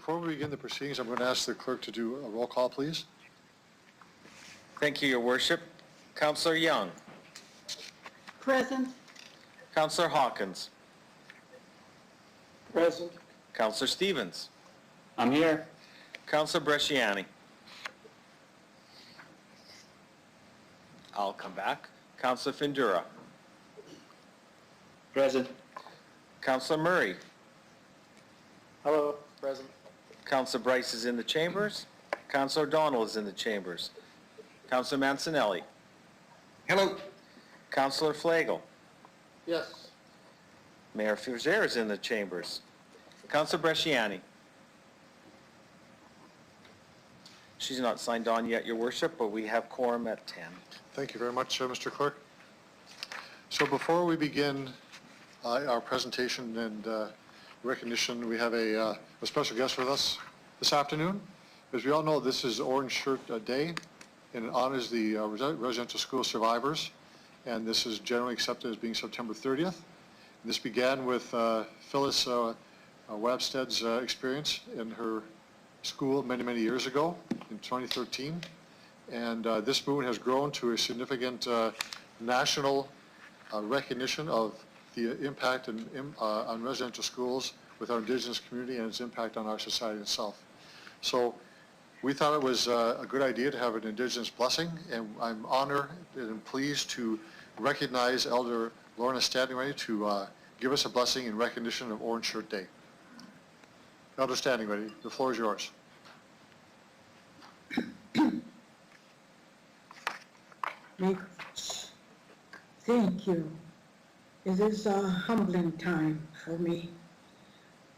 Before we begin the proceedings, I'm going to ask the clerk to do a roll call, please. Thank you, Your Worship. Councillor Young. Present. Councillor Hawkins. Present. Councillor Stevens. I'm here. Councillor Bresciani. I'll come back. Councillor Findura. Present. Councillor Murray. Hello. Present. Councillor Bryce is in the chambers. Councillor O'Donnell is in the chambers. Councillor Mancinelli. Hello. Councillor Flagel. Yes. Mayor Fugere is in the chambers. Councillor Bresciani. She's not signed on yet, Your Worship, but we have quorum at 10. Thank you very much, Mr. Clerk. So before we begin our presentation and recognition, we have a special guest with us this afternoon. As we all know, this is Orange Shirt Day, and it honors the residential school survivors, and this is generally accepted as being September 30th. And this began with Phyllis Wabsted's experience in her school many, many years ago in 2013. And this movement has grown to a significant national recognition of the impact on residential schools with our Indigenous community and its impact on our society itself. So we thought it was a good idea to have an Indigenous blessing, and I'm honored and pleased to recognize Elder Lorna Standing to give us a blessing in recognition of Orange Shirt Day. Elder Standing Ready, the floor is yours. Thank you. It is a humbling time for me.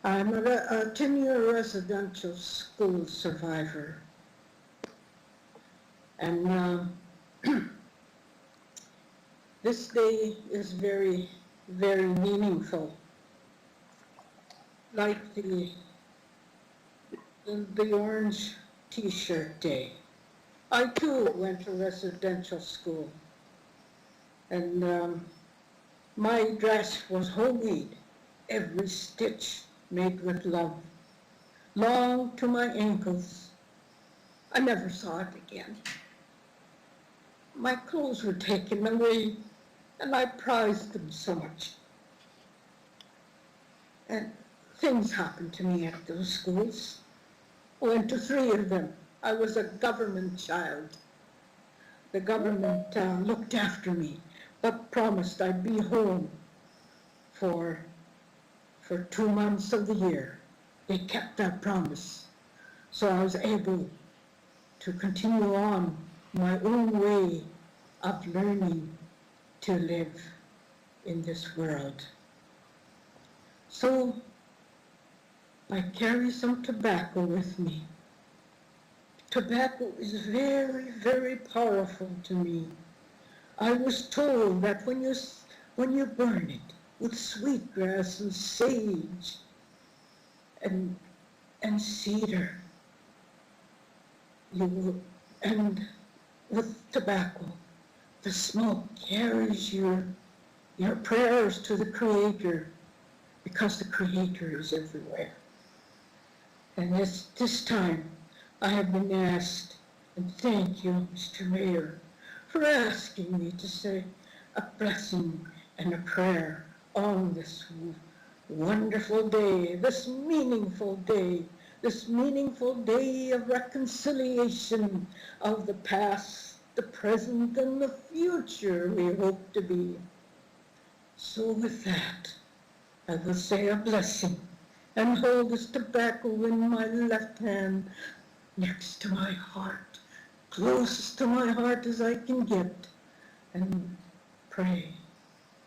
I'm a 10-year residential school survivor. And this day is very, very meaningful. Like the Orange T-shirt day. I too went to residential school, and my dress was homemade, every stitch made with love, long to my ankles. I never saw it again. My clothes were taken away, and I prized them so much. And things happened to me at those schools. I went to 3 of them. I was a government child. The government looked after me, but promised I'd be home for 2 months of the year. They kept that promise. So I was able to continue on my own way of learning to live in this world. So I carry some tobacco with me. Tobacco is very, very powerful to me. I was told that when you burn it with sweetgrass and sage and cedar, and with tobacco, the smoke carries your prayers to the Creator, because the Creator is everywhere. And this time, I have been asked, and thank you, Mr. Mayor, for asking me to say a blessing and a prayer on this wonderful day, this meaningful day of reconciliation of the past, the present, and the future we hope to be. So with that, I will say a blessing and hold this tobacco in my left hand next to my heart, closest to my heart as I can get, and pray.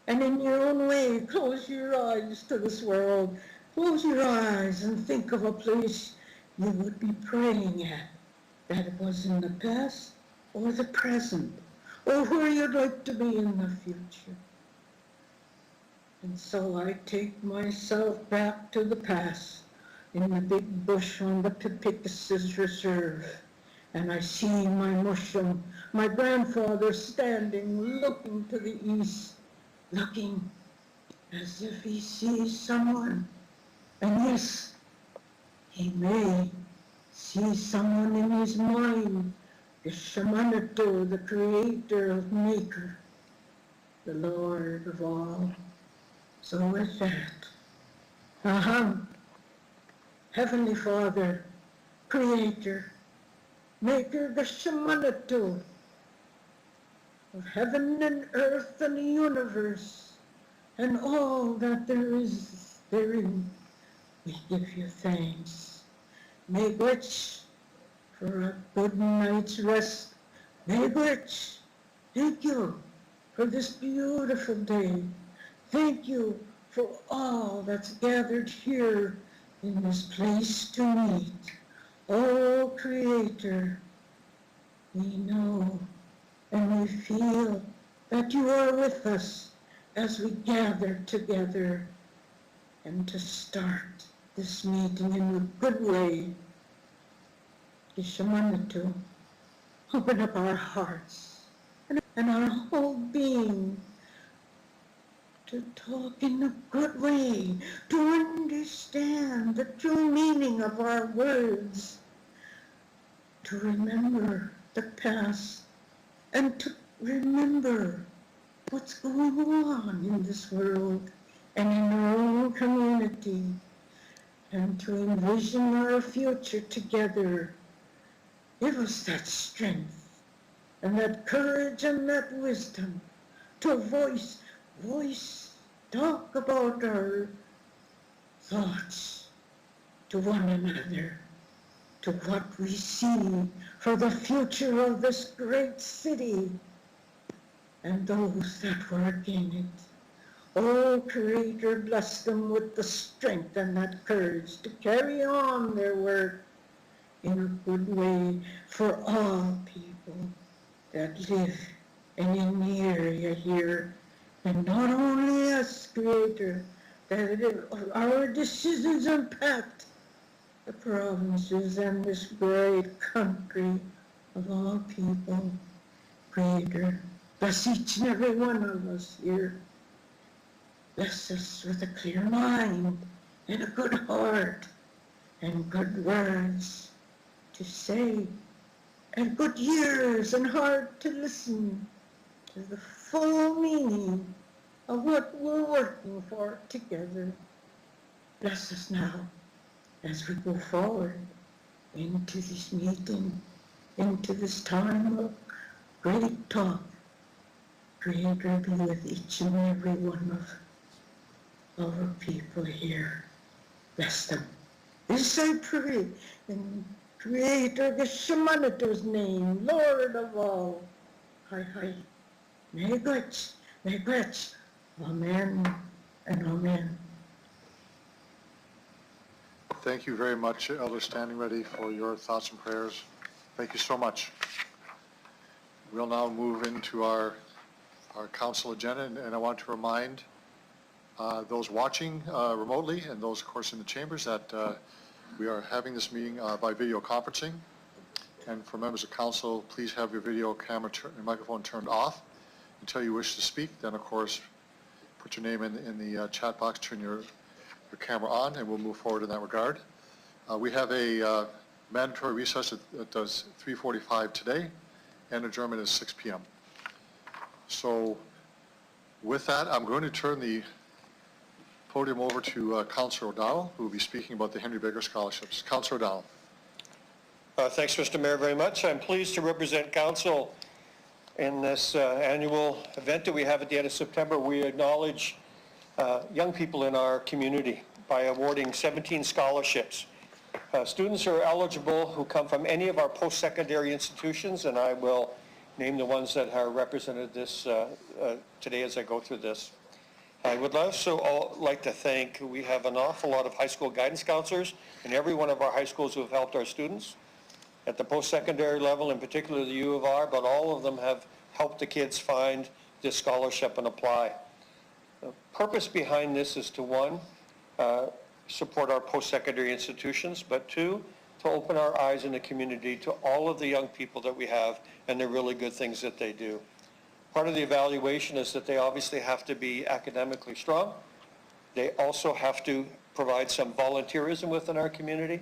And in your own way, close your eyes to this world. Close your eyes and think of a place you would be praying at, that it was in the past or the present, or where you'd like to be in the future. And so I take myself back to the past, in the big bush on the Pipicus Reserve, and I see my mushroom, my grandfather standing, looking to the east, looking as if he sees someone. And yes, He may see someone in his mind, the Shamanito, the creator of Maker, the Lord of all. So with that, Heavenly Father, Creator, Maker, the Shamanito of heaven and earth and the universe, and all that there is therein, we give you thanks. Make which for a good night's rest. Make which, thank you for this beautiful day. Thank you for all that's gathered here in this place to meet. Oh, Creator, we know and we feel that you are with us as we gather together and to start this meeting in a good way. Shamanito, open up our hearts and our whole being to talk in a good way, to understand the true meaning of our words, to remember the past, and to remember what's going on in this world and in our own community, and to envision our future together. Give us that strength and that courage and that wisdom to voice, talk about our thoughts to one another, to what we see for the future of this great city and those that work in it. Oh, Creator, bless them with the strength and that courage to carry on their work in a good way for all people that live and in the area here. And not only us, Creator, that our decisions impact the provinces and this great country of all people. Creator, bless each and every one of us here. Bless us with a clear mind and a good heart and good words to say, and good ears and heart to listen to the full meaning of what we're working for together. Bless us now as we go forward into this meeting, into this time of great talk. Creator, be with each and every one of our people here. Bless them. This I pray in Creator, the Shamanito's name, Lord of all. Hi. May Gretch. Amen and amen. Thank you very much, Elder Standing Ready, for your thoughts and prayers. Thank you so much. We'll now move into our council agenda, and I want to remind those watching remotely and those, of course, in the chambers that we are having this meeting by video conferencing. And for members of council, please have your video camera and microphone turned off until you wish to speak. Then, of course, put your name in the chat box, turn your camera on, and we'll move forward in that regard. We have a mandatory recess that does 3:45 today, and adjournment is 6 p.m. So with that, I'm going to turn the podium over to Councillor O'Donnell, who will be speaking about the Henry Baker Scholarships. Councillor O'Donnell. Thanks, Mr. Mayor, very much. I'm pleased to represent council in this annual event that we have at the end of September. We acknowledge young people in our community by awarding 17 scholarships. Students are eligible who come from any of our post-secondary institutions, and I will name the ones that are represented this today as I go through this. I would also like to thank, we have an awful lot of high school guidance counselors in every one of our high schools who have helped our students at the post-secondary level, in particular the U of R, but all of them have helped the kids find this scholarship and apply. The purpose behind this is to, one, support our post-secondary institutions, but two, to open our eyes in the community to all of the young people that we have and the really good things that they do. Part of the evaluation is that they obviously have to be academically strong. They also have to provide some volunteerism within our community,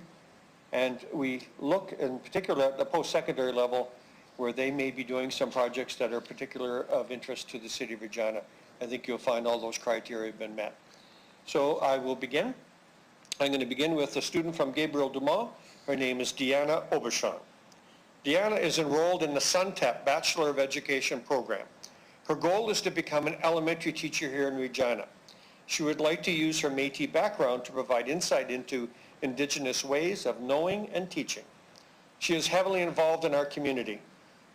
And we look in particular at the post-secondary level where they may be doing some projects that are particular of interest to the city of Regina. I think you'll find all those criteria have been met. So I will begin. I'm going to begin with a student from Gabriel Dumont. Her name is Deanna Aubuchon. Deanna is enrolled in the SUNTEP Bachelor of Education program. Her goal is to become an elementary teacher here in Regina. She would like to use her Métis background to provide insight into Indigenous ways of knowing and teaching. She is heavily involved in our community,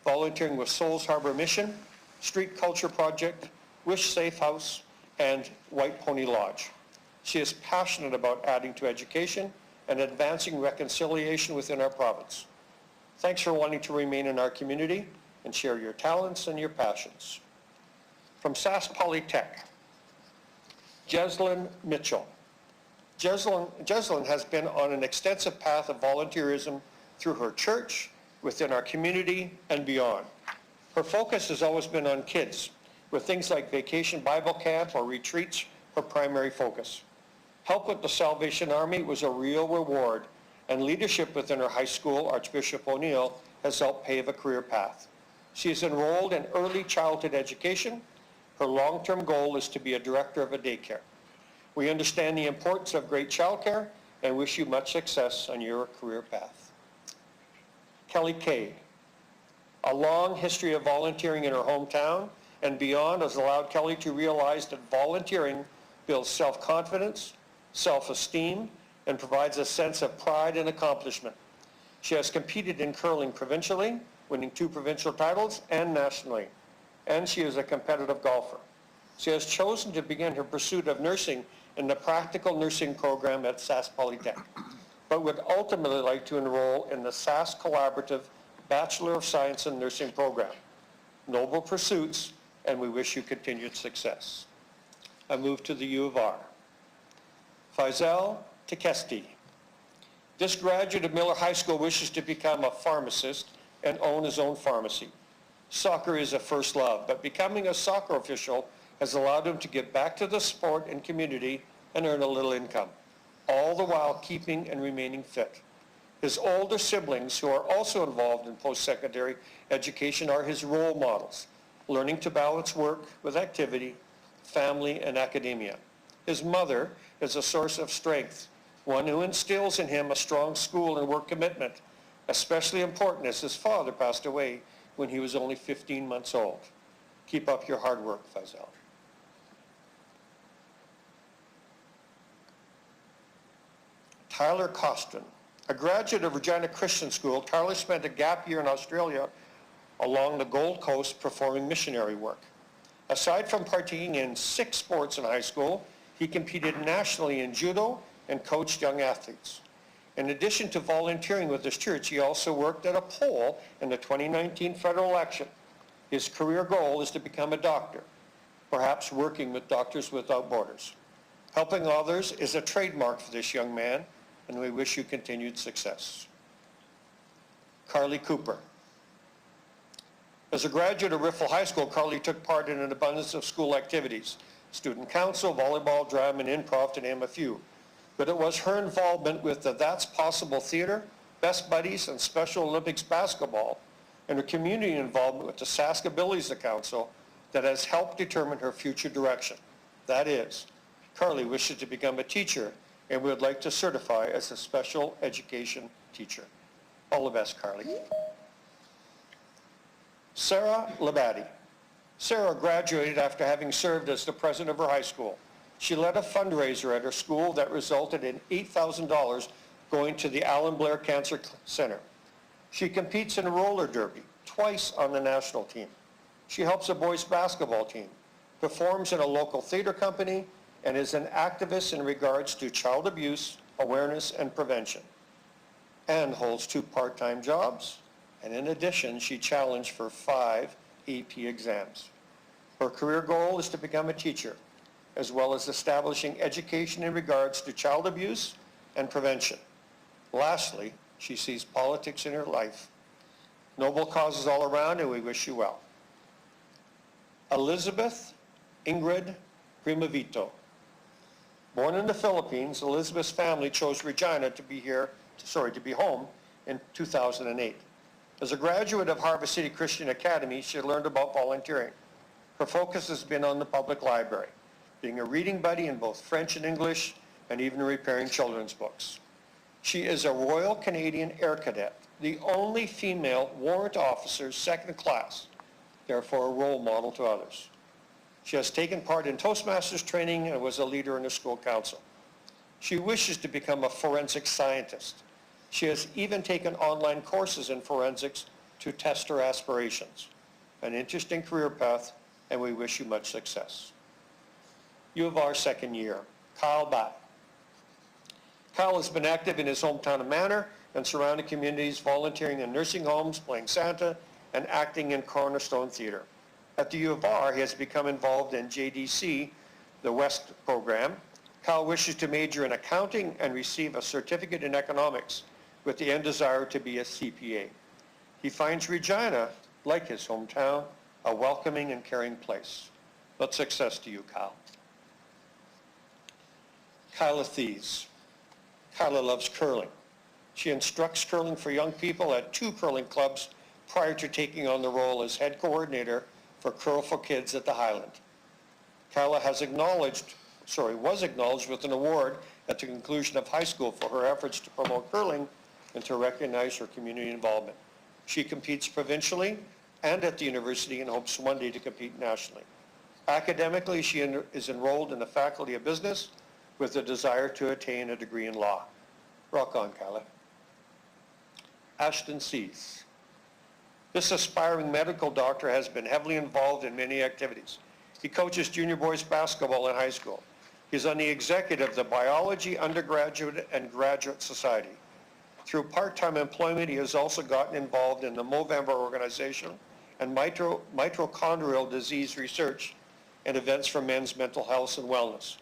volunteering with Souls Harbor Mission, Street Culture Project, Wish Safe House, and White Pony Lodge. She is passionate about adding to education and advancing reconciliation within our province. Thanks for wanting to remain in our community and share your talents and your passions. From Sask Polytech, Jeslyn Mitchell. Jeslyn has been on an extensive path of volunteerism through her church, within our community, and beyond. Her focus has always been on kids, with things like Vacation Bible Camp or retreats her primary focus. Help with the Salvation Army was a real reward, and leadership within her high school, Archbishop O'Neill, has helped pave a career path. She is enrolled in early childhood education. Her long-term goal is to be a director of a daycare. We understand the importance of great childcare and wish you much success on your career path. Kelly Kay. A long history of volunteering in her hometown and beyond has allowed Kelly to realize that volunteering builds self-confidence, self-esteem, and provides a sense of pride and accomplishment. She has competed in curling provincially, winning 2 provincial titles, and nationally. And she is a competitive golfer. She has chosen to begin her pursuit of nursing in the practical nursing program at Sask Polytech, but would ultimately like to enroll in the Sask Collaborative Bachelor of Science in Nursing program. Noble pursuits, and we wish you continued success. I move to the U of R. Faisal Tekesti. This graduate of Miller High School wishes to become a pharmacist and own his own pharmacy. Soccer is a first love, but becoming a soccer official has allowed him to get back to the sport and community and earn a little income, all the while keeping and remaining fit. His older siblings, who are also involved in post-secondary education, are his role models, learning to balance work with activity, family, and academia. His mother is a source of strength, one who instills in him a strong school and work commitment, especially important as his father passed away when he was only 15 months old. Keep up your hard work, Faisal. Tyler Costin. A graduate of Regina Christian School, Tyler spent a gap year in Australia along the Gold Coast performing missionary work. Aside from partaking in 6 sports in high school, he competed nationally in judo and coached young athletes. In addition to volunteering with his church, he also worked at a poll in the 2019 federal election. His career goal is to become a doctor, perhaps working with Doctors Without Borders. Helping others is a trademark for this young man, and we wish you continued success. Carly Cooper. As a graduate of Riffle High School, Carly took part in an abundance of school activities, student council, volleyball, drama, and improv, to name a few. But it was her involvement with the That's Possible Theater, Best Buddies, and Special Olympics basketball, and her community involvement with the Sask Abilities Council that has helped determine her future direction. That is, Carly wishes to become a teacher and would like to certify as a special education teacher. All the best, Carly. Sarah Labadie. Sarah graduated after having served as the president of her high school. She led a fundraiser at her school that resulted in $8,000 going to the Alan Blair Cancer Center. She competes in roller derby, twice on the national team. She helps a boys basketball team, performs in a local theater company, and is an activist in regards to child abuse, awareness, and prevention, and holds 2 part-time jobs. And in addition, she challenged for 5 AP exams. Her career goal is to become a teacher, as well as establishing education in regards to child abuse and prevention. Lastly, she sees politics in her life. Noble causes all around, and we wish you well. Elizabeth Ingrid Primavito. Born in the Philippines, Elizabeth's family chose Regina to be here to be home in 2008. As a graduate of Harvest City Christian Academy, she learned about volunteering. Her focus has been on the public library, being a reading buddy in both French and English, and even repairing children's books. She is a Royal Canadian Air Cadet, the only female warrant officer second class, therefore a role model to others. She has taken part in Toastmasters training and was a leader in the school council. She wishes to become a forensic scientist. She has even taken online courses in forensics to test her aspirations. An interesting career path, and we wish you much success. U of R second year, Kyle Batt. Kyle has been active in his hometown of Manor and surrounding communities, volunteering in nursing homes, playing Santa, and acting in Cornerstone Theatre. At the U of R, he has become involved in JDC, the West program. Kyle wishes to major in accounting and receive a certificate in economics with the end desire to be a CPA. He finds Regina, like his hometown, a welcoming and caring place. Much success to you, Kyle. Kyla Thies. Kyla loves curling. She instructs curling for young people at 2 curling clubs prior to taking on the role as head coordinator for Curl for Kids at the Highland. Kyla was acknowledged with an award at the conclusion of high school for her efforts to promote curling and to recognize her community involvement. She competes provincially and at the university and hopes one day to compete nationally. Academically, she is enrolled in the Faculty of Business with a desire to attain a degree in law. Rock on, Kyla. Ashton Seeth. This aspiring medical doctor has been heavily involved in many activities. He coaches junior boys basketball in high school. He's on the executive of the Biology Undergraduate and Graduate Society. Through part-time employment, he has also gotten involved in the Movember organization and mitochondrial disease research and events for men's mental health and wellness.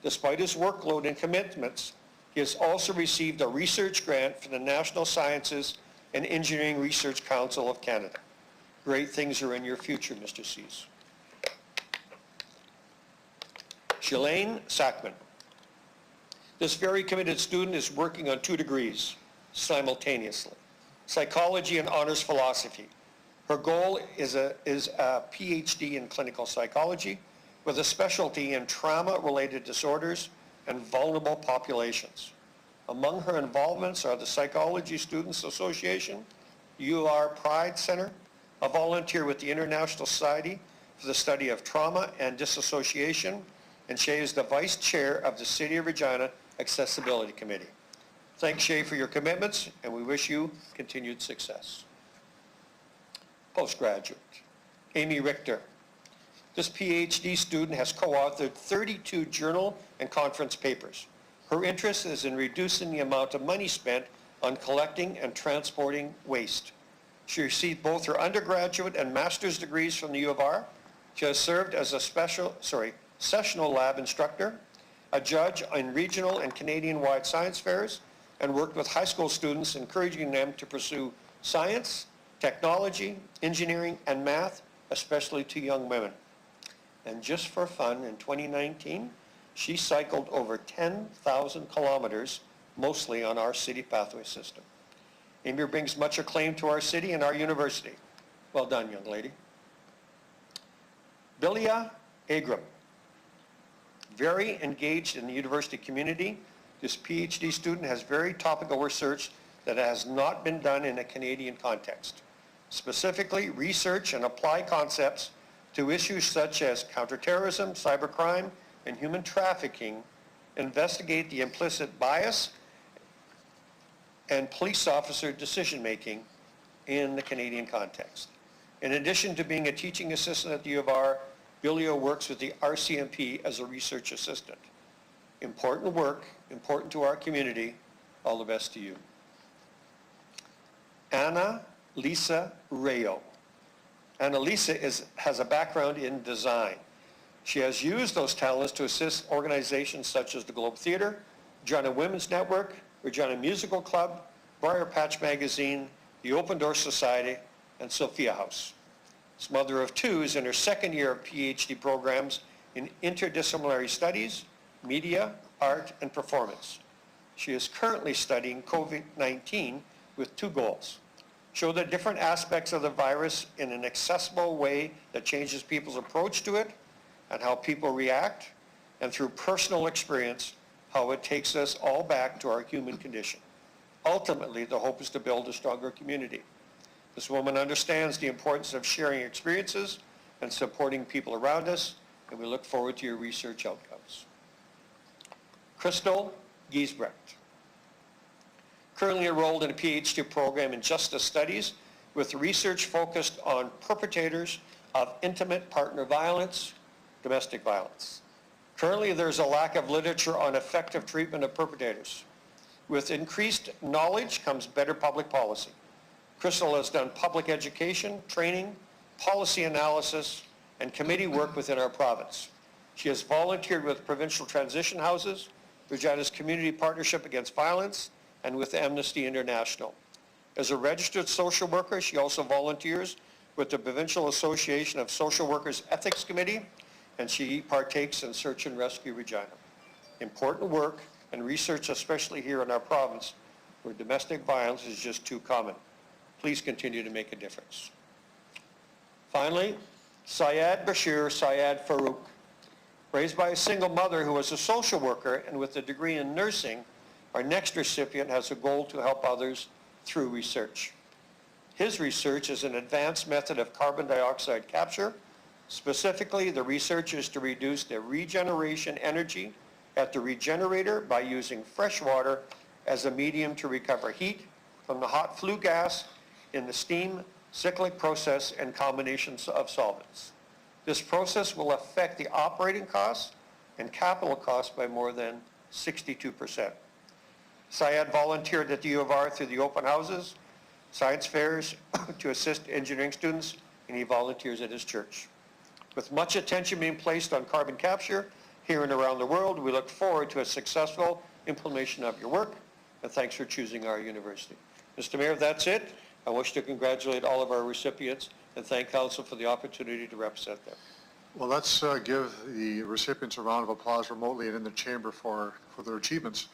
Despite his workload and commitments, he has also received a research grant from the National Sciences and Engineering Research Council of Canada. Great things are in your future, Mr. Sees. Shalane Sackman. This very committed student is working on 2 degrees simultaneously, psychology and honors philosophy. Her goal is a PhD in clinical psychology with a specialty in trauma-related disorders and vulnerable populations. Among her involvements are the Psychology Students Association, UR Pride Center, a volunteer with the International Society for the Study of Trauma and Disassociation, and Shay is the Vice Chair of the City of Regina Accessibility Committee. Thanks, Shay, for your commitments, and we wish you continued success. Postgraduate, Amy Richter. This PhD student has co-authored 32 journal and conference papers. Her interest is in reducing the amount of money spent on collecting and transporting waste. She received both her undergraduate and master's degrees from the U of R. She has served as a sessional lab instructor, a judge on regional and Canadian-wide science fairs, and worked with high school students, encouraging them to pursue science, technology, engineering, and math, especially to young women. And just for fun, in 2019, she cycled over 10,000 kilometers, mostly on our city pathway system. Amy brings much acclaim to our city and our university. Well done, young lady. Bilia Agram. Very engaged in the university community, this PhD student has very topical research that has not been done in a Canadian context. Specifically, research and apply concepts to issues such as counterterrorism, cybercrime, and human trafficking, investigate the implicit bias and police officer decision-making in the Canadian context. In addition to being a teaching assistant at the U of R, Bilio works with the RCMP as a research assistant. Important work, important to our community. All the best to you. Anna Lisa Rayo. Anna Lisa has a background in design. She has used those talents to assist organizations such as the Globe Theatre, Regina Women's Network, Regina Musical Club, Briar Patch Magazine, the Open Door Society, and Sophia House. She's mother of 2, is in her second year of PhD programs in interdisciplinary studies, media, art, and performance. She is currently studying COVID-19 with two goals: show the different aspects of the virus in an accessible way that changes people's approach to it and how people react, and through personal experience, how it takes us all back to our human condition. Ultimately, the hope is to build a stronger community. This woman understands the importance of sharing experiences and supporting people around us, and we look forward to your research outcomes. Crystal Giesbrecht, currently enrolled in a PhD program in Justice Studies with research focused on perpetrators of intimate partner violence, domestic violence. Currently, there's a lack of literature on effective treatment of perpetrators. With increased knowledge comes better public policy. Crystal has done public education, training, policy analysis, and committee work within our province. She has volunteered with provincial transition houses, Regina's Community Partnership Against Violence, and with Amnesty International. As a registered social worker, she also volunteers with the Provincial Association of Social Workers Ethics Committee, and she partakes in Search and Rescue Regina. Important work and research, especially here in our province, where domestic violence is just too common. Please continue to make a difference. Finally, Syed Bashir Syed Farouk, raised by a single mother who was a social worker and with a degree in nursing, our next recipient has a goal to help others through research. His research is an advanced method of carbon dioxide capture. Specifically, the research is to reduce the regeneration energy at the regenerator by using fresh water as a medium to recover heat from the hot flue gas in the steam cyclic process and combinations of solvents. This process will affect the operating costs and capital costs by more than 62%. Syed volunteered at the U of R through the open houses, science fairs to assist engineering students, and he volunteers at his church. With much attention being placed on carbon capture here and around the world, we look forward to a successful implementation of your work, and thanks for choosing our university. Mr. Mayor, that's it. I wish to congratulate all of our recipients and thank Council for the opportunity to represent them. Well, let's give the recipients a round of applause remotely and in the chamber for their achievements.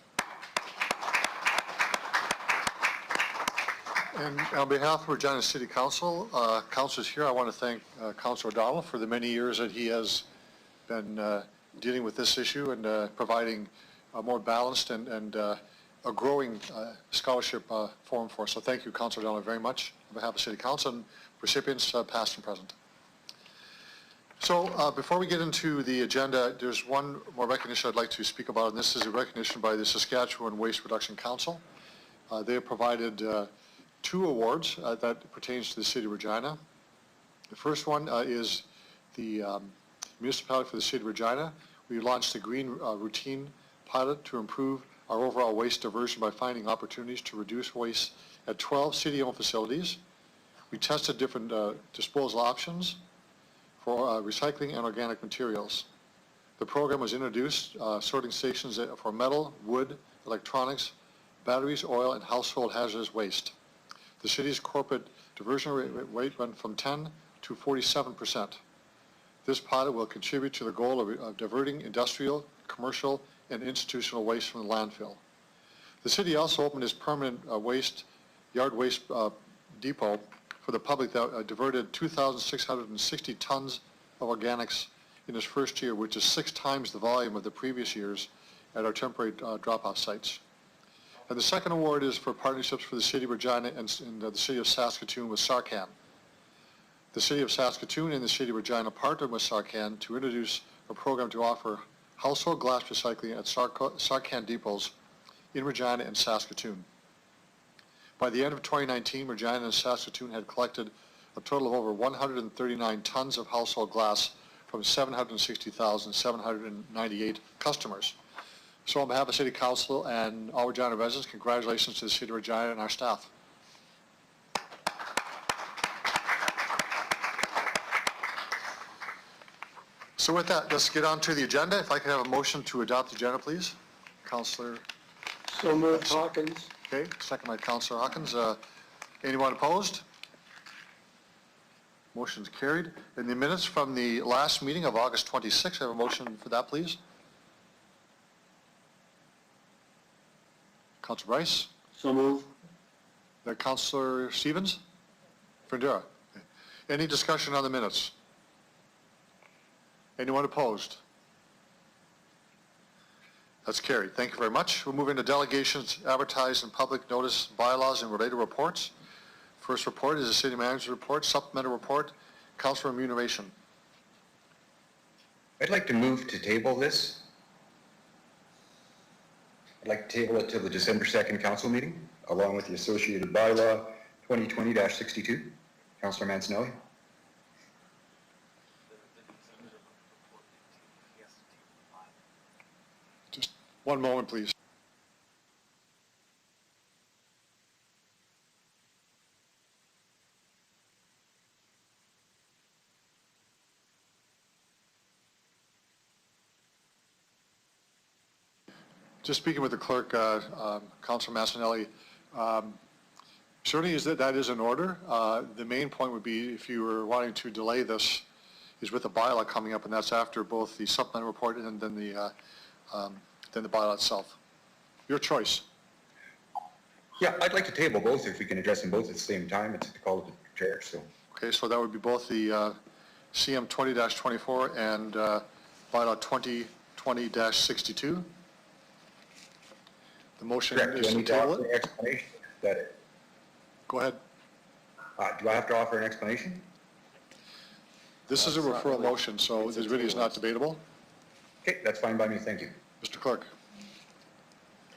And on behalf of Regina City Council, councilors here, I want to thank Councilor O'Donnell for the many years that he has been dealing with this issue and providing a more balanced and a growing scholarship forum for us. So thank you, Councilor O'Donnell, very much on behalf of City Council and recipients past and present. So before we get into the agenda, there's one more recognition I'd like to speak about, and this is a recognition by the Saskatchewan Waste Reduction Council. They have provided 2 awards that pertains to the City of Regina. The first one is the municipality for the City of Regina. We launched the Green Routine pilot to improve our overall waste diversion by finding opportunities to reduce waste at 12 city-owned facilities. We tested different disposal options for recycling and organic materials. The program was introduced sorting stations for metal, wood, electronics, batteries, oil, and household hazardous waste. The city's corporate diversion rate went from 10 to 47%. This pilot will contribute to the goal of diverting industrial, commercial, and institutional waste from the landfill. The city also opened its permanent yard waste depot for the public that diverted 2,660 tons of organics in its first year, which is 6 times the volume of the previous years at our temporary drop-off sites. And the second award is for partnerships for the City of Regina and the City of Saskatoon with Sarcan. The City of Saskatoon and the City of Regina partnered with Sarcan to introduce a program to offer household glass recycling at Sarcan depots in Regina and Saskatoon. By the end of 2019, Regina and Saskatoon had collected a total of over 139 tons of household glass from 760,798 customers. So on behalf of City Council and all Regina residents, congratulations to the City of Regina and our staff. So with that, let's get on to the agenda. If I could have a motion to adopt the agenda, please. Councillor. So moved, Hawkins. Okay, second by Councillor Hawkins. Anyone opposed? Motion's carried. In the minutes from the last meeting of August 26th, I have a motion for that, please. Councilor Bryce? So moved. Councilor Stevens? Frindera? Any discussion on the minutes? Anyone opposed? That's carried. Thank you very much. We'll move into delegations, advertised and public notice, bylaws, and related reports. First report is the city manager's report, supplemental report, council remuneration. I'd like to move to table this. I'd like to table it till the December 2nd council meeting, along with the associated bylaw 2020-62. Councillor Mancinelli. Just one moment, please. Just speaking with the clerk, Councilor Massinelli, certainly that is in order. The main point would be if you were wanting to delay this is with the bylaw coming up, and that's after both the supplemental report and then the bylaw itself. Your choice. Yeah, I'd like to table both if we can address them both at the same time. It's the call of the chair, so. Okay, so that would be both the CM 20-24 and bylaw 2020-62. The motion Correct. is Do I to need to table offer it. an explanation? Is that it? Go ahead. Do I have to offer an explanation? This is a That's not referral really- motion, so it's this a really is table. not debatable. Okay, that's fine by me. Thank you. Mr. Clerk.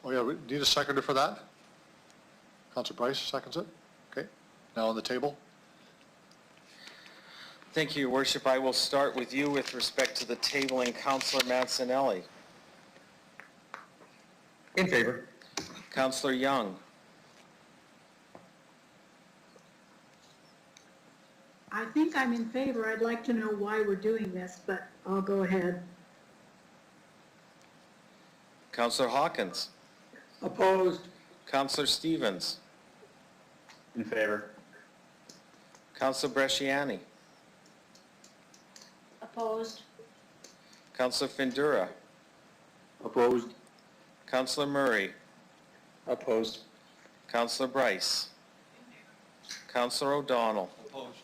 Oh, yeah, we need a seconder for that? Councilor Bryce seconds it? Okay, now on the table. Thank you, Your Worship. I will start with you with respect to the tabling. Councillor Mancinelli. In favor. Councillor Young. I think I'm in favor. I'd like to know why we're doing this, but I'll go ahead. Councillor Hawkins. Opposed. Councillor Stevens. In favor. Councillor Bresciani. Opposed. Councillor Findura. Opposed. Councillor Murray. Opposed. Councillor Bryce. Councillor O'Donnell. Opposed.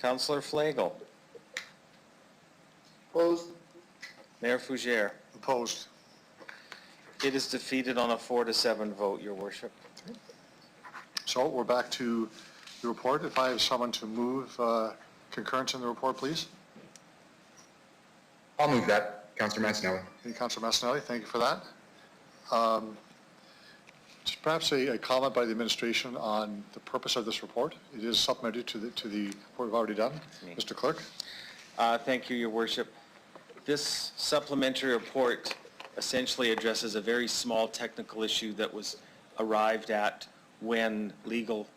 Councillor Flagel. Opposed. Mayor Fougere. Opposed. It is defeated on a 4-7 vote, Your Worship. So we're back to the report. If I have someone to move concurrence in the report, please. I'll move that. Councillor Mancinelli. Okay, Councilor Massinelli, thank you for that. Just perhaps a comment by the administration on the purpose of this report. It is supplementary to the report we've already done. Me. Mr. Clerk? Thank you, Your Worship. This supplementary report essentially addresses a very small technical issue that was arrived at when legal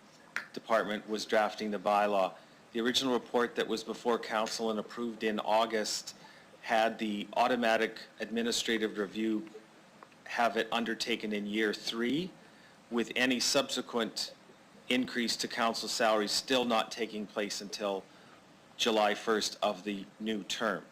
department was drafting the bylaw. The original report that was before council and approved in August had the automatic administrative review have it undertaken in year 3, with any subsequent increase to council salaries still not taking place until July 1st of the new term.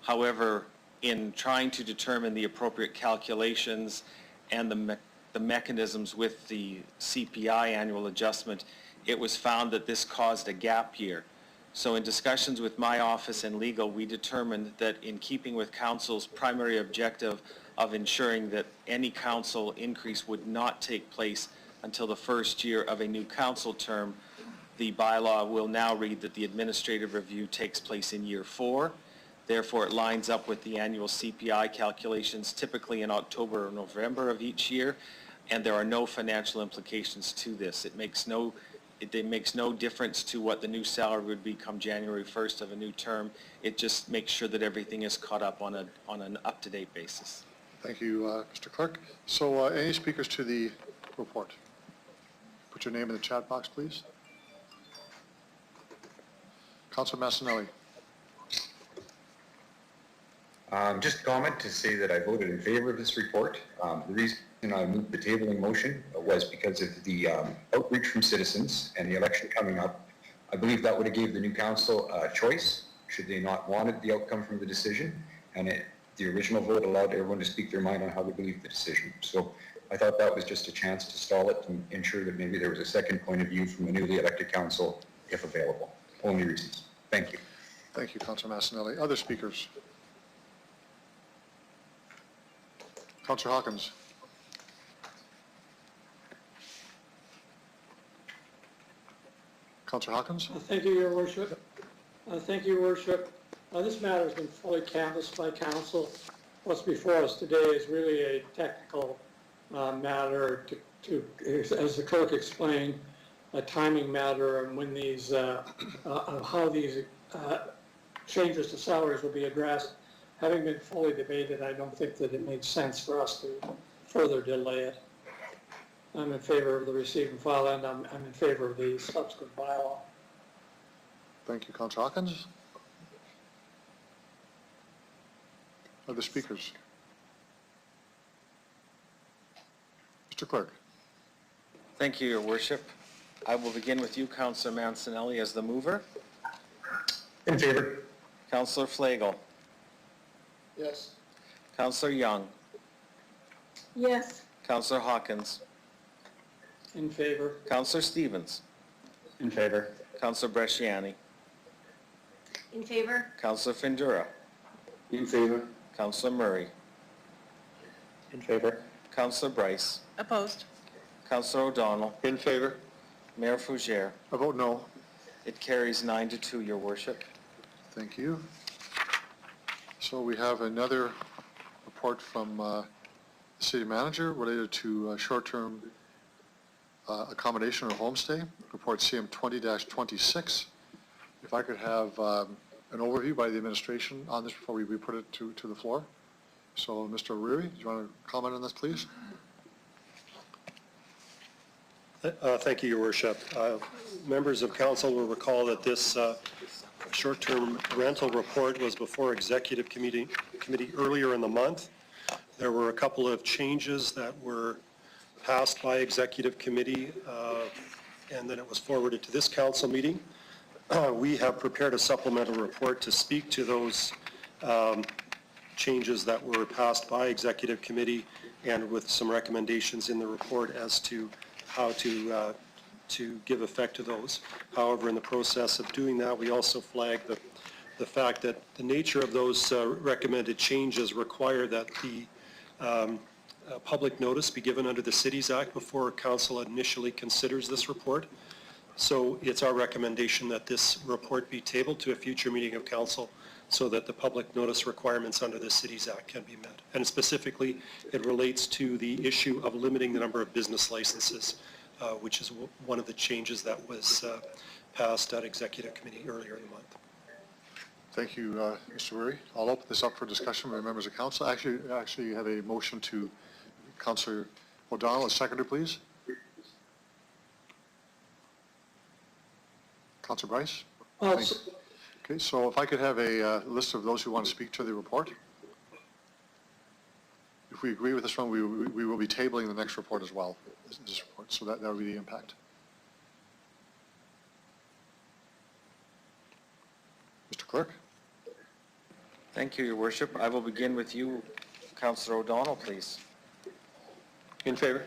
However, in trying to determine the appropriate calculations and the mechanisms with the CPI annual adjustment, it was found that this caused a gap year. So in discussions with my office and legal, we determined that in keeping with council's primary objective of ensuring that any council increase would not take place until the first year of a new council term, the bylaw will now read that the administrative review takes place in year 4. Therefore, it lines up with the annual CPI calculations, typically in October or November of each year, and there are no financial implications to this. It makes no difference to what the new salary would be come January 1st of a new term. It just makes sure that everything is caught up on an up-to-date basis. Thank you, Mr. Clerk. So any speakers to the report? Put your name in the chat box, please. Councilor Massinelli. Just a comment to say that I voted in favor of this report. The reason I moved the tabling motion was because of the outreach from citizens and the election coming up. I believe that would have gave the new council a choice, should they not wanted the outcome from the decision. And the original vote allowed everyone to speak their mind on how they believe the decision. So I thought that was just a chance to stall it and ensure that maybe there was a second point of view from the newly elected council, if available. Only reasons. Thank you. Thank you, Councillor Massanelli. Other speakers? Councillor Hawkins. Councillor Hawkins? Thank you, Your Worship. Thank you, Your Worship. This matter has been fully canvassed by council. What's before us today is really a technical matter as the clerk explained, a timing matter and when these, how these changes to salaries will be addressed. Having been fully debated, I don't think that it makes sense for us to further delay it. I'm in favor of the receive and file, and I'm in favor of the subsequent bylaw. Thank you, Councillor Hawkins. Other speakers? Mr. Clerk. Thank you, Your Worship. I will begin with you, Councillor Mancinelli, as the mover. In favor. Councillor Flagel. Yes. Councillor Young. Yes. Councillor Hawkins. In favor. Councillor Stevens. In favor. Councillor Bresciani. In favor? Councillor Findura. In favor. Councillor Murray. In favor. Councillor Bryce. Opposed? Councillor O'Donnell. In favor? Mayor Fougere. I vote no. It carries 9-2, Your Worship. Thank you. So we have another report from the city manager related to short-term accommodation or homestay, report CM 20-26. If I could have an overview by the administration on this before we put it to the floor. So Mr. O'Reilly, do you want to comment on this, please? Thank you, Your Worship. Members of council will recall that this short-term rental report was before Executive Committee earlier in the month. There were a couple of changes that were passed by Executive Committee, and then it was forwarded to this council meeting. We have prepared a supplemental report to speak to those changes that were passed by Executive Committee and with some recommendations in the report as to how to give effect to those. However, in the process of doing that, we also flagged the fact that the nature of those recommended changes require that the public notice be given under the Cities Act before council initially considers this report. So it's our recommendation that this report be tabled to a future meeting of council so that the public notice requirements under the Cities Act can be met. And specifically, it relates to the issue of limiting the number of business licenses, which is one of the changes that was passed at Executive Committee earlier in the month. Thank you, Mr. Weary. I'll open this up for discussion by members of council. Actually, you have a motion to Councillor O'Donnell. A seconder, please. Councillor Bryce? Okay, so if I could have a list of those who want to speak to the report. If we agree with this one, we will be tabling the next report as well, this report, so that would be the impact. Mr. Clerk? Thank you, Your Worship. I will begin with you, Councillor O'Donnell, please. In favor?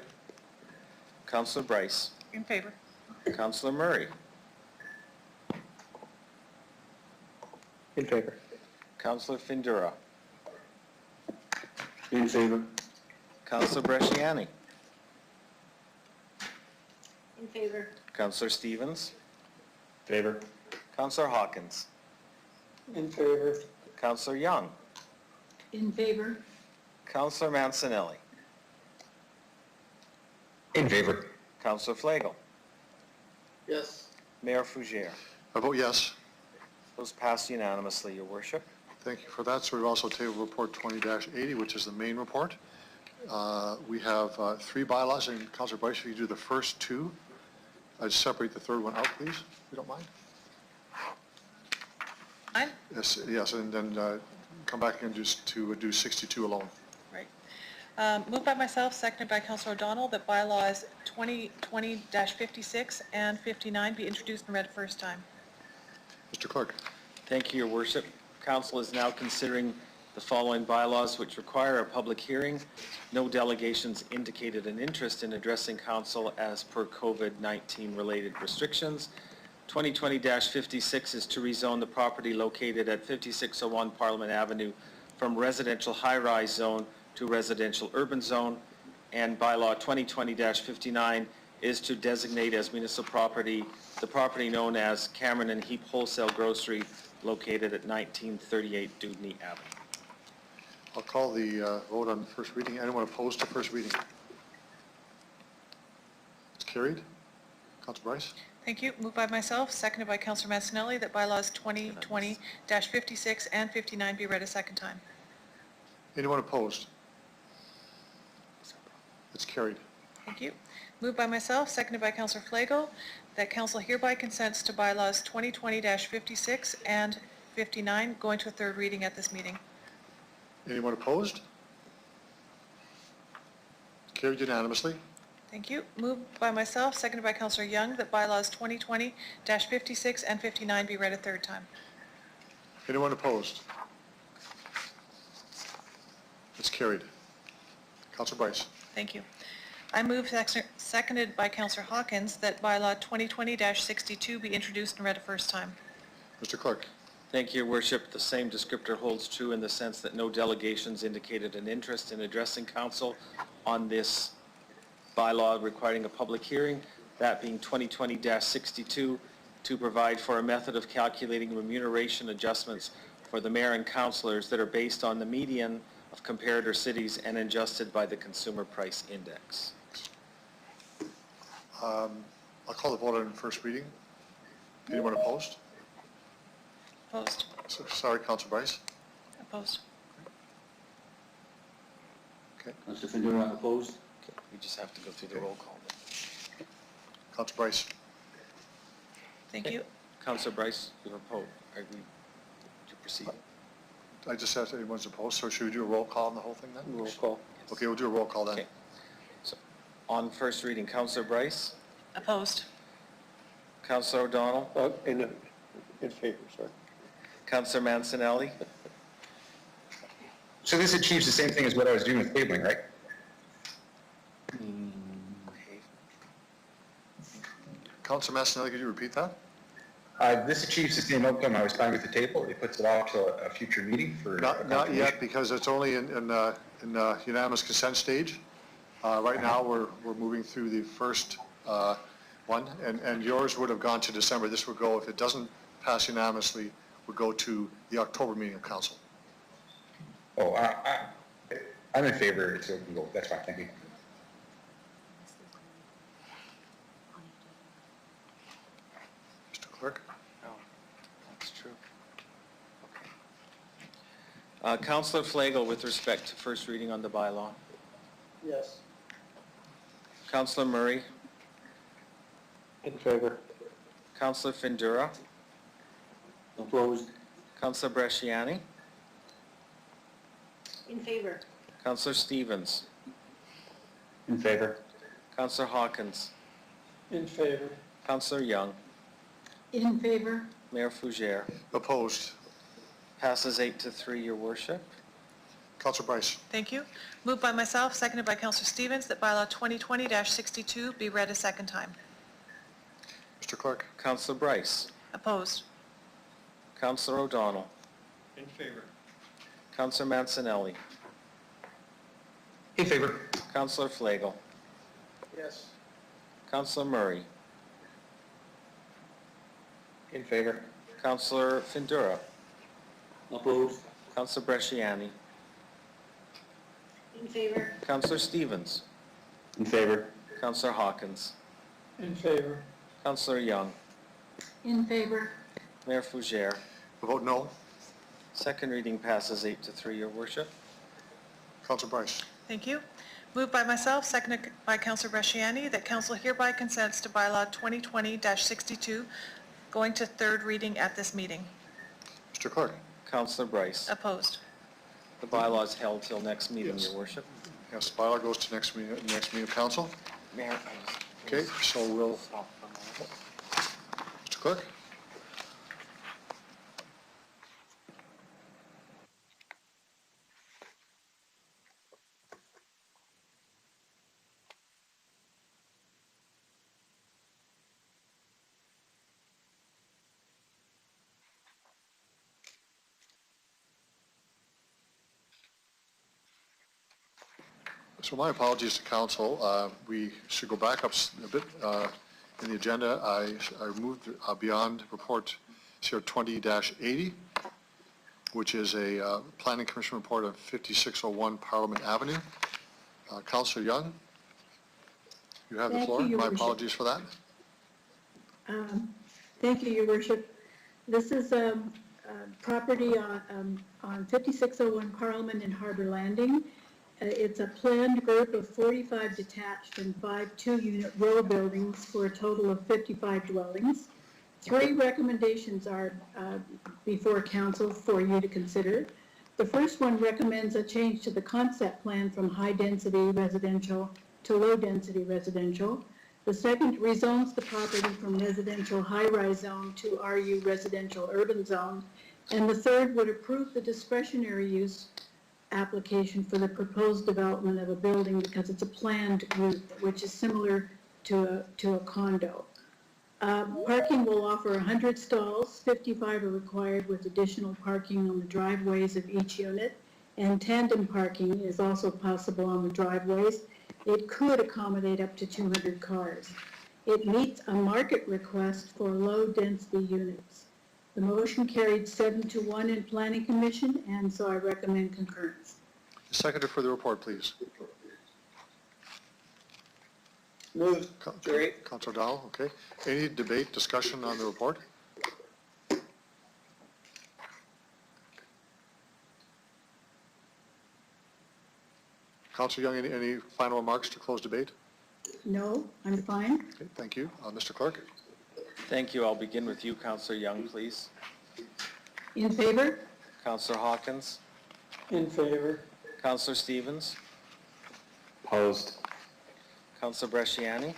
Councillor Bryce. In favor? Councillor Murray. In favor. Councillor Findura. In favor. Councillor Bresciani. In favor? Councillor Stevens. Favor. Councillor Hawkins. In favor. Councillor Young. In favor? Councillor Mancinelli. In favor. Councillor Flagel. Yes. Mayor Fougere. I vote yes. Those passed unanimously, Your Worship. Thank you for that. So we've also tabled report 20-80, which is the main report. We have 3 bylaws, and Councillor Bryce, if you do the first 2, I'd separate the third one out, please, if you don't mind. Fine. Yes, and then come back and do 62 alone. Right. Moved by myself, seconded by Councillor O'Donnell, that bylaws 20-56 and 59 be introduced and read first time. Mr. Clerk? Thank you, Your Worship. Council is now considering the following bylaws which require a public hearing. No delegations indicated an interest in addressing council as per COVID-19 related restrictions. 2020-56 is to rezone the property located at 5601 Parliament Avenue from residential high-rise zone to residential urban zone. And bylaw 2020-59 is to designate as municipal property the property known as Cameron and Heap Wholesale Grocery located at 1938 Dudney Avenue. I'll call the vote on first reading. Anyone opposed to first reading? It's carried. Councilor Bryce? Thank you. Moved by myself, seconded by Councillor Mancinelli, that bylaws 2020-56 and 59 be read a second time. Anyone opposed? It's carried. Thank you. Moved by myself, seconded by Councillor Flagel, that council hereby consents to bylaws 2020-56 and 59 going to a third reading at this meeting. Anyone opposed? Carried unanimously. Thank you. Moved by myself, seconded by Councillor Young, that bylaws 2020-56 and 59 be read a third time. Anyone opposed? It's carried. Councilor Bryce? Thank you. I move, seconded by Councillor Hawkins, that bylaw 2020-62 be introduced and read a first time. Mr. Clerk? Thank you, Your Worship. The same descriptor holds true in the sense that no delegations indicated an interest in addressing council on this bylaw requiring a public hearing, that being 2020-62, to provide for a method of calculating remuneration adjustments for the mayor and councillors that are based on the median of comparator cities and adjusted by the Consumer Price Index. I'll call the vote on first reading. Anyone opposed? Opposed? Sorry, Councilor Bryce. Opposed? Okay. Councilor Findura, opposed? We just have to go through the roll call. Councilor Bryce. Thank you. Councillor Bryce, you're opposed. Are we to proceed? I just asked if anyone's opposed, so should we do a roll call on the whole thing then? Roll call. Okay, we'll do a roll call then. Okay. So, on first reading, Councillor Bryce, Opposed? Councillor O'Donnell, In favor, sorry. Councillor Mancinelli, So this achieves the same thing as what I was doing with tabling, right? Councilor Massinelli, could you repeat that? This achieves the same outcome I was trying with the table. It puts it off to a future meeting for. Not yet, because it's only in unanimous consent stage. Right now, we're moving through the first one, and yours would have gone to December. This would go, if it doesn't pass unanimously, would go to the October meeting of council. Oh, I'm in favor. It's open vote. That's fine. Thank you. Mr. Clerk? oh, that's true. Okay. Councillor Flagel, with respect to first reading on the bylaw. Yes. Councillor Murray, In favor. Councillor Findura, Opposed? Councillor Bresciani, In favor. Councillor Stevens, In favor. Councillor Hawkins, In favor. Councillor Young, In favor. Mayor Fougere. Opposed? Passes 8-3, Your Worship. Councilor Bryce? Thank you. Moved by myself, seconded by Councillor Stevens, that bylaw 2020-62 be read a second time. Mr. Clerk? Councillor Bryce, Opposed? Councillor O'Donnell, In favor. Councillor Mancinelli, In favor. Councillor Flagel, Yes. Councillor Murray, In favor. Councillor Findura, Opposed? Councillor Bresciani, In favor. Councillor Stevens, In favor. Councillor Hawkins, In favor. Councillor Young, In favor. Mayor Fougere. Vote no. Second reading passes 8-3, Your Worship. Councilor Bryce? Thank you. Moved by myself, seconded by Councillor Bresciani, that council hereby consents to bylaw 2020-62 going to third reading at this meeting. Mr. Clerk? Councillor Bryce, Opposed? the bylaw is held till next meeting, Yes. Your Worship. Yes, bylaw goes to next meeting of council. Mayor, I just... Okay, so we'll, Stop for a moment. Mr. Clerk? So my apologies to council. We should go back up a bit in the agenda. I moved beyond report CR 20-80, which is a planning commission report of 5601 Parliament Avenue. Councillor Young, you have the Thank floor. you, Your My Worship. apologies for that. Thank you, Your Worship. This is a property on 5601 Parliament in Harbor Landing. It's a planned group of 45 detached and 5 two-unit row buildings for a total of 55 dwellings. 3 recommendations are before council for you to consider. The first one recommends a change to the concept plan from high-density residential to low-density residential. The second rezones the property from residential high-rise zone to RU residential urban zone. And the third would approve the discretionary use application for the proposed development of a building because it's a planned route, which is similar to a condo. Parking will offer 100 stalls, 55 are required with additional parking on the driveways of each unit, and tandem parking is also possible on the driveways. It could accommodate up to 200 cars. It meets a market request for low-density units. The motion carried 7-1 in Planning Commission, and so I recommend concurrence. Seconder for the report, please. Move, Jerry. Councillor Dahl, okay. Any debate, discussion on the report? Councillor Young, any final remarks to close debate? No, I'm fine. Okay, thank you. Mr. Clerk? Thank you. I'll begin with you, Councillor Young, please. In favor? Councillor Hawkins, In favor. Councillor Stevens, Opposed. Councillor Bresciani,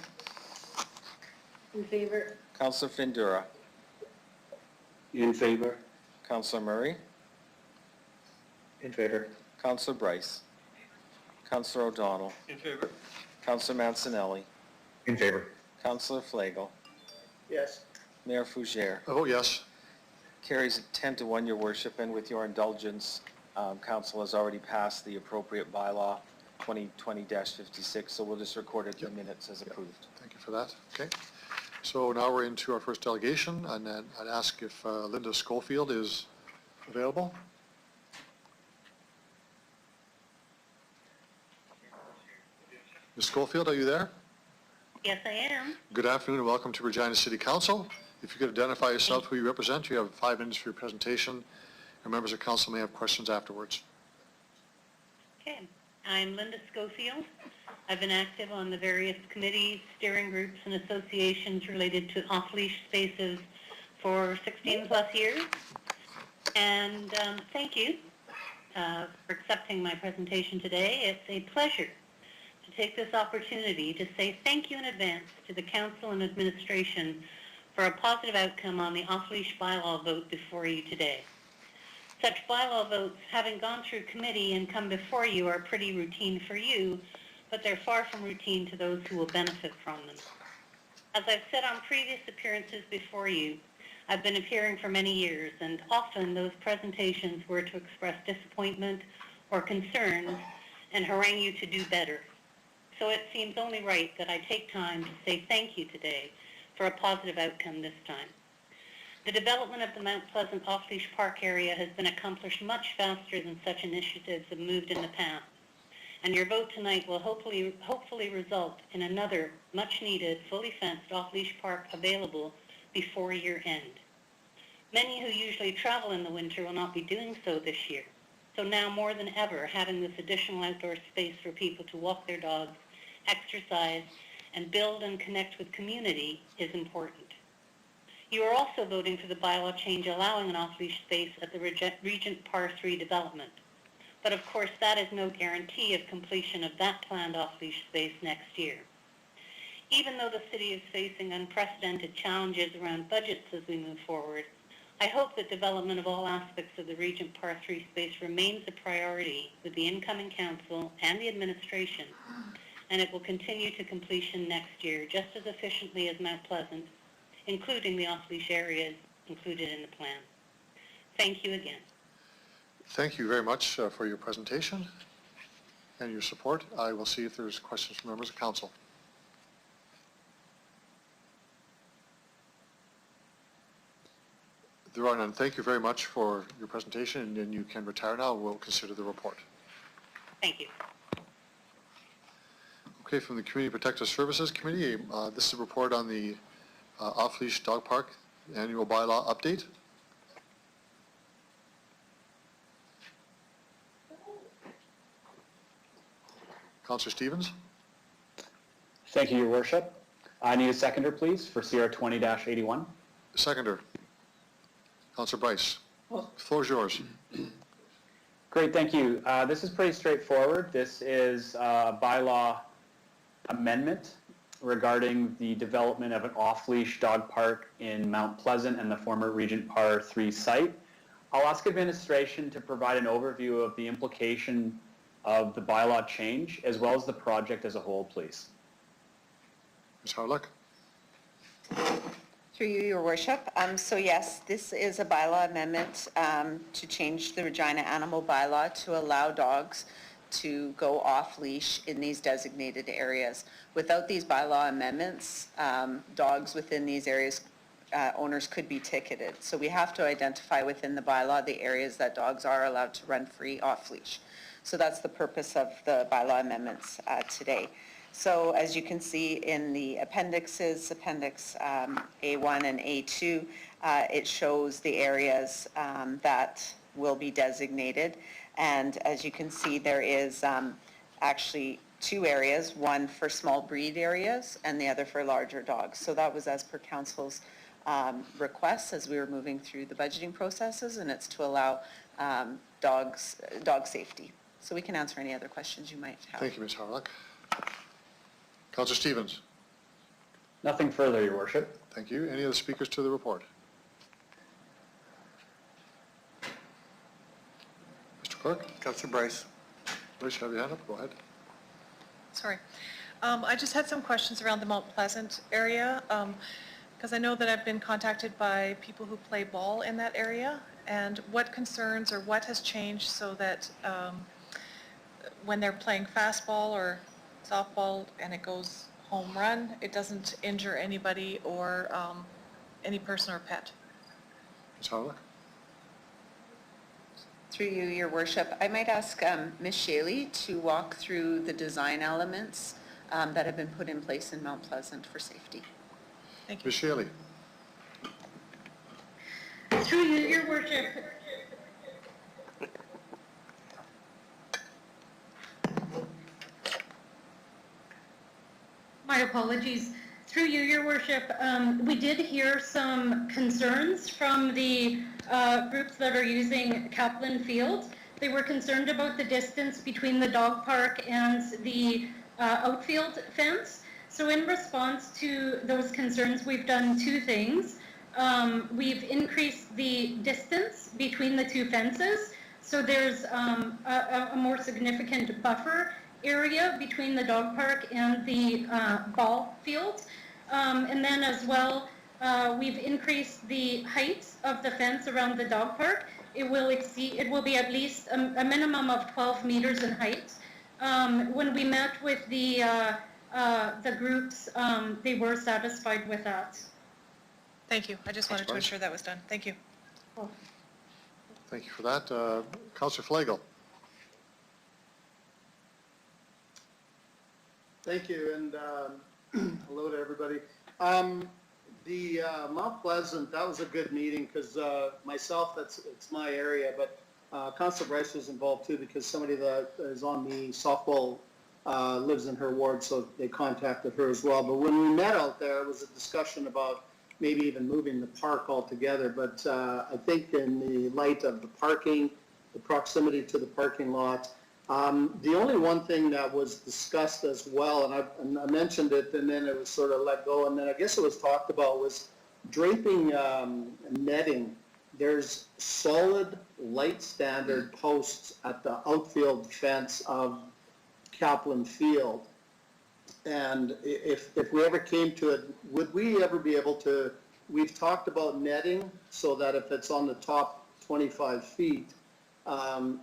In favor. Councillor Findura, In favor. Councillor Murray, In favor. Councillor Bryce, Councillor O'Donnell, In favor? Councillor Mancinelli, In favor. Councillor Flagel, Yes. Mayor Fougere. I vote yes. Carries 10-1, Your Worship, and with your indulgence, council has already passed the appropriate bylaw 2020-56, so we'll just record it in the minutes as approved. Thank you for that. Okay. So now we're into our first delegation, and then I'd ask if Linda Schofield is available. Ms. Schofield, are you there? Yes, I am. Good afternoon and welcome to Regina City Council. If you could identify yourself, who you represent, you have 5 minutes for your presentation, and members of council may have questions afterwards. Okay. I'm Linda Schofield. I've been active on the various committees, steering groups, and associations related to off-leash spaces for 16 plus years. And thank you for accepting my presentation today. It's a pleasure to take this opportunity to say thank you in advance to the council and administration for a positive outcome on the off-leash bylaw vote before you today. Such bylaw votes, having gone through committee and come before you, are pretty routine for you, but they're far from routine to those who will benefit from them. As I've said on previous appearances before you, I've been appearing for many years, and often those presentations were to express disappointment or concerns and harangue you to do better. So it seems only right that I take time to say thank you today for a positive outcome this time. The development of the Mount Pleasant off-leash park area has been accomplished much faster than such initiatives have moved in the past, and your vote tonight will hopefully result in another much-needed, fully fenced off-leash park available before year end. Many who usually travel in the winter will not be doing so this year, so now more than ever, having this additional outdoor space for people to walk their dogs, exercise, and build and connect with community is important. You are also voting for the bylaw change allowing an off-leash space at the Regent Par 3 development. But of course, that is no guarantee of completion of that planned off-leash space next year. Even though the city is facing unprecedented challenges around budgets as we move forward, I hope that development of all aspects of the Regent Par 3 space remains a priority with the incoming council and the administration, and it will continue to completion next year just as efficiently as Mount Pleasant, including the off-leash areas included in the plan. Thank you again. Thank you very much for your presentation. and your support. I will see if there's questions from members of council. There are none. Thank you very much for your presentation, and then you can retire now. We'll consider the report. Thank you. Okay, from the Community Protective Services Committee, this is a report on the off-leash dog park annual bylaw update. Councillor Stevens? Thank you, Your Worship. I need a seconder, please, for CR 20-81. Seconder. Councillor Bryce. The floor is yours. Great, thank you. This is pretty straightforward. This is a bylaw amendment regarding the development of an off-leash dog park in Mount Pleasant and the former Regent Par 3 site. I'll ask administration to provide an overview of the implication of the bylaw change as well as the project as a whole, please. Ms. Harlock? Through you, Your Worship. So yes, this is a bylaw amendment to change the Regina Animal Bylaw to allow dogs to go off-leash in these designated areas. Without these bylaw amendments, dogs within these areas, owners could be ticketed. So we have to identify within the bylaw the areas that dogs are allowed to run free off-leash. So that's the purpose of the bylaw amendments today. So as you can see in the appendixes, Appendix A1 and A2, it shows the areas that will be designated. And as you can see, there is actually two areas, one for small breed areas and the other for larger dogs. So that was as per council's requests as we were moving through the budgeting processes, and it's to allow dog safety. So we can answer any other questions you might have. Thank you, Ms. Harlock. Councillor Stevens? Nothing further, Your Worship. Thank you. Any other speakers to the report? Mr. Clerk? Councillor Bryce. Bryce, you have your hand up. Go ahead. Sorry. I just had some questions around the Mount Pleasant area, because I know that I've been contacted by people who play ball in that area, and what concerns or what has changed so that when they're playing fastball or softball and it goes home run, it doesn't injure anybody or any person or pet. Ms. Harlock? Through you, Your Worship, I might ask Ms. Shaley to walk through the design elements that have been put in place in Mount Pleasant for safety. Thank you. Ms. Shaley? Through you, Your Worship. My apologies. Through you, Your Worship, we did hear some concerns from the groups that are using Kaplan Field. They were concerned about the distance between the dog park and the outfield fence. So in response to those concerns, we've done two things. We've increased the distance between the two fences, so there's a more significant buffer area between the dog park and the ball field. And then as well, we've increased the height of the fence around the dog park. It will be at least a minimum of 12 meters in height. When we met with the groups, they were satisfied with that. Thank you. I just wanted to ensure that was done. Thank you. Thank you for that. Councillor Flagel? Thank you, and hello to everybody. The Mount Pleasant, that was a good meeting because myself, it's my area, but Councilor Bryce was involved too because somebody that is on the softball lives in her ward, so they contacted her as well. But when we met out there, it was a discussion about maybe even moving the park altogether. But I think in the light of the parking, the proximity to the parking lot, the only one thing that was discussed as well, and I mentioned it and then it was sort of let go, and then I guess it was talked about, was draping netting. There's solid light standard posts at the outfield fence of Kaplan Field. And if we ever came to it, would we ever be able to, we've talked about netting so that if it's on the top 25 feet,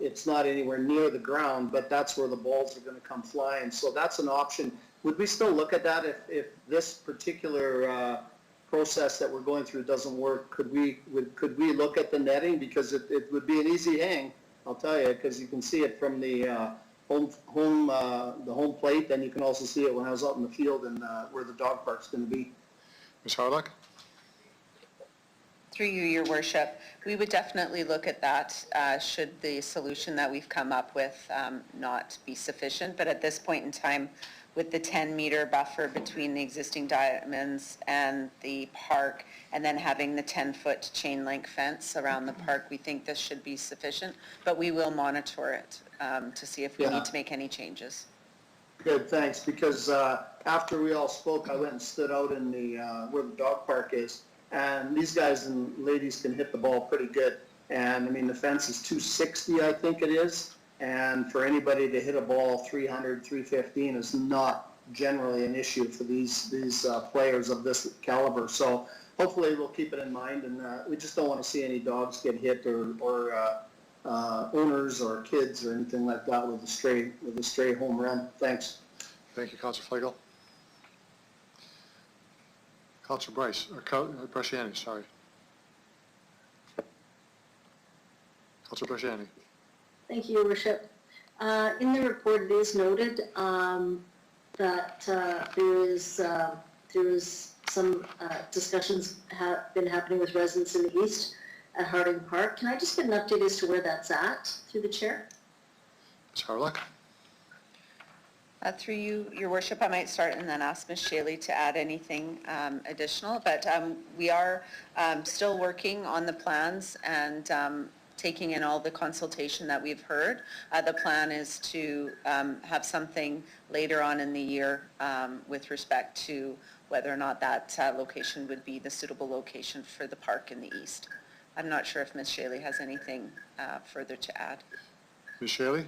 It's not anywhere near the ground, but that's where the balls are going to come flying. So that's an option. Would we still look at that if this particular process that we're going through doesn't work? Could we look at the netting? Because it would be an easy hang, I'll tell you, because you can see it from the home plate. Then you can also see it when I was out in the field and where the dog park's going to be. Ms. Hardlock? Through you, Your Worship, we would definitely look at that should the solution that we've come up with not be sufficient. But at this point in time, with the 10-meter buffer between the existing diamonds and the park, and then having the 10-foot chain link fence around the park, we think this should be sufficient. But we will monitor it to see if we need to make any changes. Good, thanks. Because after we all spoke, I went and stood out in the where the dog park is. And these guys and ladies can hit the ball pretty good. And I mean, the fence is 260, I think it is. And for anybody to hit a ball 300, 315 is not generally an issue for these players of this caliber. So hopefully we'll keep it in mind. And we just don't want to see any dogs get hit or owners or kids or anything like that with a stray home run. Thanks. Thank you, Councillor Flagel. Councillor Bryce, or Bresciani, sorry. Councillor Bresciani. Thank you, Your Worship. In the report, it is noted that there is some discussions have been happening with residents in the east at Harding Park. Can I just get an update as to where that's at through the chair? Ms. Hardlock? Through you, Your Worship, I might start and then ask Ms. Shaley to add anything additional. But we are still working on the plans and taking in all the consultation that we've heard. The plan is to have something later on in the year with respect to whether or not that location would be the suitable location for the park in the east. I'm not sure if Ms. Shaley has anything further to add. Ms. Shaley?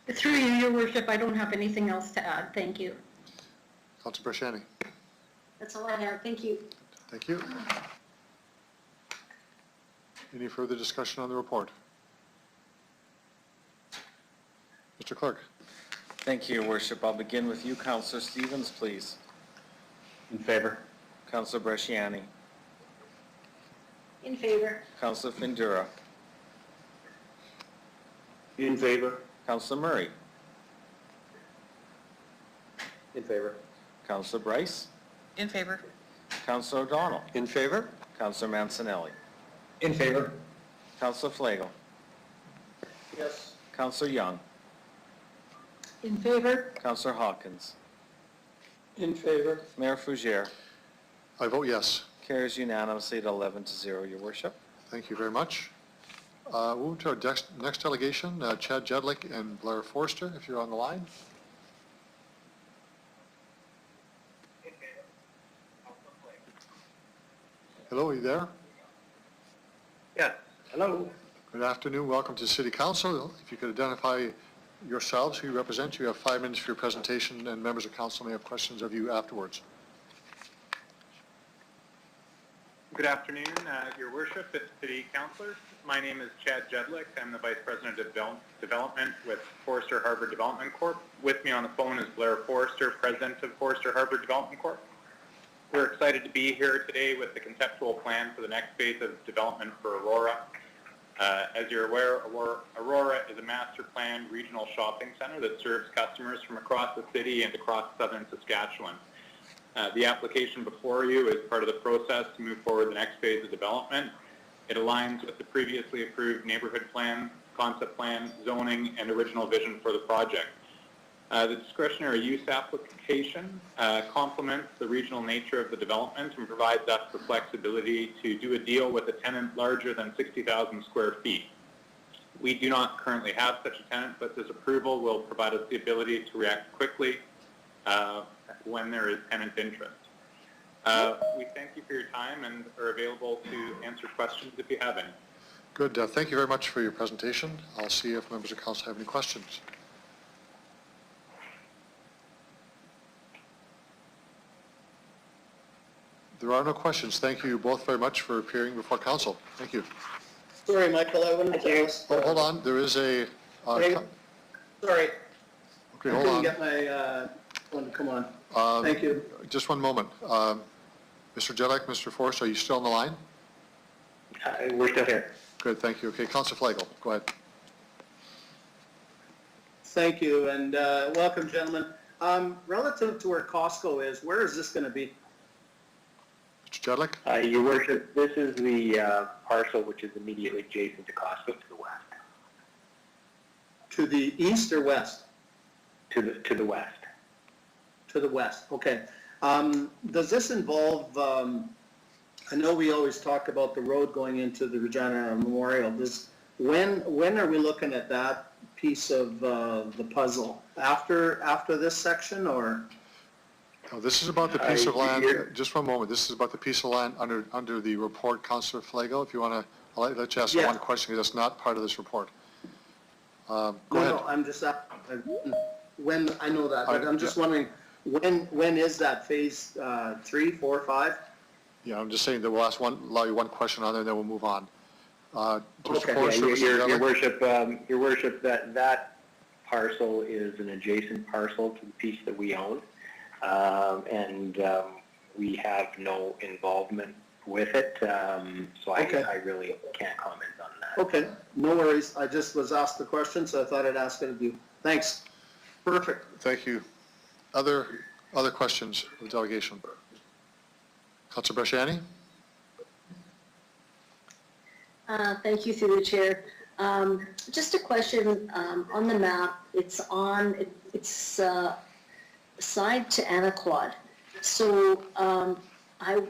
Through you, Your Worship, I don't have anything else to add. Thank you. Councillor Bresciani? That's all I have. Thank you. Thank you. Any further discussion on the report? Mr. Clerk? Thank you, Your Worship. I'll begin with you, Councillor Stevens, please. In favor. Councillor Bresciani. In favor. Councillor Findura. In favor. Councillor Murray. In favor. Councillor Bryce. In favor. Councillor O'Donnell. In favor? Councillor Mancinelli. In favor. Councillor Flagel. Yes. Councillor Young. In favor. Councillor Hawkins. In favor. Mayor Fougere. I vote yes. Carries unanimously at 11-0, Your Worship. Thank you very much. Move to our next delegation, Chad Jedlick and Blair Forster, if you're on the line. Hello, are you there? Yeah. Hello. Good afternoon, welcome to City Council. If you could identify yourselves, who you represent, you have 5 minutes for your presentation, and members of council may have questions of you afterwards. Good afternoon, Your Worship, and City Councilors. My name is Chad Jedlick. I'm the Vice President of Development with Forster Harbour Development Corp. With me on the phone is Blair Forster, President of Forster Harbour Development Corp. We're excited to be here today with the conceptual plan for the next phase of development for Aurora. As you're aware, Aurora is a master planned regional shopping center that serves customers from across the city and across southern Saskatchewan. The application before you is part of the process to move forward the next phase of development. It aligns with the previously approved neighborhood plan, concept plan, zoning, and original vision for the project. The discretionary use application complements the regional nature of the development and provides us the flexibility to do a deal with a tenant larger than 60,000 square feet. We do not currently have such a tenant, but this approval will provide us the ability to react quickly when there is tenant interest. We thank you for your time and are available to answer questions if you have any. Good, thank you very much for your presentation. I'll see if members of council have any questions. There are no questions. Thank you both very much for appearing before council. Thank you. Sorry, Michael, I wouldn't have asked. Hold on, there is a, Sorry, okay, I hold couldn't on. get my one to come on. Thank you. Just one moment. Mr. Jedek, Mr. Forrest, are you still on the line? We're still here. Good, thank you. Okay, Councilor Flagel, go ahead. Thank you, and welcome, gentlemen. Relative to where Costco is, where is this going to be? Mr. Jedlik? Your Worship, this is the parcel which is immediately adjacent to Costco to the west. To the east or west? To the west. To the west, okay. Does this involve, I know we always talk about the road going into the Regina Memorial. When are we looking at that piece of the puzzle? After this section, or? No, this is about the piece of land, just one moment, this is about the piece of land under the report, Councilor Flagel. If you want to, I'll let you ask one question, because that's not part of this report. Go ahead. No, I'm just, when, I know that, but I'm just wondering, when is that phase 3, 4, 5? Yeah, I'm just saying that we'll allow you one question on there, and then we'll move on. Okay. Your Worship, that parcel is an adjacent parcel to the piece that we own, and we have no involvement with it, so I really can't comment on that. Okay, no worries. I just was asked the question, so I thought I'd ask it of you. Thanks. Perfect. Thank you. Other questions of the delegation? Councilor Brashani? Thank you, through the chair. Just a question on the map. It's side to Anaquad. So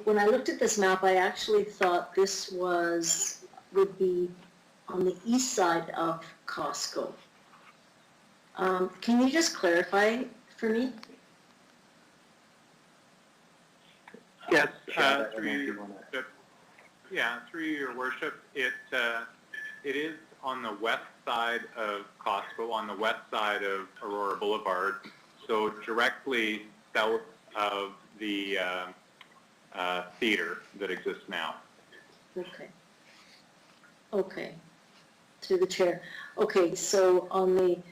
when I looked at this map, I actually thought this would be on the east side of Costco. Can you just clarify for me? Yes, through your worship, it is on the west side of Costco, on the west side of Aurora Boulevard, so directly south of the theater that exists now. Okay. Okay. Through the chair. Okay, so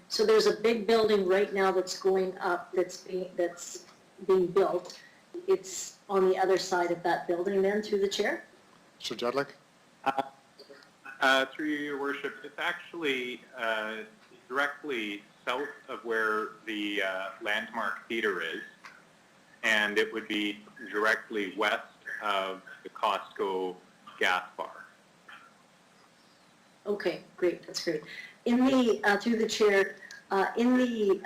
so there's a big building right now that's going up, that's being built. It's on the other side of that building then, through the chair? Mr. Jedlik? Through your worship, it's actually directly south of where the Landmark Theater is, and it would be directly west of the Costco gas bar. Okay, great, that's great. In the, through the chair, in the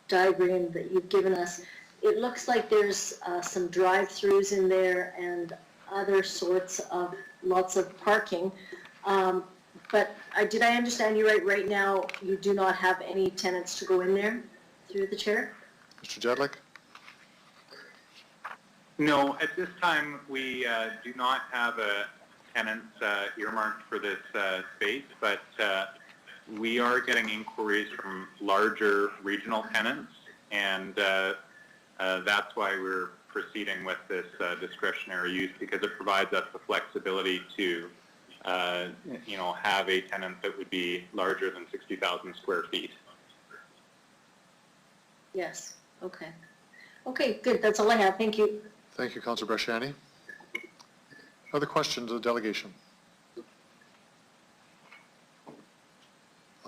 diagram that you've given us, it looks like there's some drive-throughs in there and other sorts of, lots of parking. But did I understand you right now, you do not have any tenants to go in there through the chair? Mr. Jedlik? No, at this time, we do not have a tenant earmarked for this space, but we are getting inquiries from larger regional tenants, and that's why we're proceeding with this discretionary use, because it provides us the flexibility to have a tenant that would be larger than 60,000 square feet. Yes, okay. Okay, good, that's all I have, thank you. Thank you, Councilor Brashani. Other questions of the delegation?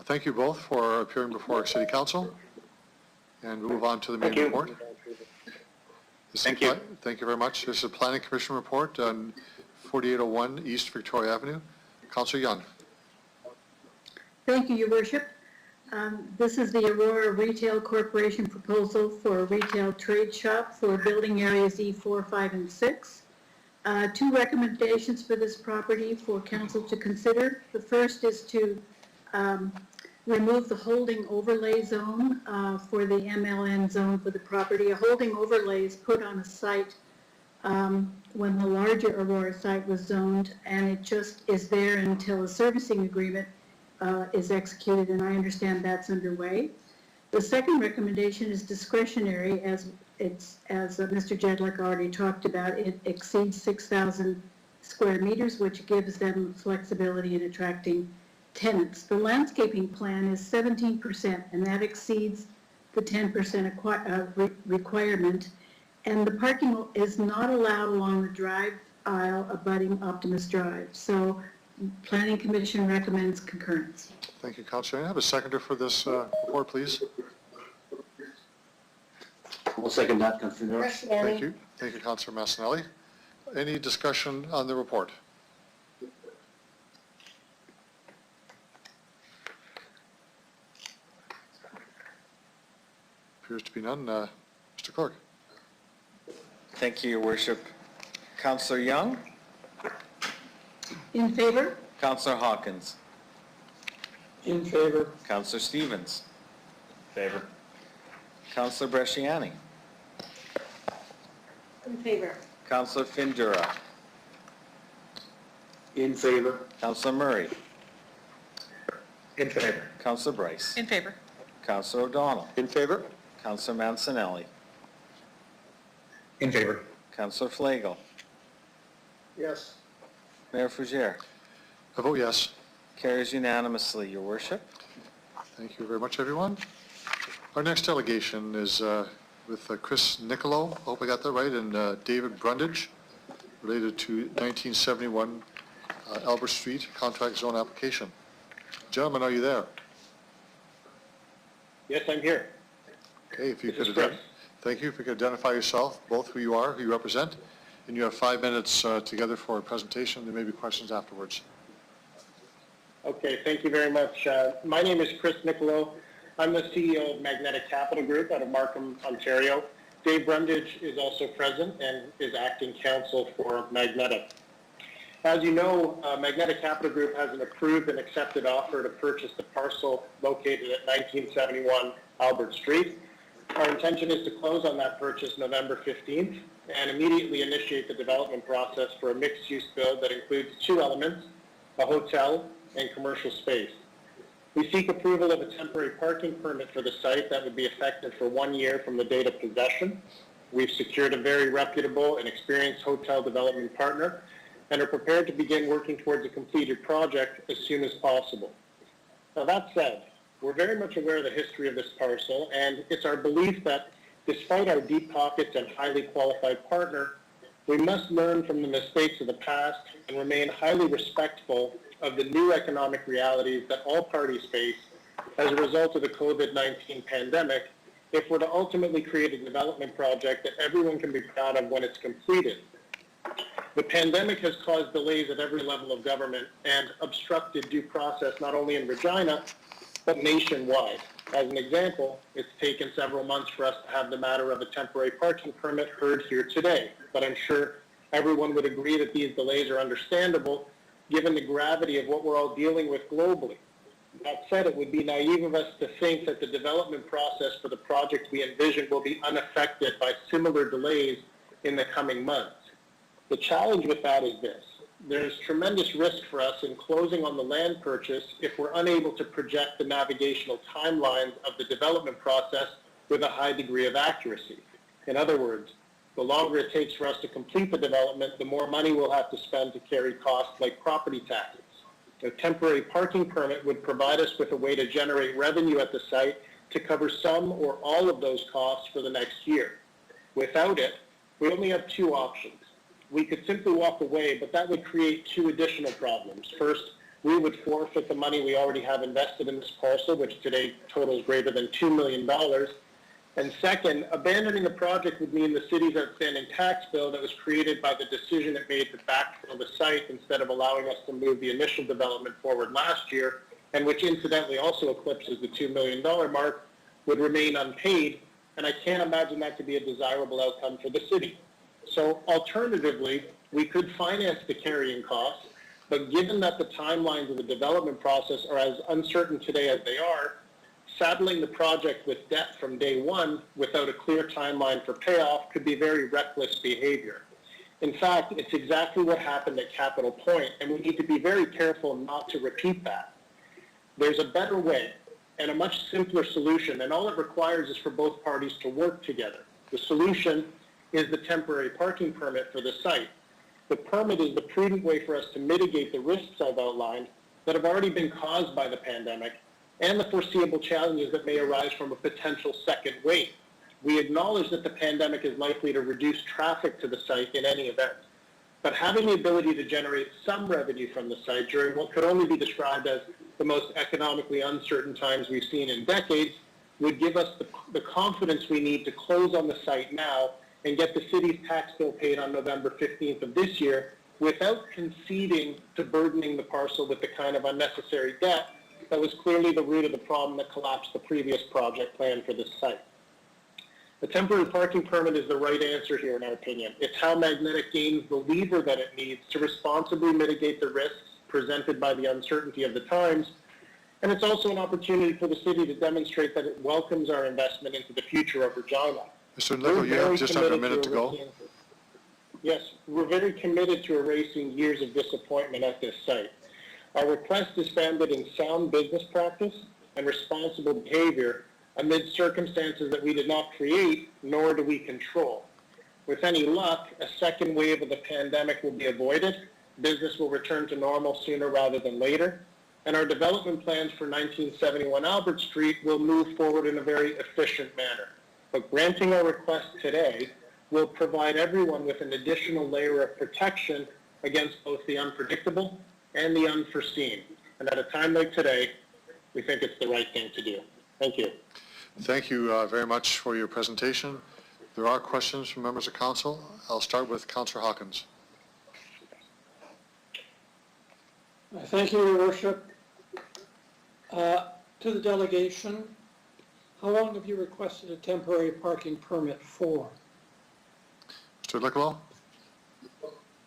Thank you both for appearing before our City Council, and we'll move on to the main report. Thank you. Thank you very much. This is a Planning Commission report on 4801 East Victoria Avenue. Councilor Young. Thank you, Your Worship. This is the Aurora Retail Corporation proposal for a retail trade shop for building areas E4, 5, and 6. Two recommendations for this property for council to consider. The first is to remove the holding overlay zone for the MLN zone for the property. A holding overlay is put on a site when the larger Aurora site was zoned, and it just is there until a servicing agreement is executed, and I understand that's underway. The second recommendation is discretionary, as Mr. Jedlik already talked about. It exceeds 6,000 square meters, which gives them flexibility in attracting tenants. The landscaping plan is 17%, and that exceeds the 10% requirement. And the parking is not allowed along the drive aisle abutting Optimus Drive. So Planning Commission recommends concurrence. Thank you, Councillor. Can I have a seconder for this report, please? We'll second that, Councillor. Thank you. Thank you, Councillor Massanelli. Any discussion on the report? Appears to be none. Mr. Clerk. Thank you, Your Worship. Councillor Young? In favor? Councillor Hawkins? In favor. Councillor Stevens? Favor. Councillor Bresciani? In favor. Councillor Findura? In favor. Councillor Murray? In favor. Councillor Bryce? In favor. Councillor O'Donnell? In favor? Councillor Mancinelli? In favor. Councillor Flagel? Yes. Mayor Fougere? I vote yes. Carries unanimously, Your Worship. Thank you very much, everyone. Our next delegation is with Chris Nicolo, I hope I got that right, and David Brundage, related to 1971 Albert Street contract zone application. Gentlemen, are you there? Yes, I'm here. Okay, if you This is could, Chris. thank you. If you could identify yourself, both who you are, who you represent, and you have 5 minutes together for a presentation. There may be questions afterwards. Okay, thank you very much. My name is Chris Nicolo. I'm the CEO of Magnetic Capital Group out of Markham, Ontario. Dave Brundage is also present and is acting counsel for Magnetic. As you know, Magnetic Capital Group has an approved and accepted offer to purchase the parcel located at 1971 Albert Street. Our intention is to close on that purchase November 15th and immediately initiate the development process for a mixed-use build that includes 2 elements, a hotel and commercial space. We seek approval of a temporary parking permit for the site that would be effective for 1 year from the date of possession. We've secured a very reputable and experienced hotel development partner and are prepared to begin working towards a completed project as soon as possible. Now that said, we're very much aware of the history of this parcel, and it's our belief that despite our deep pockets and highly qualified partner, we must learn from the mistakes of the past and remain highly respectful of the new economic realities that all parties face as a result of the COVID-19 pandemic if we're to ultimately create a development project that everyone can be proud of when it's completed. The pandemic has caused delays at every level of government and obstructed due process not only in Regina, but nationwide. As an example, it's taken several months for us to have the matter of a temporary parking permit heard here today, but I'm sure everyone would agree that these delays are understandable given the gravity of what we're all dealing with globally. That said, it would be naive of us to think that the development process for the project we envision will be unaffected by similar delays in the coming months. The challenge with that is this. There's tremendous risk for us in closing on the land purchase if we're unable to project the navigational timelines of the development process with a high degree of accuracy. In other words, the longer it takes for us to complete the development, the more money we'll have to spend to carry costs like property taxes. A temporary parking permit would provide us with a way to generate revenue at the site to cover some or all of those costs for the next year. Without it, we only have 2 options. We could simply walk away, but that would create 2 additional problems. First, we would forfeit the money we already have invested in this parcel, which today totals greater than $2 million. And second, abandoning the project would mean the city's outstanding tax bill that was created by the decision it made to backfill the site instead of allowing us to move the initial development forward last year, and which incidentally also eclipses the $2 million mark, would remain unpaid, and I can't imagine that to be a desirable outcome for the city. So alternatively, we could finance the carrying costs, but given that the timelines of the development process are as uncertain today as they are, saddling the project with debt from day one without a clear timeline for payoff could be very reckless behavior. In fact, it's exactly what happened at Capitol Point, and we need to be very careful not to repeat that. There's a better way and a much simpler solution, and all it requires is for both parties to work together. The solution is the temporary parking permit for the site. the permit is the prudent way for us to mitigate the risks I've outlined that have already been caused by the pandemic and the foreseeable challenges that may arise from a potential second wave. We acknowledge that the pandemic is likely to reduce traffic to the site in any event, but having the ability to generate some revenue from the site during what could only be described as the most economically uncertain times we've seen in decades would give us the confidence we need to close on the site now and get the city's tax bill paid on November 15th of this year without conceding to burdening the parcel with the kind of unnecessary debt that was clearly the root of the problem that collapsed the previous project plan for this site. The temporary parking permit is the right answer here, in our opinion. It's how Magnetic gains the lever that it needs to responsibly mitigate the risks presented by the uncertainty of the times. And it's also an opportunity for the city to demonstrate that it welcomes our investment into the future of Regina. Mr. Nickel, you have just under a minute to go. Yes, we're very committed to erasing years of disappointment at this site. Our request is founded in sound business practice and responsible behavior amid circumstances that we did not create, nor do we control. With any luck, a second wave of the pandemic will be avoided, business will return to normal sooner rather than later, and our development plans for 1971 Albert Street will move forward in a very efficient manner. But granting our request today will provide everyone with an additional layer of protection against both the unpredictable and the unforeseen. And at a time like today, we think it's the right thing to do. Thank you. Thank you very much for your presentation. There are questions from members of council. I'll start with Councillor Hawkins. Thank you, Your Worship. To the delegation, how long have you requested a temporary parking permit for? Mr. Licolo?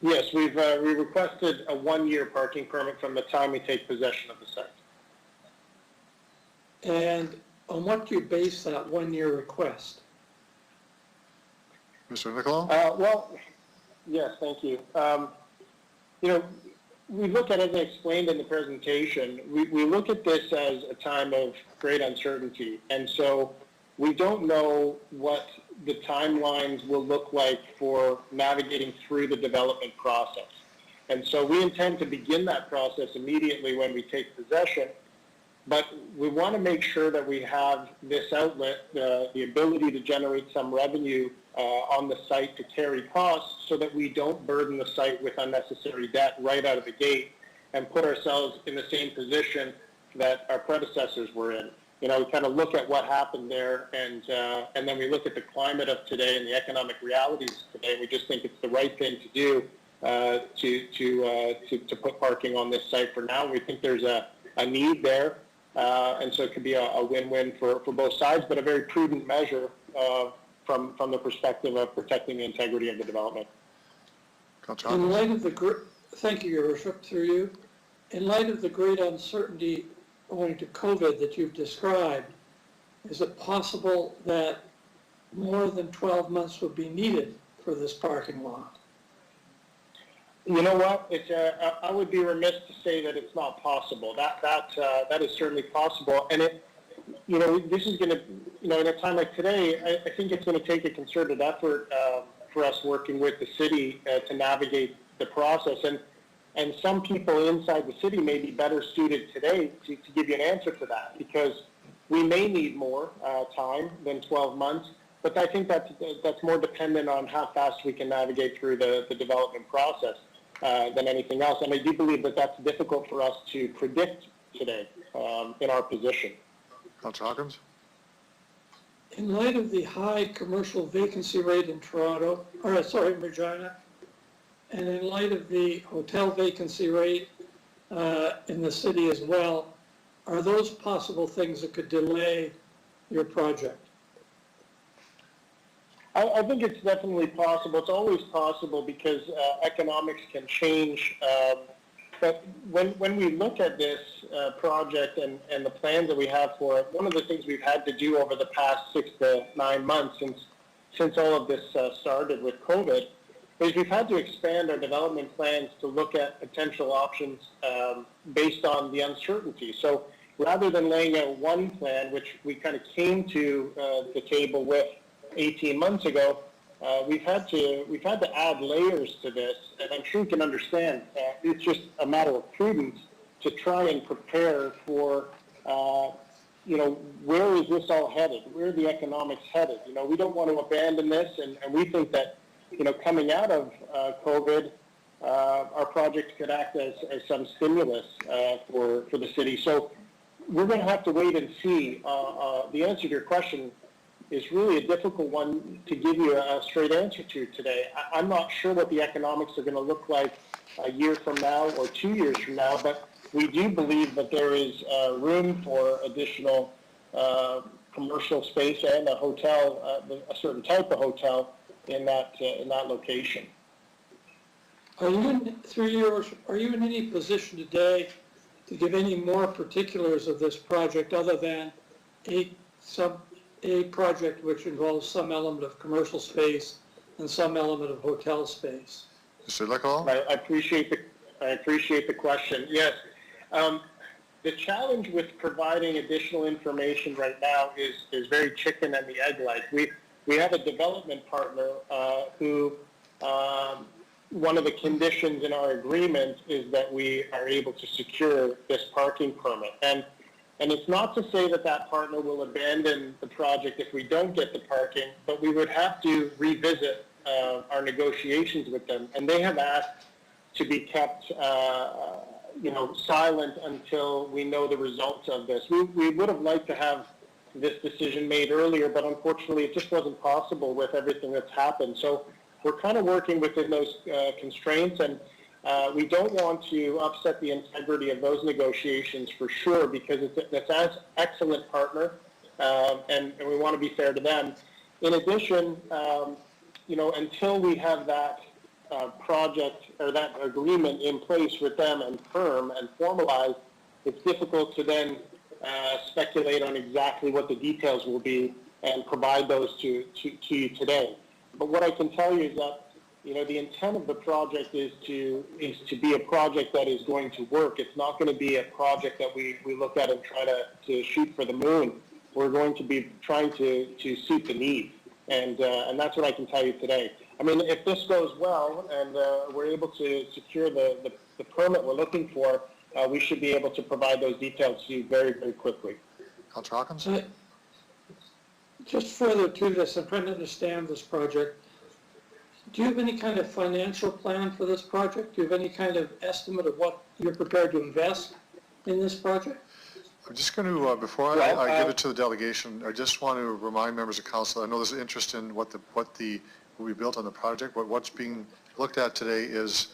Yes, we requested a one-year parking permit from the time we take possession of the site. And on what do you base that one-year request? Mr. Nicolo? Well, yes, thank you. You know, we look at it, as I explained in the presentation, we look at this as a time of great uncertainty. And so we don't know what the timelines will look like for navigating through the development process. And so we intend to begin that process immediately when we take possession. But we want to make sure that we have this outlet, the ability to generate some revenue on the site to carry costs so that we don't burden the site with unnecessary debt right out of the gate and put ourselves in the same position that our predecessors were in. You know, we kind of look at what happened there and then we look at the climate of today and the economic realities of today. We just think it's the right thing to do to put parking on this site for now. We think there's a need there. And so it could be a win-win for both sides, but a very prudent measure from the perspective of protecting the integrity of the development. In light of the thank you, Your Worship, through you. In light of the great uncertainty owing to COVID that you've described, is it possible that more than 12 months would be needed for this parking lot? You know what? I would be remiss to say that it's not possible. That is certainly possible, and this is going to, in a time like today, I think it's going to take a concerted effort for us working with the city to navigate the process, and some people inside the city may be better suited today to give you an answer to that, because we may need more time than 12 months. But I think that's more dependent on how fast we can navigate through the development process. Than anything else. And I do believe that that's difficult for us to predict today in our position. Councillor Hawkins? In light of the high commercial vacancy rate in Regina, and in light of the hotel vacancy rate in the city as well, are those possible things that could delay your project? I think it's definitely possible. It's always possible because economics can change. But when we look at this project and the plans that we have for it, one of the things we've had to do over the past 6 to 9 months since all of this started with COVID is we've had to expand our development plans to look at potential options based on the uncertainty. So rather than laying out one plan, which we kind of came to the table with 18 months ago, we've had to add layers to this, and I'm sure you can understand, it's just a matter of prudence to try and prepare for, where is this all headed? Where are the economics headed? We don't want to abandon this, and we think that, coming out of COVID, our project could act as some stimulus for the city. So we're going to have to wait and see. The answer to your question is really a difficult one to give you a straight answer to today. I'm not sure what the economics are going to look like a year from now or 2 years from now, but we do believe that there is room for additional commercial space and a hotel, a certain type of hotel in that location. Are you in any position today to give any more particulars of this project other than a project which involves some element of commercial space and some element of hotel space? Mr. Leclerc? I appreciate the question. Yes. The challenge with providing additional information right now is very chicken and the egg like. We have a development partner who one of the conditions in our agreement is that we are able to secure this parking permit. And it's not to say that that partner will abandon the project if we don't get the parking, but we would have to revisit our negotiations with them. And they have asked to be kept, silent until we know the results of this. We would have liked to have this decision made earlier, but unfortunately it just wasn't possible with everything that's happened. So we're kind of working within those constraints, and we don't want to upset the integrity of those negotiations for sure, because it's an excellent partner, and we want to be fair to them. In addition, until we have that project or that agreement in place with them and firm and formalized, it's difficult to then speculate on exactly what the details will be and provide those to you today. But what I can tell you is that, the intent of the project is to be a project that is going to work. It's not going to be a project that we look at and try to shoot for the moon. We're going to be trying to suit the need. And that's what I can tell you today. I mean, if this goes well and we're able to secure the permit we're looking for, we should be able to provide those details to you very, very quickly. Councillor Hawkins? Just further to this, I'm trying to understand this project. Do you have any kind of financial plan for this project? Do you have any kind of estimate of what you're prepared to invest in this project? I'm just going to, before I give it to the delegation, I just want to remind members of council, I know there's interest in what we built on the project, but what's being looked at today is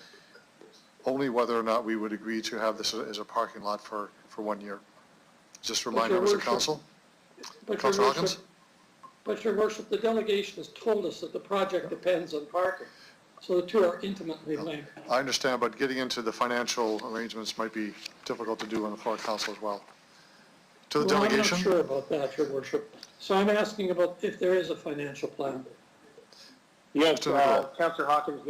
only whether or not we would agree to have this as a parking lot for 1 year. Just remind members of council. Councillor Hawkins? But Your Worship, the delegation has told us that the project depends on parking. So the two are intimately linked. I understand, but getting into the financial arrangements might be difficult to do on the floor of council as well. To the delegation? I'm not sure about that, Your Worship. So I'm asking about if there is a financial plan. Yes, Councillor Hawkins,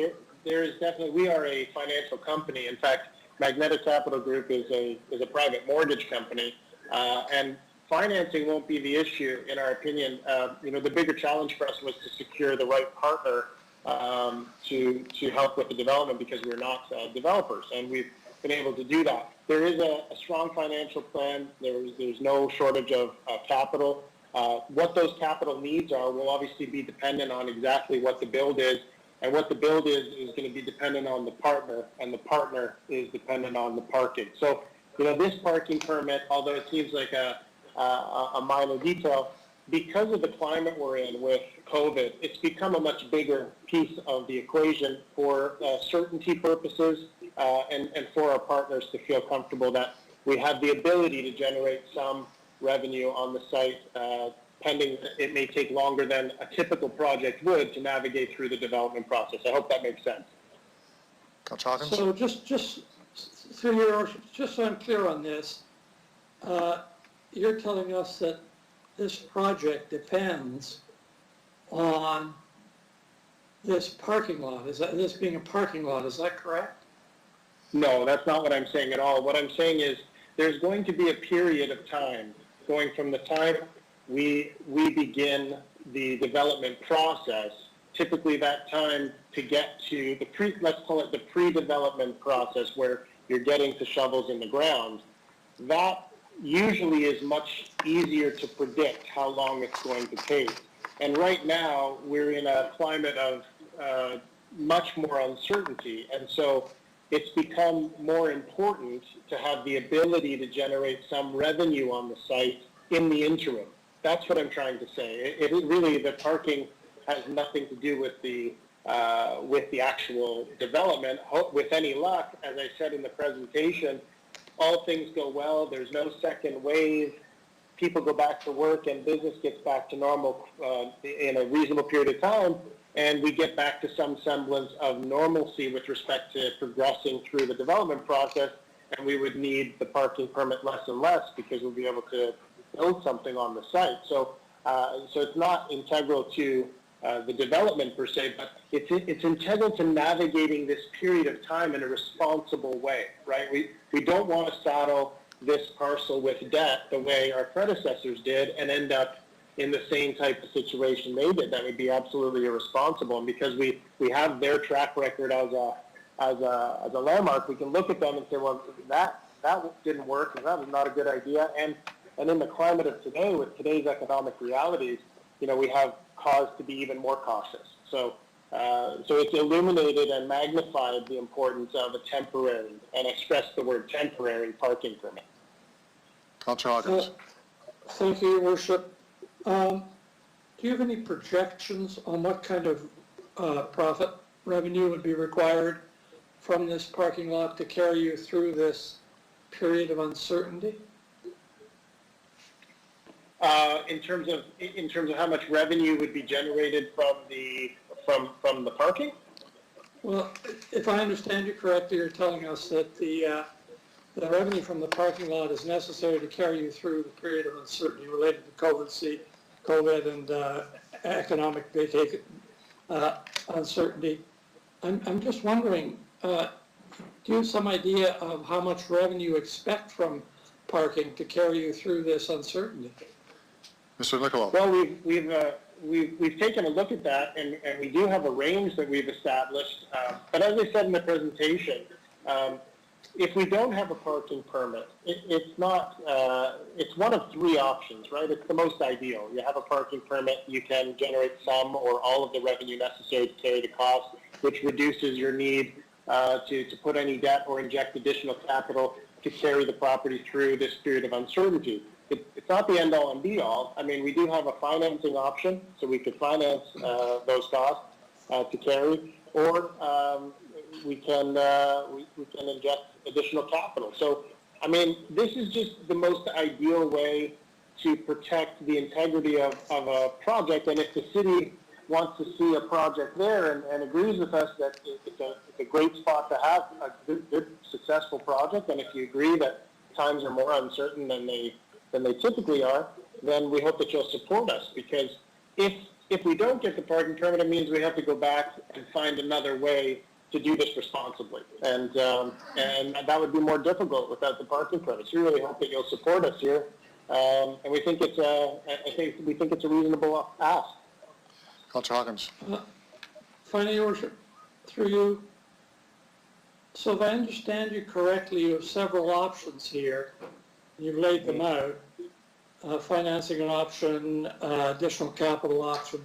there is definitely, we are a financial company. In fact, Magnetic Capital Group is a private mortgage company, and financing won't be the issue, in our opinion. The bigger challenge for us was to secure the right partner to help with the development, because we're not developers, and we've been able to do that. There is a strong financial plan. There's no shortage of capital. What those capital needs are will obviously be dependent on exactly what the build is, and what the build is going to be dependent on the partner, and the partner is dependent on the parking. So, this parking permit, although it seems like a minor detail, because of the climate we're in with COVID, it's become a much bigger piece of the equation for certainty purposes and for our partners to feel comfortable that we have the ability to generate some revenue on the site, pending it may take longer than a typical project would to navigate through the development process. I hope that makes sense. Councillor Hawkins? So just through your, just so I'm clear on this, you're telling us that this project depends on this parking lot. This being a parking lot, is that correct? No, that's not what I'm saying at all. What I'm saying is there's going to be a period of time going from the time we begin the development process typically that time to get to the let's call it the pre-development process where you're getting to shovels in the ground, that usually is much easier to predict how long it's going to take. And right now, we're in a climate of much more uncertainty. And so it's become more important to have the ability to generate some revenue on the site in the interim. That's what I'm trying to say. It really, the parking has nothing to do with the actual development. With any luck, as I said in the presentation, all things go well, there's no second wave, people go back to work and business gets back to normal in a reasonable period of time, and we get back to some semblance of normalcy with respect to progressing through the development process, and we would need the parking permit less and less because we'll be able to build something on the site. So it's not integral to the development per se, but it's integral to navigating this period of time in a responsible way, right? We don't want to saddle this parcel with debt the way our predecessors did and end up in the same type of situation they did. That would be absolutely irresponsible. And because we have their track record as a landmark, we can look at them and say, well, that didn't work, and that was not a good idea. And in the climate of today, with today's economic realities, we have cause to be even more cautious. So it's illuminated and magnified the importance of a temporary, and I stress the word temporary, parking permit. Councillor Hawkins. Thank you, Your Worship. Do you have any projections on what kind of profit revenue would be required from this parking lot to carry you through this period of uncertainty? In terms of how much revenue would be generated from the parking? Well, if I understand you correctly, you're telling us that the revenue from the parking lot is necessary to carry you through the period of uncertainty related to COVID and economic uncertainty. I'm just wondering, do you have some idea of how much revenue you expect from parking to carry you through this uncertainty? Mr. Nicolau. Well, we've taken a look at that, and we do have a range that we've established. But as I said in the presentation, if we don't have a parking permit, it's one of three options, right? It's the most ideal. You have a parking permit, you can generate some or all of the revenue necessary to carry the cost, which reduces your need to put any debt or inject additional capital to carry the property through this period of uncertainty. It's not the end-all and be-all. I mean, we do have a financing option, so we could finance those costs to carry, or we can inject additional capital. So, I mean, this is just the most ideal way to protect the integrity of a project. And if the city wants to see a project there and agrees with us that it's a great spot to have a good successful project, and if you agree that times are more uncertain than they typically are, then we hope that you'll support us, because if we don't get the parking permit, it means we have to go back and find another way to do this responsibly, and that would be more difficult without the parking permits. We really hope that you'll support us here, and we think it's a reasonable ask. Councillor Hawkins. Finally, Your Worship, through you. So if I understand you correctly, you have several options here. You've laid them out, financing an option, additional capital option,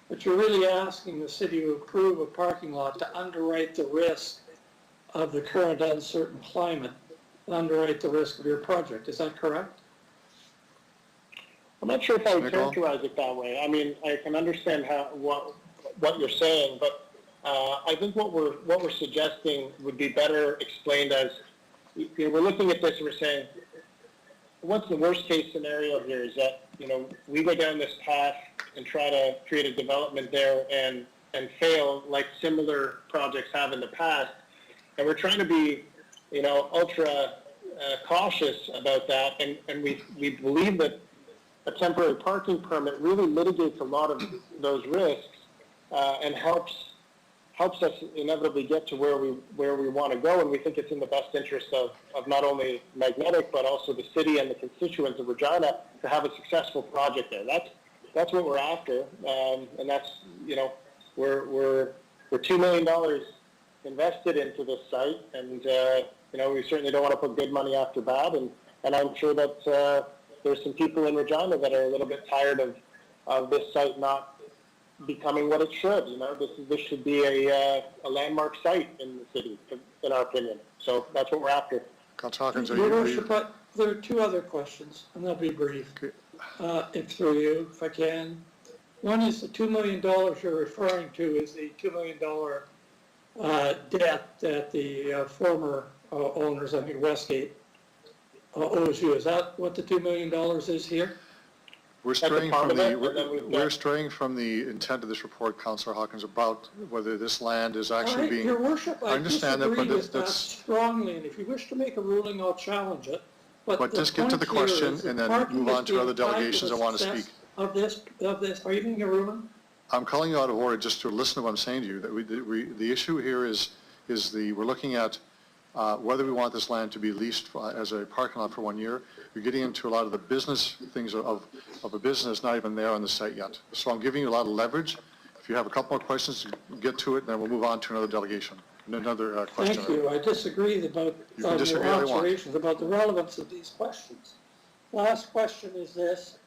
but you're really asking the city to approve a parking lot to underwrite the risk of the current uncertain climate, underwrite the risk of your project. Is that correct? I'm not sure if I would characterize it that way. I mean, I can understand what you're saying, but I think what we're suggesting would be better explained as, we're looking at this and we're saying, what's the worst case scenario here is that, we go down this path and try to create a development there and fail like similar projects have in the past. And we're trying to be, ultra cautious about that. And we believe that a temporary parking permit really mitigates a lot of those risks and helps us inevitably get to where we want to go, and we think it's in the best interest of not only Magnetic but also the city and the constituents of Regina to have a successful project there. That's what we're after, and that's we're $2 million invested into this site, and, we certainly don't want to put good money after bad, and I'm sure that there's some people in Regina that are a little bit tired of this site not becoming what it should. This should be a landmark site in the city, in our opinion. So that's what we're after. Councillor Hawkins, Your Worship, there are two other questions, and they'll be brief. If through you, if I can. One is the $2 million you're referring to is the $2 million debt that the former owners, I think Westgate, owes you. Is that what the $2 million is here? We're straying from the intent of this report, Councillor Hawkins, about whether this land is actually being. Your Worship, I understand that, disagree but with that strongly, and if you wish to make a ruling, I'll challenge it. But just get to the question and then move on to other delegations that want to speak. Of this, are you making a ruling? I'm calling you out of order just to listen to what I'm saying to you. That the issue here is we're looking at whether we want this land to be leased as a parking lot for 1 year. You're getting into a lot of the business things of a business not even there on the site yet. So I'm giving you a lot of leverage. If you have a couple more questions, get to it, and then we'll move on to another delegation. Another question. Thank you. I disagree about your observations about the relevance of these questions. Last question is this.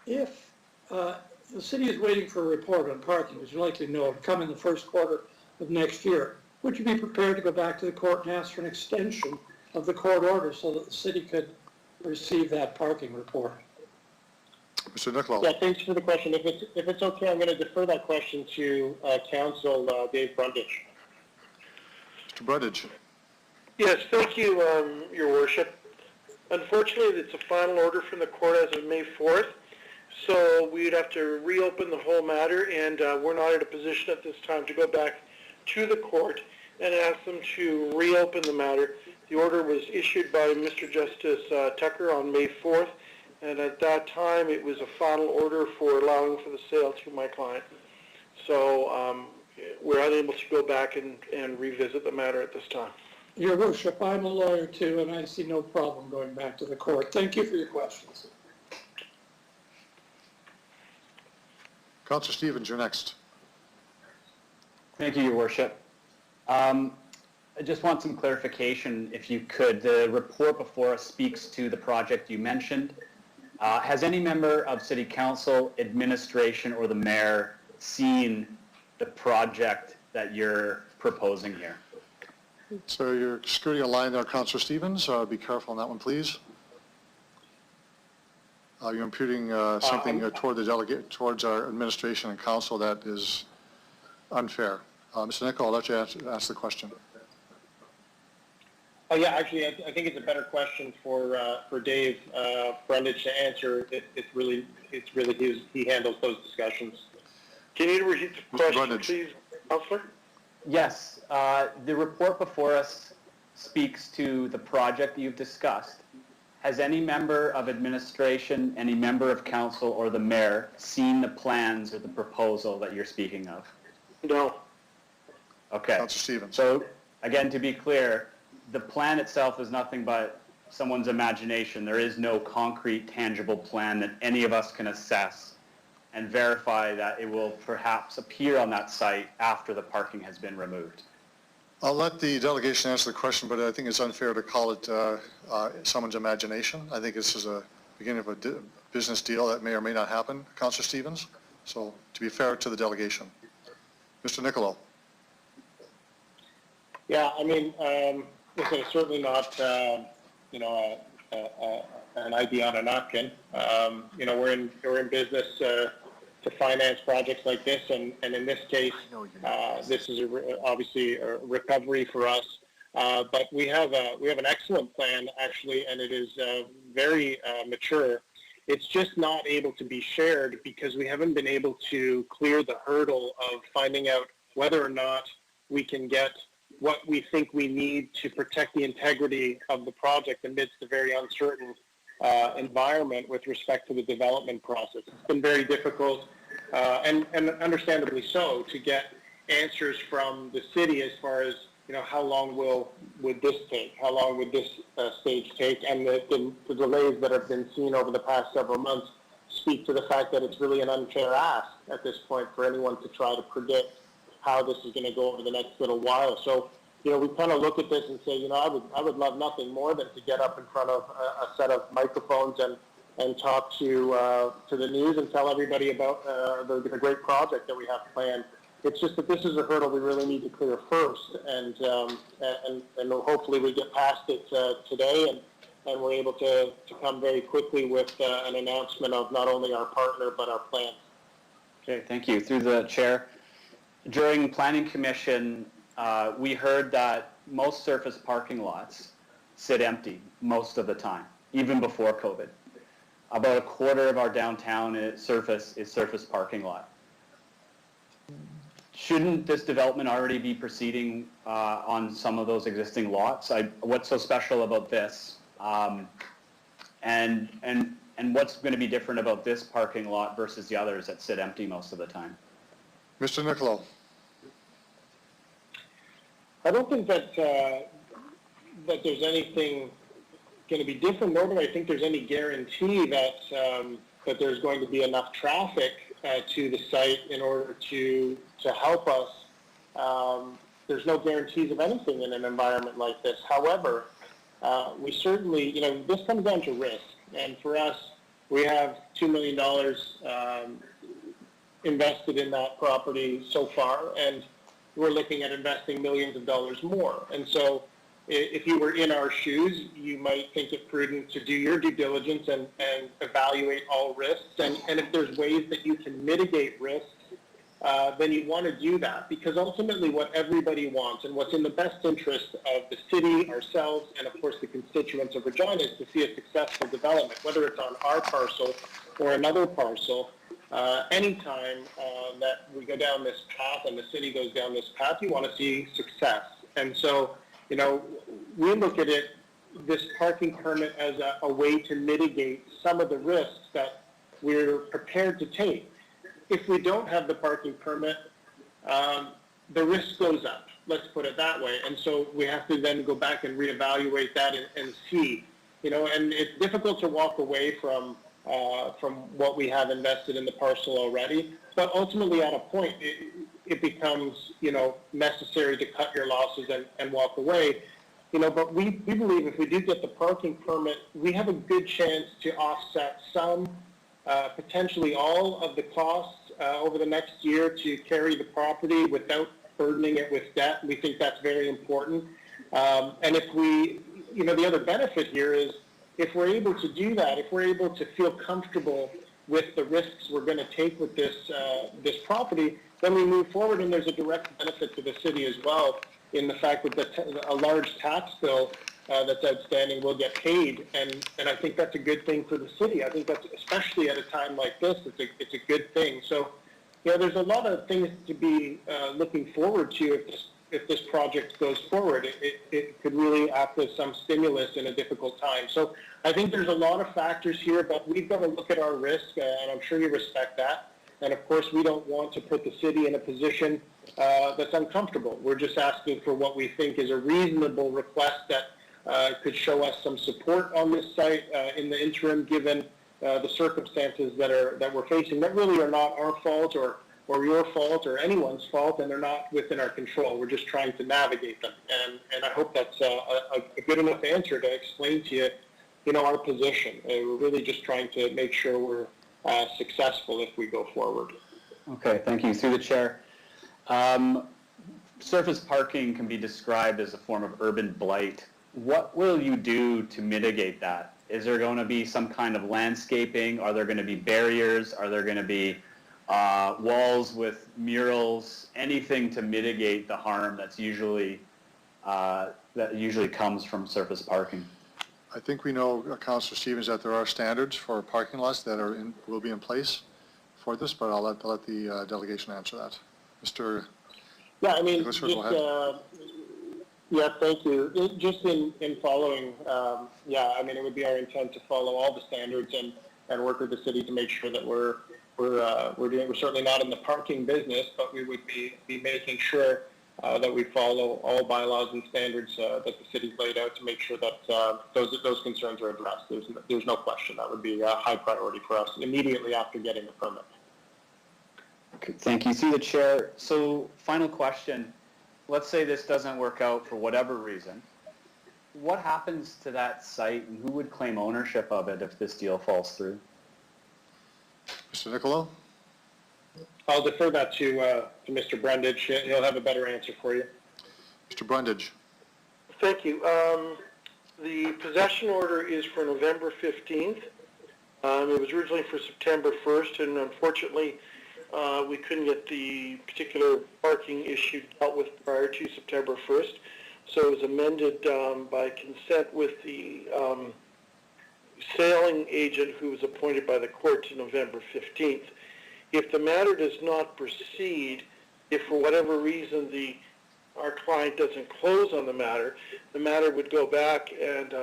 If the city is waiting for a report on parking, as you likely know, it'll come in the first quarter of next year, would you be prepared to go back to the court and ask for an extension of the court order so that the city could receive that parking report? Mr. Nicolau. Yeah, thanks for the question. If it's okay, I'm going to defer that question to Council Dave Brundage. Mr. Brundage. Yes, thank you, Your Worship. Unfortunately, it's a final order from the court as of May 4th, so we'd have to reopen the whole matter, and we're not in a position at this time to go back to the court and ask them to reopen the matter. The order was issued by Mr. Justice Tucker on May 4th, and at that time it was a final order for allowing for the sale to my client. So we're unable to go back and revisit the matter at this time. Your Worship, I'm a lawyer too, and I see no problem going back to the court. Thank you for your questions. Councillor Stevens, you're next. Thank you, Your Worship. I just want some clarification, if you could. The report before us speaks to the project you mentioned. Has any member of City Council, administration, or the mayor seen the project that you're proposing here? So you're skirting a line there, Councillor Stevens. Be careful on that one, please. You're imputing something toward the delegate, towards our administration and council that is unfair. Mr. Nichol, I'll let you ask the question. Oh yeah, actually, I think it's a better question for Dave Brundage to answer. It's really he handles those discussions. Can you repeat the question, please, Councillor? Yes, the report before us speaks to the project that you've discussed. Has any member of administration, any member of council, or the mayor seen the plans or the proposal that you're speaking of? No. Okay. Councillor Stevens. So, again, to be clear, the plan itself is nothing but someone's imagination. There is no concrete, tangible plan that any of us can assess and verify that it will perhaps appear on that site after the parking has been removed. I'll let the delegation answer the question, but I think it's unfair to call it someone's imagination. I think this is a beginning of a business deal that may or may not happen, Councillor Stevens. So to be fair to the delegation. Mr. Nicolau. Yeah, I mean, listen, it's certainly not, an idea on a napkin. We're in business to finance projects like this, and in this case, this is obviously a recovery for us. But we have an excellent plan actually, and it is very mature. It's just not able to be shared because we haven't been able to clear the hurdle of finding out whether or not we can get what we think we need to protect the integrity of the project amidst a very uncertain environment with respect to the development process. It's been very difficult, and understandably so, to get answers from the city as far as, how long would this take? How long would this stage take? And the delays that have been seen over the past several months speak to the fact that it's really an unfair ask at this point for anyone to try to predict how this is going to go over the next little while. So, we kind of look at this and say, I would love nothing more than to get up in front of a set of microphones and talk to the news and tell everybody about the great project that we have planned. It's just that this is a hurdle we really need to clear first, and hopefully we get past it today, and we're able to come very quickly with an announcement of not only our partner but our plan. Okay, thank you. Through the chair, during Planning Commission, we heard that most surface parking lots sit empty most of the time, even before COVID. About a quarter of our downtown surface parking lot. Shouldn't this development already be proceeding on some of those existing lots? What's so special about this? And what's going to be different about this parking lot versus the others that sit empty most of the time? Mr. Niccolo. I don't think that there's anything going to be different, nor do I think there's any guarantee that there's going to be enough traffic to the site in order to help us. There's no guarantees of anything in an environment like this. However, we certainly, this comes down to risk. And for us, we have $2 million invested in that property so far, and we're looking at investing millions of dollars more. And so if you were in our shoes, you might think it prudent to do your due diligence and evaluate all risks. And if there's ways that you can mitigate risks, then you want to do that, because ultimately what everybody wants and what's in the best interest of the city, ourselves, and of course the constituents of Regina is to see a successful development, whether it's on our parcel or another parcel. Anytime that we go down this path and the city goes down this path, you want to see success. And so, we look at it, this parking permit, as a way to mitigate some of the risks that we're prepared to take. If we don't have the parking permit, the risk goes up, let's put it that way. And so we have to then go back and reevaluate that and see, and it's difficult to walk away from what we have invested in the parcel already. But ultimately, at a point, it becomes, necessary to cut your losses and walk away. But we believe if we do get the parking permit, we have a good chance to offset some, potentially all of the costs over the next year to carry the property without burdening it with debt. We think that's very important. And if we, the other benefit here is if we're able to do that, if we're able to feel comfortable with the risks we're going to take with this property, then we move forward, and there's a direct benefit to the city as well in the fact that a large tax bill that's outstanding will get paid, and I think that's a good thing for the city. I think that's, especially at a time like this, it's a good thing. So, there's a lot of things to be looking forward to if this project goes forward. It could really act as some stimulus in a difficult time. So I think there's a lot of factors here, but we've got to look at our risk, and I'm sure you respect that. And of course, we don't want to put the city in a position that's uncomfortable. We're just asking for what we think is a reasonable request that could show us some support on this site in the interim, given the circumstances that we're facing that really are not our fault or your fault or anyone's fault, and they're not within our control. We're just trying to navigate them. And I hope that's a good enough answer to explain to you, our position. We're really just trying to make sure we're successful if we go forward. Okay, thank you. Through the chair. Surface parking can be described as a form of urban blight. What will you do to mitigate that? Is there going to be some kind of landscaping? Are there going to be barriers? Are there going to be walls with murals? Anything to mitigate the harm that usually comes from surface parking? I think we know, Councillor Stevens, that there are standards for parking lots that will be in place for this, but I'll let the delegation answer that. Mr. Yeah, I mean, Nicholas, go ahead. Yeah, thank you. Just in following, I mean, it would be our intent to follow all the standards and work with the city to make sure that we're certainly not in the parking business, but we would be making sure that we follow all bylaws and standards that the city's laid out to make sure that those concerns are addressed. There's no question that would be a high priority for us immediately after getting the permit. Okay, thank you. Through the chair. So final question. Let's say this doesn't work out for whatever reason. What happens to that site and who would claim ownership of it if this deal falls through? Mr. Niccolo? I'll defer that to Mr. Brundage. He'll have a better answer for you. Mr. Brundage? Thank you. The possession order is for November 15th. It was originally for September 1st, and unfortunately, we couldn't get the particular parking issue dealt with prior to September 1st. So it was amended by consent with the sailing agent who was appointed by the court to November 15th. If the matter does not proceed, if for whatever reason our client doesn't close on the matter would go back and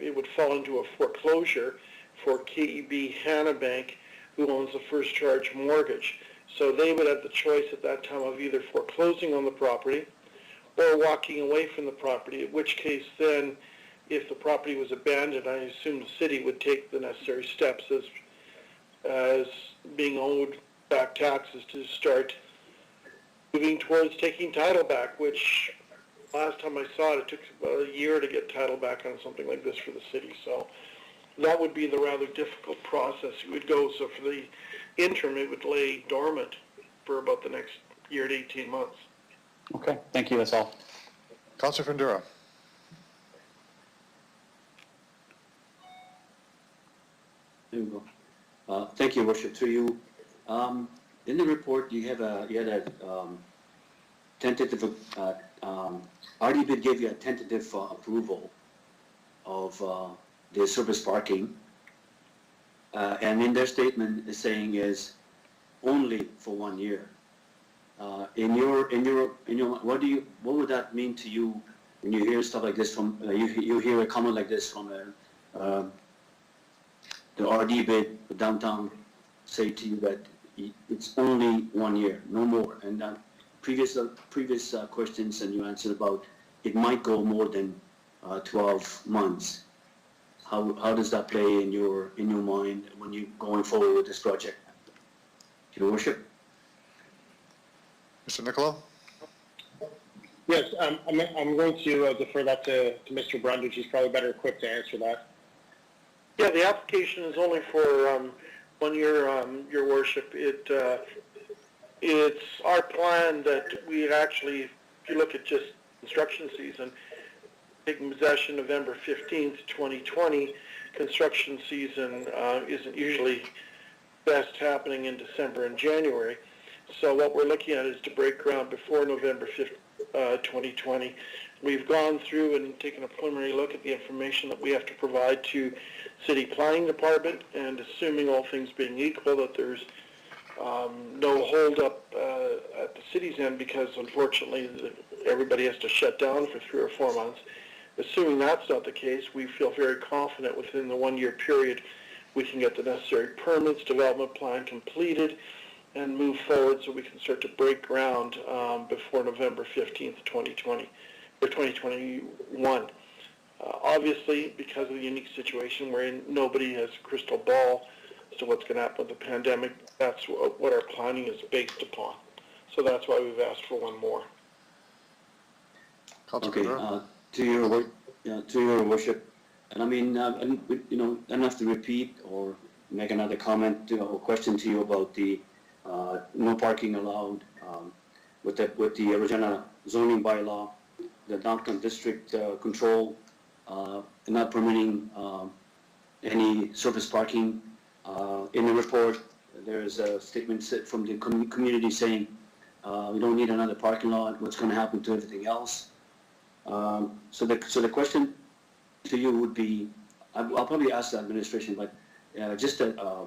it would fall into a foreclosure for KEB Hannah Bank, who owns the first charge mortgage. So they would have the choice at that time of either foreclosing on the property or walking away from the property, in which case then, if the property was abandoned, I assume the city would take the necessary steps as being owed back taxes to start moving towards taking title back, which last time I saw it took about a year to get title back on something like this for the city. So that would be the rather difficult process it would go. So for the interim, it would lay dormant for about the next year to 18 months. Okay, thank you. That's all. Councilor Fundura? There you go. Thank you, Worship. Through you, in the report, you had a tentative. RDB gave you a tentative approval of the surface parking, and in their statement, is saying is only for 1 year. In your, what would that mean to you when you hear stuff like this from you hear a comment like this from the RD bid downtown say to you that it's only 1 year, no more. And previous questions and you answered about it might go more than 12 months. How does that play in your mind when you're going forward with this project? Your Worship. Mr. Niccolo? Yes, I'm going to defer that to Mr. Brundage. He's probably better equipped to answer that. Yeah, the application is only for 1 year, Your Worship. It's our plan that we actually, if you look at just construction season, taking possession November 15th, 2020, construction season isn't usually best happening in December and January. So what we're looking at is to break ground before November 5th, 2020. We've gone through and taken a preliminary look at the information that we have to provide to City Planning Department, and assuming all things being equal, that there's no holdup at the city's end, because unfortunately everybody has to shut down for 3 or 4 months. Assuming that's not the case, we feel very confident within the 1 year period we can get the necessary permits, development plan completed, and move forward so we can start to break ground before November 15th, 2020, or 2021. Obviously, because of the unique situation we're in, nobody has a crystal ball as to what's going to happen with the pandemic. That's what our planning is based upon. So that's why we've asked for 1 more. Okay, to your Worship, and I mean, I don't have to repeat or make another comment or question to you about the no parking allowed with the Regina zoning bylaw, the downtown district control, not permitting any surface parking. In the report, there's a statement from the community saying we don't need another parking lot. What's going to happen to everything else? So the question to you would be, I'll probably ask the administration, but just a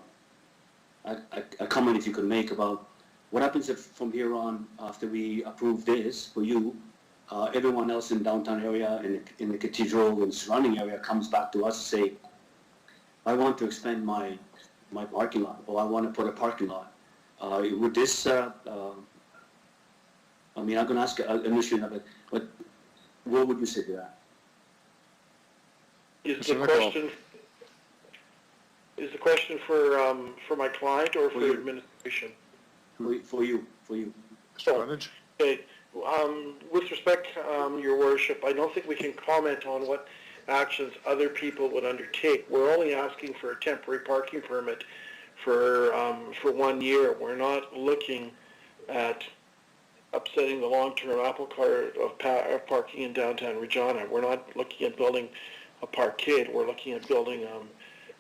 comment if you could make about what happens if from here on, after we approve this for you, everyone else in downtown area and in the cathedral and surrounding area comes back to us and say, I want to expand my parking lot, or I want to put a parking lot. Would this I mean, I'm going to ask initially, but what would you say to that? Is the question for my client or for administration? For you. Mr. Brundage? Okay, with respect, Your Worship, I don't think we can comment on what actions other people would undertake. We're only asking for a temporary parking permit for 1 year. We're not looking at upsetting the long-term apple cart of parking in downtown Regina. We're not looking at building a parkade. We're looking at building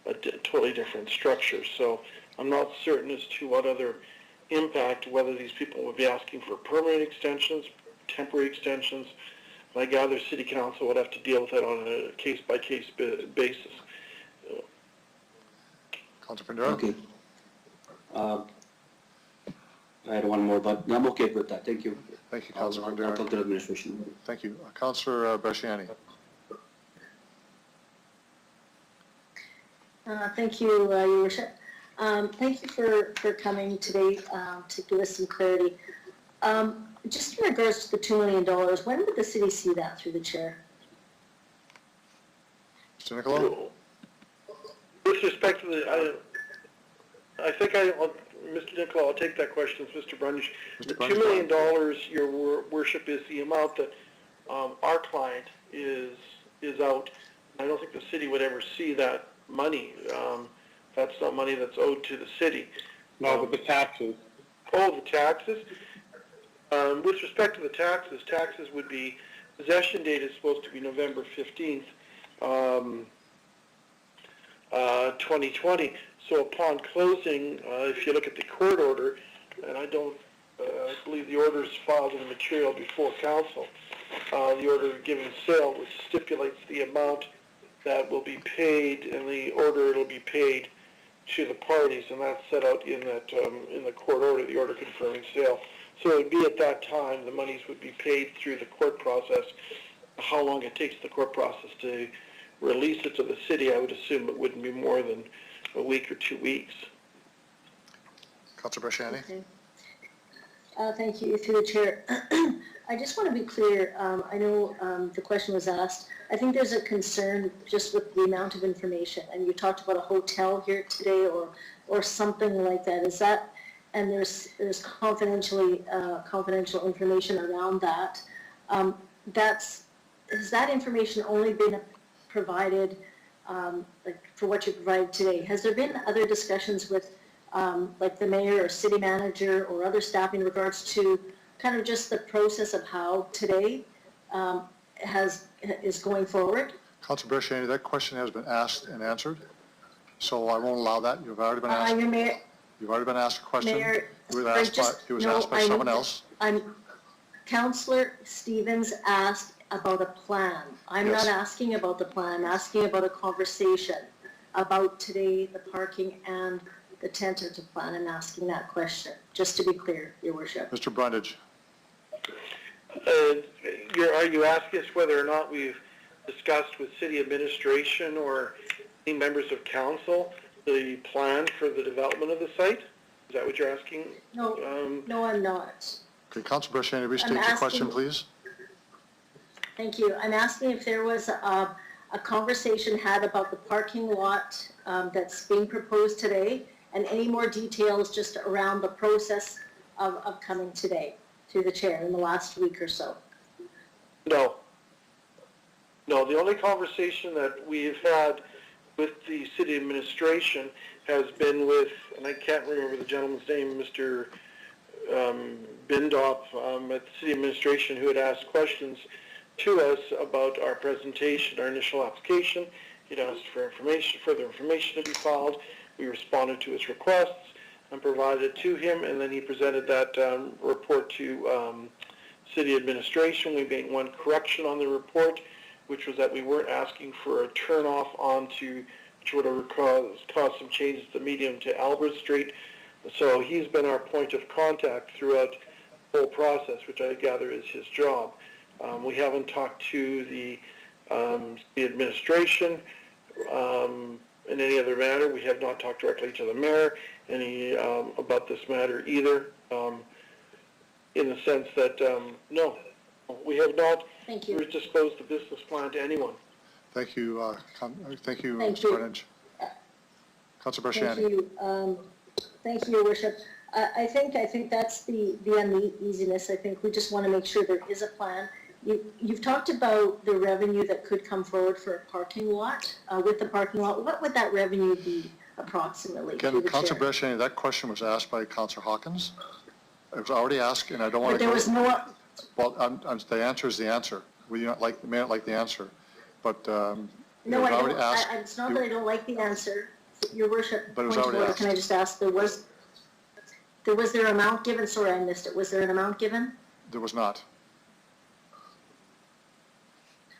a totally different structure. So I'm not certain as to what other impact, whether these people would be asking for permanent extensions, temporary extensions. I gather City Council would have to deal with that on a case-by-case basis. Councilor Pindaro? Okay. I had one more, but I'm okay with that. Thank you. Thank you, Councilor I'll Pindaro. talk to the administration. Thank you. Councilor Bresciani? Thank you, Your Worship. Thank you for coming today to give us some clarity. Just in regards to the $2 million, when would the city see that through the chair? Mr. Nicolau? With respect to the, Mr. Nicolau, I'll take that question, Mr. Brundage. The $2 million, Your Worship, is the amount that our client is out. I don't think the city would ever see that money. That's not money that's owed to the city. No, but the taxes. Oh, the taxes? With respect to the taxes would be, possession date is supposed to be November 15th, 2020. So upon closing, if you look at the court order, and I believe the order is filed in the material before council, the order of giving sale, which stipulates the amount that will be paid, and the order it'll be paid to the parties, and that's set out in that in the court order, the order confirming sale. So it would be at that time the monies would be paid through the court process. How long it takes the court process to release it to the city, I would assume it wouldn't be more than a week or 2 weeks. Councilor Bresciani? Okay. Thank you, through the chair. I just want to be clear. I know the question was asked. I think there's a concern just with the amount of information, and you talked about a hotel here today or something like that. Is that, and there's confidential information around that. Has that information only been provided like for what you provided today? Has there been other discussions with like the mayor or city manager or other staff in regards to kind of just the process of how today is going forward? Councilor Bresciani, that question has been asked and answered, so I won't allow that. You've already been asked. You've already been asked a question. Mayor, It was asked by someone else. Councillor Stevens asked about a plan. I'm Yes. not asking about the plan. I'm asking about a conversation about today, the parking and the tentative plan. I'm asking that question, just to be clear, Your Worship. Mr. Brundage? Are you asking us whether or not we've discussed with city administration or any members of council the plan for the development of the site? Is that what you're asking? No, no, I'm not. Okay, Councilor Bresciani, restate your question, please. Thank you. I'm asking if there was a conversation had about the parking lot that's being proposed today, and any more details just around the process of coming today through the chair in the last week or so. No. No, the only conversation that we've had with the city administration has been with, and I can't remember the gentleman's name, Mr. Bindop at the city administration, who had asked questions to us about our presentation, our initial application. He'd asked for further information to be filed. We responded to his requests and provided it to him, and then he presented that report to city administration. We made one correction on the report, which was that we weren't asking for a turnoff onto, which would have caused some changes to Medium to Albert Street. So he's been our point of contact throughout the whole process, which I gather is his job. We haven't talked to the administration in any other matter. We have not talked directly to the mayor about this matter either. in the sense that, no, we have not Thank you. disclosed the business plan to anyone. Thank you, thank you, Thank Mr. you. Brennan. Councilor Thank Bresciani. you. Thank you, Your Worship. I think that's the uneasiness. I think we just want to make sure there is a plan. You've talked about the revenue that could come forward for a parking lot. With the parking lot, what would that revenue be approximately? Again, Councilor Bresciani, that question was asked by Councilor Hawkins. It was already asked, and I don't want to go. But there was no. Well, the answer is the answer. We may not like the answer, but No, I don't. It's not that I don't like the answer, Your Worship. But it was point of already order. asked. Can I just ask? Was there an amount given? Sorry, I missed it. Was there an amount given? There was not.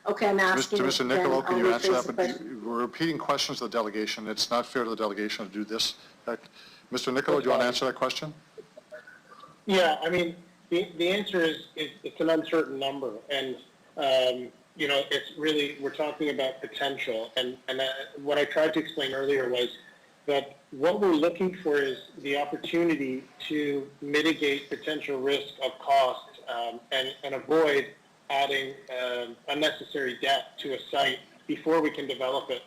Okay, I'm asking. To Mr. then Niccolo, can I'll you answer rephrase that? the But question. we're repeating questions to the delegation. It's not fair to the delegation to do this. Mr. Niccolo, do you want to answer that question? Yeah, I mean, the answer is it's an uncertain number, and you know, it's really, we're talking about potential, and what I tried to explain earlier was that what we're looking for is the opportunity to mitigate potential risk of cost and avoid adding unnecessary debt to a site before we can develop it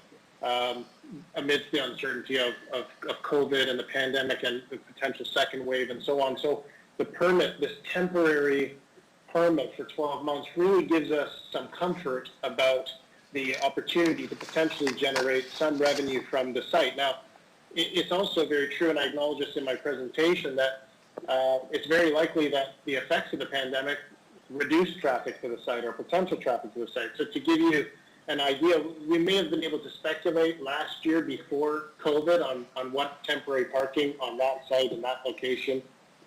amidst the uncertainty of COVID and the pandemic and the potential second wave and so on. So the permit, this temporary permit for 12 months really gives us some comfort about the opportunity to potentially generate some revenue from the site. Now, it's also very true, and I acknowledge this in my presentation, that it's very likely that the effects of the pandemic reduce traffic to the site or potential traffic to the site. So to give you an idea, we may have been able to speculate last year before COVID on what temporary parking on that site and that location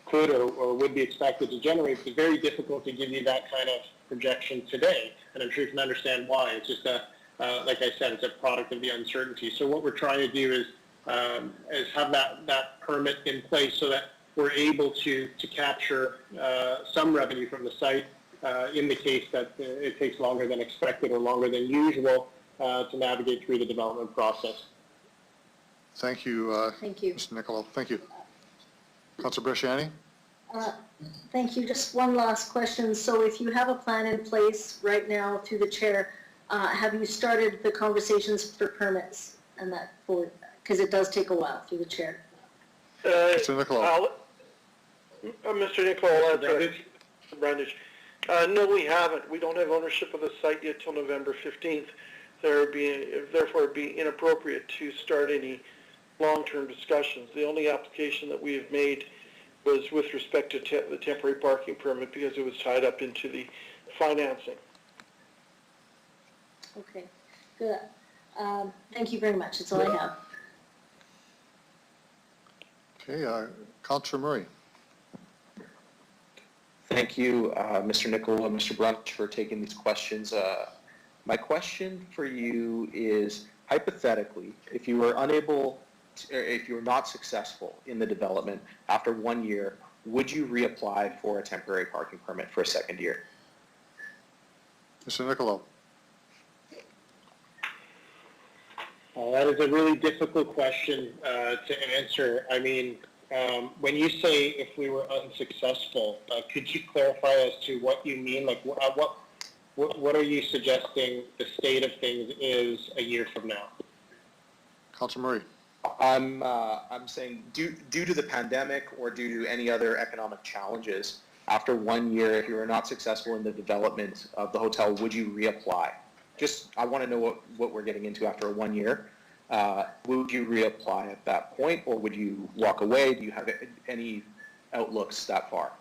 could or would be expected to generate. It's very difficult to give you that kind of projection today, and I'm sure you can understand why. It's just like I said, it's a product of the uncertainty. So what we're trying to do is have that permit in place so that we're able to capture some revenue from the site in the case that it takes longer than expected or longer than usual to navigate through the development process. Thank you, Thank you. Mr. Niccolo. Thank you. Councilor Bresciani? Thank you. Just one last question. So if you have a plan in place right now through the chair, have you started the conversations for permits and that for, because it does take a while through the chair? Mr. Niccolo. Mr. Niccolo, I'll answer Brandage. No, we haven't. We don't have ownership of the site yet till November 15th. Therefore, it'd be inappropriate to start any long-term discussions. The only application that we have made was with respect to the temporary parking permit because it was tied up into the financing. Okay, good. Thank you very much. That's all I have. Okay, Councilor Murray. Thank you, Mr. Niccolo and Mr. Brunt, for taking these questions. My question for you is, hypothetically, if you were unable or if you're not successful in the development after 1 year, would you reapply for a temporary parking permit for a second year? Mr. Niccolo. That is a really difficult question to answer. I mean, when you say if we were unsuccessful, could you clarify as to what you mean? Like, what are you suggesting the state of things is a year from now? Councilor Murray. I'm saying due to the pandemic or due to any other economic challenges, after 1 year, if you were not successful in the development of the hotel, would you reapply? Just, I want to know what we're getting into after 1 year. Would you reapply at that point, or would you walk away? Do you have any outlooks that far?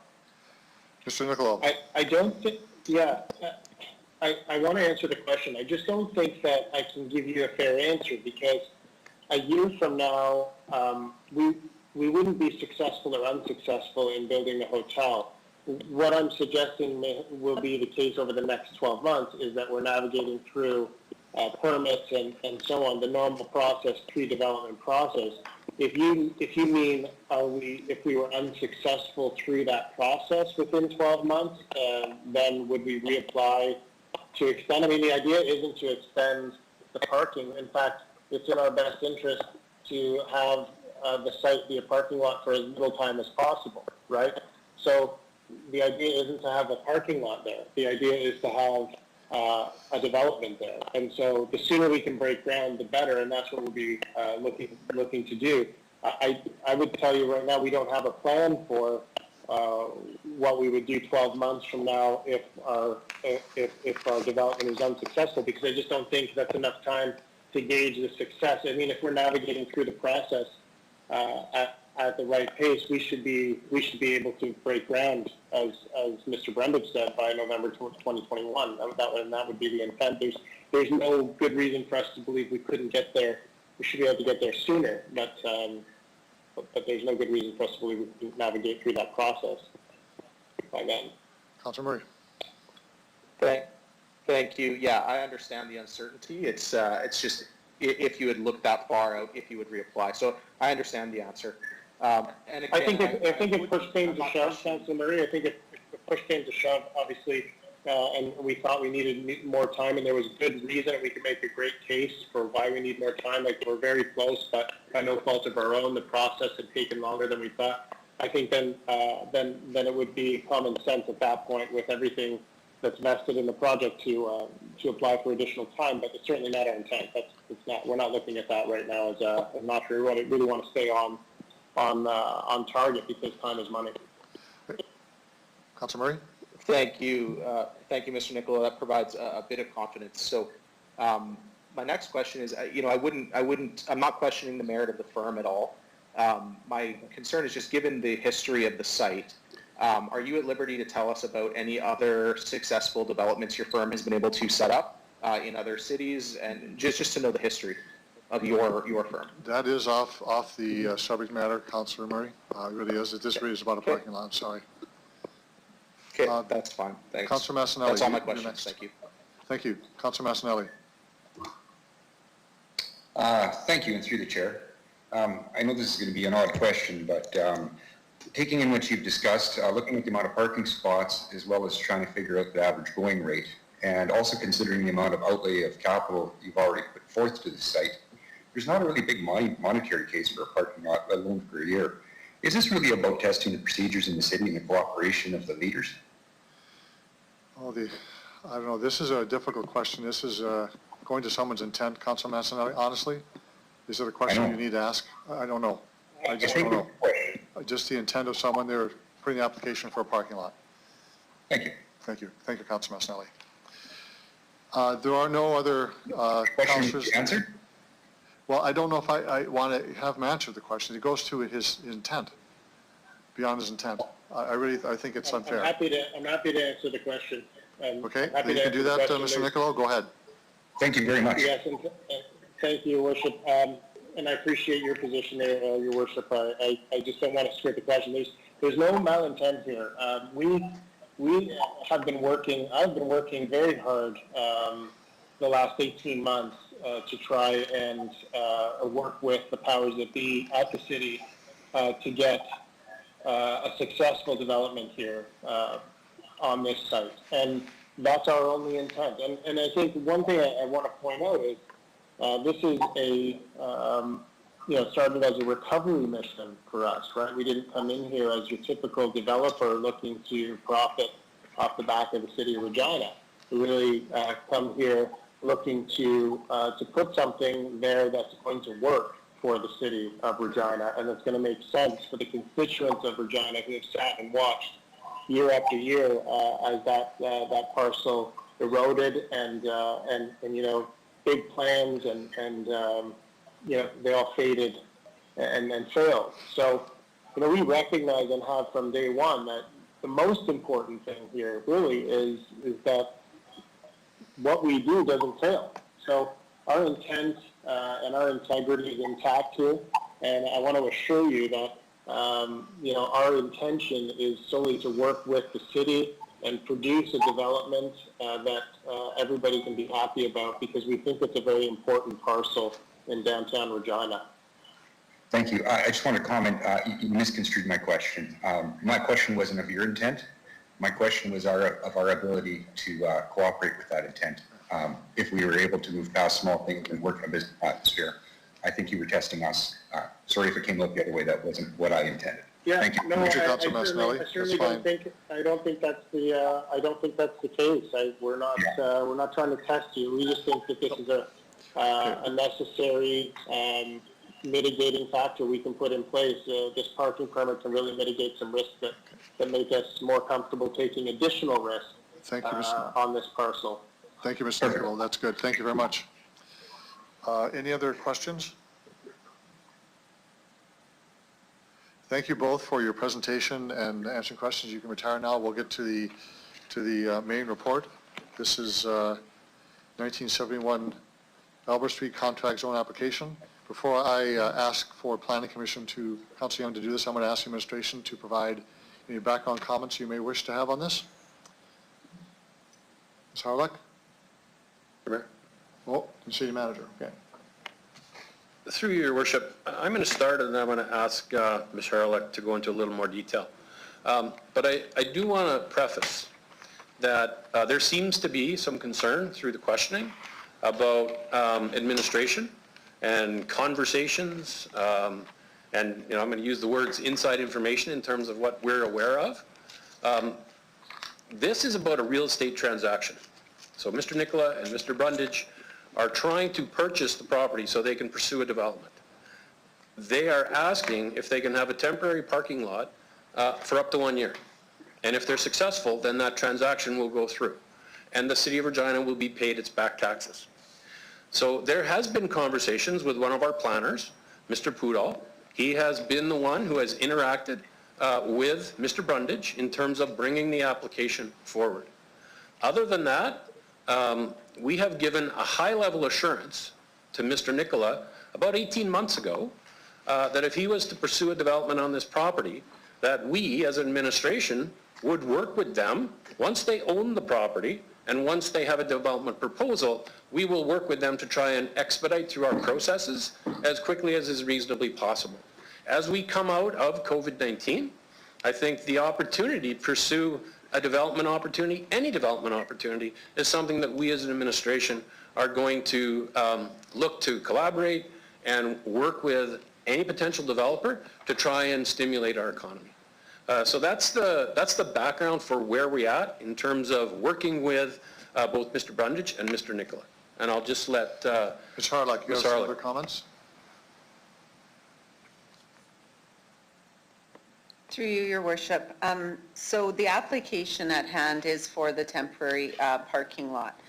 Mr. Niccolo. I don't think, yeah, I want to answer the question. I just don't think that I can give you a fair answer because a year from now, we wouldn't be successful or unsuccessful in building the hotel. What I'm suggesting will be the case over the next 12 months is that we're navigating through permits and so on, the normal process, pre-development process. If you mean if we were unsuccessful through that process within 12 months, then would we reapply to extend? I mean, the idea isn't to extend the parking. In fact, it's in our best interest to have the site be a parking lot for as little time as possible, right? So the idea isn't to have a parking lot there. The idea is to have a development there. And so the sooner we can break ground, the better, and that's what we'll be looking to do. I would tell you right now, we don't have a plan for what we would do 12 months from now if our development is unsuccessful, because I just don't think that's enough time to gauge the success. I mean, if we're navigating through the process at the right pace, we should be able to break ground, as Mr. Brembridge said, by November 2021. That would be the intent. There's no good reason for us to believe we couldn't get there. We should be able to get there sooner, but there's no good reason for us to believe we can navigate through that process by then. Councilor Murray. Thank you. Yeah, I understand the uncertainty. It's just if you had looked that far out, if you would reapply. So I understand the answer. And again, I think if push came to shove, Councilor Murray, I think if push came to shove, obviously, and we thought we needed more time, and there was good reason, and we could make a great case for why we need more time. Like, we're very close, but by no fault of our own, the process had taken longer than we thought. I think then it would be common sense at that point, with everything that's vested in the project, to apply for additional time. But it's certainly not our intent. We're not looking at that right now as an option. We really want to stay on target, because time is money. Councilor Murray. Thank you, Mr. Nicola. That provides a bit of confidence. So, my next question is, I'm not questioning the merit of the firm at all. My concern is just, given the history of the site, are you at liberty to tell us about any other successful developments your firm has been able to set up in other cities, and just to know the history of your firm? That is off the subject matter, Councilor Murray. It really is. This really is about a parking lot. I'm sorry. Okay, that's fine. Thanks. Councilor Massanelli. That's all my questions. Thank you. Thank you. Councilor Massanelli. Thank you, and through the chair. I know this is going to be an odd question, but taking in what you've discussed, looking at the amount of parking spots, as well as trying to figure out the average going rate, and also considering the amount of outlay of capital you've already put forth to the site, there's not a really big monetary case for a parking lot, let alone for a year. Is this really about testing the procedures in the city and the cooperation of the leaders? I don't know. This is a difficult question. This is going to someone's intent, Councilor Massanelli. Honestly, is it a question you need to ask? I don't know. I just don't know. Just the intent of someone, they're putting the application for a parking lot. Thank you. Thank you. Thank you, Councilor Massanelli. There are no other councilors. Answer? Well, I don't know if I want to have him answer the question. It goes to his intent, beyond his intent. I think it's unfair. I'm happy to answer the question. Okay, you can do that, Mr. Nicola. Go ahead. Thank you very much. Yes, and thank you, Your Worship. And I appreciate your position there, Your Worship. I just don't want to skirt the question. There's no malintent here. I've been working very hard the last 18 months to try and work with the powers that be at the city to get a successful development here on this site. And that's our only intent. And I think one thing I want to point out is this is started as a recovery mission for us, right? We didn't come in here as your typical developer looking to profit off the back of the city of Regina. We really come here looking to put something there that's going to work for the city of Regina, and it's going to make sense for the constituents of Regina who have sat and watched year after year as that parcel eroded and big plans and they all faded and failed. So, we recognize and have from day one that the most important thing here really is that what we do doesn't fail. So our intent and our integrity is intact here, and I want to assure you that our intention is solely to work with the city and produce a development that everybody can be happy about, because we think it's a very important parcel in downtown Regina. Thank you. I just want to comment, you misconstrued my question. My question wasn't of your intent. My question was of our ability to cooperate with that intent. If we were able to move past small things and work in a business atmosphere, I think you were testing us. Sorry if it came out the other way. That wasn't what I intended. Yeah, Thank you. no, Thank you, I Councilor Massanelli. certainly That's fine. I don't think that's the case. We're not trying to test you. We just think that this is a necessary mitigating factor we can put in place. This parking permit can really mitigate some risks that make us more comfortable taking additional risks Thank you, Mr. on this parcel. Thank you, Mr. Nicol. That's good. Thank you very much. Any other questions? Thank you both for your presentation and answering questions. You can retire now. We'll get to the main report. This is 1971 Albert Street Contract Zone Application. Before I ask for Planning Commission to, Councilor Young, to do this, I'm going to ask the administration to provide any background comments you may wish to have on this. Ms. Harlock? Mayor? Oh, the city manager, okay. Through your worship, I'm going to start and then I'm going to ask Ms. Harlock to go into a little more detail. But I do want to preface that there seems to be some concern through the questioning about administration and conversations, and I'm going to use the words inside information in terms of what we're aware of. This is about a real estate transaction. So Mr. Nicola and Mr. Brundage are trying to purchase the property so they can pursue a development. They are asking if they can have a temporary parking lot for up to 1 year. And if they're successful, then that transaction will go through. And the City of Regina will be paid its back taxes. So there has been conversations with one of our planners, Mr. Poudal. He has been the one who has interacted with Mr. Brundage in terms of bringing the application forward. Other than that, we have given a high-level assurance to Mr. Nicola about 18 months ago that if he was to pursue a development on this property, that we as administration would work with them once they own the property and once they have a development proposal, we will work with them to try and expedite through our processes as quickly as is reasonably possible. As we come out of COVID-19, I think the opportunity to pursue a development opportunity, any development opportunity, is something that we as an administration are going to look to collaborate and work with any potential developer to try and stimulate our economy. So that's the background for where we're at in terms of working with both Mr. Brundage and Mr. Nicola. And I'll just let Ms. Harlock, you have some other comments? Through you, Your Worship. So the application at hand is for the temporary parking lot.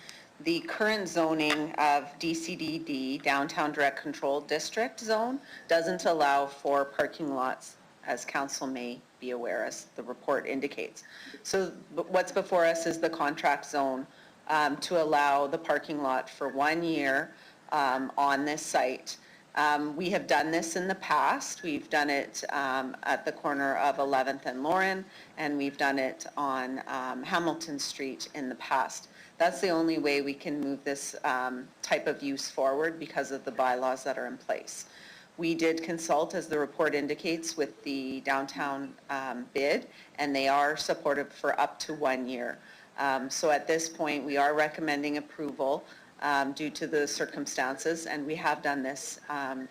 The current zoning of DCDD, Downtown Direct Control District Zone, doesn't allow for parking lots, as council may be aware, as the report indicates. So what's before us is the contract zone to allow the parking lot for 1 year on this site. We have done this in the past. We've done it at the corner of 11th and Lauren, and we've done it on Hamilton Street in the past. That's the only way we can move this type of use forward because of the bylaws that are in place. We did consult, as the report indicates, with the downtown bid, and they are supportive for up to 1 year. So at this point, we are recommending approval due to the circumstances, and we have done this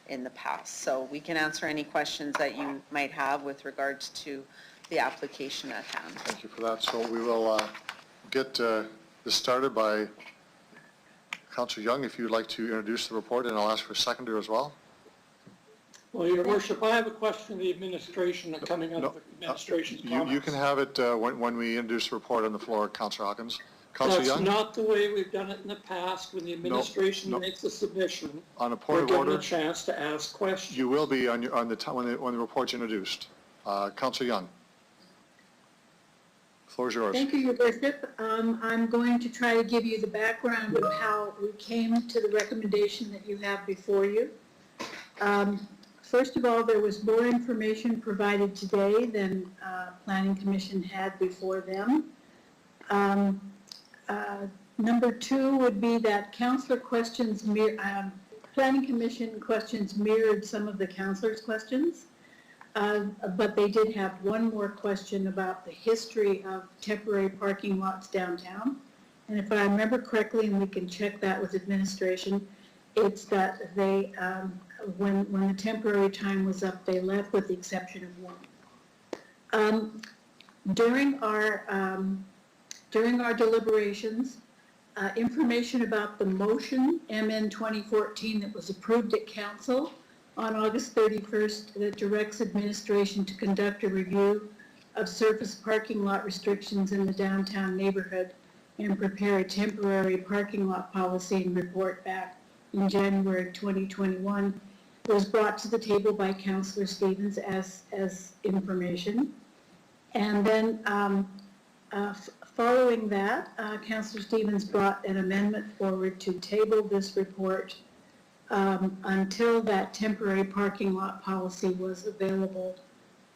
in the past. So we can answer any questions that you might have with regards to the application at hand. Thank you for that. So we will get this started by Councilor Young, if you'd like to introduce the report, and I'll ask for a seconder as well. Well, Your Worship, I have a question of the administration coming out of the administration's comments. You can have it when we introduce the report on the floor, Councilor Hawkins. Councilor Young? That's not the way we've done it in the past. When the administration makes a submission, on a point of we're order, given a chance to ask questions. you will be on when the report's introduced. Councilor Young. The floor is yours. Thank you, Your Worship. I'm going to try to give you the background of how we came to the recommendation that you have before you. First of all, there was more information provided today than Planning Commission had before them. Number two would be that councillor questions, Planning Commission questions mirrored some of the councillors' questions, but they did have one more question about the history of temporary parking lots downtown. And if I remember correctly, and we can check that with administration, it's that they, when the temporary time was up, they left with the exception of one. During our deliberations, information about the motion MN 2014 that was approved at council on August 31st that directs administration to conduct a review of surface parking lot restrictions in the downtown neighborhood and prepare a temporary parking lot policy and report back in January 2021 was brought to the table by Councillor Stevens as information. And then following that, Councillor Stevens brought an amendment forward to table this report until that temporary parking lot policy was available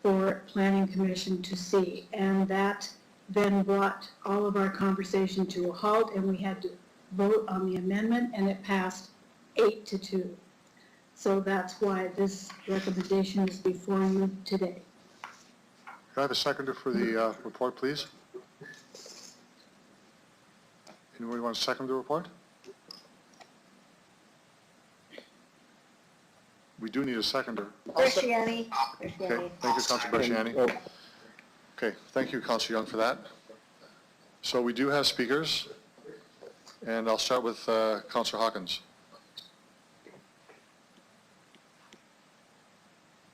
for Planning Commission to see. And that then brought all of our conversation to a halt, and we had to vote on the amendment, and it passed 8-2. So that's why this recommendation is before you today. Can I have a seconder for the report, please? Anybody want to second the report? We do need a seconder. Bresciani. Okay, thank you, Councilor Bresciani. Okay, thank you, Councilor Young, for that. So we do have speakers, and I'll start with Councilor Hawkins.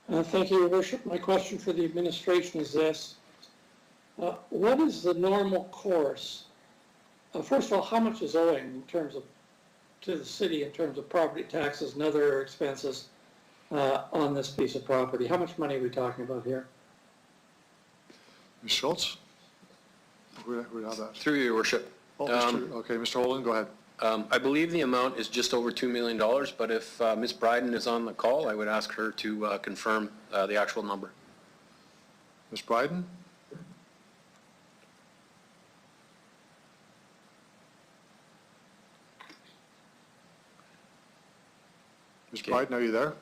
Thank you, Your Worship. My question for the administration is this. What is the normal course? First of all, how much is owing in terms of, to the city in terms of property taxes and other expenses on this piece of property? How much money are we talking about here? Ms. Schultz? Who would have that? Through you, Your Worship. Oh, okay, Mr. Holden, go ahead. I believe the amount is just over $2 million, but if Ms. Bryden is on the call, I would ask her to confirm the actual number. Ms. Bryden? Ms. Bryden, are you there?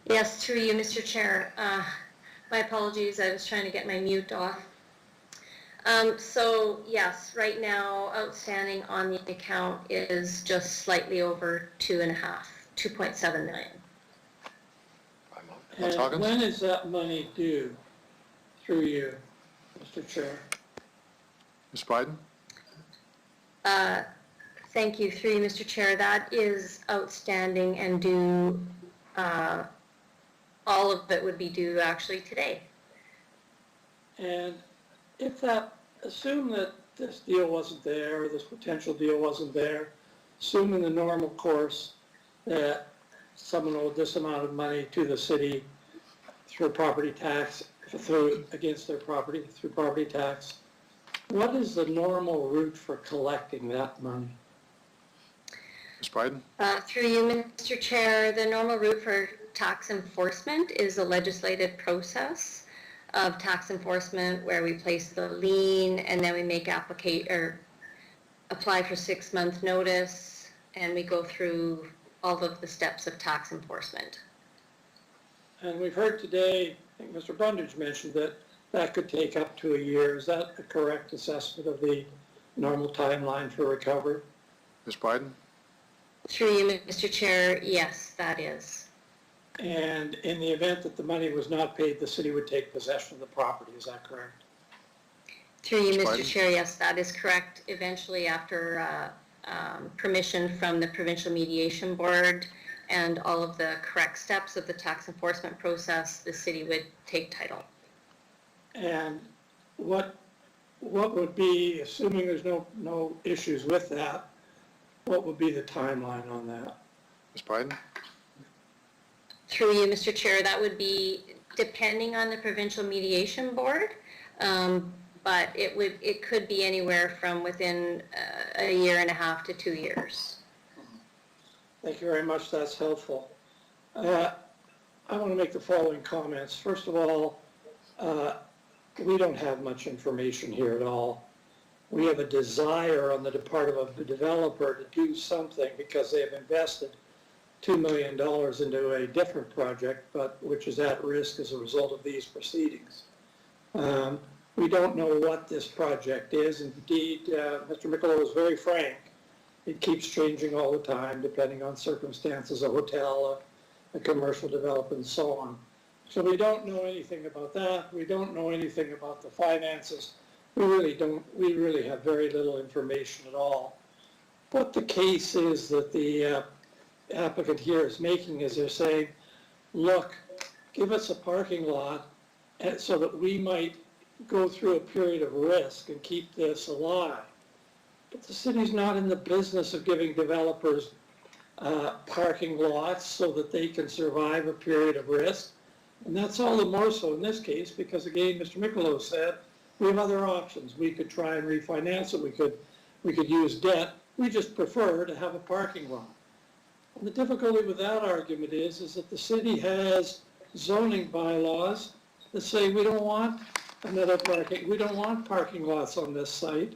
Yes, through you, Mr. Chair. My apologies, I was trying to get my mute off. So yes, right now outstanding on the account is just slightly over 2.7 million. And when is that money due? Through you, Mr. Chair. Ms. Bryden? Thank you, through you, Mr. Chair. That is outstanding and due, all of it would be due actually today. And if that, assume that this deal wasn't there, or this potential deal wasn't there, assume in the normal course that someone owed this amount of money to the city through property tax, against their property, through property tax, what is the normal route for collecting that money? Ms. Bryden? Through you, Mr. Chair, the normal route for tax enforcement is a legislated process of tax enforcement where we place the lien and then we make apply for 6-month notice, and we go through all of the steps of tax enforcement. And we've heard today, I think Mr. Brundage mentioned that that could take up to a year. Is that a correct assessment of the normal timeline for recovery? Ms. Bryden? Through you, Mr. Chair, yes, that is. And in the event that the money was not paid, the city would take possession of the property, is that correct? Through you, Mr. Chair, yes, that is correct. Eventually, after permission from the Provincial Mediation Board and all of the correct steps of the tax enforcement process, the city would take title. And what would be, assuming there's no issues with that, what would be the timeline on that? Ms. Bryden? Through you, Mr. Chair, that would be depending on the Provincial Mediation Board, but it could be anywhere from within a year and a half to 2 years. Thank you very much, that's helpful. I want to make the following comments. First of all, we don't have much information here at all. We have a desire on the part of the developer to do something because they have invested $2 million into a different project, but which is at risk as a result of these proceedings. We don't know what this project is. Indeed, Mr. Mikola was very frank. It keeps changing all the time, depending on circumstances, a hotel, a commercial development, and so on. So we don't know anything about that. We don't know anything about the finances. We really have very little information at all. What the case is that the applicant here is making is they're saying, look, give us a parking lot so that we might go through a period of risk and keep this alive. But the city's not in the business of giving developers parking lots so that they can survive a period of risk. And that's all the more so in this case because, again, Mr. Michelot said, we have other options. We could try and refinance it. We could use debt. We just prefer to have a parking lot. And the difficulty with that argument is that the city has zoning bylaws that say we don't want we don't want parking lots on this site.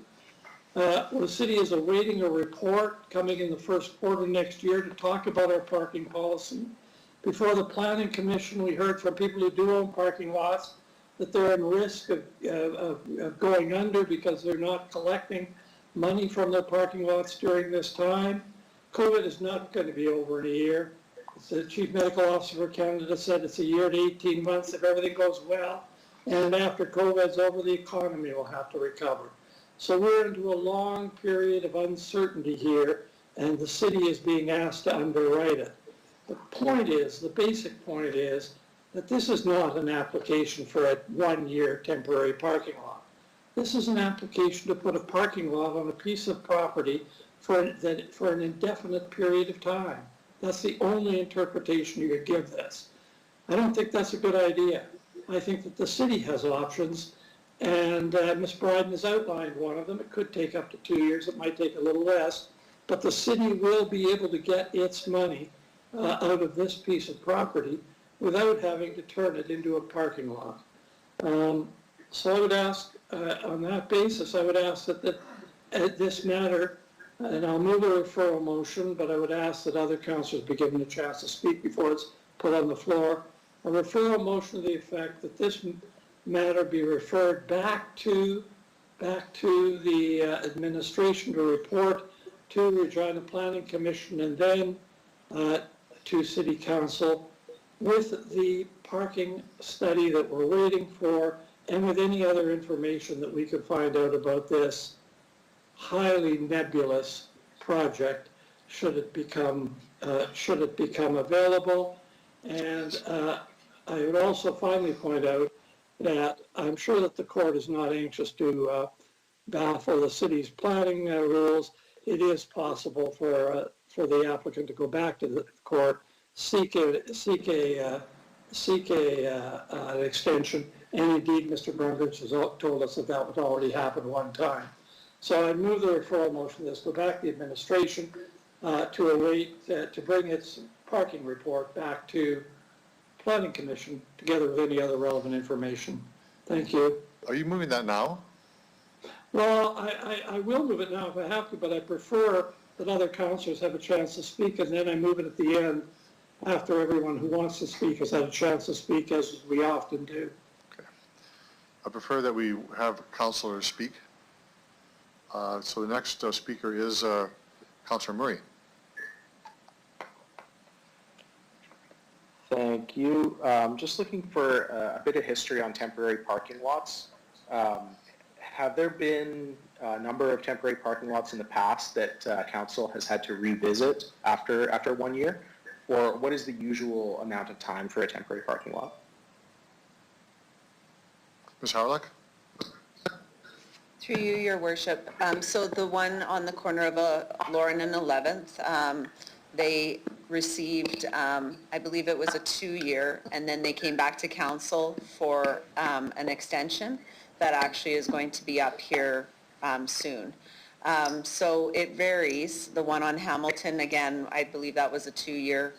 The city is awaiting a report coming in the first quarter next year to talk about our parking policy. Before the Planning Commission, we heard from people who do own parking lots that they're at risk of going under because they're not collecting money from their parking lots during this time. COVID is not going to be over in a year. The Chief Medical Officer for Canada said it's a year to 18 months if everything goes well. And after COVID's over, the economy will have to recover. So we're into a long period of uncertainty here, and the city is being asked to underwrite it. The point is, the basic point is, that this is not an application for a one-year temporary parking lot. This is an application to put a parking lot on a piece of property for an indefinite period of time. That's the only interpretation you could give this. I don't think that's a good idea. I think that the city has options, and Ms. Bryden has outlined one of them. It could take up to 2 years. It might take a little less, but the city will be able to get its money out of this piece of property without having to turn it into a parking lot. So I would ask, on that basis, I would ask that this matter, and I'll move a referral motion, but I would ask that other councillors be given a chance to speak before it's put on the floor. A referral motion to the effect that this matter be referred back to the administration to report to Regina Planning Commission and then to City Council with the parking study that we're waiting for and with any other information that we could find out about this highly nebulous project should it become available. And I would also finally point out that I'm sure that the court is not anxious to baffle the city's planning rules. It is possible for the applicant to go back to the court, seek an extension, and indeed Mr. Brundage has told us that that would already happen one time. So I move the referral motion. This go back to the administration to await to bring its parking report back to Planning Commission together with any other relevant information. Thank you. Are you moving that now? Well, I will move it now if I have to, but I prefer that other councillors have a chance to speak, and then I move it at the end after everyone who wants to speak has had a chance to speak, as we often do. Okay. I prefer that we have councillors speak. So the next speaker is Councillor Murray. Thank you. Just looking for a bit of history on temporary parking lots. Have there been a number of temporary parking lots in the past that council has had to revisit after 1 year? Or what is the usual amount of time for a temporary parking lot? Ms. Harlock? Through you, Your Worship. So the one on the corner of Lauren and 11th, they received, I believe it was a 2-year, and then they came back to council for an extension that actually is going to be up here soon. So it varies. The one on Hamilton, again, I believe that was a 2-year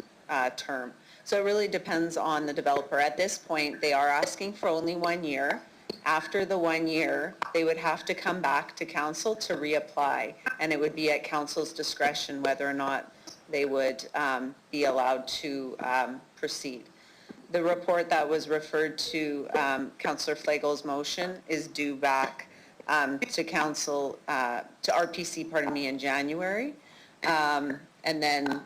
term. So it really depends on the developer. At this point, they are asking for only 1 year. After the 1 year, they would have to come back to council to reapply, and it would be at council's discretion whether or not they would be allowed to proceed. The report that was referred to Councillor Flagle's motion is due back to council, to RPC, pardon me, in January. And then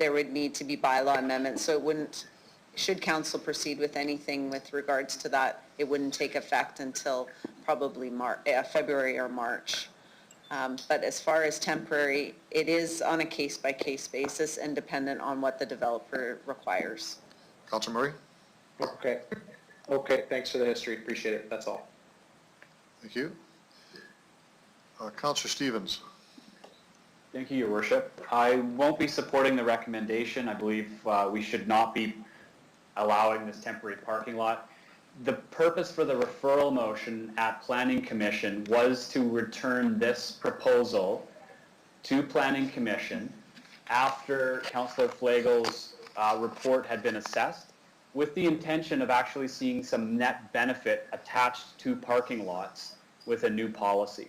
there would need to be bylaw amendments, so it wouldn't, should council proceed with anything with regards to that, it wouldn't take effect until probably February or March. But as far as temporary, it is on a case-by-case basis and dependent on what the developer requires. Councilor Murray? Okay, thanks for the history, appreciate it, that's all. Thank you. Councilor Stevens? Thank you, Your Worship. I won't be supporting the recommendation. I believe we should not be allowing this temporary parking lot. The purpose for the referral motion at Planning Commission was to return this proposal to Planning Commission after Councillor Flagle's report had been assessed, with the intention of actually seeing some net benefit attached to parking lots with a new policy.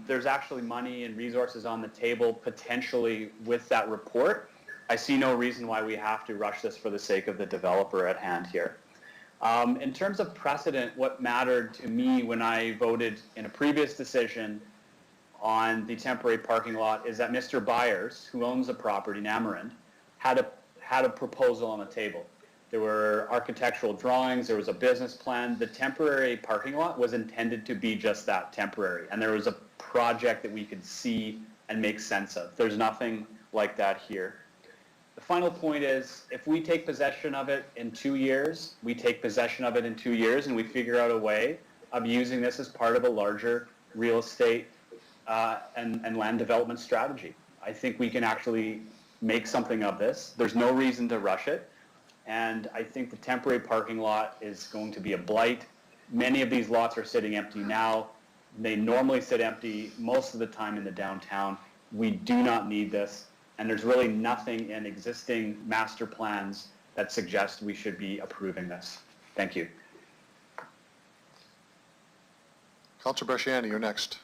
There's actually money and resources on the table potentially with that report. I see no reason why we have to rush this for the sake of the developer at hand here. In terms of precedent, what mattered to me when I voted in a previous decision on the temporary parking lot is that Mr. Byers, who owns the property in Amarant, had a proposal on the table. There were architectural drawings, there was a business plan. The temporary parking lot was intended to be just that, temporary, and there was a project that we could see and make sense of. There's nothing like that here. The final point is, if we take possession of it in 2 years, we take possession of it in 2 years and we figure out a way of using this as part of a larger real estate and land development strategy. I think we can actually make something of this. There's no reason to rush it. And I think the temporary parking lot is going to be a blight. Many of these lots are sitting empty now. They normally sit empty most of the time in the downtown. We do not need this. And there's really nothing in existing master plans that suggests we should be approving this. Thank you. Councilor Bresciani, you're next.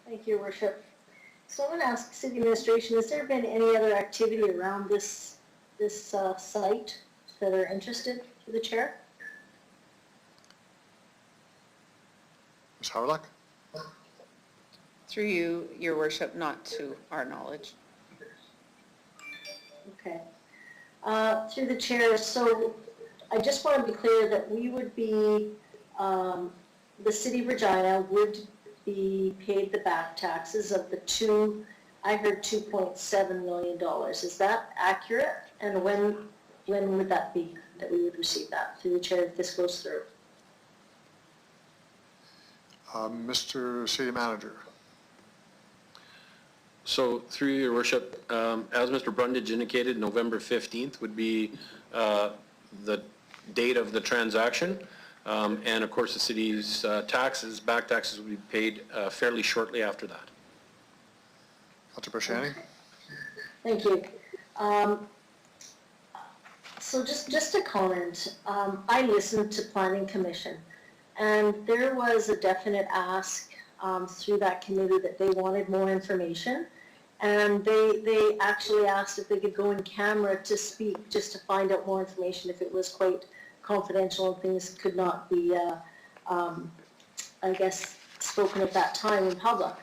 Thank you, Your Worship. So I'm going to ask City Administration, has there been any other activity around this site that are interested to the Chair? Ms. Howard? Through you, Your Worship, not to our knowledge. Okay. Through the Chair, so I just want to be clear that we would be, the City of Regina would be paid the back taxes of the I heard $2.7 million. Is that accurate? And when would that be that we would receive that through the Chair if this goes through? Mr. City Manager. So through Your Worship, as Mr. Brundage indicated, November 15th would be the date of the transaction. And of course, the city's taxes, back taxes, will be paid fairly shortly after that. Councilor Bresciani? Thank you. So just a comment. I listened to Planning Commission, and there was a definite ask through that committee that they wanted more information. And they actually asked if they could go in camera to speak, just to find out more information if it was quite confidential and things could not be, I guess, spoken at that time in public.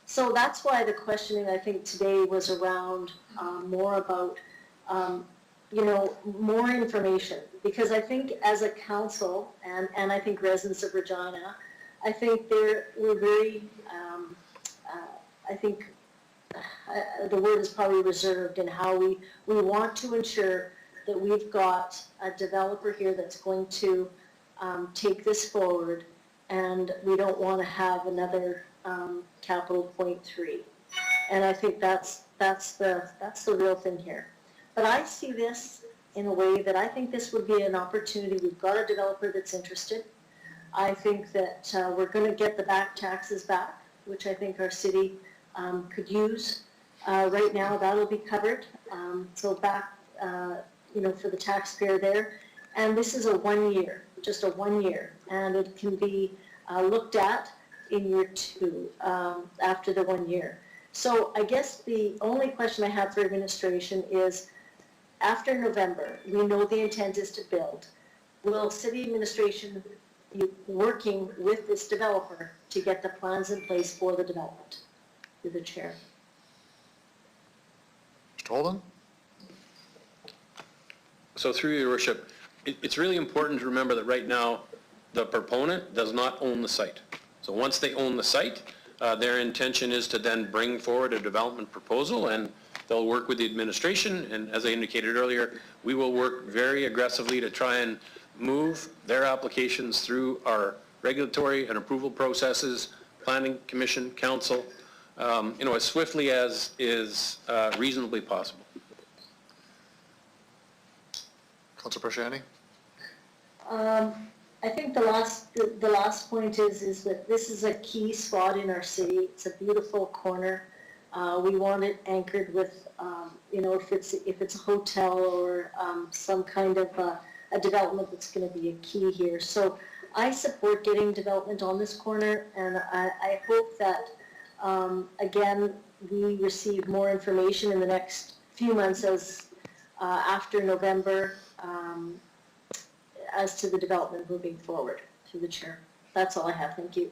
So that's why the questioning, I think, today was around more about, more information. Because I think as a council, and I think residents of Regina, I think we're very, I think the word is probably reserved in how we want to ensure that we've got a developer here that's going to take this forward, and we don't want to have another capital .3. And I think that's the real thing here. But I see this in a way that I think this would be an opportunity. We've got a developer that's interested. I think that we're going to get the back taxes back, which I think our city could use. Right now, that'll be covered. So back, for the taxpayer there. And this is a 1 year, just a 1 year. And it can be looked at in year 2 after the 1 year. So I guess the only question I have for administration is, after November, we know the intent is to build. Will city administration working with this developer to get the plans in place for the development. Through the chair. Mr. Holden? So through your worship, it's really important to remember that right now, the proponent does not own the site. So once they own the site, their intention is to then bring forward a development proposal, and they'll work with the administration, and as I indicated earlier, we will work very aggressively to try and move their applications through our regulatory and approval processes, planning commission, council, as swiftly as is reasonably possible. Councilor Parsiani? I think the last point is that this is a key spot in our city. It's a beautiful corner. We want it anchored with, if it's a hotel or some kind of a development that's going to be a key here. So I support getting development on this corner, and I hope that, again, we receive more information in the next few months as after November as to the development moving forward. Through the chair. That's all I have. Thank you.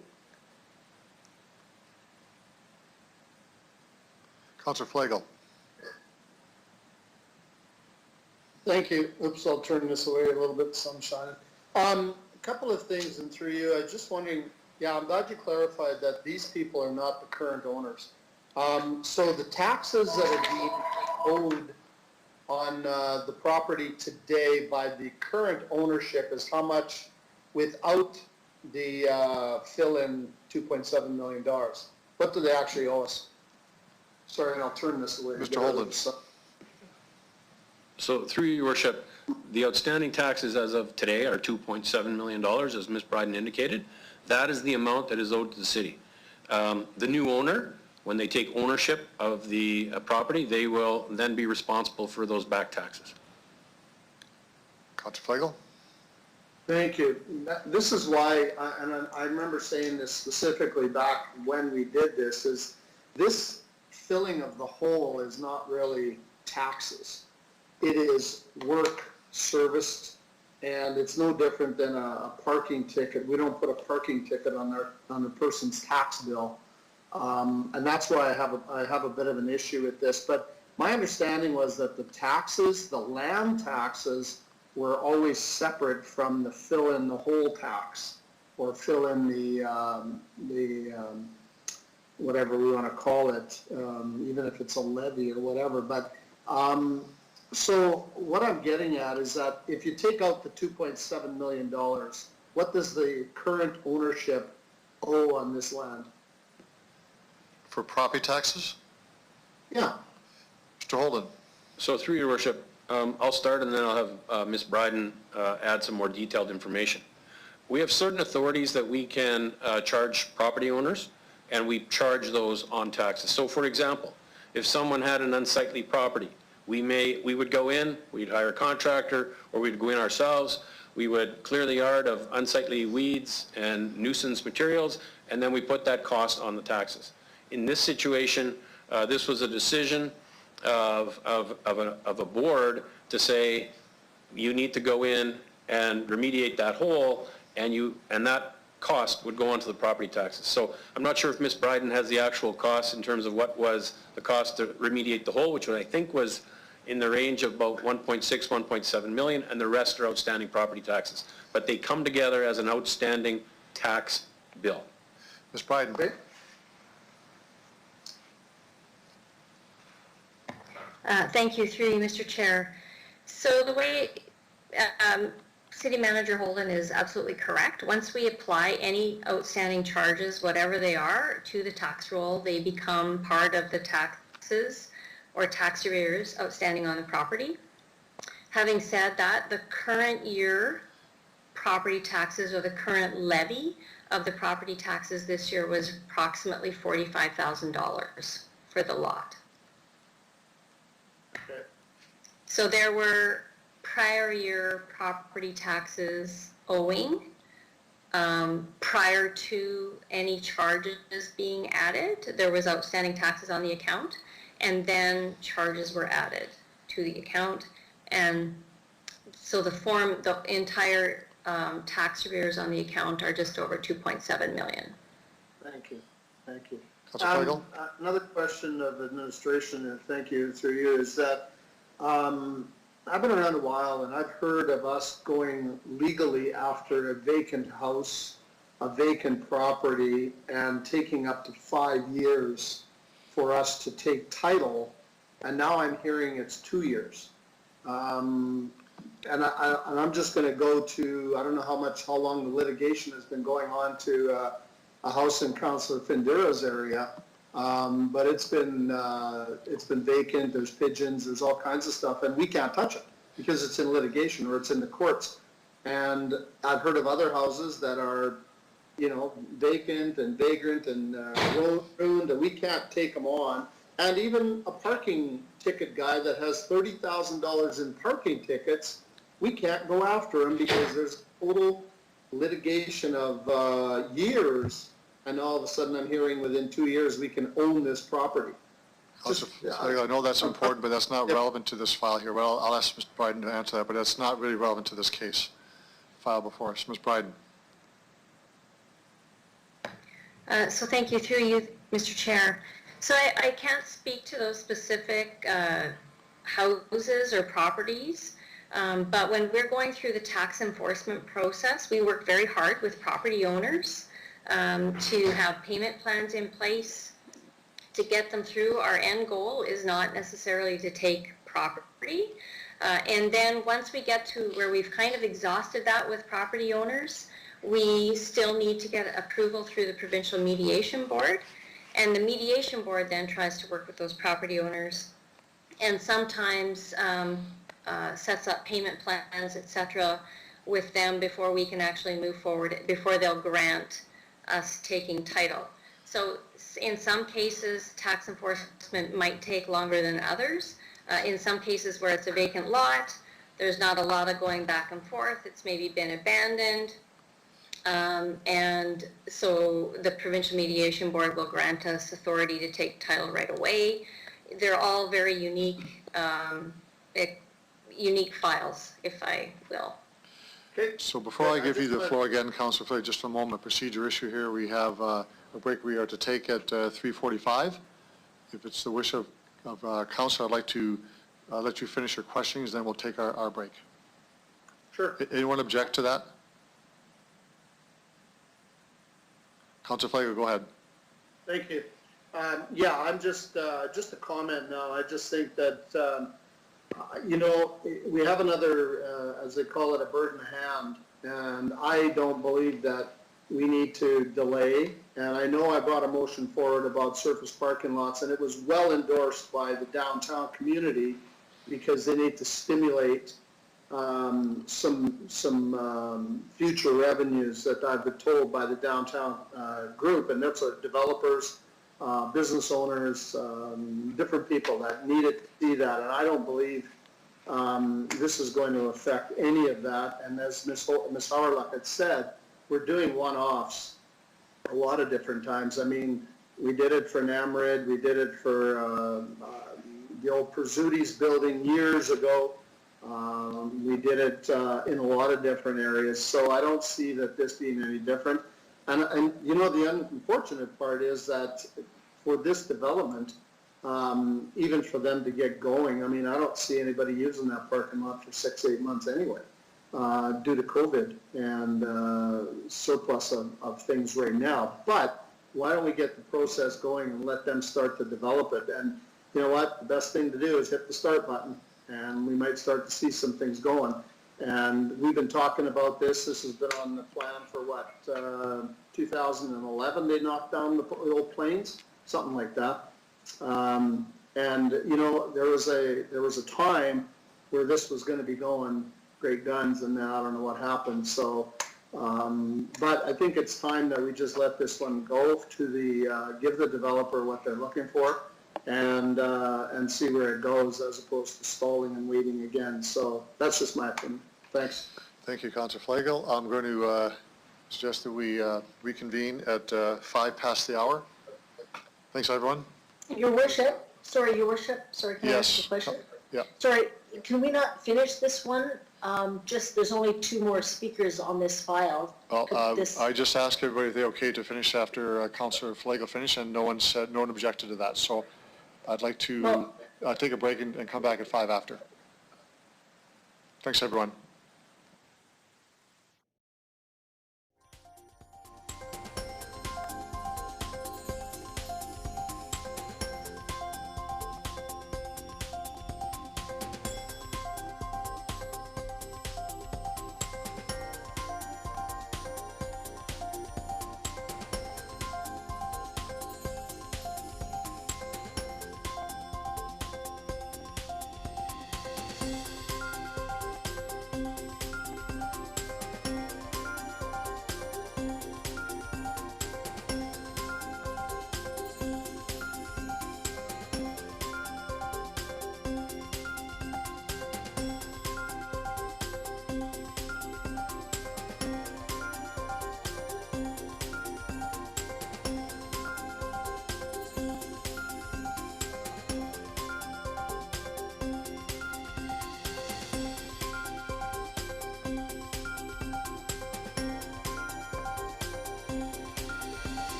Councilor Flagel? Thank you. Oops, I'll turn this away a little bit, sun shining. A couple of things, and through you, I was just wondering, I'm glad you clarified that these people are not the current owners. So the taxes that are being owed on the property today by the current ownership is how much without the fill-in $2.7 million? What do they actually owe us? Sorry, and I'll turn this away. Mr. Holden. So through your worship, the outstanding taxes as of today are $2.7 million, as Ms. Bryden indicated. That is the amount that is owed to the city. The new owner, when they take ownership of the property, they will then be responsible for those back taxes. Councilor Flagel? Thank you. This is why, and I remember saying this specifically back when we did this, is this filling of the hole is not really taxes. It is work serviced, and it's no different than a parking ticket. We don't put a parking ticket on the person's tax bill. And that's why I have a bit of an issue with this. But my understanding was that the taxes, the land taxes, were always separate from the fill in the hole tax, or fill in the whatever we want to call it, even if it's a levy or whatever. But so what I'm getting at is that if you take out the $2.7 million, what does the current ownership owe on this land? For property taxes? Yeah. Mr. Holden? So through your worship, I'll start and then I'll have Ms. Bryden add some more detailed information. We have certain authorities that we can charge property owners, and we charge those on taxes. So for example, if someone had an unsightly property, we would go in, we'd hire a contractor, or we'd go in ourselves, we would clear the yard of unsightly weeds and nuisance materials, and then we put that cost on the taxes. In this situation, this was a decision of a board to say, you need to go in and remediate that hole, and that cost would go onto the property taxes. So I'm not sure if Ms. Bryden has the actual cost in terms of what was the cost to remediate the hole, which I think was in the range of about 1.6, 1.7 million, and the rest are outstanding property taxes. But they come together as an outstanding tax bill. Ms. Bryden. Thank you, through you, Mr. Chair. So the way City Manager Holden is absolutely correct. Once we apply any outstanding charges, whatever they are, to the tax roll, they become part of the taxes or tax arrears outstanding on the property. Having said that, the current year property taxes, or the current levy of the property taxes this year, was approximately $45,000 for the lot. Okay. So there were prior year property taxes owing prior to any charges being added. There was outstanding taxes on the account, and then charges were added to the account. And so the entire tax arrears on the account are just over 2.7 million. Thank you, thank you. Councilor Flanagan? Another question of administration, and thank you through you, is that I've been around a while and I've heard of us going legally after a vacant house, a vacant property, and taking up to 5 years for us to take title, and now I'm hearing it's 2 years. And I'm just going to go to, I don't know how long the litigation has been going on to a house in Councillor Findera's area, but it's been vacant. There's pigeons, there's all kinds of stuff, and we can't touch it because it's in litigation or it's in the courts. And I've heard of other houses that are, vacant and vagrant and ruined, and we can't take them on. And even a parking ticket guy that has $30,000 in parking tickets, we can't go after him because there's total litigation of years, and all of a sudden I'm hearing within 2 years we can own this property. I know that's important, but that's not relevant to this file here. Well, I'll ask Mr. Bryden to answer that, but that's not really relevant to this case file before us. Ms. Bryden. So thank you, through you, Mr. Chair. So I can't speak to those specific houses or properties, but when we're going through the tax enforcement process, we work very hard with property owners to have payment plans in place to get them through. Our end goal is not necessarily to take property. And then once we get to where we've kind of exhausted that with property owners, we still need to get approval through the Provincial Mediation Board. And the Mediation Board then tries to work with those property owners and sometimes sets up payment plans, etc., with them before we can actually move forward, before they'll grant us taking title. So in some cases, tax enforcement might take longer than others. In some cases where it's a vacant lot, there's not a lot of going back and forth. It's maybe been abandoned. And so the Provincial Mediation Board will grant us authority to take title right away. They're all very unique, unique files, if I will. Okay. So before I give you the floor again, Councilor Flay, just a moment, procedure issue here. We have a break we are to take at 3:45. If it's the wish of Council, I'd like to let you finish your questions, then we'll take our break. Sure. Anyone object to that? Councilor Flay, go ahead. Thank you. Yeah, I'm just a comment now. I just think that, we have another, as they call it, a bird in the hand, and I don't believe that we need to delay. And I know I brought a motion forward about surface parking lots, and it was well endorsed by the downtown community because they need to stimulate some future revenues that I've been told by the downtown group, and that's developers, business owners, different people that need to see that, and I don't believe this is going to affect any of that. And as Ms. Howard had said, we're doing one-offs a lot of different times. I mean, we did it for Namrid, we did it for the old Prizzuti's building years ago. We did it in a lot of different areas, so I don't see that this being any different. And the unfortunate part is that for this development, even for them to get going, I mean, I don't see anybody using that parking lot for 6-8 months anyway, due to COVID and surplus of things right now. But why don't we get the process going and let them start to develop it? And you know what? The best thing to do is hit the start button, and we might start to see some things going. And we've been talking about this. This has been on the plan for what, 2011 they knocked down the old planes, something like that. And there was a time where this was going to be going great guns, and then I don't know what happened. So, but I think it's time that we just let this one go to give the developer what they're looking for, and see where it goes, as opposed to stalling and waiting again. So that's just my opinion. Thanks. Thank you, Councilor Flagel. I'm going to suggest that we reconvene at 5 past the hour. Thanks, everyone. Your Worship, can I ask a question? Yeah. Sorry, can we not finish this one just, there's only 2 more speakers on this file. Well, Could this- I just asked everybody if they're okay to finish after Councillor Flagel finished, and no one objected to that. So I'd like to take a break and come back at 5 after. Thanks, everyone.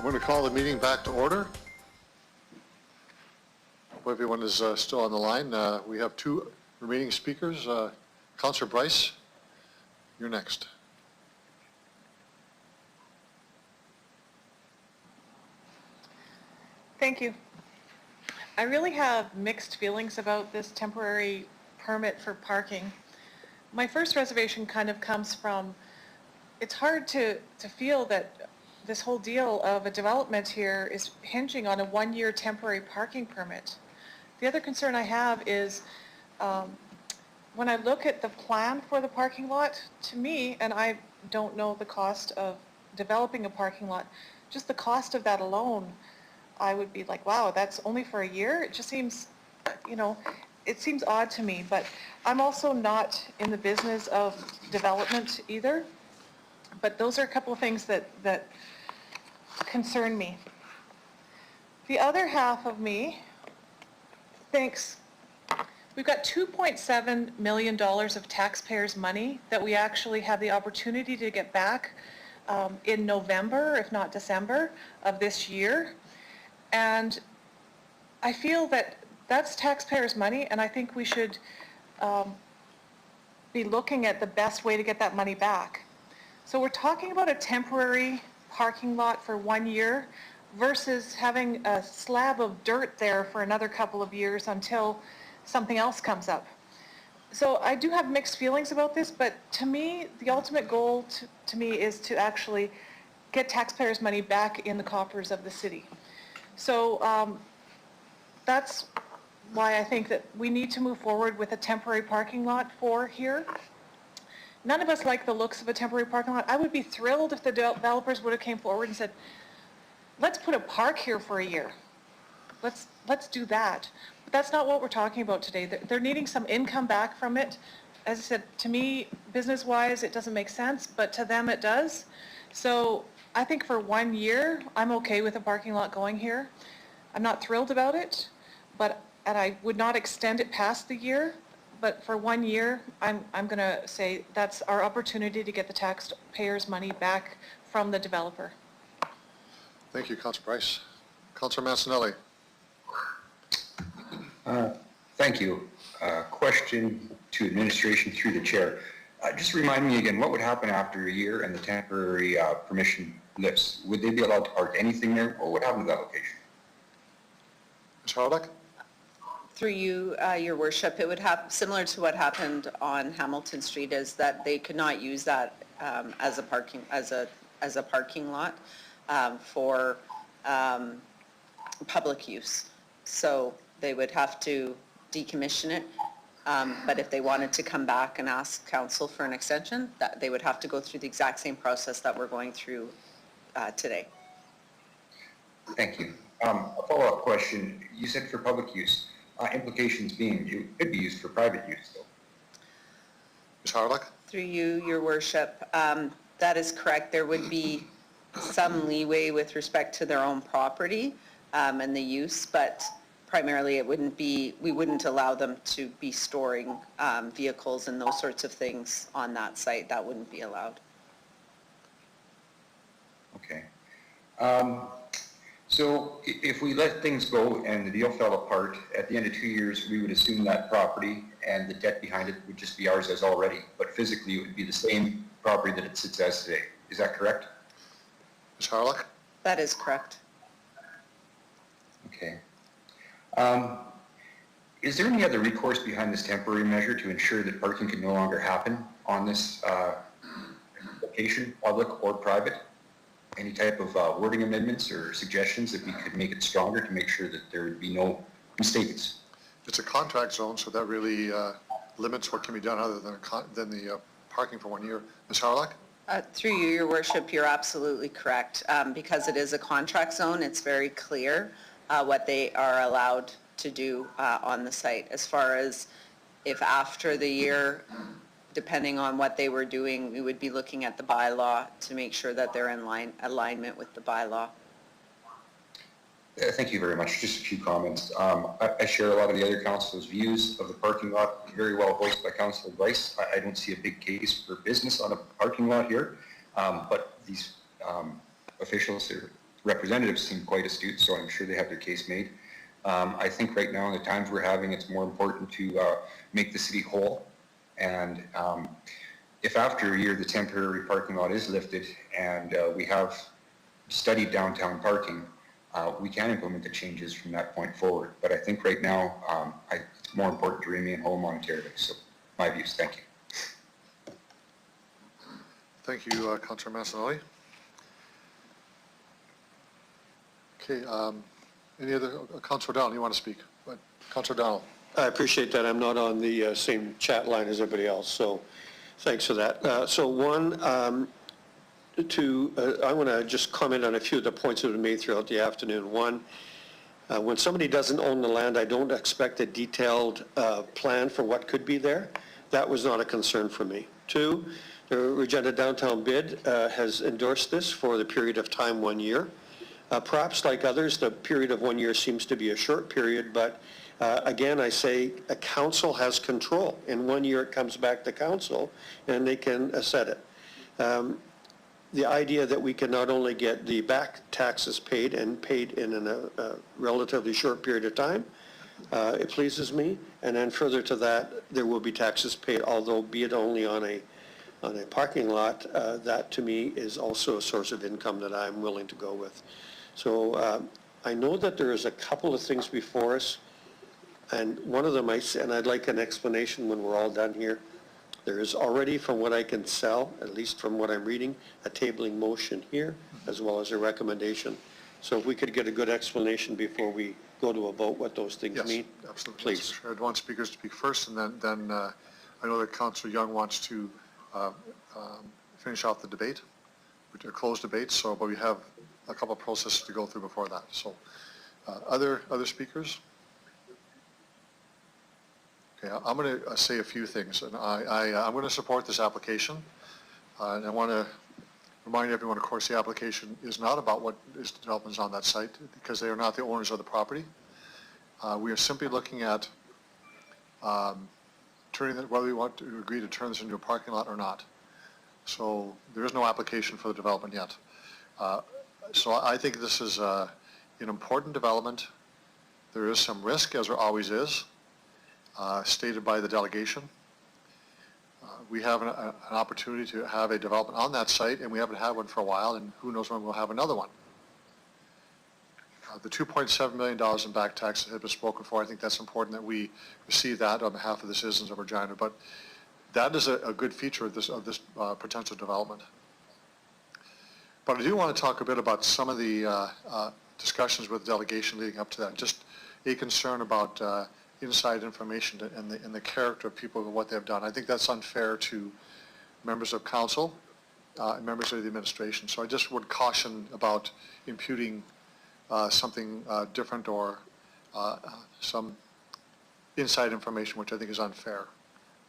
I'm going to call the meeting back to order. Hope everyone is still on the line. We have two remaining speakers. Councillor Bryce, you're next. Thank you. I really have mixed feelings about this temporary permit for parking. My first reservation kind of comes from, it's hard to feel that this whole deal of a development here is hinging on a one-year temporary parking permit. The other concern I have is when I look at the plan for the parking lot, to me, and I don't know the cost of developing a parking lot, just the cost of that alone, I would be like, wow, that's only for a year? It just seems, you know, it seems odd to me, but I'm also not in the business of development either. But those are a couple of things that concern me. The other half of me thinks we've got $2.7 million of taxpayers' money that we actually have the opportunity to get back in November, if not December, of this year. And I feel that that's taxpayers' money, and I think we should be looking at the best way to get that money back. So we're talking about a temporary parking lot for 1 year versus having a slab of dirt there for another couple of years until something else comes up. So I do have mixed feelings about this, but to me, the ultimate goal to me is to actually get taxpayers' money back in the coffers of the city. So that's why I think that we need to move forward with a temporary parking lot for here. None of us like the looks of a temporary parking lot. I would be thrilled if the developers would have came forward and said, let's put a park here for a year. Let's do that. But that's not what we're talking about today. They're needing some income back from it. As I said, to me, business-wise, it doesn't make sense, but to them it does. So I think for 1 year, I'm okay with a parking lot going here. I'm not thrilled about it, and I would not extend it past the year. But for 1 year, I'm going to say that's our opportunity to get the taxpayers' money back from the developer. Thank you, Councillor Bryce. Councillor Mancinelli. Thank you. Question to administration through the chair. Just remind me again, what would happen after a year and the temporary permission lifts? Would they be allowed to park anything there, or what happened to that location? Ms. Harlech? Through you, Your Worship, it would have, similar to what happened on Hamilton Street, is that they could not use that as a parking lot for public use. So they would have to decommission it. But if they wanted to come back and ask council for an extension, that they would have to go through the exact same process that we're going through today. Thank you. A follow-up question. You said for public use. Implications being it could be used for private use, though. Ms. Harlech? Through you, Your Worship, that is correct. There would be some leeway with respect to their own property and the use, but primarily it wouldn't be, we wouldn't allow them to be storing vehicles and those sorts of things on that site. That wouldn't be allowed. Okay. So if we let things go and the deal fell apart, at the end of 2 years, we would assume that property and the debt behind it would just be ours as already, but physically it would be the same property that it sits as today. Is that correct? Ms. Harlech? That is correct. Okay. Is there any other recourse behind this temporary measure to ensure that parking can no longer happen on this location, public or private? Any type of wording amendments or suggestions that we could make it stronger to make sure that there would be no mistakes? It's a contract zone, so that really limits what can be done other than the parking for 1 year. Ms. Harlech? Through you, Your Worship, you're absolutely correct. Because it is a contract zone, it's very clear what they are allowed to do on the site. As far as if after the year, depending on what they were doing, we would be looking at the bylaw to make sure that they're in alignment with the bylaw. Thank you very much. Just a few comments. I share a lot of the other council's views of the parking lot, very well voiced by Councillor Bryce. I don't see a big case for business on a parking lot here, but these officials representatives seem quite astute, so I'm sure they have their case made. I think right now in the times we're having, it's more important to make the city whole. And if after a year the temporary parking lot is lifted and we have studied downtown parking, we can implement the changes from that point forward. But I think right now it's more important to remain whole monetarily. So my views. Thank you. Thank you, Councillor Massanelli. Okay, any other, Councillor O'Donnell, you want to speak? Councillor O'Donnell. I appreciate that. I'm not on the same chat line as everybody else, so thanks for that. So one, I want to just comment on a few of the points that have been made throughout the afternoon. One, when somebody doesn't own the land, I don't expect a detailed plan for what could be there. That was not a concern for me. Two, the Regina Downtown bid has endorsed this for the period of time 1 year. Perhaps like others, the period of 1 year seems to be a short period, but again, I say a council has control. In 1 year, it comes back to council, and they can set it. The idea that we can not only get the back taxes paid and paid in a relatively short period of time, it pleases me. And then further to that, there will be taxes paid, although be it only on a parking lot, that to me is also a source of income that I'm willing to go with. So I know that there is a couple of things before us, and one of them, and I'd like an explanation when we're all done here. There is already, from what I can tell, at least from what I'm reading, a tabling motion here, as well as a recommendation. So if we could get a good explanation before we go to a vote, what those things mean. Yes, absolutely. Please. I'd want speakers to speak first, and then I know that Councillor Young wants to finish off the debate, or close debate, so, but we have a couple of processes to go through before that. So other speakers? Okay, I'm going to say a few things, and I'm going to support this application, and I want to remind everyone, of course, the application is not about what is developments on that site, because they are not the owners of the property. We are simply looking at whether we want to agree to turn this into a parking lot or not. So there is no application for the development yet. So I think this is an important development. There is some risk, as there always is, stated by the delegation. We have an opportunity to have a development on that site, and we haven't had one for a while, and who knows when we'll have another one. The $2.7 million in back taxes have been spoken for. I think that's important that we receive that on behalf of the citizens of Regina, but that is a good feature of this potential development. But I do want to talk a bit about some of the discussions with the delegation leading up to that. Just a concern about inside information and the character of people and what they've done. I think that's unfair to members of council and members of the administration. So I just would caution about imputing something different or some inside information, which I think is unfair.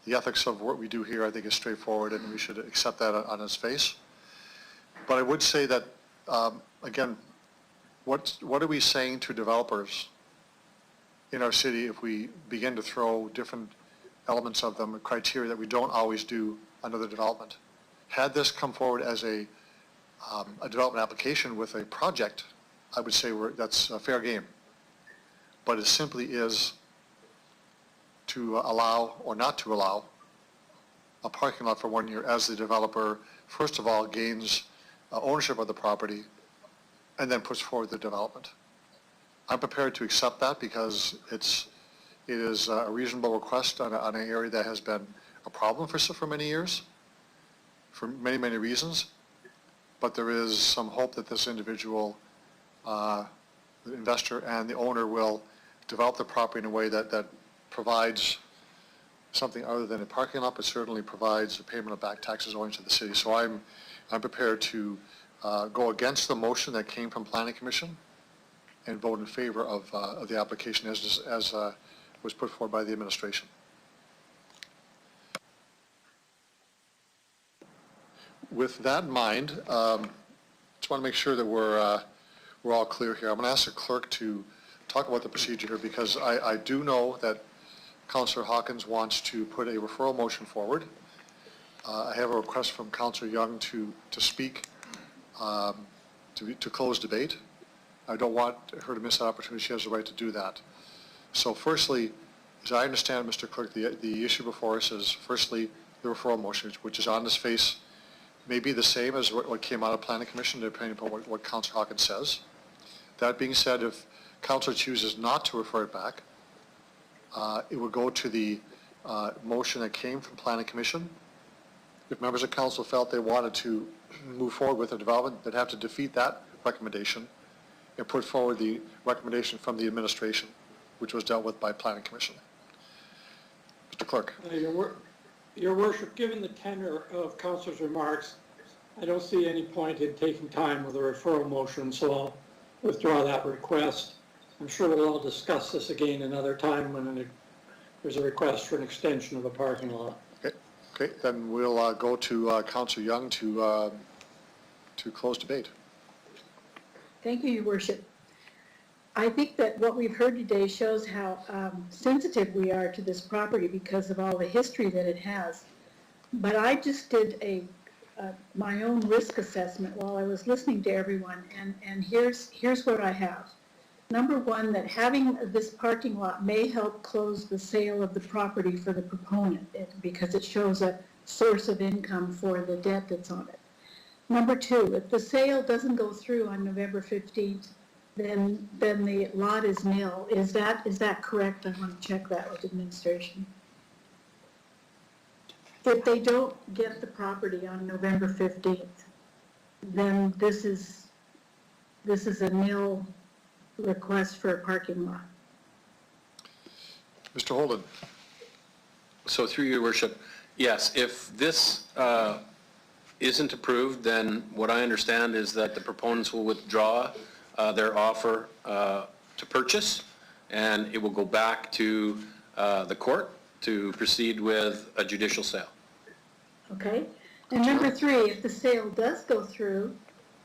The ethics of what we do here, I think, is straightforward, and we should accept that on its face. But I would say that, again, what are we saying to developers in our city if we begin to throw different elements of them, criteria that we don't always do on other development? Had this come forward as a development application with a project, I would say that's a fair game. But it simply is to allow or not to allow a parking lot for 1 year as the developer, first of all, gains ownership of the property and then puts forward the development. I'm prepared to accept that because it is a reasonable request on an area that has been a problem for many years, for many, many reasons. But there is some hope that this individual, the investor and the owner, will develop the property in a way that provides something other than a parking lot, but certainly provides a payment of back taxes owing to the city. So I'm prepared to go against the motion that came from Planning Commission and vote in favor of the application as was put forward by the administration. With that in mind, just want to make sure that we're all clear here. I'm going to ask the clerk to talk about the procedure here, because I do know that Councillor Hawkins wants to put a referral motion forward. I have a request from Councillor Young to speak to close debate. I don't want her to miss that opportunity. She has the right to do that. So firstly, as I understand, Mr. Clerk, the issue before us is firstly the referral motion, which is on its face, may be the same as what came out of Planning Commission, depending upon what Councillor Hawkins says. That being said, if Councillor chooses not to refer it back, it would go to the motion that came from Planning Commission. If members of council felt they wanted to move forward with a development, they'd have to defeat that recommendation and put forward the recommendation from the administration, which was dealt with by Planning Commission. Mr. Clerk. Your Worship, given the tenor of Councilor's remarks, I don't see any point in taking time with a referral motion, so I'll withdraw that request. I'm sure we'll all discuss this again another time when there's a request for an extension of a parking lot. Okay, then we'll go to Councillor Young to close debate. Thank you, Your Worship. I think that what we've heard today shows how sensitive we are to this property because of all the history that it has. But I just did my own risk assessment while I was listening to everyone, and here's what I have. Number one, that having this parking lot may help close the sale of the property for the proponent because it shows a source of income for the debt that's on it. Number two, if the sale doesn't go through on November 15th, then the lot is nil. Is that correct? I want to check that with administration. If they don't get the property on November 15th, then this is a nil request for a parking lot. Mr. Holden. So through your worship, yes, if this isn't approved, then what I understand is that the proponents will withdraw their offer to purchase, and it will go back to the court to proceed with a judicial sale. Okay. And number three, if the sale does go through,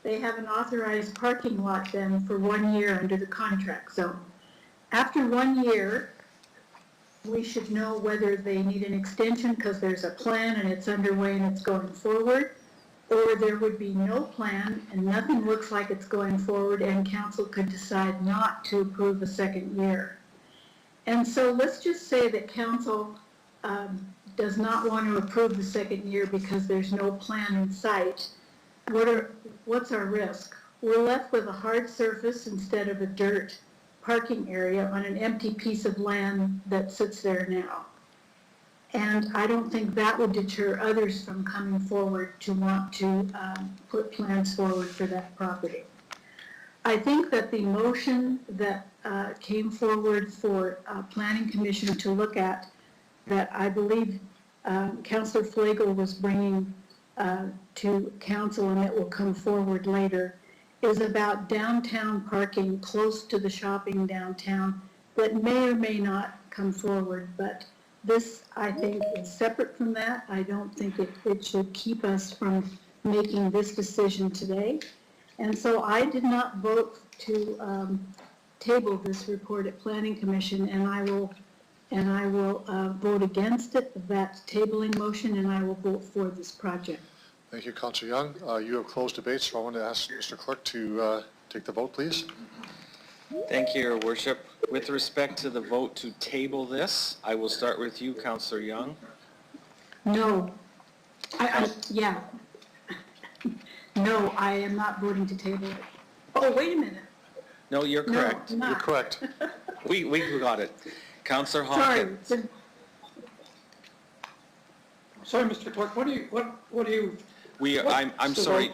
they have an authorized parking lot then for 1 year under the contract zone. After 1 year, we should know whether they need an extension because there's a plan and it's underway and it's going forward, or there would be no plan and nothing looks like it's going forward and council could decide not to approve a second year. And so let's just say that council does not want to approve the second year because there's no plan in sight. What's our risk? We're left with a hard surface instead of a dirt parking area on an empty piece of land that sits there now. And I don't think that would deter others from coming forward to want to put plans forward for that property. I think that the motion that came forward for Planning Commission to look at, that I believe Councillor Flagel was bringing to council and it will come forward later, is about downtown parking close to the shopping downtown that may or may not come forward, but this, I think, is separate from that. I don't think it should keep us from making this decision today. And so I did not vote to table this report at Planning Commission, and I will vote against it, that tabling motion, and I will vote for this project. Thank you, Councillor Young. You have closed debate, so I want to ask Mr. Clerk to take the vote, please. Thank you, Your Worship. With respect to the vote to table this, I will start with you, Councillor Young. No. Yeah. No, I am not voting to table it. Oh, wait a minute. No, you're correct. No, I'm not. You're correct. We got it. Councillor Hawkins. Sorry, Mr. Clerk, what do you? I'm sorry.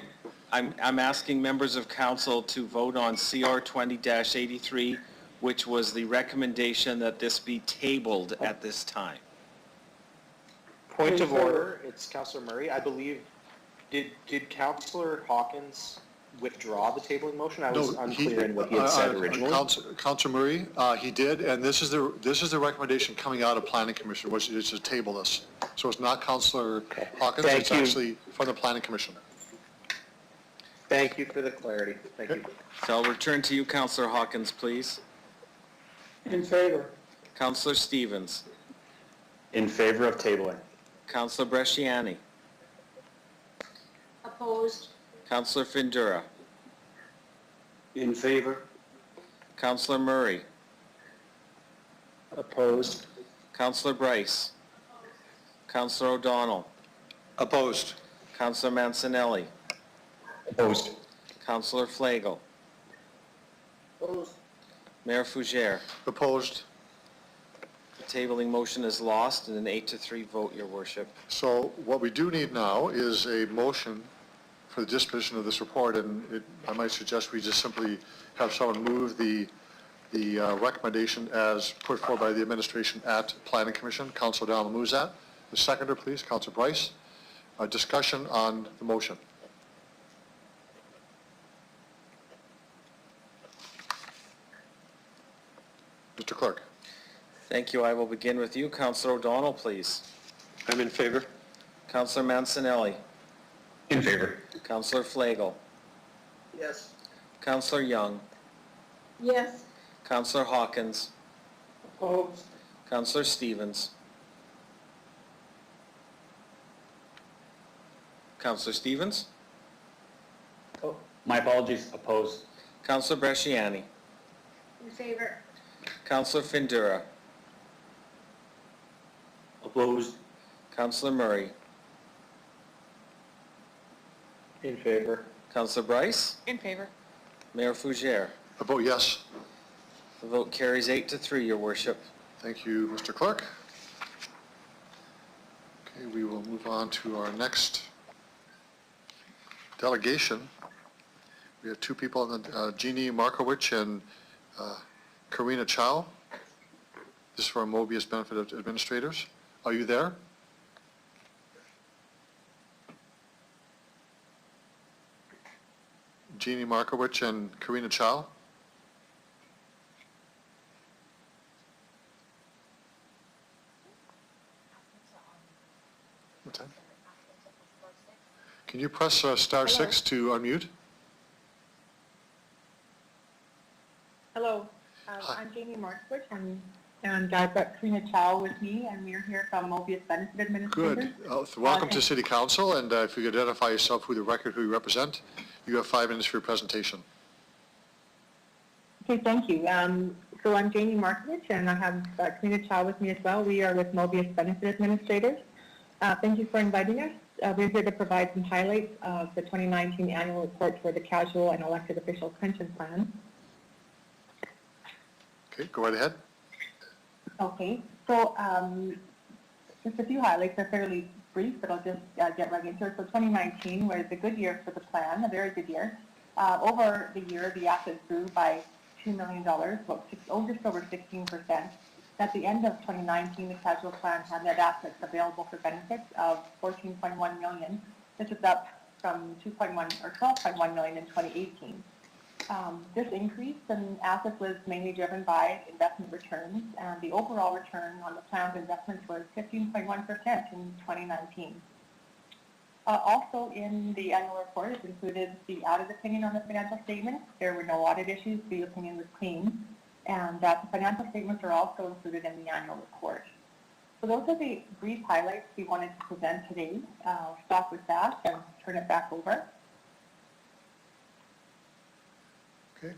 I'm asking members of council to vote on CR 20-83, which was the recommendation that this be tabled at this time. Point of order, it's Councillor Murray. I believe, did Councillor Hawkins withdraw the tabling motion? I was unclear in what he had said originally. Councillor Murray, he did, and this is the recommendation coming out of Planning Commission, which is to table this. So it's not Councillor Hawkins, it's actually from the Planning Commission. Thank you for the clarity. Thank you. So I'll return to you, Councillor Hawkins, please. In favor. Councillor Stevens. In favor of tabling. Councillor Bresciani. Opposed. Councillor Findura. In favor? Councillor Murray. Opposed. Councillor Bryce. Councillor O'Donnell. Opposed. Councillor Mancinelli. Opposed. Councillor Flagel. Opposed. Mayor Fougere. Opposed. The tabling motion is lost and an 8-3 vote, Your Worship. So what we do need now is a motion for the disposition of this report, and I might suggest we just simply have someone move the recommendation as put forward by the administration at Planning Commission. Councilor O'Donnell moves that. The seconder, please, Councilor Bryce. Discussion on the motion. Mr. Clerk. Thank you. I will begin with you. Councillor O'Donnell, please. I'm in favor. Councillor Mancinelli. In favor. Councillor Flagel. Yes. Councillor Young. Yes. Councillor Hawkins. Opposed. Councillor Stevens. Councillor Stevens. Oh, my apologies, opposed. Councillor Bresciani. In favor. Councillor Findura. Opposed? Councillor Murray. In favor. Councillor Bryce. In favor. Mayor Fougere. A vote yes. The vote carries 8-3, Your Worship. Thank you, Mr. Clerk. Okay, we will move on to our next delegation. We have two people, Jeannie Markowicz and Karina Chow. This is for our Mobius Benefit Administrators. Are you there? Jeannie Markowicz and Karina Chow? What time? Can you press star 6 to unmute? Hello, I'm Jamie Markowitz, and I've got Karina Chow with me, and we're here from Mobius Benefit Administrators. Good. Welcome to City Council, and if you could identify yourself, who you represent, you have 5 minutes for your presentation. Okay, thank you. So I'm Jamie Markowitz, and I have Karina Chow with me as well. We are with Mobius Benefit Administrators. Thank you for inviting us. We're here to provide some highlights of the 2019 annual report for the casual and elected officials pension plan. Okay, go right ahead. Okay, so just a few highlights. They're fairly brief, but I'll just get right into it. So 2019 was a good year for the plan, a very good year. Over the year, the assets grew by $2 million, just over 16%. At the end of 2019, the casual plan had net assets available for benefits of $14.1 million. This is up from 12.1 million in 2018. This increase in assets was mainly driven by investment returns, and the overall return on the plan's investments was 15.1% in 2019. Also in the annual report, it included the audit opinion on the financial statements. There were no audit issues. The opinion was clean. And the financial statements are also included in the annual report. So those are the brief highlights we wanted to present today. I'll stop with that and turn it back over. Okay.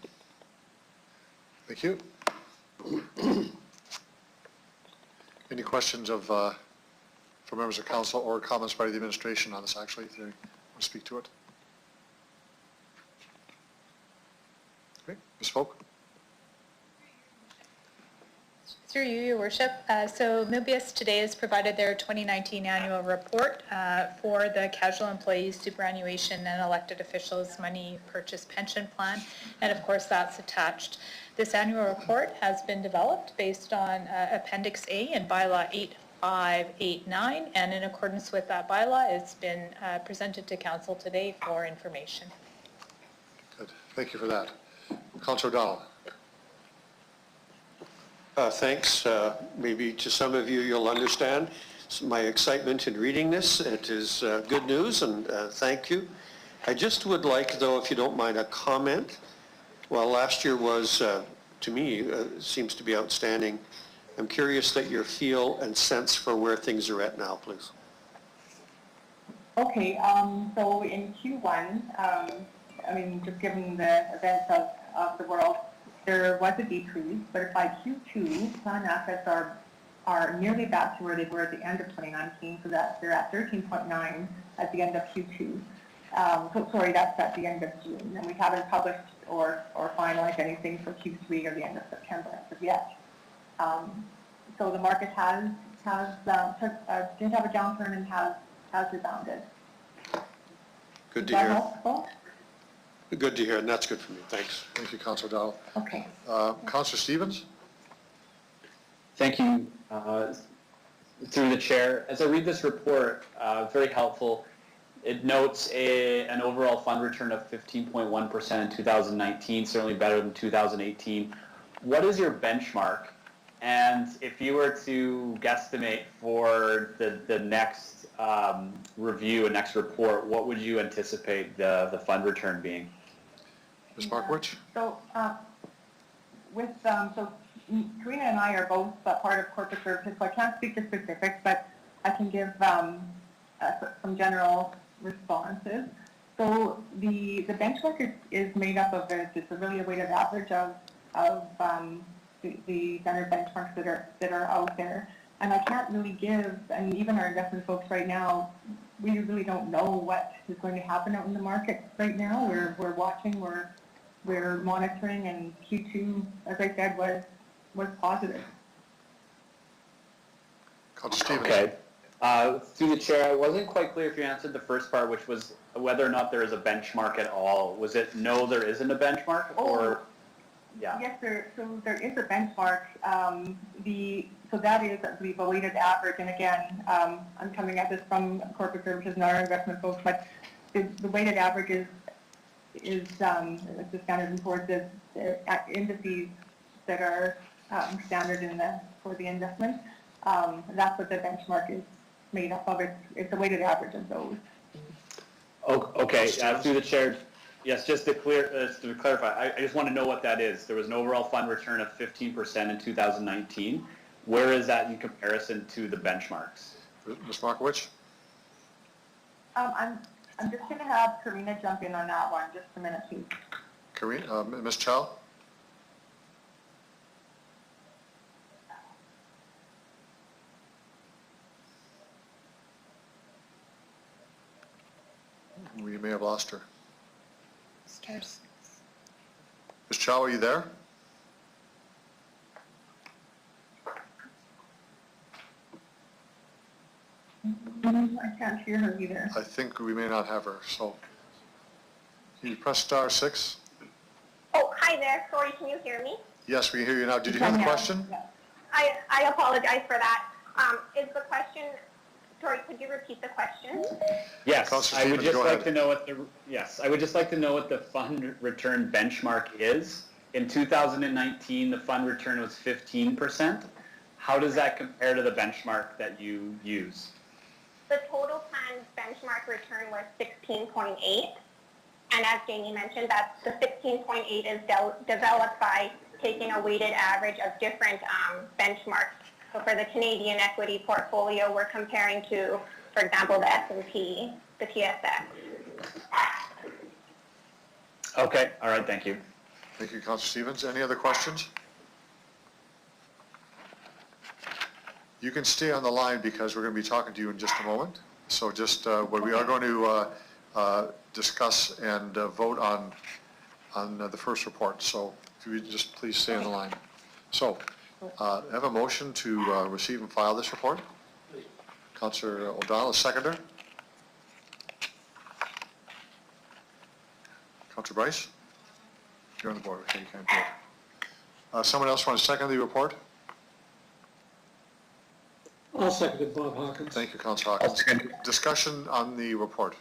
Thank you. Any questions from members of council or comments by the administration on this, actually, if they want to speak to it? Okay, Ms. Folk? Through you, Your Worship. So Mobius today has provided their 2019 annual report for the casual employees superannuation and elected officials money purchase pension plan, and of course that's attached. This annual report has been developed based on Appendix A in Bylaw 8589, and in accordance with that bylaw, it's been presented to Council today for information. Good. Thank you for that. Councilor O'Donnell. Thanks. Maybe to some of you, you'll understand my excitement in reading this. It is good news, and thank you. I just would like, though, if you don't mind, a comment. Well, last year was, to me, seems to be outstanding. I'm curious that your feel and sense for where things are at now, please. Okay, so in Q1, I mean, just given the events of of the world, there was a decrease, but by Q2, plan assets are nearly back to where they were at the end of 2019, so that they're at 13.9 at the end of Q2. Sorry, that's at the end of June, and we haven't published or finalized anything for Q3 or the end of September as of yet. So the market did have a downturn and has rebounded. Good to hear. Good to hear, and that's good for me. Thanks. Thank you, Councillor O'Donnell. Okay. Councillor Stevens? Thank you, through the chair. As I read this report, very helpful. It notes an overall fund return of 15.1% in 2019, certainly better than 2018. What is your benchmark? And if you were to guesstimate for the next review and next report, what would you anticipate the fund return being? Ms. Markowicz? So, Karina and I are both part of corporate services, so I can't speak to specifics, but I can give some general responses. So the benchmark is made up of just really a weighted average of the standard benchmarks that are out there, and I can't really give. And even our investment folks right now, we really don't know what is going to happen out in the market right now. We're watching, we're monitoring, and Q2, as I said, was positive. Okay. Through the chair, I wasn't quite clear if you answered the first part, which was whether or not there is a benchmark at all. Was it no, there isn't a benchmark, or yeah? Yes, so there is a benchmark. So that is, I believe, a weighted average. And again, I'm coming at this from corporate services and our investment folks, but the weighted average is the Standard & Poor's indices that are standard for the investment. That's what the benchmark is made up of. It's a weighted average of those. Okay, through the chair, yes, just to clarify, I just want to know what that is. There was an overall fund return of 15% in 2019. Where is that in comparison to the benchmarks? Ms. Markowicz? I'm just going to have Karina jump in on that one. Just a minute, please. Karina, Ms. Chow? We may have lost her. Stars. Ms. Chow, are you there? I can't hear her either. I think we may not have her, so can you press *6? Oh, hi there. Sorry, can you hear me? Yes, we can hear you now. Did you hear the question? I apologize for that. Is the question, sorry, could you repeat the question? Yes, Councillor I would Stevens, just go like ahead. to know I would just like to know what the fund return benchmark is. In 2019, the fund return was 15%. How does that compare to the benchmark that you use? The total planned benchmark return was 16.8. And as Jamie mentioned, that the 16.8 is developed by taking a weighted average of different benchmarks. So for the Canadian equity portfolio, we're comparing to, for example, the S&P, the TSX. Okay, all right, thank you. Thank you, Councillor Stevens. Any other questions? You can stay on the line because we're going to be talking to you in just a moment. So just what we are going to discuss and vote on the first report. So if you would just please stay on the line. So I have a motion to receive and file this report. Councillor O'Donnell, seconder. Councillor Bryce? You're on the board. Okay, you can't vote. Someone else want to second the report? I'll second it, Bob Hawkins. Thank you, Councillor Hawkins. Discussion on the report.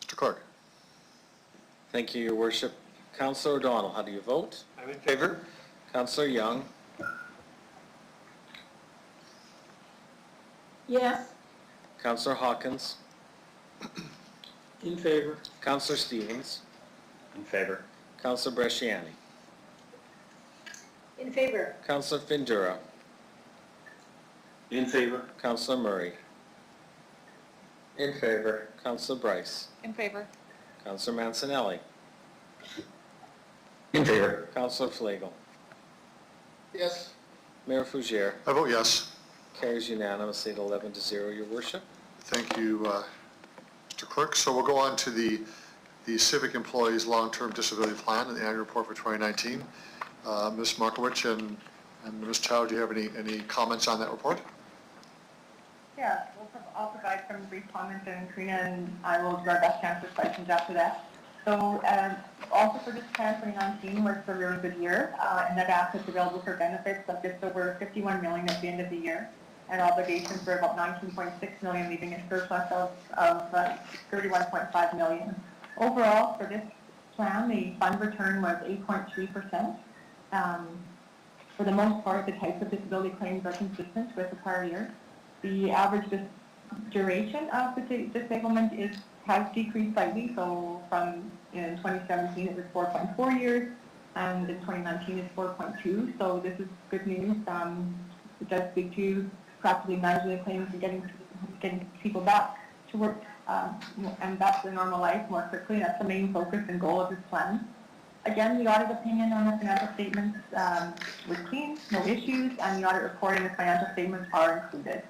Mr. Clerk. Thank you, Your Worship. Councillor O'Donnell, how do you vote? I'm in favor. Councillor Young? Yes. Councillor Hawkins? In favor. Councillor Stevens? In favor. Councillor Bresciani? In favor. Councillor Findura? In favor. Councillor Murray? In favor. Councillor Bryce. In favor. Councillor Mancinelli. In favor. Councillor Flagel. Yes. Mayor Fougere. I vote yes. Carries unanimously at 11-0, your worship. Thank you, Mr. Clerk. So we'll go on to the Civic Employees Long-Term Disability Plan and the annual report for 2019. Ms. Markowitz and Ms. Chow, do you have any comments on that report? Yeah, I'll provide some brief comments, and Karina and I will do our best to answer questions after that. So also for this plan, 2019 was a really good year, and net assets available for benefits of just over 51 million at the end of the year, and obligations for about 19.6 million, leaving a surplus of 31.5 million. Overall, for this plan, the fund return was 8.3%. For the most part, the types of disability claims are consistent with the prior year. The average duration of the disablement has decreased slightly, so from in 2017 it was 4.4 years, and in 2019 it's 4.2, so this is good news. It does speak to practically managing the claims and getting people back to work and back to their normal life more quickly. That's the main focus and goal of this plan. Again, the audit opinion on the financial statements was clean, no issues, and the audit report and the financial statements are included.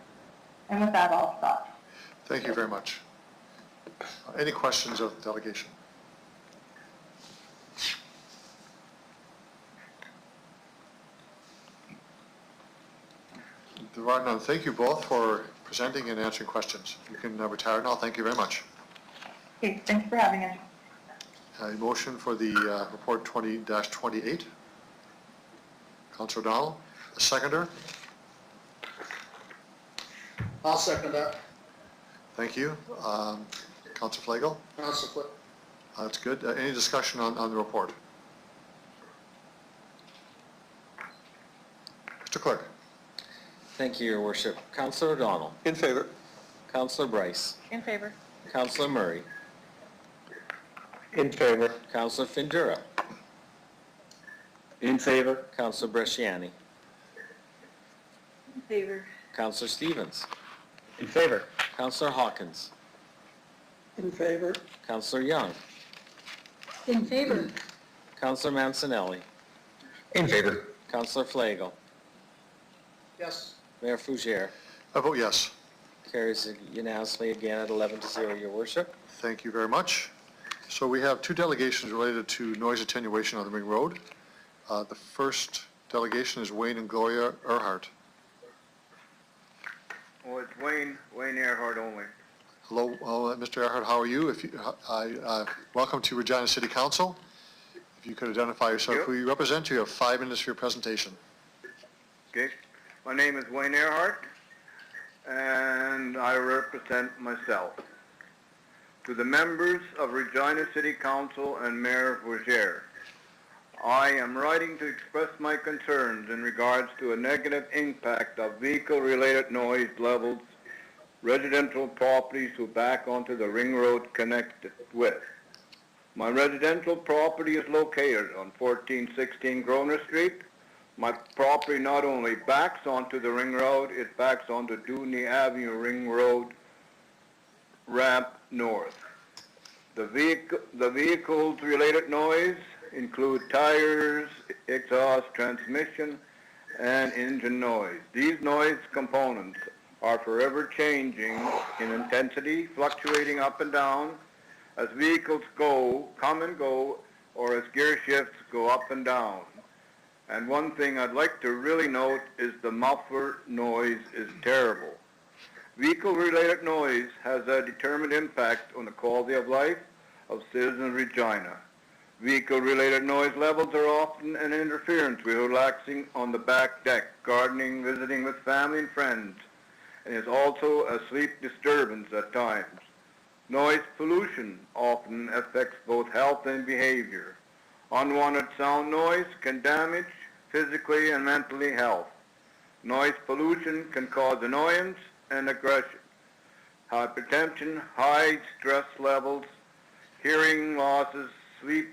And with that, I'll stop. Thank you very much. Any questions of the delegation? There are none. Thank you both for presenting and answering questions. You can retire now. Thank you very much. Okay, thanks for having us. A motion for the report 20-28. Councillor O'Donnell, a seconder. I'll second that. Thank you. Councillor Flagel? Council Flip. That's good. Any discussion on the report? Mr. Clerk? Thank you, your worship. Councillor O'Donnell. In favor. Councillor Bryce. In favor. Councillor Murray. In favor. Councillor Findura. In favor. Councillor Bresciani. In favor. Councillor Stevens. In favor. Councillor Hawkins. In favor. Councillor Young. In favor. Councillor Mancinelli. In favor. Councillor Flagel. Yes. Mayor Fougere. I vote yes. Carries unanimously again at 11-0, your worship. Thank you very much. So we have two delegations related to noise attenuation on the Ring Road. The first delegation is Wayne and Gloria Earhart. Well, it's Wayne Earhart only. Hello, Mr. Earhart, how are you? Welcome to Regina City Council. If you could identify yourself, who you represent, you have 5 minutes for your presentation. Okay. My name is Wayne Earhart, and I represent myself. To the members of Regina City Council and Mayor Fougere, I am writing to express my concerns in regards to a negative impact of vehicle-related noise levels residential properties who back onto the ring road connected with. My residential property is located on 1416 Grosvenor Street. My property not only backs onto the ring road, it backs onto Dewey Avenue Ring Road ramp north. The vehicles related noise include tires, exhaust, transmission, and engine noise. These noise components are forever changing in intensity, fluctuating up and down as vehicles come and go, or as gear shifts go up and down. And one thing I'd like to really note is the muffler noise is terrible. Vehicle-related noise has a determined impact on the quality of life of citizens of Regina. Vehicle-related noise levels are often an interference with relaxing on the back deck, gardening, visiting with family and friends, and is also a sleep disturbance at times. Noise pollution often affects both health and behavior. Unwanted sound noise can damage physically and mentally health. Noise pollution can cause annoyance and aggression, hypertension, high stress levels, hearing losses, sleep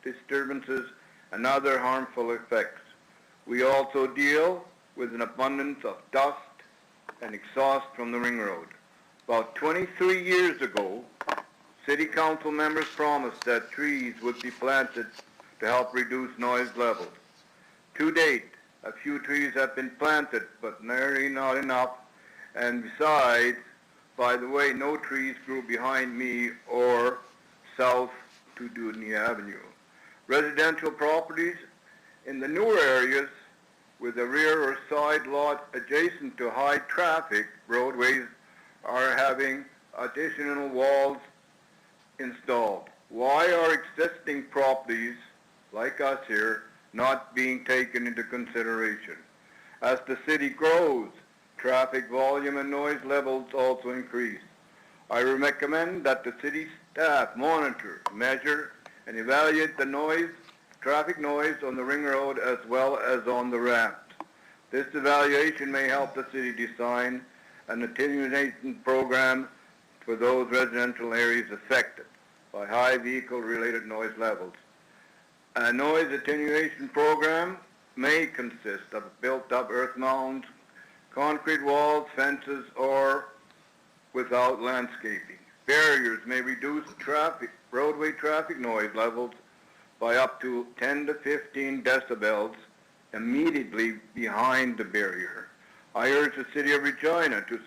disturbances, and other harmful effects. We also deal with an abundance of dust and exhaust from the ring road. About 23 years ago, City Council members promised that trees would be planted to help reduce noise levels. To date, a few trees have been planted, but nearly not enough. And besides, by the way, no trees grew behind me or south to Dudney Avenue. Residential properties in the newer areas with a rear or side lot adjacent to high traffic roadways are having additional walls installed. Why are existing properties like us here not being taken into consideration? As the city grows, traffic volume and noise levels also increase. I recommend that the city staff monitor, measure, and evaluate the traffic noise on the ring road as well as on the ramps. This evaluation may help the city design an attenuation program for those residential areas affected by high vehicle-related noise levels. A noise attenuation program may consist of built-up earth mounds, concrete walls, fences, or without landscaping. Barriers may reduce roadway traffic noise levels by up to 10 to 15 decibels immediately behind the barrier. I urge the City of Regina to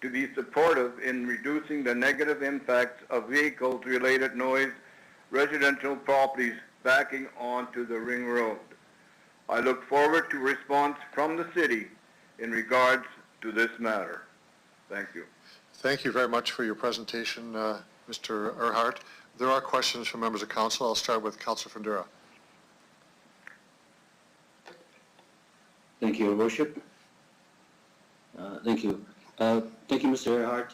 be supportive in reducing the negative impacts of vehicles-related noise residential properties backing onto the ring road. I look forward to response from the city in regards to this matter. Thank you. Thank you very much for your presentation, Mr. Earhart. There are questions from members of council. I'll start with Councillor Fundura. Thank you, Your Worship. Thank you. Thank you, Mr. Earhart.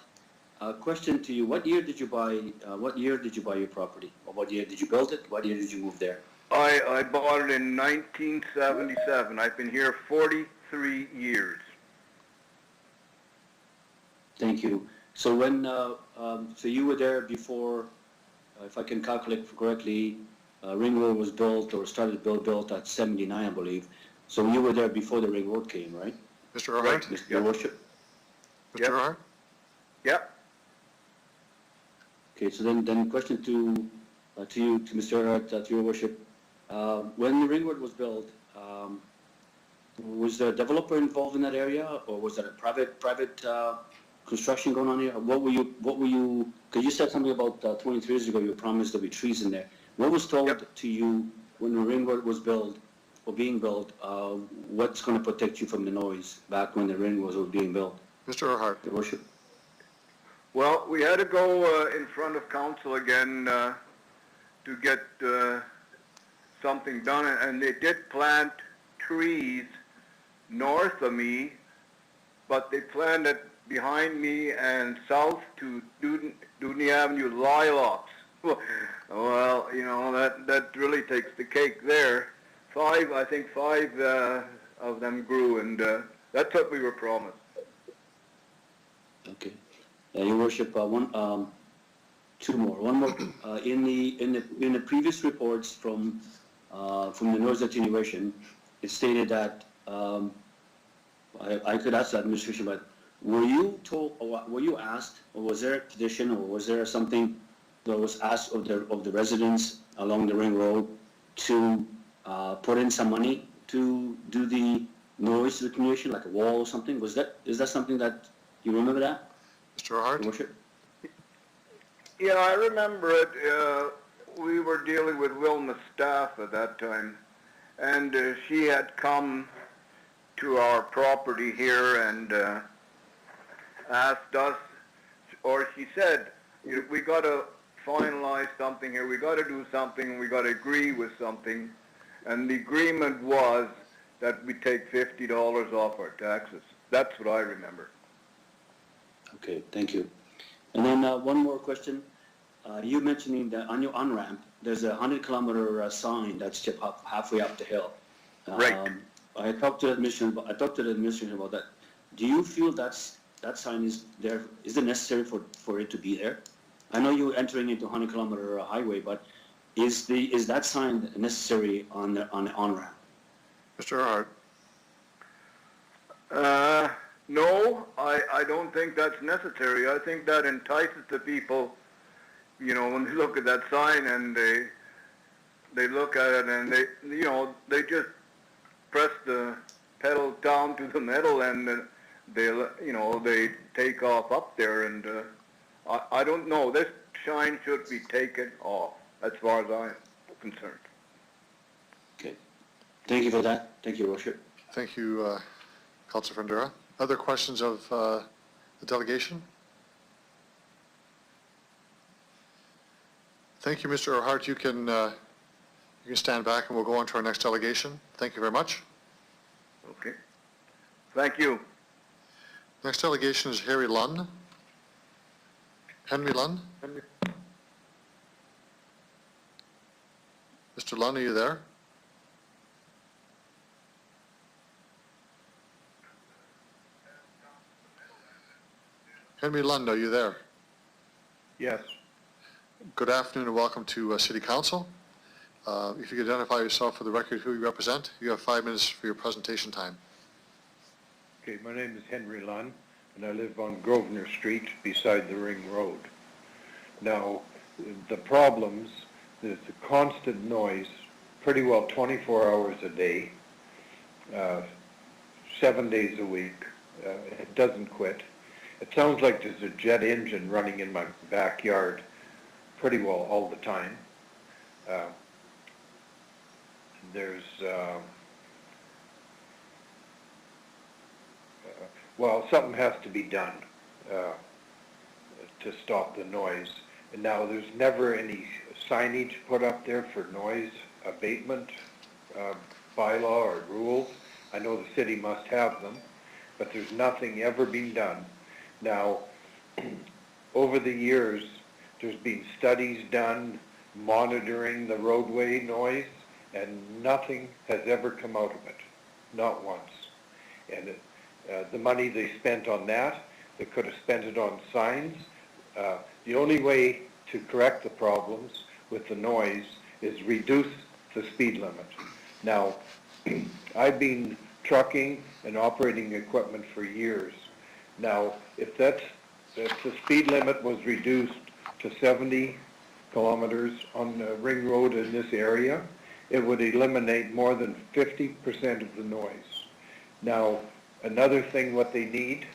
Question to you: What year did you buy? What year did you buy your property? Or what year did you build it? What year did you move there? I bought it in 1977. I've been here 43 years. Thank you. So when so you were there before, if I can calculate correctly, Ring Road was built or started built at 79, I believe. So you were there before the Ring Road came, right? Mr. Earhart? Right, Your Worship. Mr. Earhart? Yep. Okay, so then question to you, to Mr. Earhart, to Your Worship. When the Ring Road was built, was there a developer involved in that area, or was there a private construction going on here? What were you, because you said something about 23 years ago, you promised there'd be trees in there. What was told to you when the Ring Road was built, or being built, what's going to protect you from the noise back when the Ring Road was being built? Mr. Earhart. Your Worship. Well, we had to go in front of council again to get something done, and they did plant trees north of me, but they planted behind me and south to Dudney Avenue lilacs. Well, you know, that really takes the cake there. I think five of them grew, and that's what we were promised. Okay. Your Worship, two more. One more. In the previous reports from the noise attenuation, it stated that I could ask the administration, but were you told, or were you asked, or was there a petition, or was there something that was asked of the residents along the Ring Road to put in some money to do the noise attenuation, like a wall or something? Is that something that you remember that? Mr. Earhart? Your Worship? Yeah, I remember it. We were dealing with Wilma's staff at that time, and she had come to our property here and asked us, or she said, we got to finalize something here, we got to do something, we got to agree with something, and the agreement was that we take $50 off our taxes. That's what I remember. Okay, thank you. And then one more question. You mentioning that on your on-ramp, there's a 100-kilometer sign that's just halfway up the hill. Right. I talked to the administration about that. Do you feel that sign is there? Is it necessary for it to be there? I know you're entering into 100-kilometer highway, but is that sign necessary on the on-ramp? Mr. Earhart. No, I don't think that's necessary. I think that entices the people, you know, when they look at that sign and they look at it and they, you know, they just press the pedal down to the metal and they, you know, they take off up there and I don't know. This sign should be taken off as far as I'm concerned. Okay. Thank you for that. Thank you, Worship. Thank you, Councilor Fundera. Other questions of the delegation? Thank you, Mr. Earhart. You can stand back and we'll go on to our next delegation. Thank you very much. Okay. Thank you. Next delegation is Henry Lunn. Henry Lunn? Mr. Lunn, are you there? Henry Lund, are you there? Yes. Good afternoon and welcome to City Council. If you could identify yourself for the record, who you represent, you have 5 minutes for your presentation time. Okay, my name is Henry Lunn, and I live on Grosvenor Street beside the Ring Road. Now, the problems, there's a constant noise, pretty well 24 hours a day, 7 days a week. It doesn't quit. It sounds like there's a jet engine running in my backyard pretty well all the time. Well, something has to be done to stop the noise. And now there's never any signage put up there for noise abatement bylaw or rules. I know the city must have them, but there's nothing ever been done. Now, over the years, there's been studies done monitoring the roadway noise, and nothing has ever come out of it, not once. And the money they spent on that, they could have spent it on signs. The only way to correct the problems with the noise is reduce the speed limit. Now, I've been trucking and operating equipment for years. Now, if the speed limit was reduced to 70 kilometers on the Ring Road in this area, it would eliminate more than 50% of the noise. Now, another thing what they need,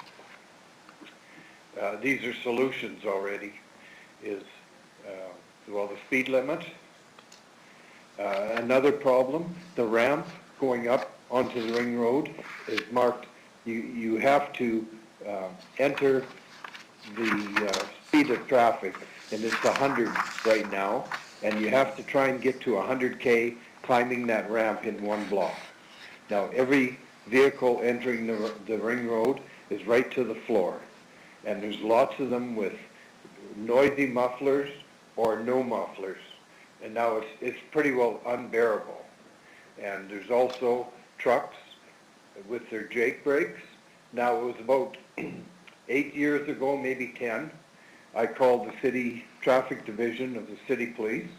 these are solutions already, is, well, the speed limit. Another problem, the ramp going up onto the Ring Road is marked, you have to enter the speed of traffic, and it's 100 right now, and you have to try and get to 100K climbing that ramp in one block. Now, every vehicle entering the Ring Road is right to the floor, and there's lots of them with noisy mufflers or no mufflers, and now it's pretty well unbearable. And there's also trucks with their Jake brakes. Now, it was about 8 years ago, maybe 10, I called the city traffic division of the city police,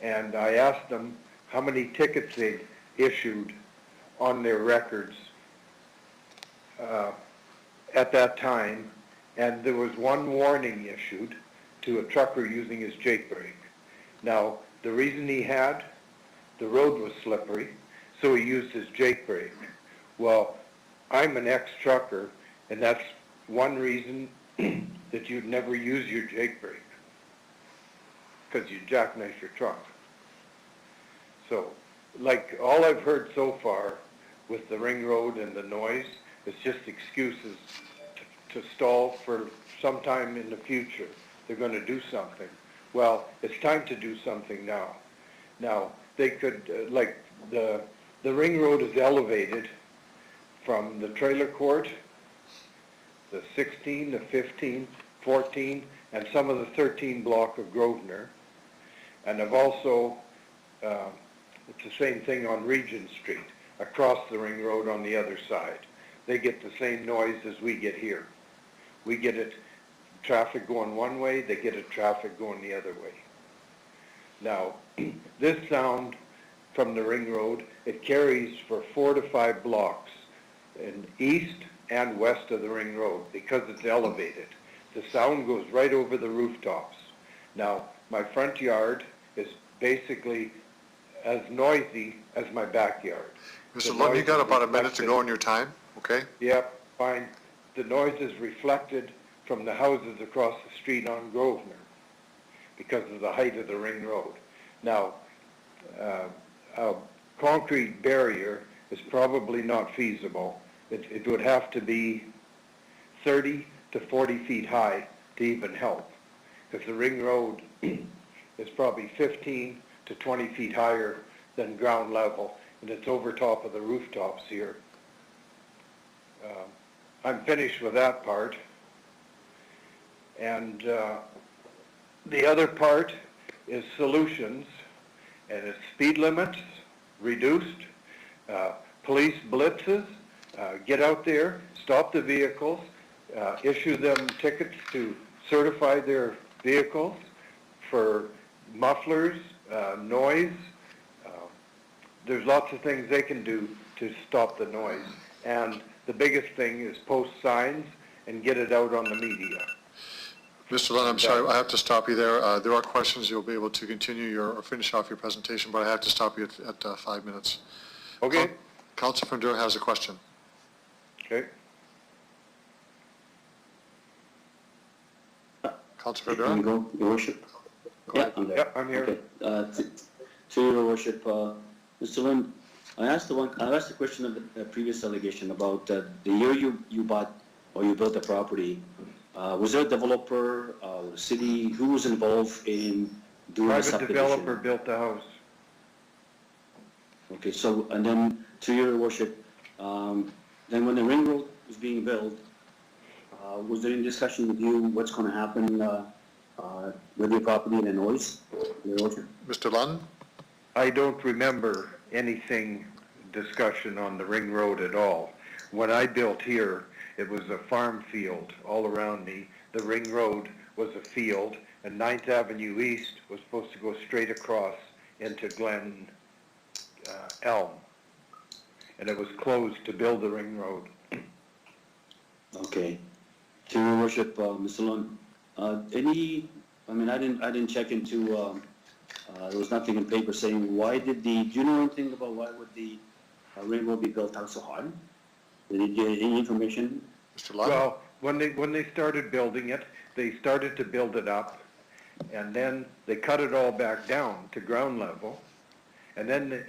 and I asked them how many tickets they'd issued on their records at that time, and there was one warning issued to a trucker using his Jake brake. Now, the reason he had, the road was slippery, so he used his Jake brake. Well, I'm an ex-trucker, and that's one reason that you'd never use your Jake brake, because you jackknife your truck. So, like, all I've heard so far with the Ring Road and the noise is just excuses to stall for sometime in the future. They're going to do something. Well, it's time to do something now. Now, they could, like, the Ring Road is elevated from the trailer court, the 16, the 15, 14, and some of the 13 block of Grosvenor. And I've also, it's the same thing on Regent Street, across the Ring Road on the other side. They get the same noise as we get here. We get it, traffic going one way, they get it traffic going the other way. Now, this sound from the Ring Road, it carries for 4 to 5 blocks, in east, and west of the ring road because it's elevated. The sound goes right over the rooftops. Now, my front yard is basically as noisy as my backyard. Mr. Lund, you got about a minute to go in your time, okay? Yep, fine. The noise is reflected from the houses across the street on Grosvenor because of the height of the ring road. Now, a concrete barrier is probably not feasible. It would have to be 30 to 40 feet high to even help, because the ring road is probably 15 to 20 feet higher than ground level, and it's over top of the rooftops here. I'm finished with that part. And the other part is solutions, and it's speed limits reduced, police blitzes, get out there, stop the vehicles, issue them tickets to certify their vehicles for mufflers, noise. There's lots of things they can do to stop the noise. And the biggest thing is post signs and get it out on the media. Mr. Lund, I'm sorry, I have to stop you there. There are questions. You'll be able to continue or finish off your presentation, but I have to stop you at 5 minutes. Okay. Councilor Van Deur has a question. Okay. Councilor Van Can you Deur? go, Your Worship? Yeah, I'm there. Yeah, I'm here. Okay. To Your Worship, Mr. Lund, I asked the question of the previous allegation about the year you bought or you built the property. Was there a developer, city, who was involved in doing the Private subdivision? developer built the house. Okay, so, and then to Your Worship, then when the ring road was being built, was there any discussion with you what's going to happen with your property and the noise, Your Worship? Mr. Lund? I don't remember anything discussion on the ring road at all. When I built here, it was a farm field all around me. The ring road was a field, and 9th Avenue East was supposed to go straight across into Glen Elm. And it was closed to build the ring road. Okay. To Your Worship, Mr. Lund, I didn't check into, there was nothing in paper saying do you know anything about why would the ring road be built out so hard? Did you get any information? Mr. Lund? Well, when they started building it, they started to build it up, and then they cut it all back down to ground level. And then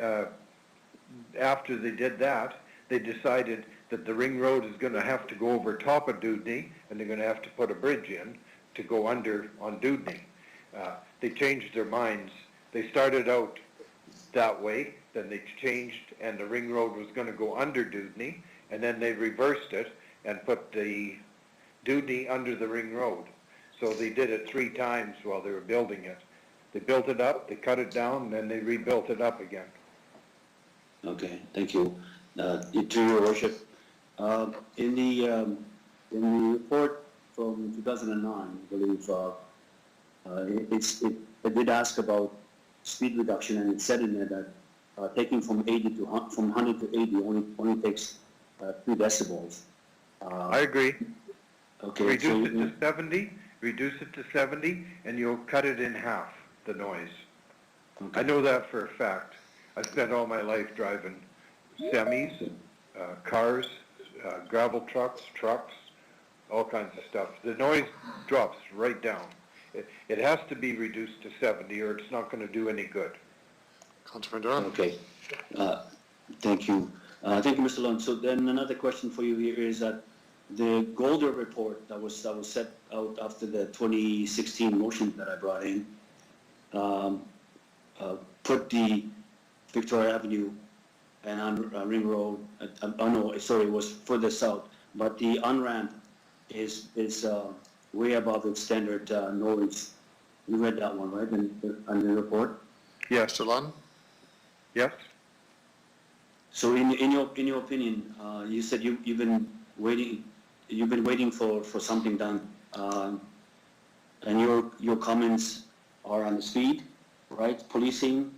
after they did that, they decided that the ring road is going to have to go over top of Dudney, and they're going to have to put a bridge in to go under on Dudney. They changed their minds. They started out that way, then they changed, and the ring road was going to go under Dudney, and then they reversed it and put the Dudney under the ring road. So they did it 3 times while they were building it. They built it up, they cut it down, and then they rebuilt it up again. Okay, thank you. To Your Worship, in the report from 2009, I believe, it did ask about speed reduction, and it said in there that taking from 100 to 80 only takes 3 decibels. I agree. Okay. Reduce it to 70, and you'll cut it in half, the noise. Okay. I know that for a fact. I spent all my life driving semis, cars, gravel trucks, all kinds of stuff. The noise drops right down. It has to be reduced to 70 or it's not going to do any good. Councilor Van Deur? Okay. Thank you. Thank you, Mr. Lund. So then another question for you here is that the Golder report that was set out after the 2016 motion that I brought in put the Victoria Avenue and on Ring Road, it was further south, but the on-ramp is way above its standard noise. You read that one, right, in the report? Yes. Mr. Lund? Yes. So in your opinion, you said you've been waiting for something done, and your comments are on the speed, right? Policing,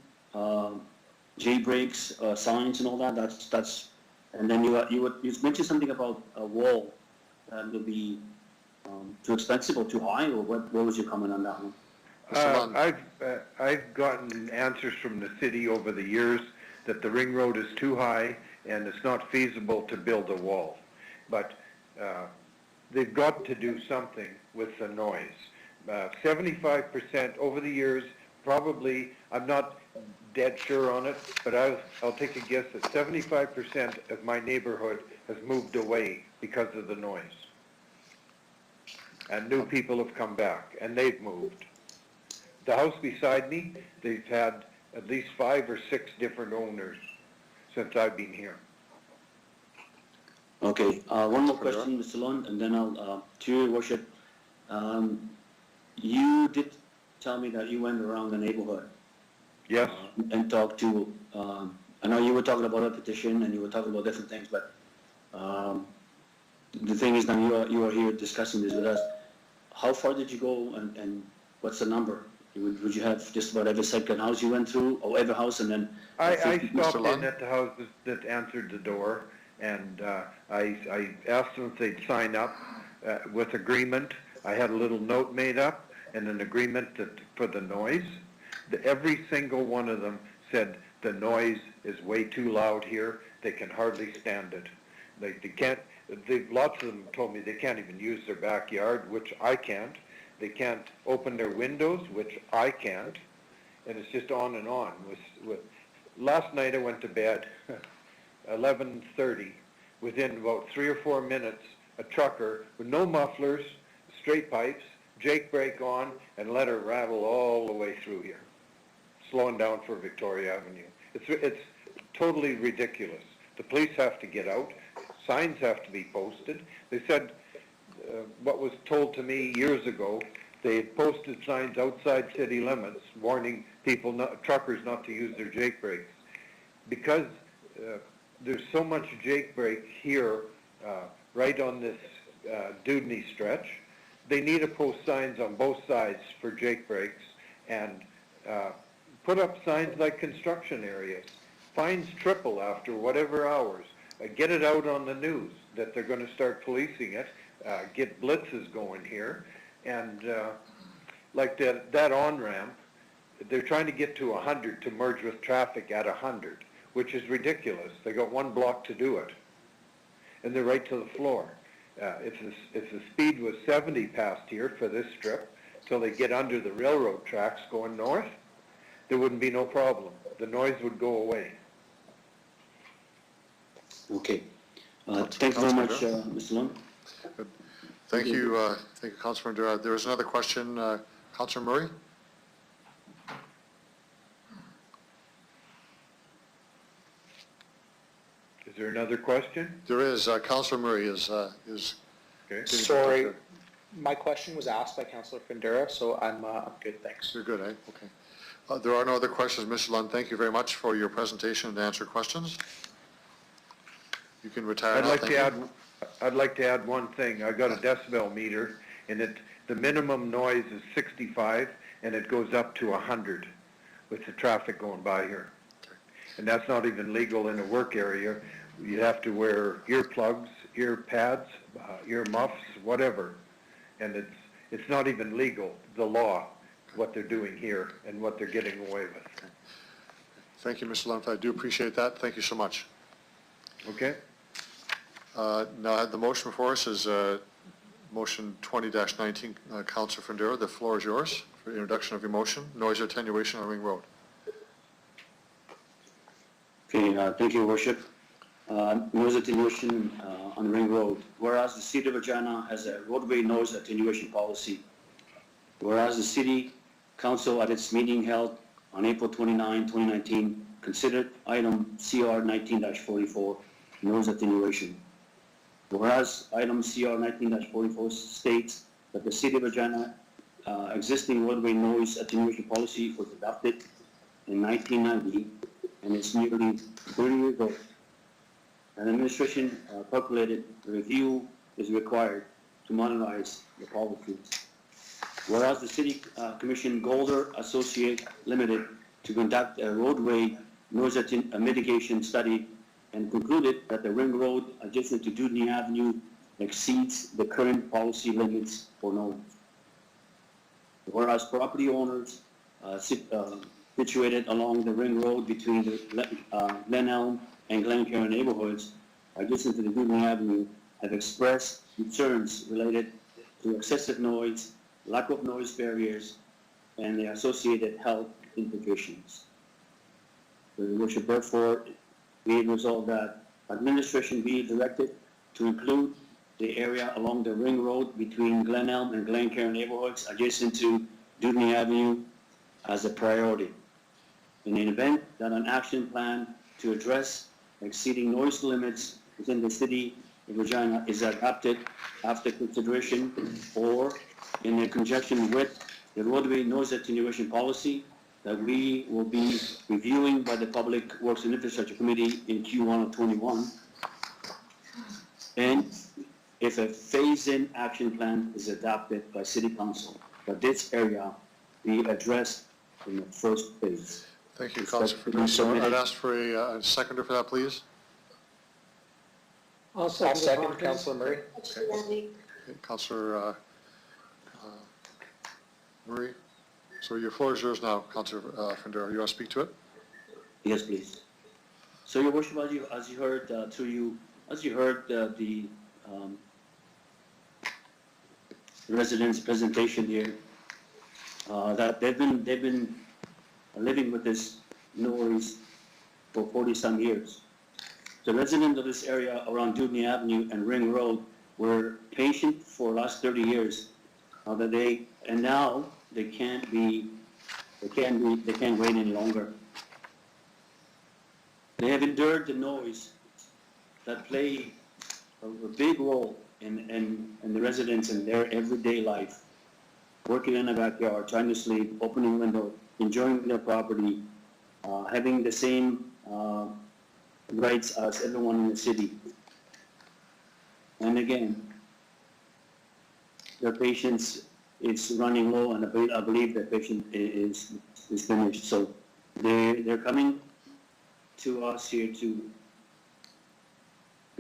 J breaks, signs, and all that. That's And then you mentioned something about a wall that will be too expensive or too high, or what was your comment on that one? I've gotten answers from the city over the years that the ring road is too high and it's not feasible to build a wall. But they've got to do something with the noise. 75% over the years, probably, I'm not dead sure on it, but I'll take a guess that 75% of my neighborhood has moved away because of the noise. And new people have come back, and they've moved. The house beside me, they've had at least 5 or 6 different owners since I've been here. Okay, one more question, Mr. Lund, and then I'll, to your worship. You did tell me that you went around the neighborhood. Yes. And talked to, I know you were talking about a petition and you were talking about different things, but the thing is now you are here discussing this with us. How far did you go and what's the number? Would you have just about every second house you went through, or every house, and then? I stopped in at the houses that answered the door, and I asked them if they'd sign up with agreement. I had a little note made up and an agreement for the noise. Every single one of them said the noise is way too loud here. They can hardly stand it. They can't. Lots of them told me they can't even use their backyard, which I can't. They can't open their windows, which I can't. And it's just on and on. Last night I went to bed, 11:30. Within about 3 or 4 minutes, a trucker with no mufflers, straight pipes, Jake brake on, and let her rattle all the way through here, slowing down for Victoria Avenue. It's totally ridiculous. The police have to get out. Signs have to be posted. They said, what was told to me years ago, they had posted signs outside city limits warning people, truckers, not to use their Jake brakes. Because there's so much Jake brake here, right on this Dudney stretch, they need to post signs on both sides for Jake brakes and put up signs like construction areas. Fines triple after whatever hours. Get it out on the news that they're going to start policing it. Get blitzes going here. And like that on-ramp, they're trying to get to 100 to merge with traffic at 100, which is ridiculous. They got 1 block to do it. And they're right to the floor. If the speed was 70 past here for this strip, till they get under the railroad tracks going north, there wouldn't be no problem. The noise would go away. Okay. Thank you very much, Mr. Lund. Thank you, Councilor Madura. There was another question, Councilor Murray? Is there another question? There is. Councilor Murray is okay. Sorry, my question was asked by Councilor Fundura, so I'm good, thanks. You're good, eh? Okay. There are no other questions. Mr. Lund, thank you very much for your presentation and answer questions. You can retire now. I'd like to add one thing. I got a decibel meter, and the minimum noise is 65, and it goes up to 100 with the traffic going by here. Okay. And that's not even legal in a work area. You have to wear earplugs, ear pads, ear muffs, whatever. And it's not even legal, the law, what they're doing here and what they're getting away with. Thank you, Mr. Lund. I do appreciate that. Thank you so much. Okay. Now, the motion before us is motion 20-19, Councilor Fundura. The floor is yours for introduction of your motion, noise attenuation on Ring Road. Okay, thank you, Worship. Noise attenuation on Ring Road. Whereas the City of Regina has a roadway noise attenuation policy. Whereas the City Council at its meeting held on April 29, 2019, considered item CR 19-44, noise attenuation. Whereas item CR 19-44 states that the City of Regina existing roadway noise attenuation policy was adopted in 1990 and it's nearly 30 years old. An administration calculated review is required to modernize the policies. Whereas the City Commission Golder Associate Limited to conduct a roadway noise mitigation study and concluded that the ring road adjacent to Dudney Avenue exceeds the current policy limits for noise. Whereas property owners situated along the ring road between the Glen Elm and Glencairn neighborhoods adjacent to the Dudney Avenue have expressed concerns related to excessive noise, lack of noise barriers, and the associated health implications. Your worship, therefore, be it resolved that administration be directed to include the area along the ring road between Glen Elm and Glencairn neighborhoods adjacent to Dudney Avenue as a priority. In the event that an action plan to address exceeding noise limits within the city of Regina is adopted after consideration or in conjunction with the roadway noise attenuation policy that we will be reviewing by the Public Works and Infrastructure Committee in Q1 of 21. And if a phase-in action plan is adopted by City Council, that this area be addressed in the first phase. Thank you, Councilor Fedor. So I'd ask for a seconder for that, please. I'll second Councilor Murray. Okay, Councilor Murray. So your floor is yours now, Councilor Fedor. You want to speak to it? Yes, please. So, Your Worship, as you heard, the residents' presentation here, that they've been living with this noise for 40-some years. The residents of this area around Dudney Avenue and Ring Road were patient for the last 30 years. And now they can't wait any longer. They have endured the noise that played a big role in the residents in their everyday life, working in the backyard, trying to sleep, opening window, enjoying their property, having the same rights as everyone in the city. And again, their patience is running low, and I believe their patience is finished. So they're coming to us here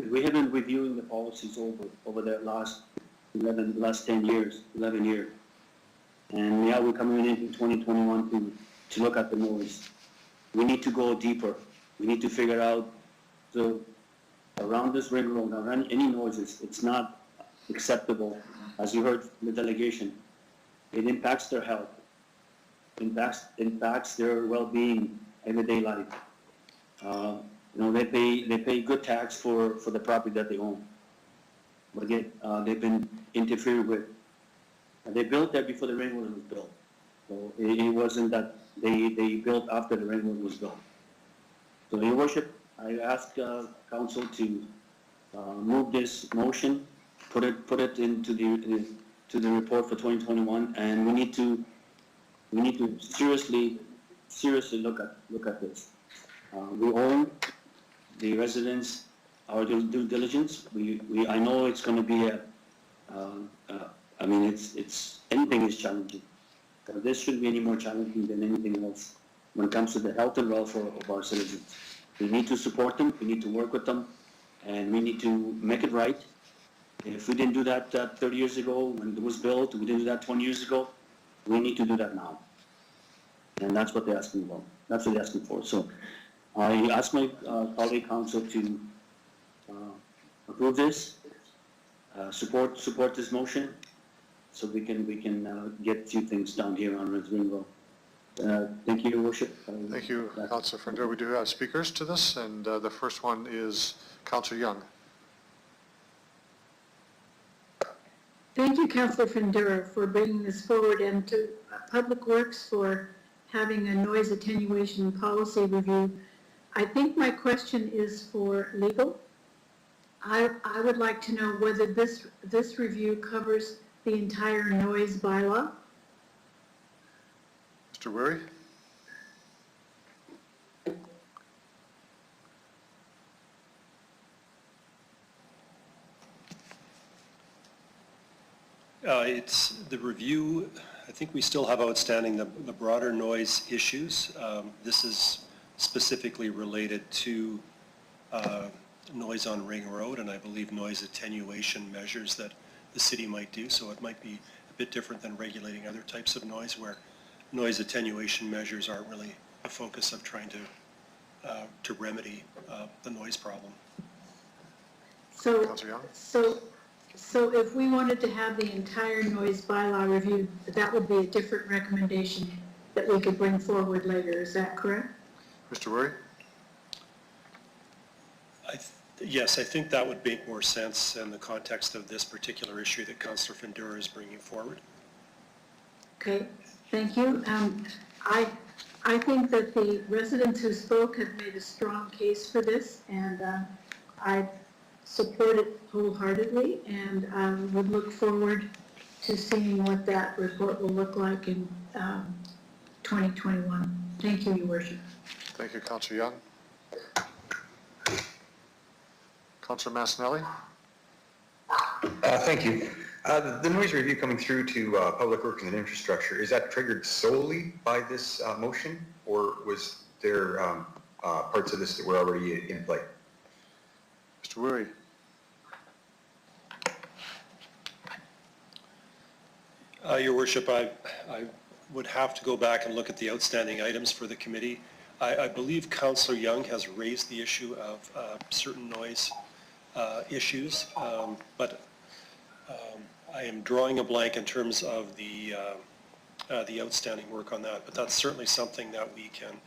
we have been reviewing the policies over the last 11 years. And now we're coming into 2021 to look at the noise. We need to go deeper. We need to figure out around this ring road, around any noises, it's not acceptable. As you heard from the delegation, it impacts their health, impacts their well-being, everyday life. They pay good tax for the property that they own. But yet, they've been interfered with. They built there before the ring road was built. So it wasn't that they built after the ring road was built. So, Your Worship, I ask Council to move this motion, put it into the report for 2021, and we need to seriously look at this. We own the residents, our due diligence. I know it's going to be anything is challenging. But this shouldn't be any more challenging than anything else when it comes to the health and welfare of our citizens. We need to support them, we need to work with them, and we need to make it right. If we didn't do that 30 years ago when it was built, we didn't do that 20 years ago, we need to do that now. And that's what they're asking about. That's what they're asking for. So I ask my colleague council to approve this, support this motion, so we can get a few things done here on Ring Road. Thank you, Your Worship. Thank you, Councilor Fedor. We do have speakers to this, and the first one is Councilor Young. Thank you, Councilor Fendura, for bringing this forward, and to Public Works for having a noise attenuation policy review. I think my question is for legal. I would like to know whether this review covers the entire noise bylaw. Mr. Weary? It's the review. I think we still have outstanding the broader noise issues. This is specifically related to noise on Ring Road, and I believe noise attenuation measures that the city might do. So it might be a bit different than regulating other types of noise, where noise attenuation measures aren't really the focus of trying to remedy the noise problem. So, Councillor Young? so if we wanted to have the entire noise bylaw reviewed, that would be a different recommendation that we could bring forward later, is that correct? Mr. Wurry? Yes, I think that would make more sense in the context of this particular issue that Councillor Findura is bringing forward. Okay, thank you. I think that the residents who spoke have made a strong case for this, and I support it wholeheartedly, and would look forward to seeing what that report will look like in 2021. Thank you, Your Worship. Thank you, Councillor Young. Councillor Massanelli? Thank you. The noise review coming through to Public Works and Infrastructure, is that triggered solely by this motion, or was there parts of this that were already in play? Mr. Wurry? Your Worship, I would have to go back and look at the outstanding items for the committee. I believe Councillor Young has raised the issue of certain noise issues, but I am drawing a blank in terms of the outstanding work on that. But that's certainly something that we can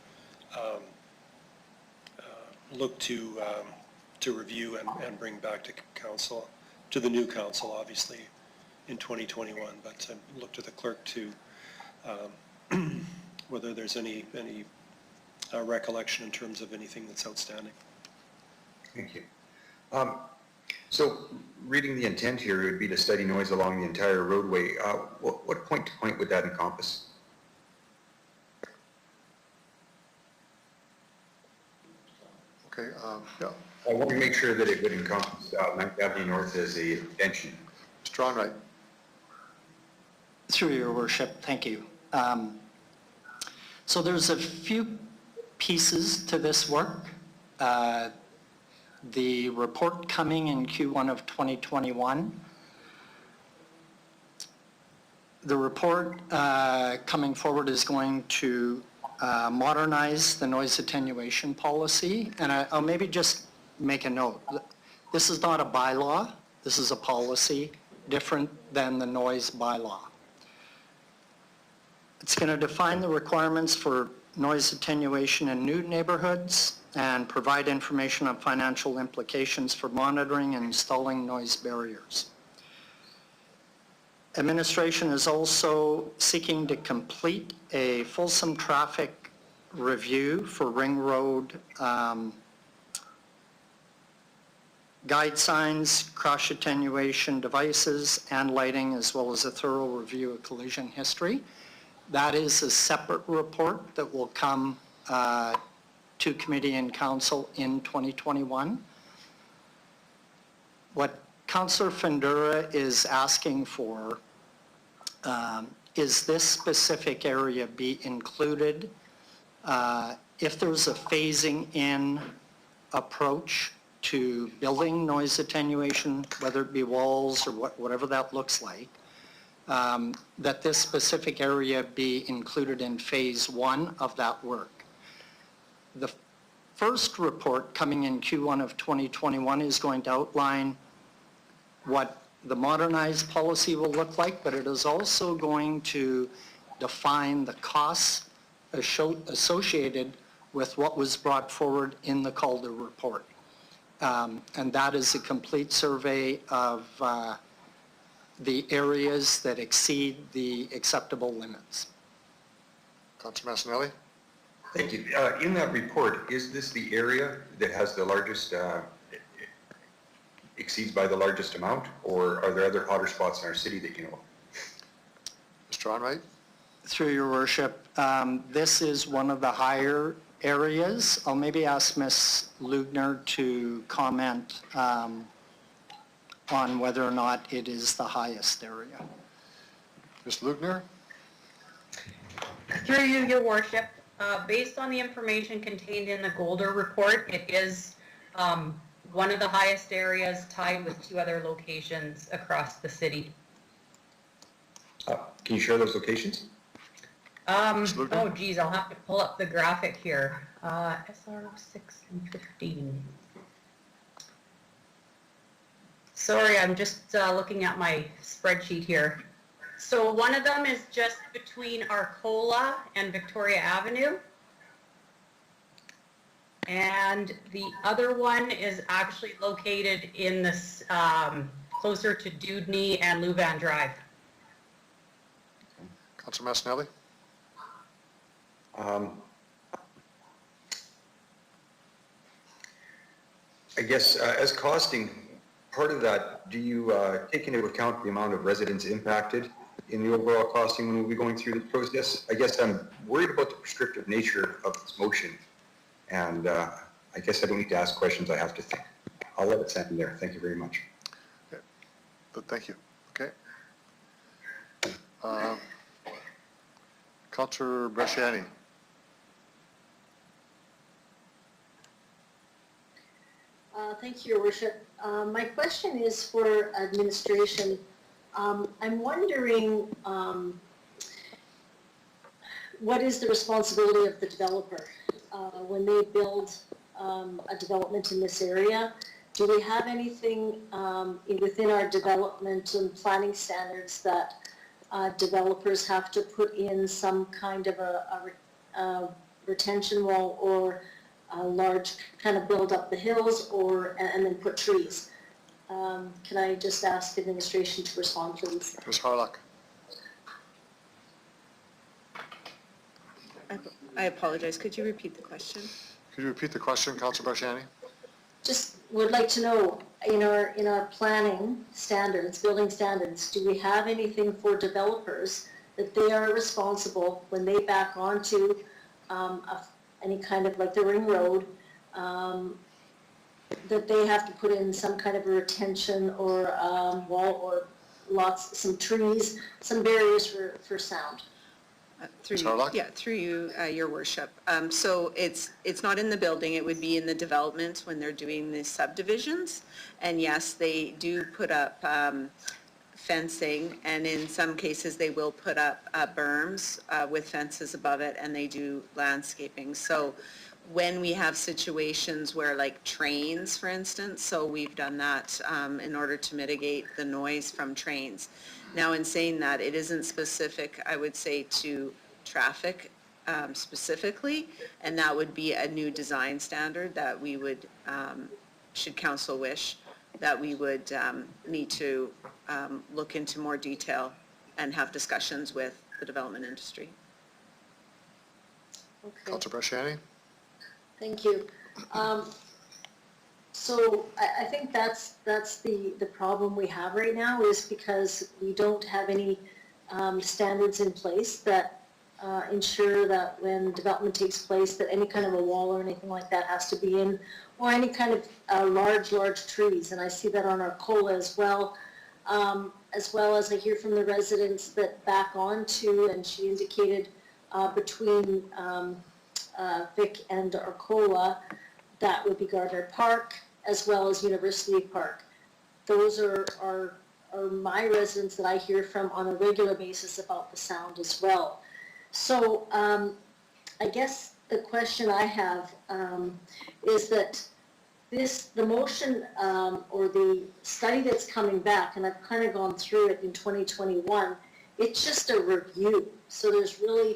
look to review and bring back to council, to the new council, obviously, in 2021. But look to the clerk to whether there's any recollection in terms of anything that's outstanding. Thank you. So reading the intent here would be to study noise along the entire roadway. What point to point would that encompass? Okay, yeah. I want to make sure that it would encompass 9th Avenue North as a extension. Mr. Onright? Through your worship, thank you. So there's a few pieces to this work. The report coming in Q1 of 2021. The report coming forward is going to modernize the noise attenuation policy, and I'll maybe just make a note. This is not a bylaw, this is a policy different than the noise bylaw. It's going to define the requirements for noise attenuation in new neighborhoods and provide information on financial implications for monitoring and installing noise barriers. Administration is also seeking to complete a fulsome traffic review for Ring Road guide signs, crash attenuation devices, and lighting, as well as a thorough review of collision history. That is a separate report that will come to committee and council in 2021. What Councillor Findura is asking for is this specific area be included if there's a phasing in approach to building noise attenuation, whether it be walls or whatever that looks like, that this specific area be included in phase 1 of that work. The first report coming in Q1 of 2021 is going to outline what the modernized policy will look like, but it is also going to define the costs associated with what was brought forward in the Calder report. And that is a complete survey of the areas that exceed the acceptable limits. Councillor Massanelli? Thank you. In that report, is this the area that has the largest, exceeds by the largest amount, or are there other hotter spots in our city that you know of? Mr. Onright? Through your worship, this is one of the higher areas. I'll maybe ask Ms. Lugner to comment on whether or not it is the highest area. Ms. Lugner? Through you, Your Worship, based on the information contained in the Golder report, it is one of the highest areas tied with 2 other locations across the city. Can you share those locations? Oh geez, I'll have to pull up the graphic here. SR 6 and 15. Sorry, I'm just looking at my spreadsheet here. So one of them is just between Arcola and Victoria Avenue. And the other one is actually located in this, closer to Dewdney and Louvain Drive. Councilor Massanelli? I guess as costing, part of that, do you take into account the amount of residents impacted in the overall costing when we'll be going through the process? I guess I'm worried about the prescriptive nature of this motion, and I guess I don't need to ask questions, I have to think. I'll let it stand there. Thank you very much. Okay. But thank you. Okay. Councilor Bresciani? Thank you, Your Worship. My question is for administration. I'm wondering what is the responsibility of the developer when they build a development in this area? Do we have anything within our development and planning standards that developers have to put in some kind of a retention wall or a large kind of build up the hills and then put trees? Can I just ask administration to respond, please? Ms. Harlock? I apologize. Could you repeat the question? Could you repeat the question, Councilor Bresciani? Just would like to know, in our planning standards, building standards, do we have anything for developers that they are responsible when they back onto any kind of like the ring road, that they have to put in some kind of a retention or wall or some trees, some barriers for sound? Through you, yeah, through you, Your Worship. So it's not in the building, it would be in the development when they're doing the subdivisions. And yes, they do put up fencing, and in some cases they will put up berms with fences above it, and they do landscaping. So when we have situations where, like trains, for instance, so we've done that in order to mitigate the noise from trains. Now, in saying that, it isn't specific, I would say, to traffic specifically, and that would be a new design standard that we would, should council wish, that we would need to look into more detail and have discussions with the development industry. Okay. Councilor Bresciani? Thank you. So I think that's the problem we have right now, is because we don't have any standards in place that ensure that when development takes place, that any kind of a wall or anything like that has to be in, or any kind of large trees. And I see that on Arcola as well as I hear from the residents that back onto, and she indicated between Vic and Arcola, that would be Gardner Park as well as University Park. Those are my residents that I hear from on a regular basis about the sound as well. So I guess the question I have is that the motion or the study that's coming back, and I've kind of gone through it in 2021, it's just a review. So there's really,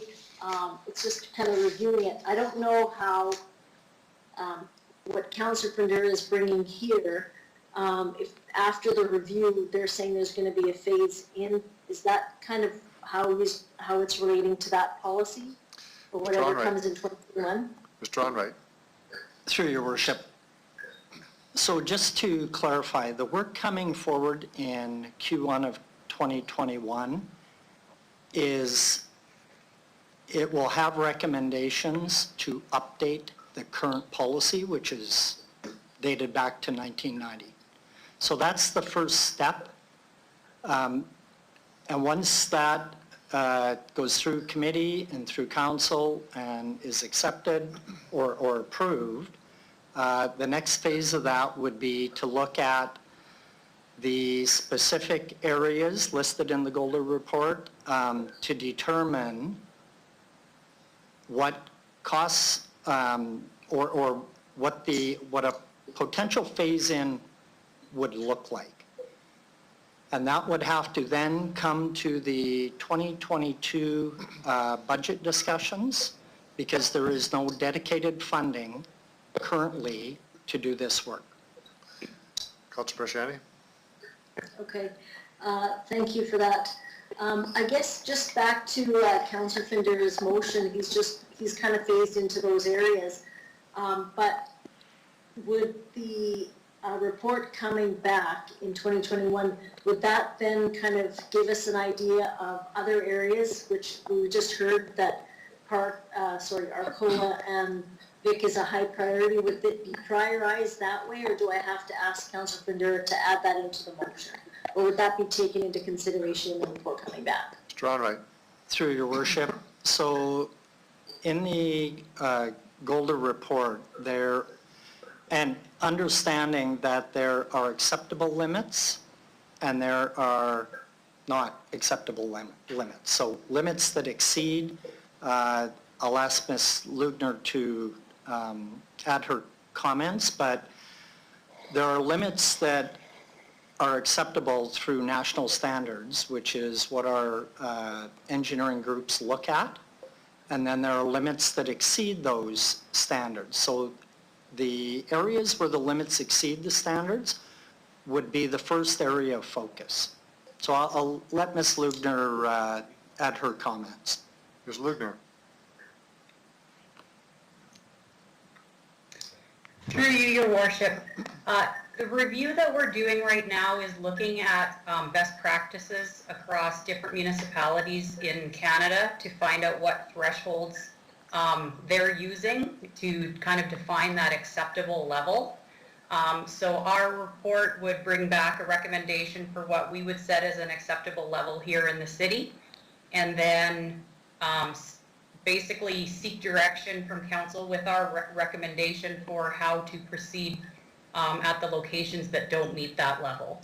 it's just kind of reviewing it. I don't know how, what Councillor Pandera is bringing here, if after the review, they're saying there's going to be a phase in, is that kind of how it's relating to that policy? Or whatever comes in 2021? Mr. Onright. Through Your Worship. So just to clarify, the work coming forward in Q1 of 2021 is, it will have recommendations to update the current policy, which is dated back to 1990. So that's the first step. And once that goes through committee and through council and is accepted or approved, The next phase of that would be to look at the specific areas listed in the Golder report to determine what costs or what a potential phase-in would look like. And that would have to then come to the 2022 budget discussions, because there is no dedicated funding currently to do this work. Councilor Brashani? Okay, thank you for that. I guess just back to Councillor Finder's motion, he's kind of phased into those areas. But would the report coming back in 2021, would that then kind of give us an idea of other areas, which we just heard that Arcola and Vic is a high priority? Would it be prioritized that way, or do I have to ask Councillor Finder to add that into the motion? Or would that be taken into consideration in the report coming back? Mr. Onright. Through your worship, so in the Golder report, and understanding that there are acceptable limits and there are not acceptable limits. So limits that exceed, I'll ask Ms. Lugner to add her comments, but there are limits that are acceptable through national standards, which is what our engineering groups look at. And then there are limits that exceed those standards. So the areas where the limits exceed the standards would be the first area of focus. So I'll let Ms. Lugner add her comments. Ms. Lugner. Through you, your worship. The review that we're doing right now is looking at best practices across different municipalities in Canada to find out what thresholds they're using to kind of define that acceptable level. So our report would bring back a recommendation for what we would set as an acceptable level here in the city, and then basically seek direction from council with our recommendation for how to proceed at the locations that don't meet that level.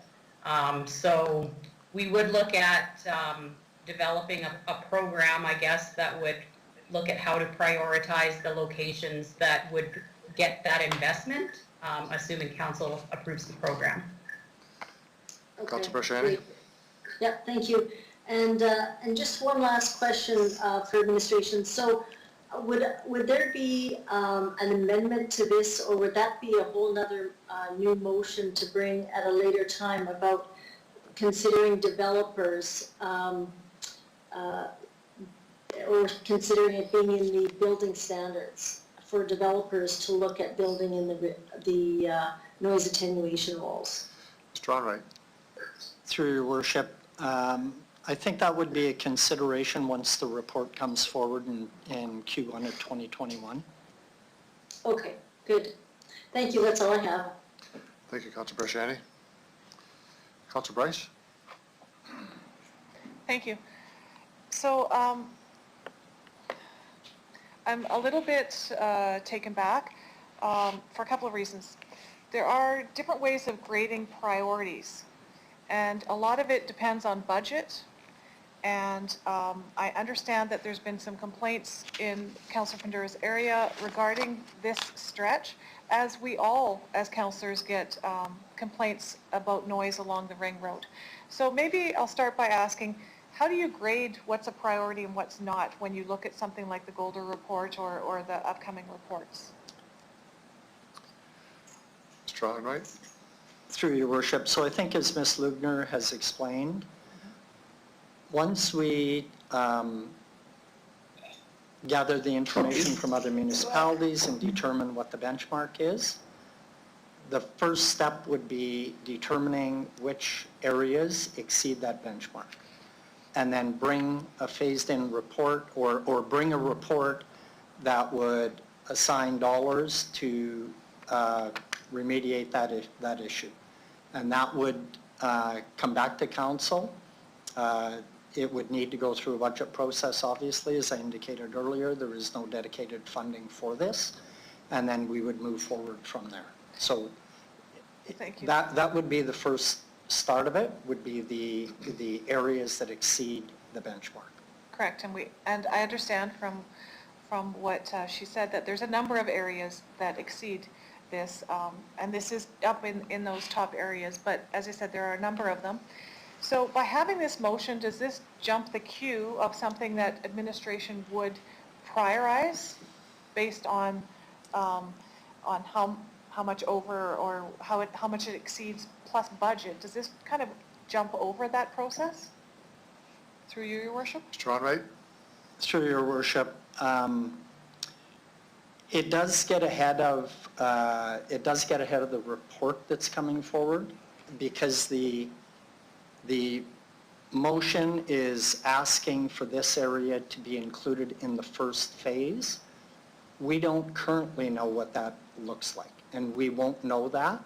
So we would look at developing a program, I guess, that would look at how to prioritize the locations that would get that investment, assuming council approves the program. Okay, Councilor Brashani? great. Yeah, thank you. And just one last question for administration. So would there be an amendment to this, or would that be a whole nother new motion to bring at a later time about considering developers or considering it being in the building standards for developers to look at building in the noise attenuation walls? Mr. Onright. Through your worship, I think that would be a consideration once the report comes forward in Q1 of 2021. Okay, good. Thank you, that's all I have. Thank you, Councilor Brashani. Councilor Bryce? Thank you. So I'm a little bit taken back for a couple of reasons. There are different ways of grading priorities, and a lot of it depends on budget. And I understand that there's been some complaints in Councillor Pandura's area regarding this stretch, as we all, as councillors, get complaints about noise along the Ring Road. So maybe I'll start by asking, how do you grade what's a priority and what's not when you look at something like the Golder report or the upcoming reports? Mr. Onright. Through your worship, so I think as Ms. Lugner has explained, once we gather the information from other municipalities and determine what the benchmark is, the first step would be determining which areas exceed that benchmark, and then bring a phased-in report or bring a report that would assign dollars to remediate that issue. And that would come back to council. It would need to go through a budget process, obviously. As I indicated earlier, there is no dedicated funding for this. and then we would move forward from there. So Thank you. that would be the first start of it, would be the areas that exceed the benchmark. Correct, and I understand from what she said that there's a number of areas that exceed this, and this is up in those top areas, but as I said, there are a number of them. So by having this motion, does this jump the queue of something that administration would prioritize based on how much over or how much it exceeds plus budget? Does this kind of jump over that process? Through you, Your Worship? Mr. Onrait? Through Your Worship, it does get ahead of the report that's coming forward, because the motion is asking for this area to be included in the first phase. We don't currently know what that looks like, and we won't know that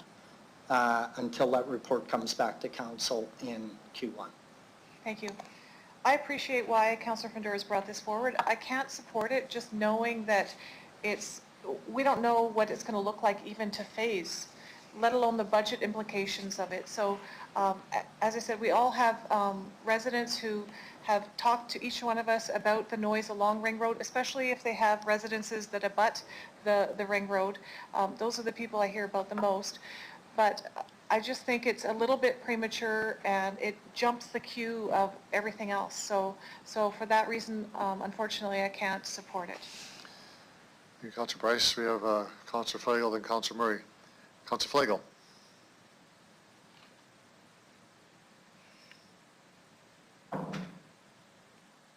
until that report comes back to council in Q1. Thank you. I appreciate why Councillor Fundura has brought this forward. I can't support it, just knowing that we don't know what it's going to look like even to phase, let alone the budget implications of it. So as I said, we all have residents who have talked to each one of us about the noise along Ring Road, especially if they have residences that abut the Ring Road. Those are the people I hear about the most. But I just think it's a little bit premature, and it jumps the queue of everything else. So for that reason, unfortunately, I can't support it. Thank you, Councillor Bryce. We have Councillor Flagel, then Councillor Murray. Councillor Flagel.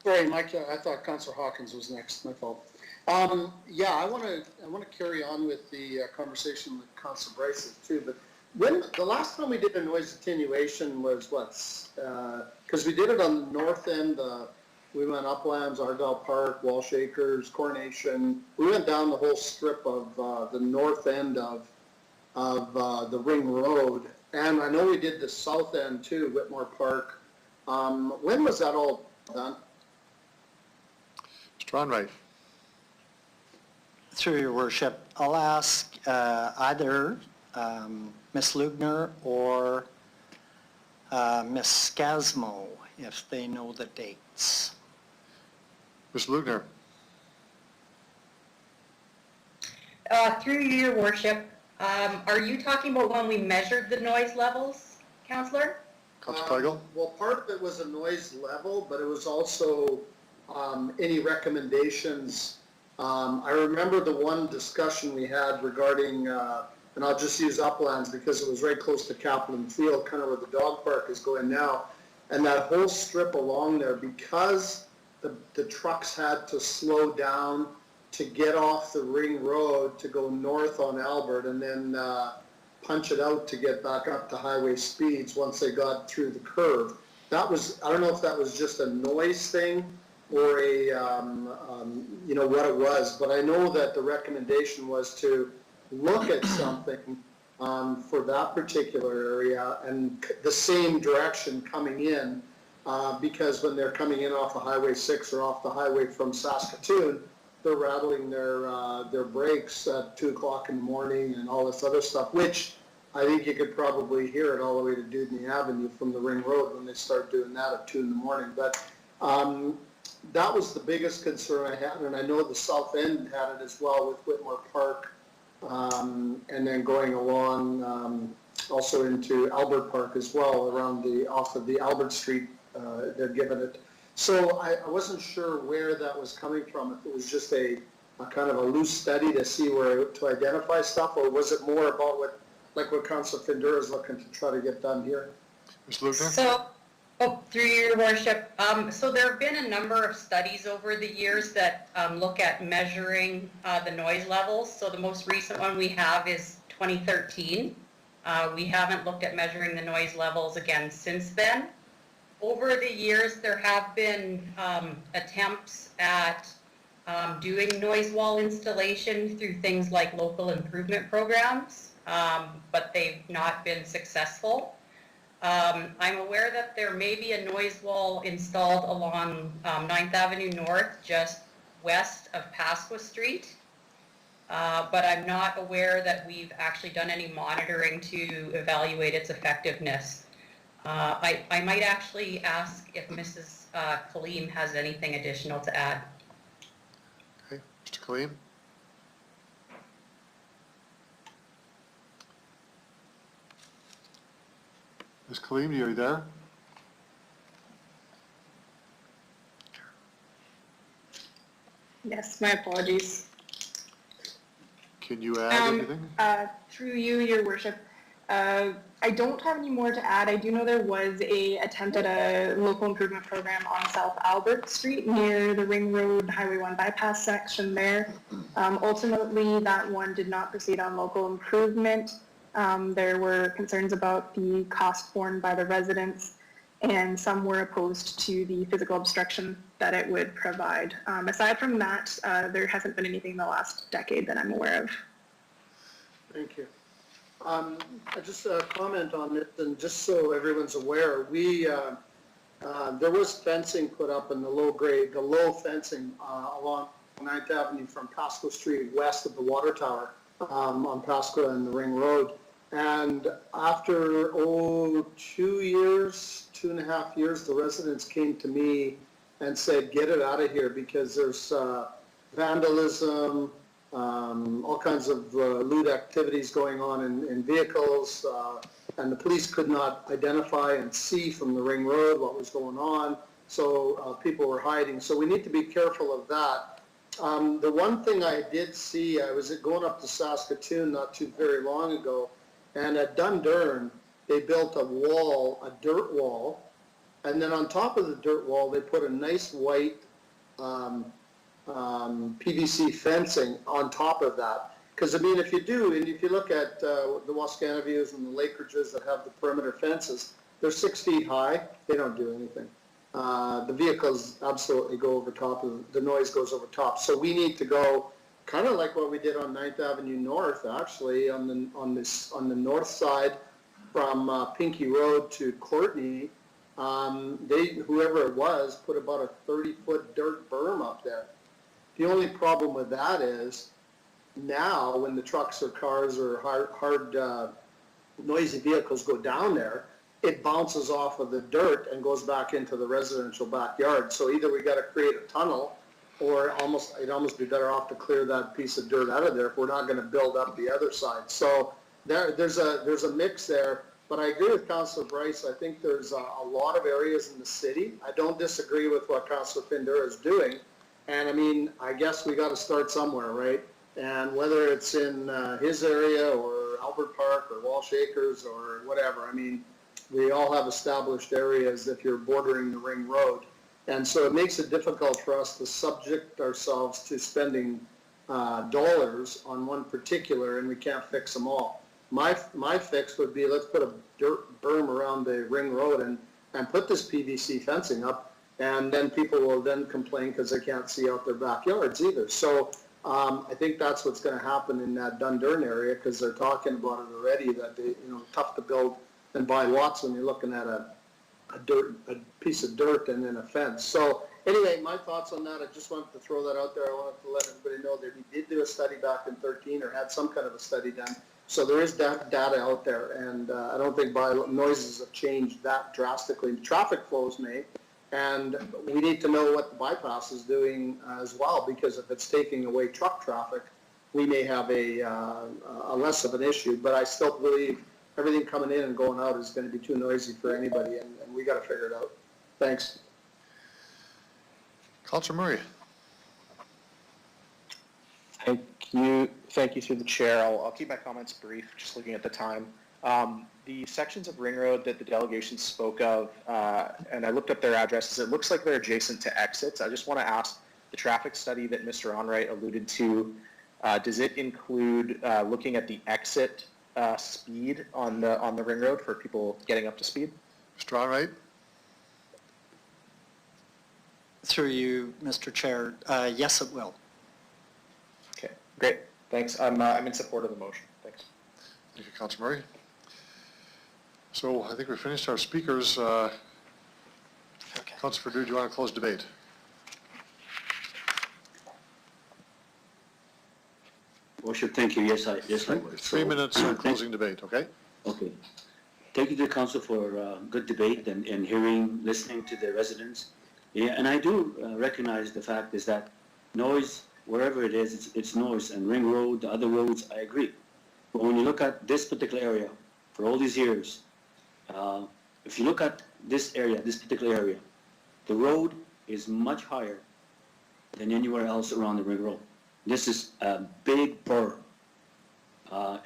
Sorry, Mike, I thought Councillor Hawkins was next, my fault. Yeah, I want to carry on with the conversation with Councillor Bryce too, but when the last time we did a noise attenuation was what? Because we did it on the north end. We went Uplands, Argyle Park, Walsh Acres, Coronation. We went down the whole strip of the north end of the Ring Road, and I know we did the south end too, Whitmore Park. When was that all done? Mr. Onrait. Through Your Worship, I'll ask either Ms. Lugner or Ms. Scasmo if they know the dates. Ms. Lugner. Through you, Your Worship, are you talking about when we measured the noise levels, Councillor? Councillor Flagel. Well, part of it was a noise level, but it was also any recommendations. I remember the one discussion we had regarding, and I'll just use Uplands because it was right close to Kaplan Field, kind of where the dog park is going now. And that whole strip along there, because the trucks had to slow down to get off the Ring Road to go north on Albert and then punch it out to get back up to highway speeds once they got through the curve. That was, I don't know if that was just a noise thing or a, you know, what it was, but I know that the recommendation was to look at something for that particular area and the same direction coming in, because when they're coming in off the Highway 6 or off the highway from Saskatoon, they're rattling their brakes at 2 o'clock in the morning and all this other stuff, which I think you could probably hear it all the way to Dudney Avenue from the Ring Road when they start doing that at 2 in the morning. But that was the biggest concern I had, and I know the south end had it as well with Whitmore Park, and then going along also into Albert Park as well, around off of the Albert Street, they're giving it. So I wasn't sure where that was coming from, if it was just a kind of a loose study to see where to identify stuff, or was it more about what Councillor Fundura is looking to try to get done here? Ms. Lugner? So, through Your Worship, so there have been a number of studies over the years that look at measuring the noise levels. So the most recent one we have is 2013. We haven't looked at measuring the noise levels again since then. Over the years, there have been attempts at doing noise wall installation through things like local improvement programs, but they've not been successful. I'm aware that there may be a noise wall installed along 9th Avenue North, just west of Pasqua Street. but I'm not aware that we've actually done any monitoring to evaluate its effectiveness. I might actually ask if Mrs. Kaleem has anything additional to add. Okay, Mr. Kaleem? Ms. Kaleem, are you there? Yes, my apologies. Can you add anything? Through you, your worship, I don't have any more to add. I do know there was a attempt at a local improvement program on South Albert Street near the Ring Road Highway 1 bypass section there. Ultimately, that one did not proceed on local improvement. There were concerns about the cost borne by the residents, and some were opposed to the physical obstruction that it would provide. Aside from that, there hasn't been anything in the last decade that I'm aware of. Thank you. I just comment on it, and just so everyone's aware, there was fencing put up in the low fencing along 9th Avenue from Pasco Street west of the water tower on Pasco and the Ring Road. And after, 2.5 years, the residents came to me and said, get it out of here because there's vandalism, all kinds of lewd activities going on in vehicles, and the police could not identify and see from the Ring Road what was going on, so people were hiding. So we need to be careful of that. The one thing I did see, I was going up to Saskatoon not too very long ago, and at Dundurn, they built a wall, a dirt wall, and then on top of the dirt wall, they put a nice white PVC fencing on top of that. Because, I mean, if you do, and if you look at the Wascanavias and the Lakeridges that have the perimeter fences, they're 6 feet high. They don't do anything. The vehicles absolutely go over top of the noise goes over top. So we need to go kind of like what we did on 9th Avenue North, actually, on the north side from Pinkey Road to Courtney. Whoever it was, put about a 30-foot dirt berm up there. The only problem with that is now when the trucks or cars or hard noisy vehicles go down there, it bounces off of the dirt and goes back into the residential backyard. So either we got to create a tunnel, or it'd almost be better off to clear that piece of dirt out of there if we're not going to build up the other side. So there's a mix there. But I agree with Councillor Bryce. I think there's a lot of areas in the city. I don't disagree with what Councillor Pindura is doing. And I mean, I guess we got to start somewhere, right? And whether it's in his area or Albert Park or Walsh Acres or whatever, I mean, we all have established areas if you're bordering the Ring Road. And so it makes it difficult for us to subject ourselves to spending dollars on one particular, and we can't fix them all. My fix would be, let's put a dirt berm around the Ring Road and put this PVC fencing up, and then people will then complain because they can't see out their backyards either. So I think that's what's going to happen in that Dundurn area, because they're talking about it already, that they, tough to build and buy lots when you're looking at a piece of dirt and then a fence. So anyway, my thoughts on that, I just wanted to throw that out there. I wanted to let everybody know that we did do a study back in 2013, or had some kind of a study done. So there is data out there, and I don't think noises have changed that drastically. Traffic flows may, and we need to know what the bypass is doing as well, because if it's taking away truck traffic, we may have a less of an issue. But I still believe everything coming in and going out is going to be too noisy for anybody, and we got to figure it out. Thanks. Councillor Murray. Thank you through the chair. I'll keep my comments brief, just looking at the time. The sections of Ring Road that the delegation spoke of, and I looked up their addresses, it looks like they're adjacent to exits. I just want to ask, the traffic study that Mr. Onright alluded to, does it include looking at the exit speed on the Ring Road for people getting up to speed? Mr. Onright? Through you, Mr. Chair, yes, it will. Okay, great. Thanks. I'm in support of the motion. Thanks. Thank you, Councillor Murray. So I think we finished our speakers. Okay. Councillor Perdue, do you want to close debate? Motion Worship, thank you. Yes, I would. 3 minutes on closing debate, okay? Okay. Thank you to the council for good debate and hearing, listening to the residents. Yeah, and I do recognize the fact is that noise, wherever it is, it's noise. And Ring Road, the other roads, I agree. But when you look at this particular area, for all these years, if you look at this area, this particular area, the road is much higher than anywhere else around the Ring Road. This is a big berm.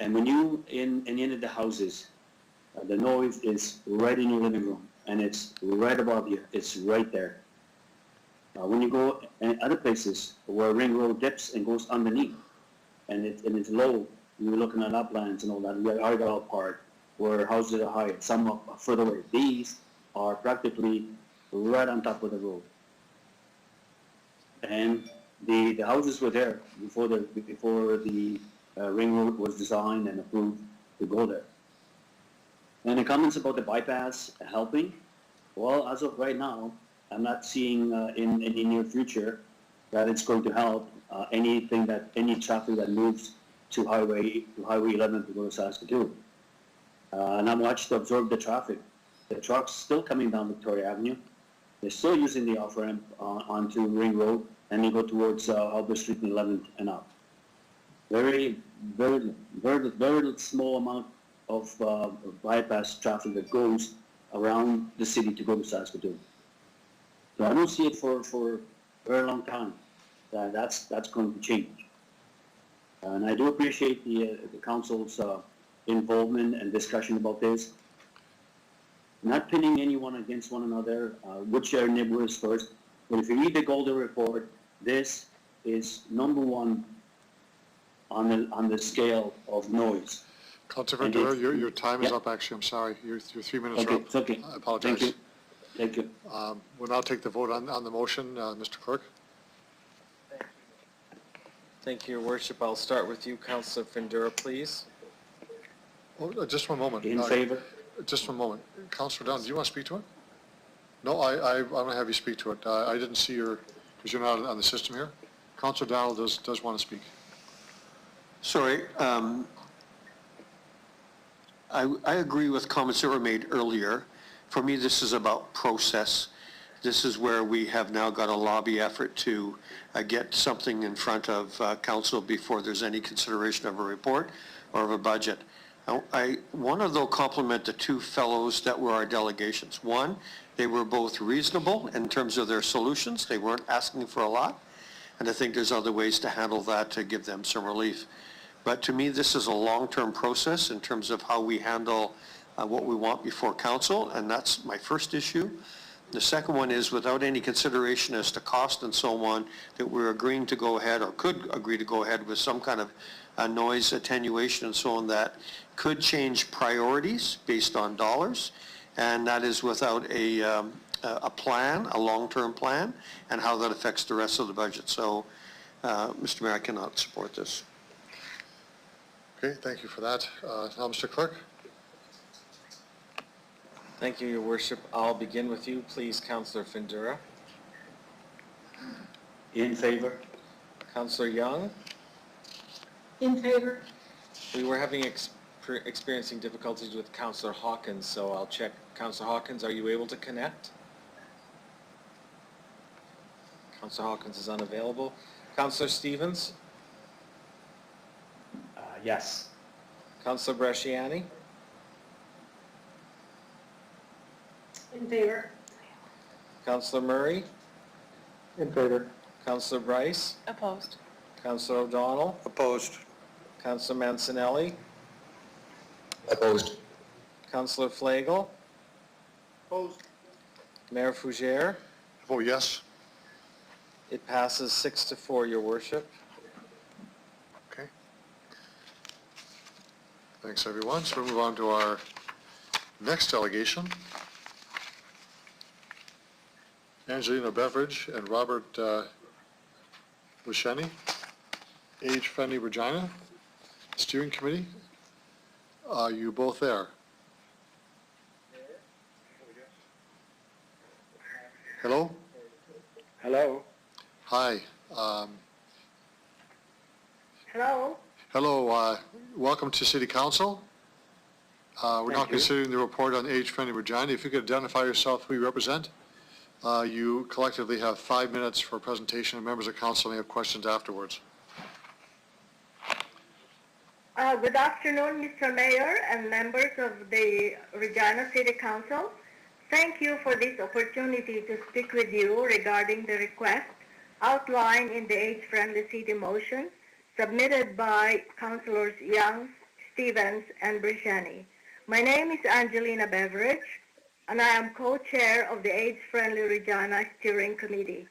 And when you in any of the houses, the noise is right in your living room, and it's right above you. It's right there. When you go in other places where Ring Road dips and goes underneath, and it's low, you're looking at uplands and all that, the Argyle part, where houses are higher, some are further away. These are practically right on top of the road. And the houses were there before the Ring Road was designed and approved to go there. And the comments about the bypass helping, well, as of right now, I'm not seeing in the near future that it's going to help any traffic that moves to Highway 11 to go to Saskatoon. And I'm watching to observe the traffic. The trucks still coming down Victoria Avenue. They're still using the off-ramp onto Ring Road, and they go towards Albert Street and 11th and up. Very small amount of bypass traffic that goes around the city to go to Saskatoon. So I don't see it for a very long time. That's going to change. And I do appreciate the council's involvement and discussion about this. Not pinning anyone against one another, which are neighbors first. But if you read the Golden Report, this is number one on the scale of noise. Councilor Ventura, your time is up, actually. I'm sorry. Your 3 minutes are Okay, up. it's okay. I apologize. Thank you. We'll now take the vote on the motion. Mr. Clerk? Thank you, Your Worship. I'll start with you, Councilor Findura, please. Oh, just one moment. In favor? Just one moment. Councilor Down, do you want to speak to it? No, I'm going to have you speak to it. I didn't see your, because you're not on the system here. Councilor Dowell does want to speak. Sorry, I agree with comments that were made earlier. For me, this is about process. This is where we have now got a lobby effort to get something in front of council before there's any consideration of a report or of a budget. I want to, though, compliment the two fellows that were our delegations. One, they were both reasonable in terms of their solutions. They weren't asking for a lot. And I think there's other ways to handle that to give them some relief. But to me, this is a long-term process in terms of how we handle what we want before council, and that's my first issue. The second one is, without any consideration as to cost and so on, that we're agreeing to go ahead or could agree to go ahead with some kind of noise attenuation and so on that could change priorities based on dollars, and that is without a plan, a long-term plan, and how that affects the rest of the budget. So, Mr. Mayor, I cannot support this. Okay, thank you for that. Now, Mr. Clerk? Thank you, Your Worship. I'll begin with you, please, Councilor Findura. In favor? Councilor Young? In favor? We were having experiencing difficulties with Councilor Hawkins, so I'll check. Councilor Hawkins, are you able to connect? Councilor Hawkins is unavailable. Councilor Stevens? Yes. Councilor Bresciani? In favor? Councilor Murray? In favor. Councilor Bryce? Opposed. Councilor O'Donnell? Opposed. Councilor Mancinelli? Opposed. Councilor Flagel? Opposed. Mayor Fougere? Vote yes. It passes 6-4, Your Worship. Okay. Thanks, everyone. So we'll move on to our next delegation. Angelina Beveridge and Robert Wischeny, Age-Friendly Regina, Steering Committee. Are you both there? Hello? Hello? Hi. Hello? Hello, welcome to City Council. We're now considering the report on age-friendly Regina. If you could identify yourself, who you represent. You collectively have 5 minutes for a presentation, and members of council may have questions afterwards. Good afternoon, Mr. Mayor and members of the Regina City Council. Thank you for this opportunity to speak with you regarding the request outlined in the age-friendly city motion submitted by Councilors Young, Stevens, and Brishani. My name is Angelina Beveridge, and I am co-chair of the Age-Friendly Regina Steering Committee.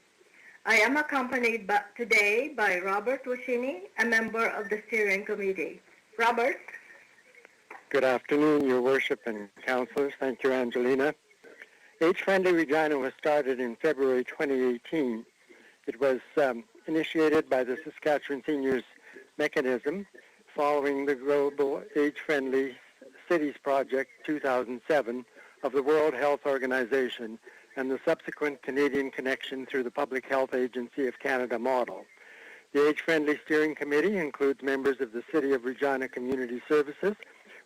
I am accompanied today by Robert Washini, a member of the Steering Committee. Robert? Good afternoon, Your Worship and Councilors. Thank you, Angelina. Age-Friendly Regina was started in February 2018. It was initiated by the Saskatchewan Seniors Mechanism following the Global Age-Friendly Cities Project 2007 of the World Health Organization and the subsequent Canadian connection through the Public Health Agency of Canada model. The Age-Friendly Steering Committee includes members of the City of Regina Community Services,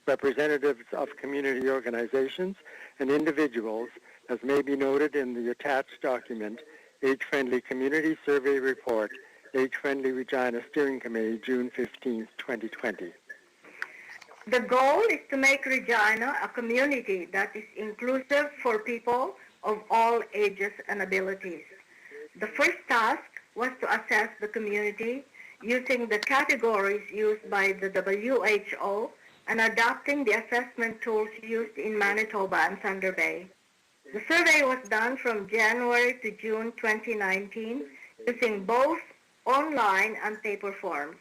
representatives of community organizations, and individuals, as may be noted in the attached document, Age-Friendly Community Survey Report, Age-Friendly Regina Steering Committee, June 15, 2020. The goal is to make Regina a community that is inclusive for people of all ages and abilities. The first task was to assess the community using the categories used by the WHO and adopting the assessment tools used in Manitoba and Thunder Bay. The survey was done from January to June 2019 using both online and paper forms.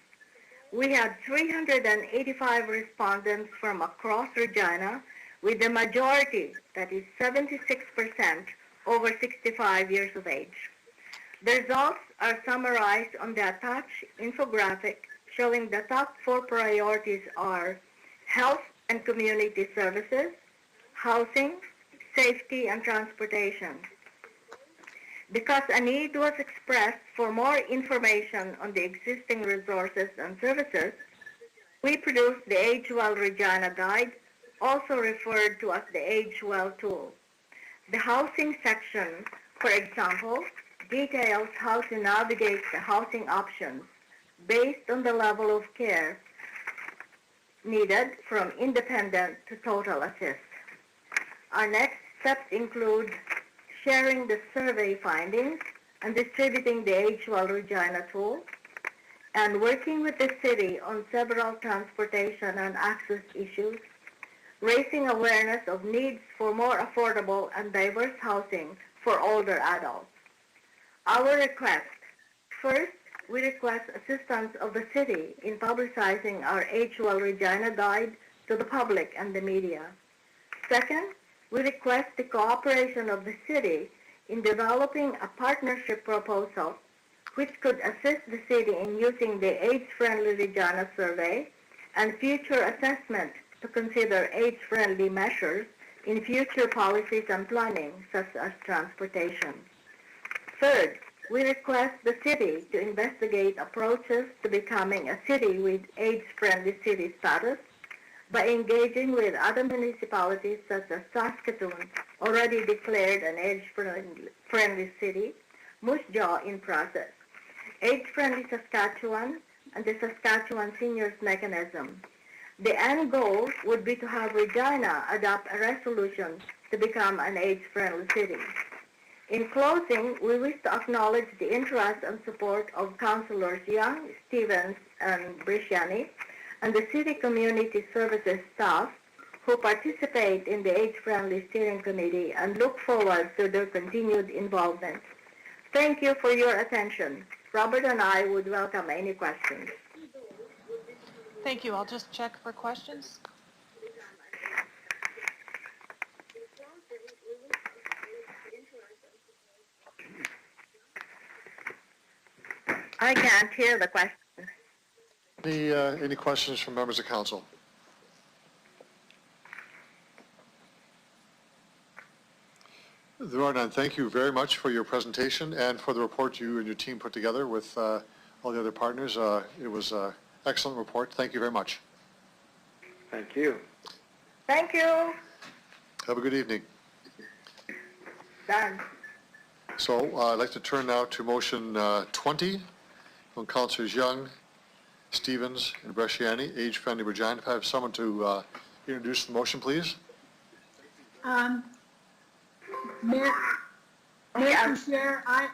We had 385 respondents from across Regina, with the majority, that is 76%, over 65 years of age. The results are summarized on the attached infographic showing the top 4 priorities are health and community services, housing, safety, and transportation. Because a need was expressed for more information on the existing resources and services, we produced the Age Well Regina Guide, also referred to as the Age Well tool. The housing section, for example, details how to navigate the housing options based on the level of care needed from independent to total assist. Our next steps include sharing the survey findings and distributing the Age Well Regina tool, and working with the city on several transportation and access issues, raising awareness of needs for more affordable and diverse housing for older adults. Our request: first, we request assistance of the city in publicizing our Age Well Regina Guide to the public and the media. Second, we request the cooperation of the city in developing a partnership proposal which could assist the city in using the Age-Friendly Regina survey and future assessment to consider age-friendly measures in future policies and planning, such as transportation. Third, we request the city to investigate approaches to becoming a city with age-friendly city status by engaging with other municipalities such as Saskatoon, already declared an age-friendly city, Moose Jaw in process, Age-Friendly Saskatchewan, and the Saskatchewan Seniors Mechanism. The end goal would be to have Regina adopt a resolution to become an age-friendly city. In closing, we wish to acknowledge the interest and support of Councilors Young, Stevens, and Brishani, and the City Community Services staff who participate in the Age-Friendly Steering Committee, and look forward to their continued involvement. Thank you for your attention. Robert and I would welcome any questions. Thank you. I'll just check for questions. I can't hear the question. Any questions from members of council? There are none. Thank you very much for your presentation and for the report you and your team put together with all the other partners. It was Excellent report. Thank you very much. Thank you. Thank you. Have a good evening. Done. So I'd like to turn now to motion 20 from Councilors Young, Stevens, and Bresciani, age-friendly Regina. If I have someone to introduce the motion, please. Mayor Chair, I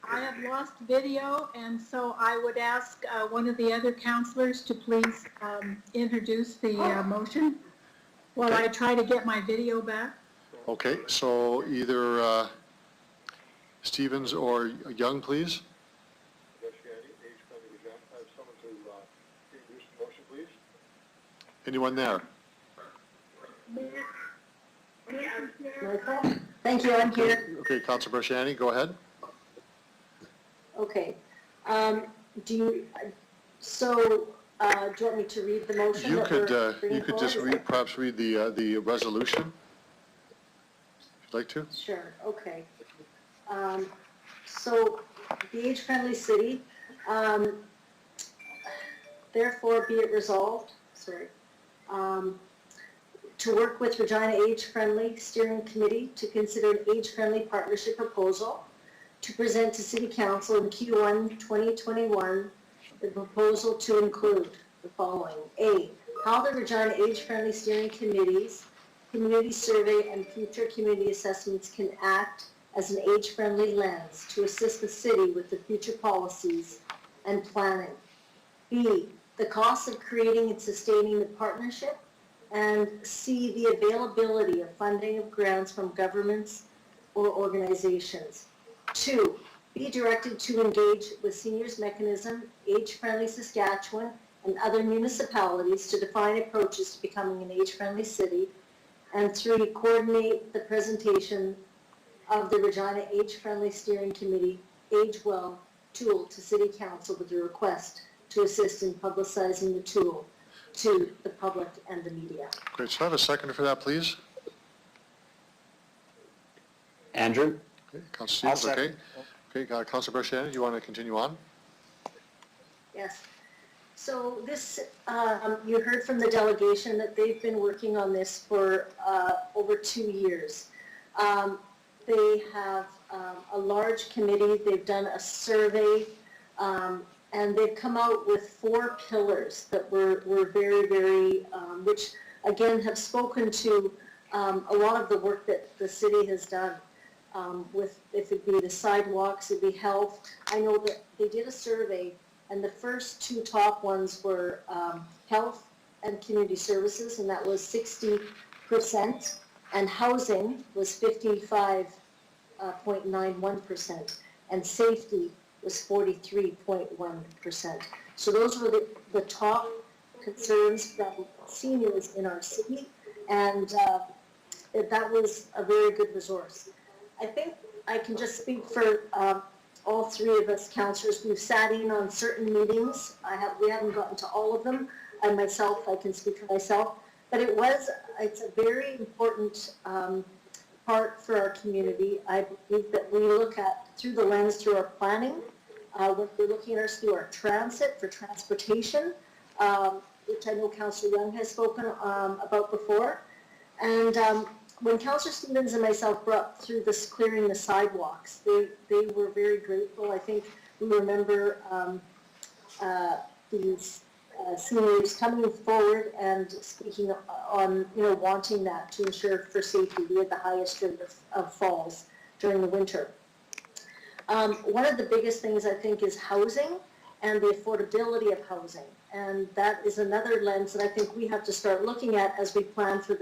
have lost video, and so I would ask one of the other councilors to please introduce the motion while I try to get my video back. Okay, so either Stevens or Young, please. Anyone there? Thank you, I'm here. Okay, Councilor Bresciani, go ahead. Okay. Do you want me to read the motion? You that could we're bringing you could just forward? read, perhaps read the resolution, if you'd like to. Sure, okay. So, the age-friendly city, therefore be it resolved, to work with Regina Age-Friendly Steering Committee to consider an age-friendly partnership proposal to present to City Council in Q1 2021, the proposal to include the following. A, how the Regina Age-Friendly Steering Committee's community survey and future community assessments can act as an age-friendly lens to assist the city with the future policies and planning. B, the cost of creating and sustaining the partnership, and C, the availability of funding of grants from governments or organizations. 2, be directed to engage with Seniors Mechanism, Age-Friendly Saskatchewan, and other municipalities to define approaches to becoming an age-friendly city. And 3, coordinate the presentation of the Regina Age-Friendly Steering Committee Age Well tool to City Council with a request to assist in publicizing the tool to the public and the media. Great, so I have a seconder for that, please. Andrew? Okay, Councilor Stevens, okay. Okay, Councilor Bresciani, do you want to continue on? Yes. So this, you heard from the delegation that they've been working on this for over 2 years. They have a large committee, they've done a survey, and they've come out with 4 pillars that were very, very, which again have spoken to a lot of the work that the city has done with, if it be the sidewalks, it'd be health. I know that they did a survey, and the first 2 top ones were health and community services, and that was 60%, and housing was 55.91%, and safety was 43.1%. So those were the top concerns from seniors in our city, and that was a very good resource. I think I can just speak for all 3 of us councillors. We've sat in on certain meetings. We haven't gotten to all of them. I can speak for myself, but it's a very important part for our community. I believe that we look at through the lens through our planning. We're looking at through our transit for transportation, which I know Councillor Young has spoken about before. And when Councillor Stevens and myself brought through this clearing the sidewalks, they were very grateful. I think we remember these seniors coming forward and speaking on, wanting that to ensure for safety. We had the highest rate of falls during the winter. One of the biggest things I think is housing and the affordability of housing. And that is another lens that I think we have to start looking at as we plan for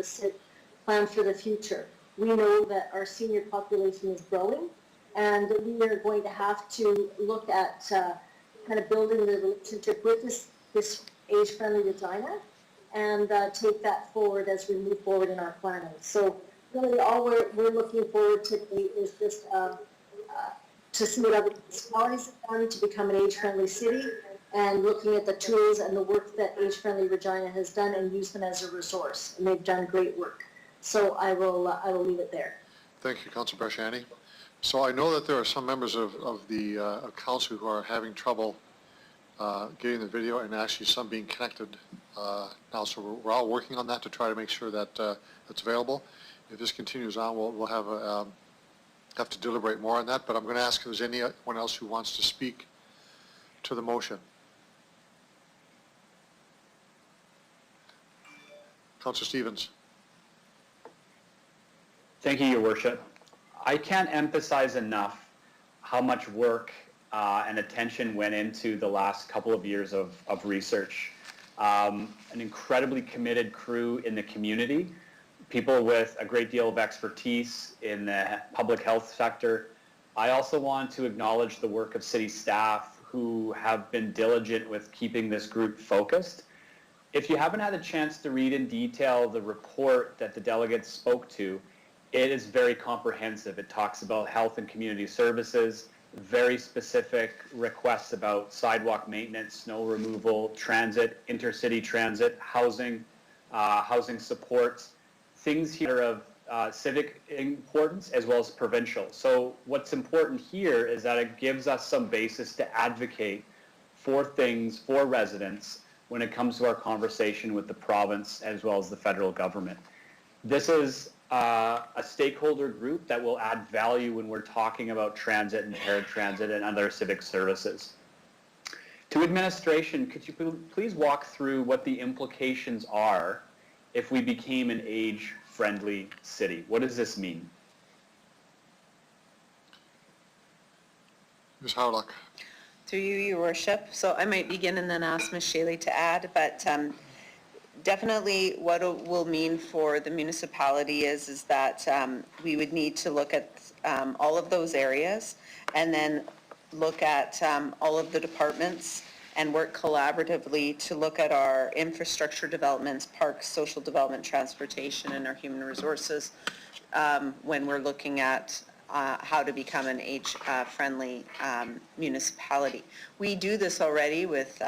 the future. We know that our senior population is growing, and we are going to have to look at kind of building the relationship with this age-friendly Regina and take that forward as we move forward in our planning. So really all we're looking forward to is just to see what other municipalities have done to become an age-friendly city, and looking at the tools and the work that Age-Friendly Regina has done and use them as a resource. And they've done great work. So I will leave it there. Thank you, Councilor Bresciani. So I know that there are some members of the council who are having trouble getting the video and actually some being connected now. So we're all working on that to try to make sure that it's available. If this continues on, we'll have to deliberate more on that. But I'm going to ask if there's anyone else who wants to speak to the motion. Councillor Stevens. Thank you, Your Worship. I can't emphasize enough how much work and attention went into the last couple of years of research. An incredibly committed crew in the community, people with a great deal of expertise in the public health sector. I also want to acknowledge the work of city staff who have been diligent with keeping this group focused. If you haven't had a chance to read in detail the report that the delegates spoke to, it is very comprehensive. It talks about health and community services, very specific requests about sidewalk maintenance, snow removal, transit, intercity transit, housing, housing supports, things here of civic importance as well as provincial. So what's important here is that it gives us some basis to advocate for things for residents when it comes to our conversation with the province as well as the federal government. This is a stakeholder group that will add value when we're talking about transit and paratransit and other civic services. To administration, could you please walk through what the implications are if we became an age-friendly city? What does this mean? Ms. Howlock. Through you, Your Worship. So I might begin and then ask Ms. Shaley to add, but definitely what it will mean for the municipality is that we would need to look at all of those areas and then look at all of the departments and work collaboratively to look at our infrastructure developments, parks, social development, transportation, and our human resources when we're looking at how to become an age-friendly municipality. We do this already with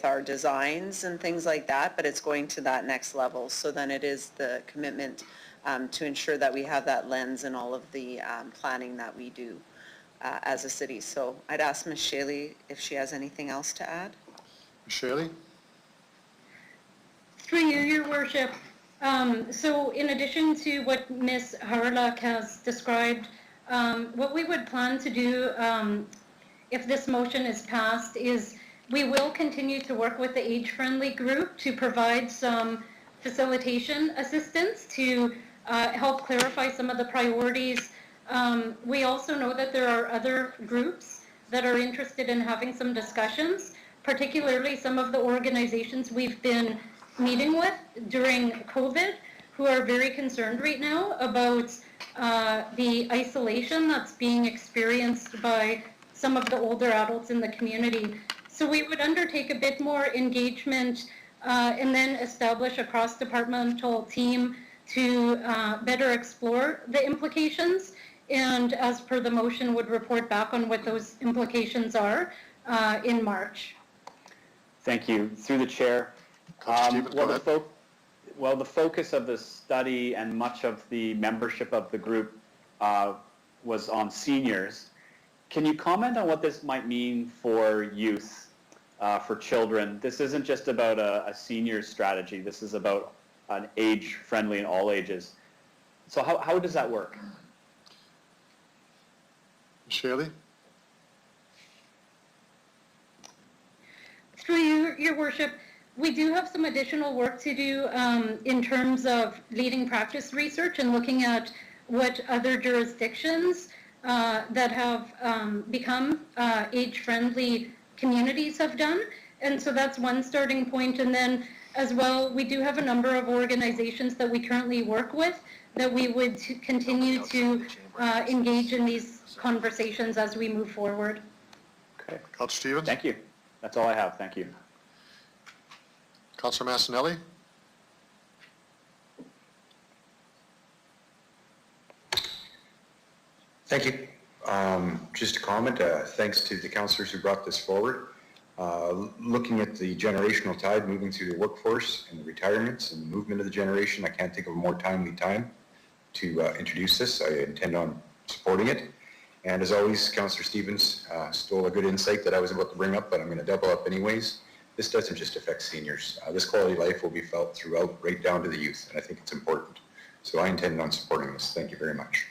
our designs and things like that, but it's going to that next level. So then it is the commitment to ensure that we have that lens in all of the planning that we do as a city. So I'd ask Ms. Shaley if she has anything else to add. Ms. Shaley? Through you, Your Worship. So in addition to what Ms. Harlock has described, what we would plan to do if this motion is passed is we will continue to work with the age-friendly group to provide some facilitation assistance to help clarify some of the priorities. We also know that there are other groups that are interested in having some discussions, particularly some of the organizations we've been meeting with during COVID, who are very concerned right now about the isolation that's being experienced by some of the older adults in the community. So we would undertake a bit more engagement and then establish a cross-departmental team to better explore the implications, and as per the motion would report back on what those implications are in March. Thank you. Through the chair. Well, the focus of the study and much of the membership of the group was on seniors. Can you comment on what this might mean for youth, for children? This isn't just about a senior strategy. This is about an age-friendly in all ages. So how does that work? Shaley? Through you, Your Worship, we do have some additional work to do in terms of leading practice research and looking at what other jurisdictions that have become age-friendly communities have done. And so that's one starting point. And then as well, we do have a number of organizations that we currently work with that we would continue to engage in these conversations as we move forward. Okay. Councillor Stevens? Thank you. That's all I have. Thank you. Councillor Massanelli? Thank you. Just a comment, thanks to the councillors who brought this forward. Looking at the generational tide moving through the workforce and the retirements and the movement of the generation, I can't think of a more timely time to introduce this. I intend on supporting it. And as always, Councillor Stevens stole a good insight that I was about to bring up, but I'm going to double up anyways. This doesn't just affect seniors. This quality of life will be felt throughout, right down to the youth, and I think it's important. So I intend on supporting this. Thank you very much.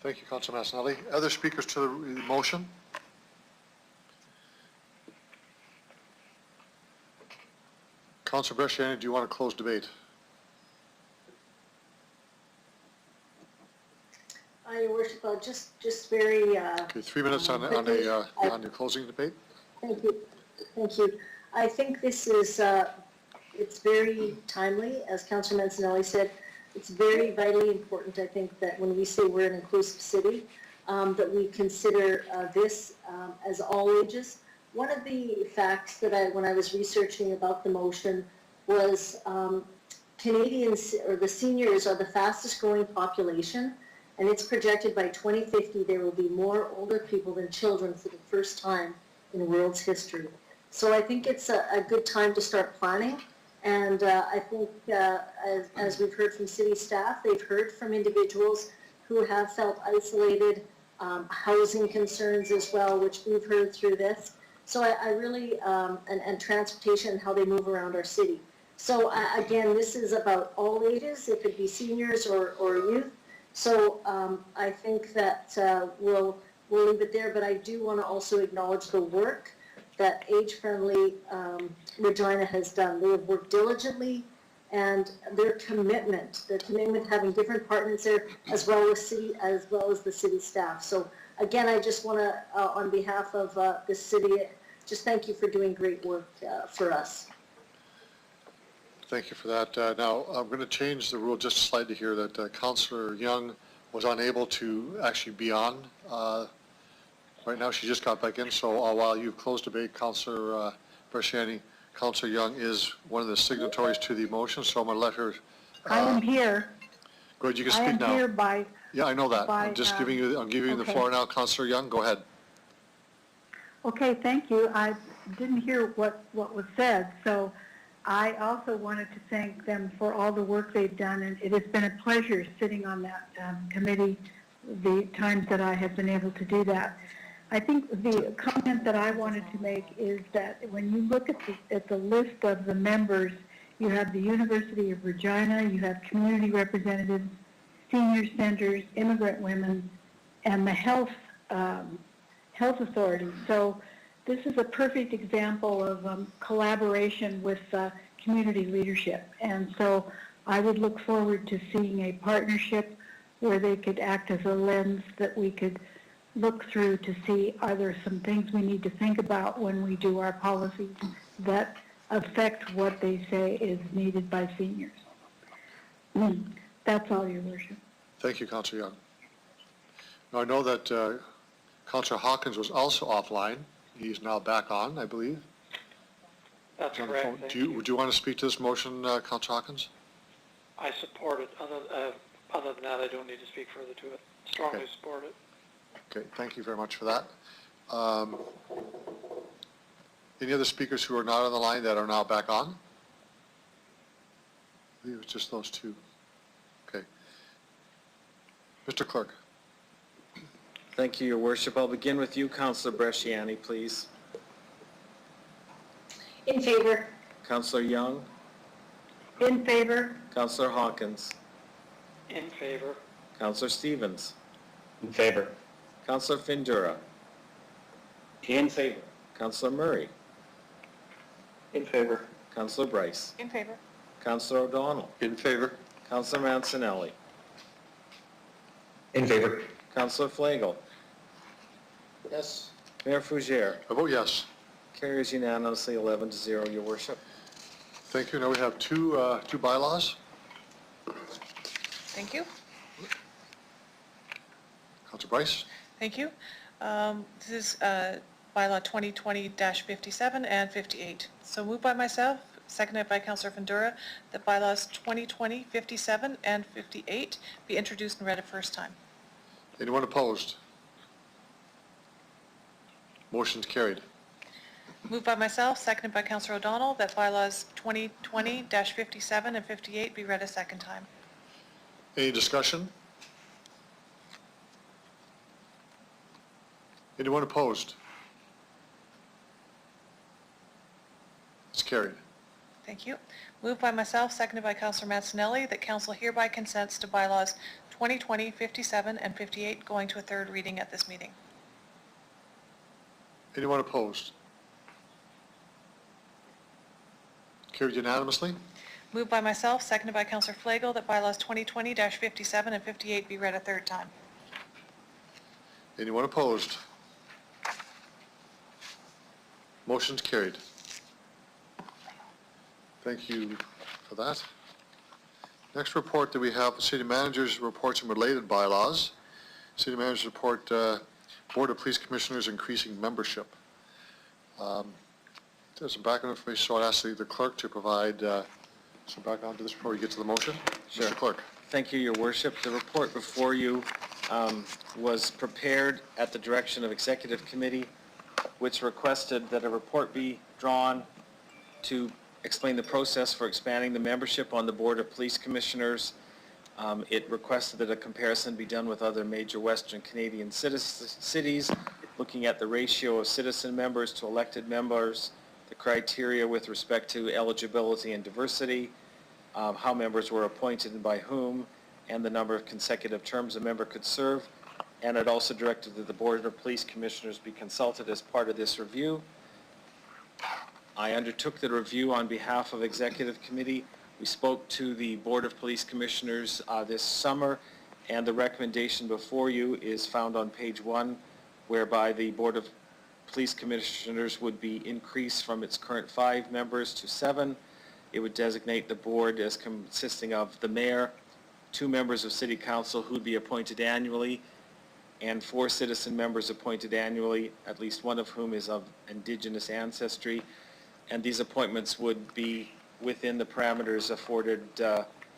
Thank you, Councillor Massanelli. Other speakers to the motion? Councillor Bresciani, do you want to close debate? Your Worship, just very... Okay, 3 minutes on your closing debate. Thank you. Thank you. I think this is, it's very timely, as Councillor Mancinelli said. It's very vitally important, I think, that when we say we're an inclusive city, that we consider this as all ages. One of the facts that when I was researching about the motion was Canadians, or the seniors, are the fastest growing population, and it's projected by 2050 there will be more older people than children for the first time in the world's history. So I think it's a good time to start planning, and I think as we've heard from city staff, they've heard from individuals who have felt isolated, housing concerns as well, which we've heard through this. So I really, and transportation and how they move around our city. So again, this is about all ages. It could be seniors or youth. So I think that we'll leave it there, but I do want to also acknowledge the work that Age-Friendly Regina has done. They have worked diligently, and their commitment having different partners there, as well as the city staff. So again, I just want to, on behalf of the city, just thank you for doing great work for us. Thank you for that. Now, I'm going to change the rule just slightly here that Councillor Young was unable to actually be on. Right now, she just got back in, so while you've closed debate, Councillor Bresciani, Councillor Young is one of the signatories to the motion, so I'm going to let her... I am here. Go ahead, you can speak now. I am here by... Yeah, I know that. I'm just giving you the floor now, Councillor Young. Go ahead. Okay, thank you. I didn't hear what was said, so I also wanted to thank them for all the work they've done, and it has been a pleasure sitting on that committee the times that I have been able to do that. I think the comment that I wanted to make is that when you look at the list of the members, you have the University of Regina, you have community representatives, senior centers, immigrant women, and the health authority. So this is a perfect example of collaboration with community leadership. And so I would look forward to seeing a partnership where they could act as a lens that we could look through to see, are there some things we need to think about when we do our policies that affect what they say is needed by seniors. That's all, Your Worship. Thank you, Councillor Young. Now, I know that Councillor Hawkins was also offline. He's now back on, I believe. That's correct. Would you want to speak to this motion, Councillor Hawkins? I support it. Other than that, I don't need to speak further to it. Strongly support it. Okay, thank you very much for that. Any other speakers who are not on the line that are now back on? I believe it's just those two. Okay. Mr. Clerk. Thank you, Your Worship. I'll begin with you, Councillor Bresciani, please. In favor. Councillor Young. In favor. Councillor Hawkins. In favor. Councillor Stevens. In favor. Councillor Findura. In favor. Councillor Murray. In favor. Councillor Bryce. In favor. Councillor O'Donnell. In favor. Councillor Mancinelli. In favor. Councillor Flagel. Yes. Mayor Fougere. I vote yes. Carries unanimously 11-0, Your Worship. Thank you. Now we have two bylaws. Thank you. Councillor Bryce. Thank you. This is bylaw 2020-57 and 58. So moved by myself, seconded by Councillor Findura, that bylaws 2020, 57, and 58 be introduced and read a first time. Anyone opposed? Motion's carried. Moved by myself, seconded by Councillor O'Donnell, that bylaws 2020-57 and 58 be read a second time. Any discussion? Anyone opposed? It's carried. Thank you. Moved by myself, seconded by Councillor Mancinelli, that council hereby consents to bylaws 2020, 57, and 58 going to a third reading at this meeting. Anyone opposed? Carried unanimously. Moved by myself, seconded by Councillor Flagel, that bylaws 2020-57 and 58 be read a third time. Anyone opposed? Motion's carried. Thank you for that. Next report that we have, City Manager's reports and related bylaws. City Manager's report, Board of Police Commissioners increasing membership. There's some background information, so I'd ask the clerk to provide some background to this before we get to the motion. Sure. Mr. Clerk. Thank you, Your Worship. The report before you was prepared at the direction of Executive Committee, which requested that a report be drawn to explain the process for expanding the membership on the Board of Police Commissioners. It requested that a comparison be done with other major Western Canadian cities, looking at the ratio of citizen members to elected members, the criteria with respect to eligibility and diversity, how members were appointed and by whom, and the number of consecutive terms a member could serve. And it also directed that the Board of Police Commissioners be consulted as part of this review. I undertook the review on behalf of Executive Committee. We spoke to the Board of Police Commissioners this summer, and the recommendation before you is found on page 1, whereby the Board of Police Commissioners would be increased from its current 5 members to 7. It would designate the board as consisting of the mayor, 2 members of City Council who would be appointed annually, and 4 citizen members appointed annually, at least one of whom is of Indigenous ancestry. And these appointments would be within the parameters afforded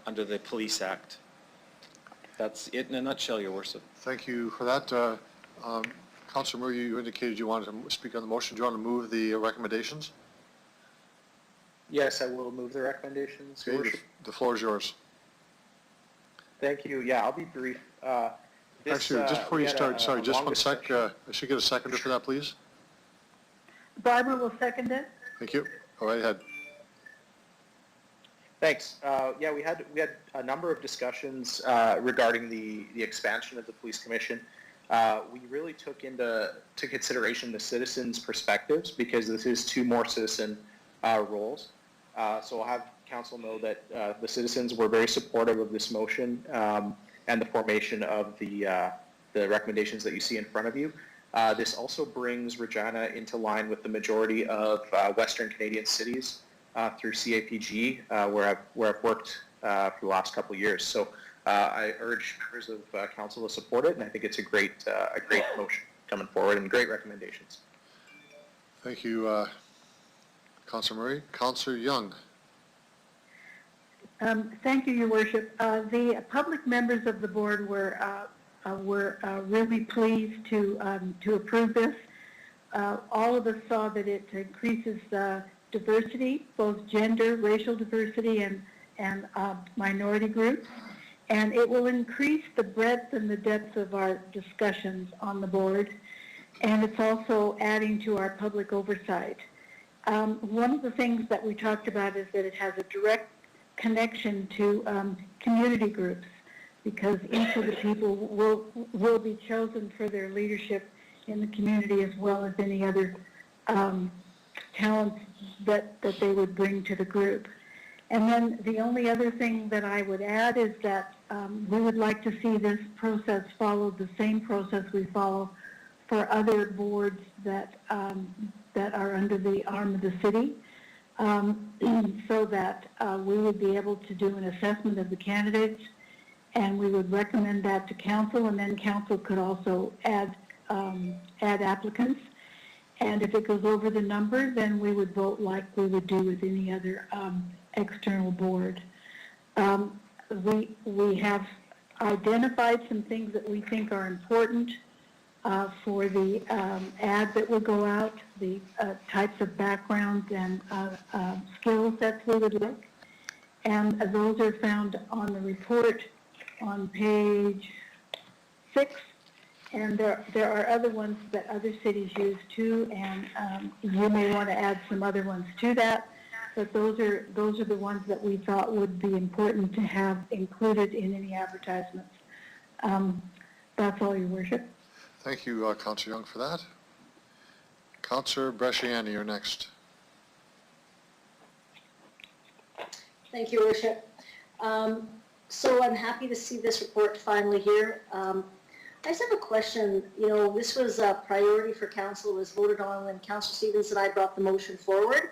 under the Police Act. That's it in a nutshell, Your Worship. Thank you for that. Councillor Murray, you indicated you wanted to speak on the motion. Do you want to move the recommendations? Yes, I will move the recommendations, Your Okay, Worship. the floor is yours. Thank you. Yeah, I'll be brief. Actually, just before you start, sorry, just one sec. I should get a seconder for that, please. Barbara will second it. Thank you. Go right ahead. Thanks. Yeah, we had a number of discussions regarding the expansion of the police commission. We really took into consideration the citizens' perspectives because this is 2 more citizen roles. So I'll have council know that the citizens were very supportive of this motion and the formation of the recommendations that you see in front of you. This also brings Regina into line with the majority of Western Canadian cities through CAPG, where I've worked for the last couple of years. So I urge members of council to support it, and I think it's a great motion coming forward and great recommendations. Thank you, Councillor Murray. Councillor Young. Thank you, Your Worship. The public members of the board were really pleased to approve this. All of us saw that it increases diversity, both gender, racial diversity, and minority groups, and it will increase the breadth and the depth of our discussions on the board, and it's also adding to our public oversight. One of the things that we talked about is that it has a direct connection to community groups, because each of the people will be chosen for their leadership in the community as well as any other talents that they would bring to the group. And then the only other thing that I would add is that we would like to see this process follow the same process we follow for other boards that are under the arm of the city, so that we would be able to do an assessment of the candidates, and we would recommend that to council, and then council could also add applicants. And if it goes over the number, then we would vote like we would do with any other external board. We have identified some things that we think are important for the ad that will go out, the types of backgrounds and skill sets we would like. And those are found on the report on page 6. And there are other ones that other cities use too, and you may want to add some other ones to that. But those are the ones that we thought would be important to have included in any advertisements. That's all, Your Worship. Thank you, Councillor Young, for that. Councillor Bresciani, you're next. Thank you, Your Worship. So I'm happy to see this report finally here. I just have a question. You know, this was a priority for council. It was voted on when Councillor Stevens and I brought the motion forward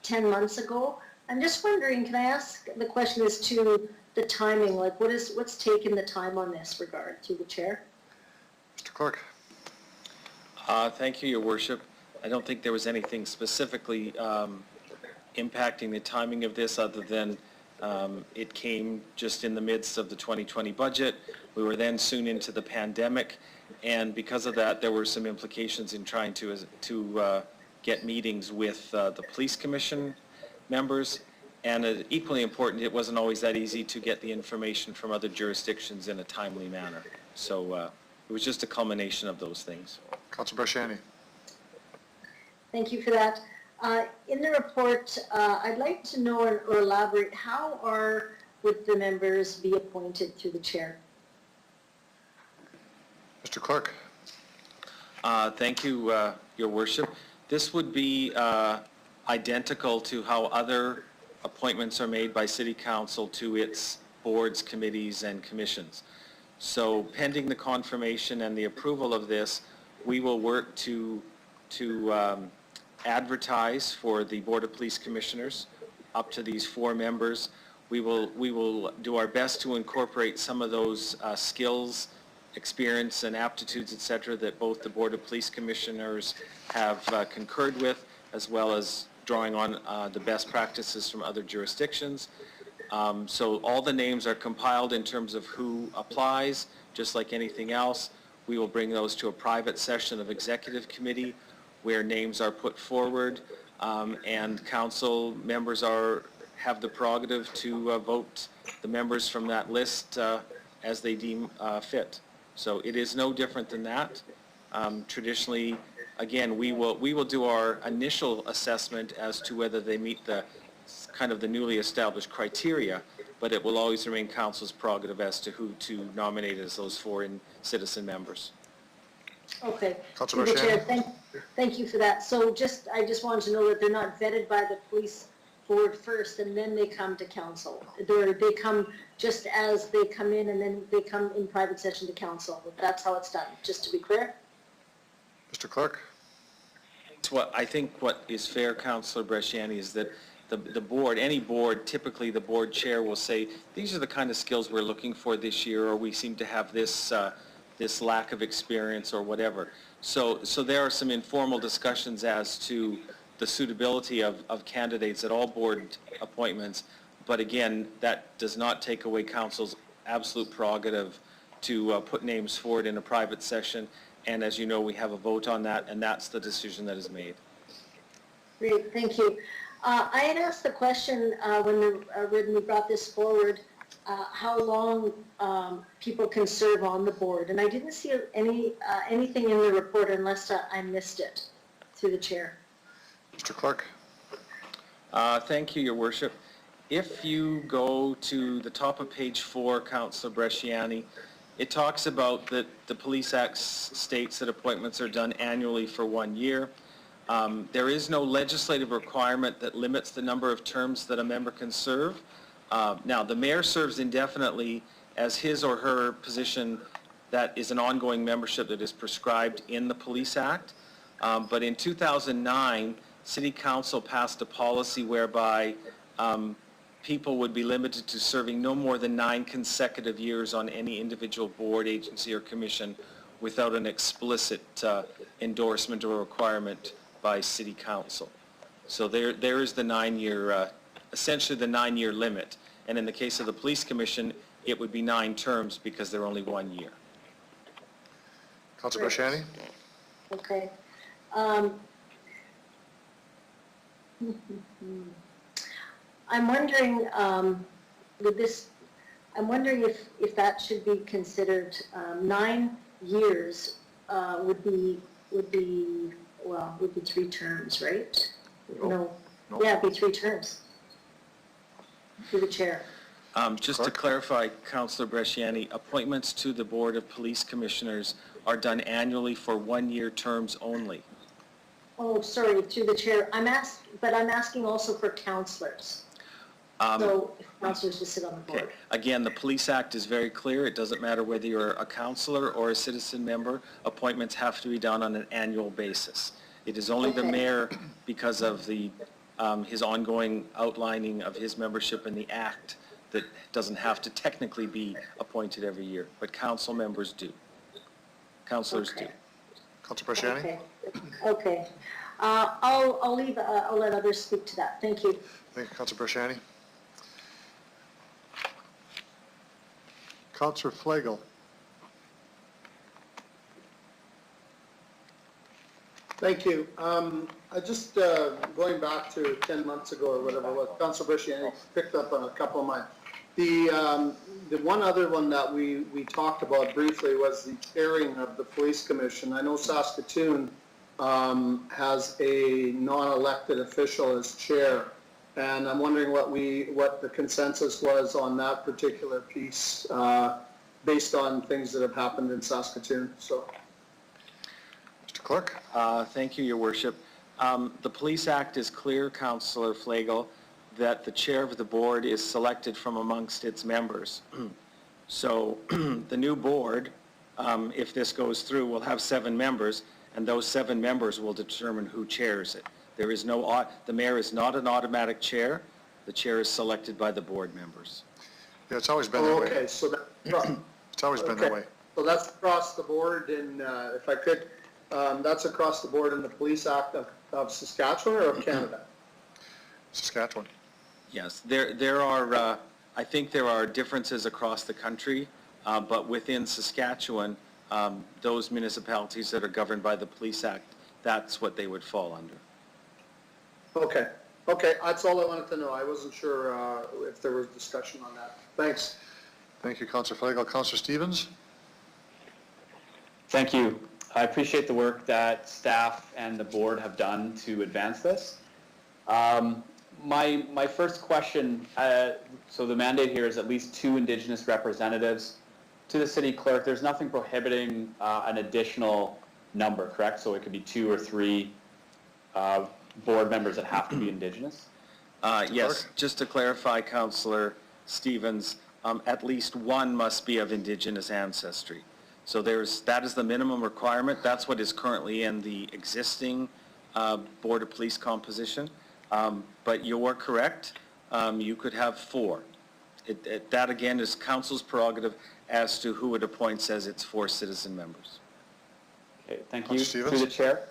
10 months ago. I'm just wondering, can I ask the question as to the timing? Like, what's taken the time on this regard, through the chair? Mr. Clerk. Thank you, Your Worship. I don't think there was anything specifically impacting the timing of this other than it came just in the midst of the 2020 budget. We were then soon into the pandemic, and because of that, there were some implications in trying to get meetings with the police commission members, and equally important, it wasn't always that easy to get the information from other jurisdictions in a timely manner. So it was just a culmination of those things. Councillor Bresciani. Thank you for that. In the report, I'd like to know or elaborate, how would the members be appointed through the chair? Mr. Clerk. Thank you, Your Worship. This would be identical to how other appointments are made by City Council to its boards, committees, and commissions. So pending the confirmation and the approval of this, we will work to advertise for the Board of Police Commissioners up to these 4 members. We will do our best to incorporate some of those skills, experience, and aptitudes, etc., that both the Board of Police Commissioners have concurred with, as well as drawing on the best practices from other jurisdictions. So all the names are compiled in terms of who applies, just like anything else. We will bring those to a private session of Executive Committee where names are put forward, and council members have the prerogative to vote the members from that list as they deem fit. So it is no different than that. Traditionally, again, we will do our initial assessment as to whether they meet the kind of the newly established criteria, but it will always remain council's prerogative as to who to nominate as those 4 citizen members. Okay. Councilor Through the chair, Bresciani. thank you for that. So I just wanted to know that they're not vetted by the police board first and then they come to council. They come just as they come in and then they come in private session to council. That's how it's done, just to be clear. Mr. Clerk. I think what is fair, Councillor Bresciani, is that the board, any board, typically the board chair will say, these are the kind of skills we're looking for this year, or we seem to have this this lack of experience or whatever. So there are some informal discussions as to the suitability of candidates at all board appointments, but again, that does not take away council's absolute prerogative to put names forward in a private session, and as you know, we have a vote on that, and that's the decision that is made. Great, thank you. I had asked the question when we brought this forward, how long people can serve on the board, and I didn't see anything in the report unless I missed it through the chair. Mr. Clerk. Thank you, Your Worship. If you go to the top of page 4, Councillor Bresciani, it talks about that the Police Act states that appointments are done annually for 1 year. There is no legislative requirement that limits the number of terms that a member can serve. Now, the mayor serves indefinitely as his or her position that is an ongoing membership that is prescribed in the Police Act. But in 2009, City Council passed a policy whereby people would be limited to serving no more than 9 consecutive years on any individual board, agency, or commission without an explicit endorsement or requirement by City Council. So there is the 9-year, essentially the 9-year limit. And in the case of the Police Commission, it would be 9 terms because they're only 1 year. Councilor Bresciani. Okay. I'm wondering, with this, I'm wondering if that should be considered, 9 years would be 3 terms, right? No. Yeah, it'd be 3 terms. Through the chair. Just to clarify, Councillor Bresciani, appointments to the Board of Police Commissioners are done annually for 1-year terms only. Oh, sorry, through the chair. I'm asking also for councillors. So if councillors just sit on the board. Okay. Again, the Police Act is very clear. It doesn't matter whether you're a councillor or a citizen member. Appointments have to be done on an annual basis. It is only the mayor, because of the his ongoing outlining of his membership in the Act, that doesn't have to technically be appointed every year, but council members do. Councillors do. Councilor Bresciani? Okay. I'll let others speak to that. Thank you. Thank you, Councilor Bresciani. Councilor Flagel. Thank you. I just, going back to 10 months ago or whatever, what Councilor Bresciani picked up on a couple of mine. The one other one that we talked about briefly was the chairing of the police commission. I know Saskatoon has a non-elected official as chair, and I'm wondering what the consensus was on that particular piece based on things that have happened in Saskatoon. So. Mr. Clerk? Thank you, Your Worship. The Police Act is clear, Councillor Flagel, that the chair of the board is selected from amongst its members. So the new board, if this goes through, will have 7 members, and those 7 members will determine who chairs it. There is no, the mayor is not an automatic chair. The chair is selected by the board members. Yeah, it's always been that way. Okay, so it's always been that way. So that's across the board, and if I could, that's across the board in the Police Act of Saskatchewan or of Canada? Saskatchewan. Yes, there are, I think there are differences across the country, but within Saskatchewan, those municipalities that are governed by the Police Act, that's what they would fall under. Okay, that's all I wanted to know. I wasn't sure if there was discussion on that. Thanks. Thank you, Councillor Flagel. Councillor Stevens? Thank you. I appreciate the work that staff and the board have done to advance this. My first question, so the mandate here is at least 2 Indigenous representatives. To the city clerk, there's nothing prohibiting an additional number, correct? So it could be 2 or 3 board members that have to be Indigenous? Yes, just to clarify, Councillor Stevens, at least 1 must be of Indigenous ancestry. So that is the minimum requirement. That's what is currently in the existing Board of Police composition. But you are correct. You could have 4. That again is council's prerogative as to who it appoints as its 4 citizen members. Okay, thank you. Through the chair,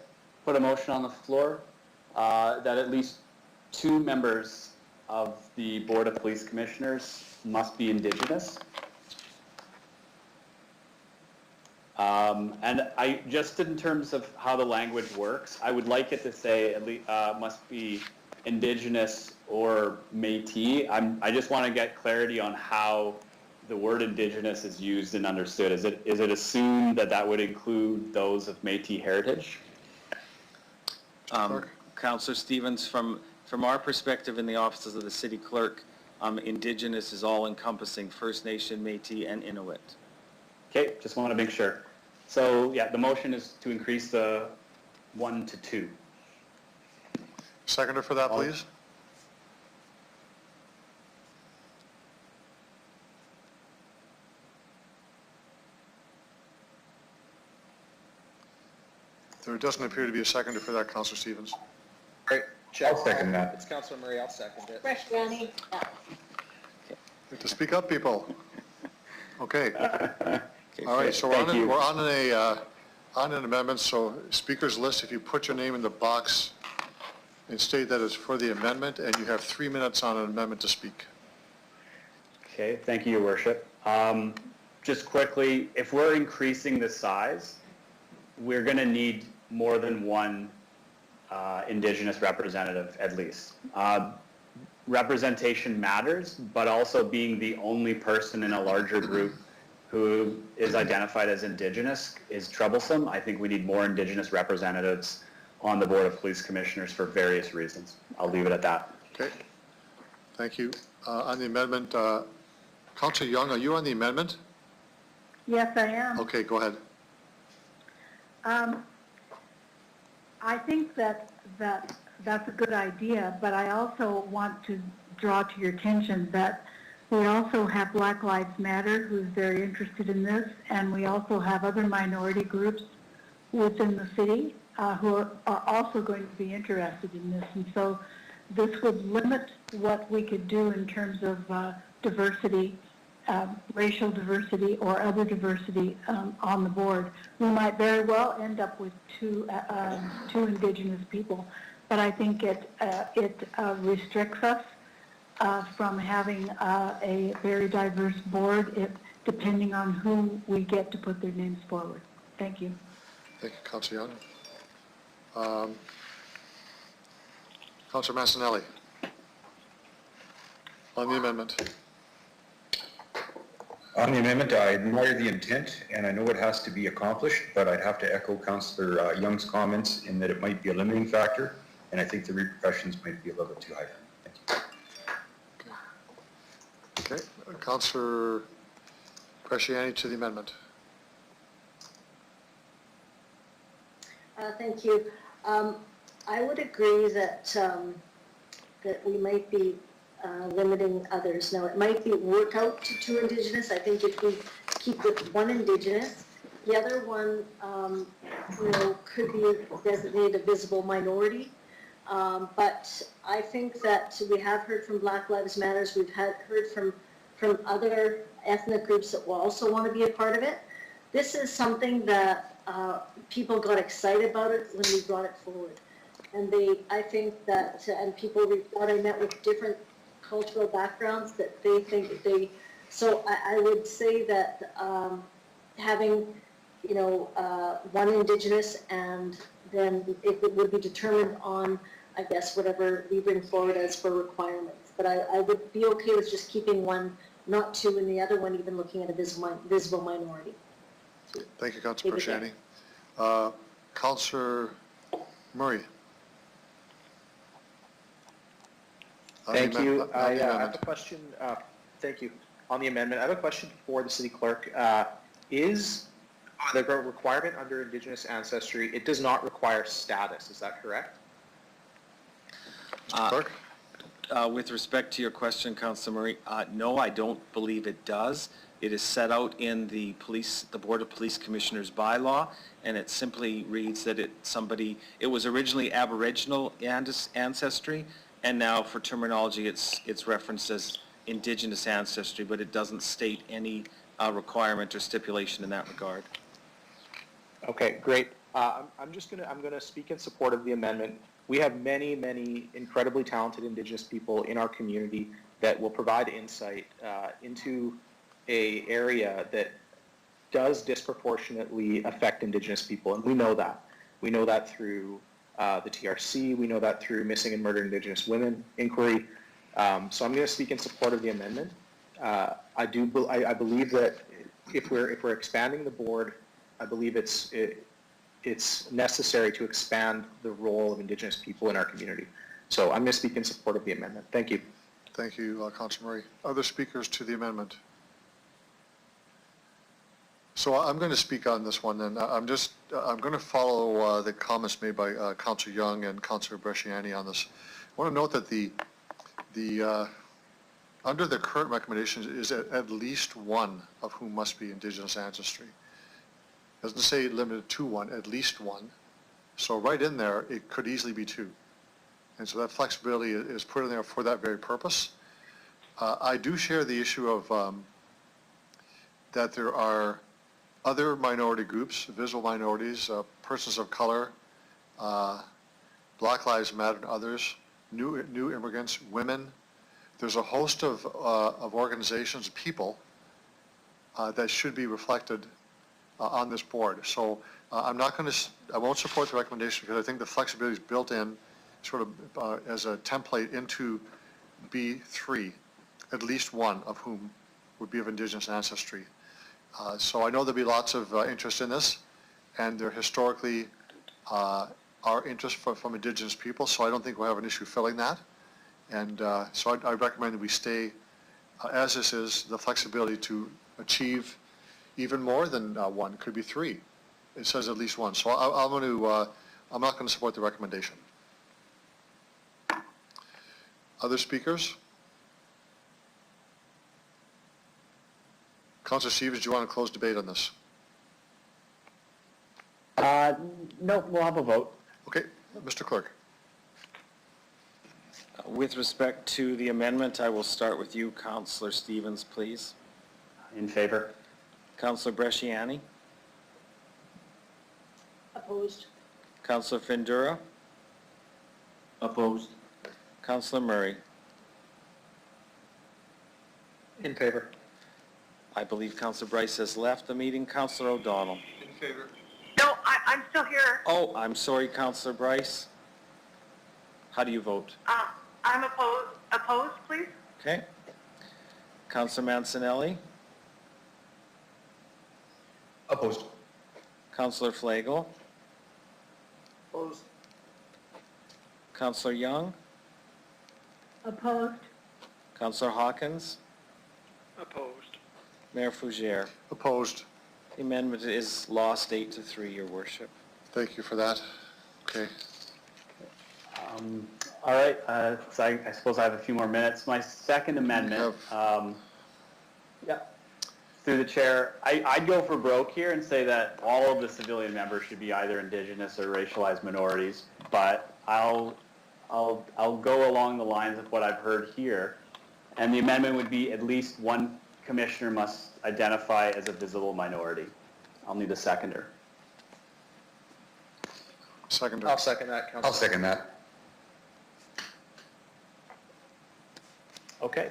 put a motion on the floor that at least 2 members of the Board of Police Commissioners must be Indigenous. And I just in terms of how the language works, I would like it to say at least must be Indigenous or Métis. I just want to get clarity on how the word Indigenous is used and understood. Is it assumed that would include those of Métis heritage? Councillor Stevens, from our perspective in the offices of the city clerk, Indigenous is all encompassing First Nation, Métis, and Inuit. Okay, just want to make sure. So yeah, the motion is to increase the 1 to 2. Seconder for that, please. There doesn't appear to be a seconder for that, Councillor Stevens. Great. Check. I'll second that. It's Councillor Murray. I'll second it. Fresh Granny. You have to speak up, people. Okay. All right, so we're on an amendment, so speakers list, if you put your name in the box and state that it's for the amendment, and you have 3 minutes on an amendment to speak. Okay, thank you, Your Worship. Just quickly, if we're increasing the size, we're going to need more than 1 Indigenous representative at least. representation matters, but also being the only person in a larger group who is identified as Indigenous is troublesome. I think we need more Indigenous representatives on the Board of Police Commissioners for various reasons. I'll leave it at that. Okay. Thank you. On the amendment, Councillor Young, are you on the amendment? Yes, I am. Okay, go ahead. I think that's a good idea, but I also want to draw to your attention that we also have Black Lives Matter, who's very interested in this, and we also have other minority groups within the city who are also going to be interested in this. And so this would limit what we could do in terms of diversity, racial diversity or other diversity on the board. We might very well end up with two Indigenous people, but I think it restricts us from having a very diverse board, depending on who we get to put their names forward. Thank you. Thank you, Councillor Young. Councillor Massanelli, on the amendment. On the amendment, I admire the intent, and I know it has to be accomplished, but I'd have to echo Councillor Young's comments in that it might be a limiting factor, and I think the repercussions might be a little bit too high. Thank you. Okay, Councillor Bresciani to the amendment. Thank you. I would agree that that we might be limiting others. Now, it might be work out to two Indigenous. I think if we keep with one Indigenous, the other one, could be designated a visible minority. But I think that we have heard from Black Lives Matters. We've heard from other ethnic groups that will also want to be a part of it. This is something that people got excited about it when we brought it forward. And I think that, and people report, I met with different cultural backgrounds that they think that so I would say that having, one Indigenous, and then it would be determined on, I guess, whatever we bring forward as for requirements. But I would be okay with just keeping one, not two, and the other one even looking at a visible minority. Thank you, Councillor Bresciani. Councillor Murray. Thank you. I have a question. Thank you. On the amendment, I have a question for the city clerk. Is the requirement under Indigenous ancestry, it does not require status, is that correct? Mr. Clerk? With respect to your question, Councillor Murray, no, I don't believe it does. It is set out in the Board of Police Commissioners bylaw, and it simply reads that it was originally Aboriginal ancestry, and now for terminology it's referenced as Indigenous ancestry, but it doesn't state any requirement or stipulation in that regard. Okay, great. I'm gonna speak in support of the amendment. We have many incredibly talented Indigenous people in our community that will provide insight into a area that does disproportionately affect Indigenous people, and we know that. We know that through the TRC, we know that through Missing and Murdered Indigenous Women inquiry. So I'm going to speak in support of the amendment. I believe that if we're expanding the board, I believe it's necessary to expand the role of Indigenous people in our community. So I'm going to speak in support of the amendment. Thank you. Thank you, Councillor Murray. Other speakers to the amendment? So I'm going to speak on this one, and I'm going to follow the comments made by Councillor Young and Councillor Bresciani on this. I want to note that under the current recommendations is at least one of whom must be Indigenous ancestry. It doesn't say limited to one, at least one. So right in there, it could easily be two. And so that flexibility is put in there for that very purpose. I do share the issue of that there are other minority groups, visible minorities, persons of color, Black Lives Matter and others, new immigrants, women. There's a host of organizations, people that should be reflected on this board. So I won't support the recommendation because I think the flexibility is built in sort of as a template into be 3, at least one of whom would be of Indigenous ancestry. So I know there'll be lots of interest in this, and there historically are interest from Indigenous people, so I don't think we'll have an issue filling that. And so I recommend that we stay as this is, the flexibility to achieve even more than 1, it could be 3. It says at least 1, so I'm not going to support the recommendation. Other speakers? Councillor Stevens, do you want to close debate on this? No, we'll have a vote. Okay, Mr. Clerk. With respect to the amendment, I will start with you, Councillor Stevens, please. In favor. Councillor Bresciani? Opposed? Councillor Findura? Opposed. Councillor Murray? In favor. I believe Councillor Bryce has left the meeting. Councillor O'Donnell? In favor. No, I'm still here. Oh, I'm sorry, Councillor Bryce. How do you vote? I'm opposed. Opposed, please? Okay. Councillor Mancinelli? Opposed. Councillor Flagel? Opposed. Councillor Young? Opposed? Councillor Hawkins? Opposed. Mayor Fougere? Opposed. The amendment is lost 8-3, Your Worship. Thank you for that. Okay. All right, so I suppose I have a few more minutes. My second amendment, yeah, through the chair, I'd go for broke here and say that all of the civilian members should be either Indigenous or racialized minorities, but I'll go along the lines of what I've heard here, and the amendment would be at least one commissioner must identify as a visible minority. I'll need a seconder. Seconder. I'll second that, Councillor. I'll second that. Okay.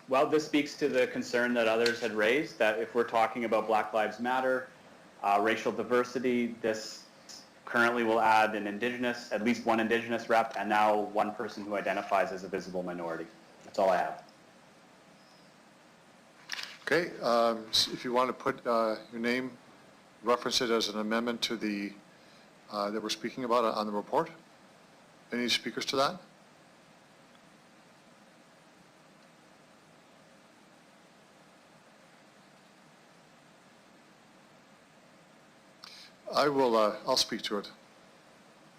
Well, this speaks to the concern that others had raised, that if we're talking about Black Lives Matter, racial diversity, this currently will add an Indigenous, at least one Indigenous rep, and now one person who identifies as a visible minority. That's all I have. Okay, if you want to put your name, reference it as an amendment to the, that we're speaking about on the report. Any speakers to that? I'll speak to it.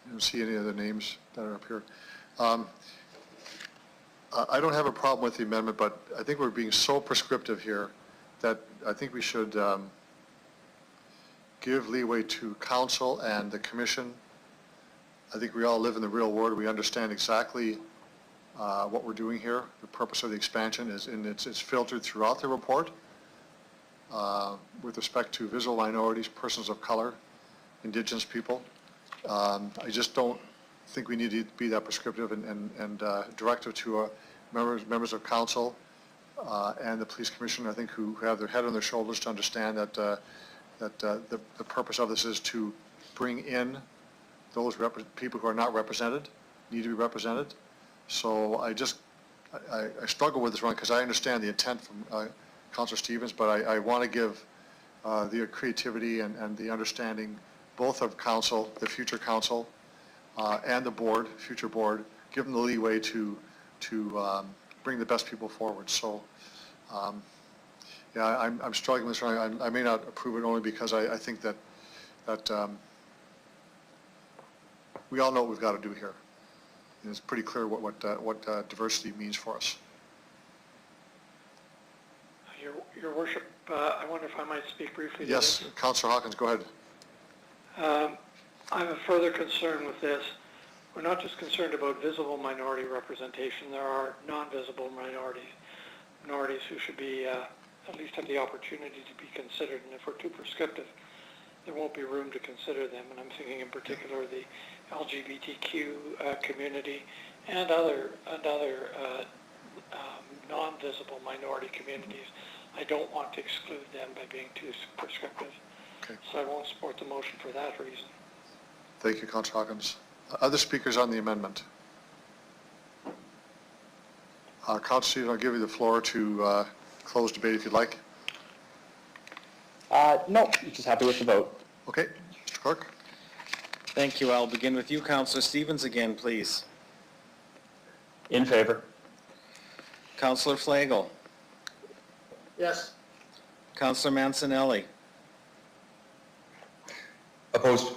I don't see any other names that are up here. I don't have a problem with the amendment, but I think we're being so prescriptive here that I think we should give leeway to council and the commission. I think we all live in the real world. We understand exactly what we're doing here. The purpose of the expansion is, and it's filtered throughout the report with respect to visible minorities, persons of color, Indigenous people. I just don't think we need to be that prescriptive and directive to members of council and the police commission, I think, who have their head on their shoulders to understand that the purpose of this is to bring in those people who are not represented, need to be represented. So I struggle with this one because I understand the intent from Councillor Stevens, but I want to give the creativity and the understanding both of council, the future council, and the board, future board, give them the leeway to bring the best people forward. So, yeah, I'm struggling with this one. I may not approve it only because I think that we all know what we've got to do here. And it's pretty clear what diversity means for us. Your Worship, I wonder if I might speak briefly to Yes, this. Councillor Hawkins, go ahead. I have a further concern with this. We're not just concerned about visible minority representation. There are non-visible minorities who should be at least have the opportunity to be considered. And if we're too prescriptive, there won't be room to consider them. And I'm thinking in particular the LGBTQ community and other non-visible minority communities. I don't want to exclude them by being too prescriptive. Okay. So I won't support the motion for that reason. Thank you, Councillor Hawkins. Other speakers on the amendment? Councilor Stephen, I'll give you the floor to close debate if you'd like. No, just happy with the vote. Okay, Mr. Clerk? Thank you. I'll begin with you, Councillor Stevens, again, please. In favor. Councillor Flagel. Yes. Councillor Mancinelli. Opposed.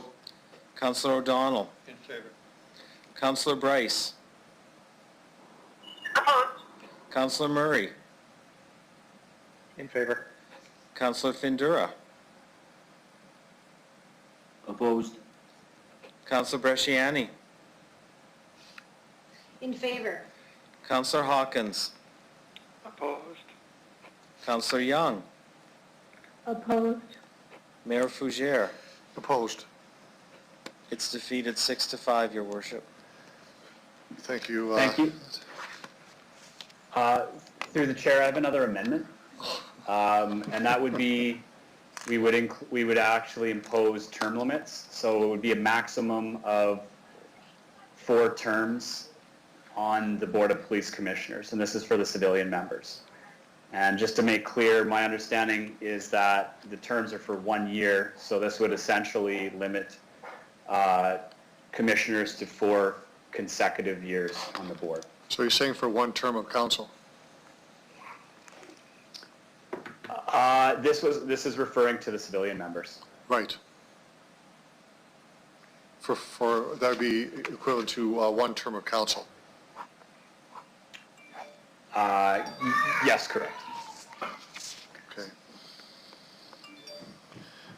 Councillor O'Donnell. In favor. Councillor Bryce. Opposed. Councillor Murray. In favor. Councillor Findura. Opposed. Councillor Bresciani. In favor. Councillor Hawkins. Opposed. Councillor Young. Opposed? Mayor Fougere. Opposed. It's defeated 6-5, Your Worship. Thank you. Thank you. Through the chair, I have another amendment. And that would be, we would actually impose term limits. So it would be a maximum of 4 terms on the Board of Police Commissioners, and this is for the civilian members. And just to make clear, my understanding is that the terms are for 1 year, so this would essentially limit commissioners to 4 consecutive years on the board. So you're saying for 1 term of council? This is referring to the civilian members. Right. That would be equivalent to 1 term of council. Yes, correct. Okay.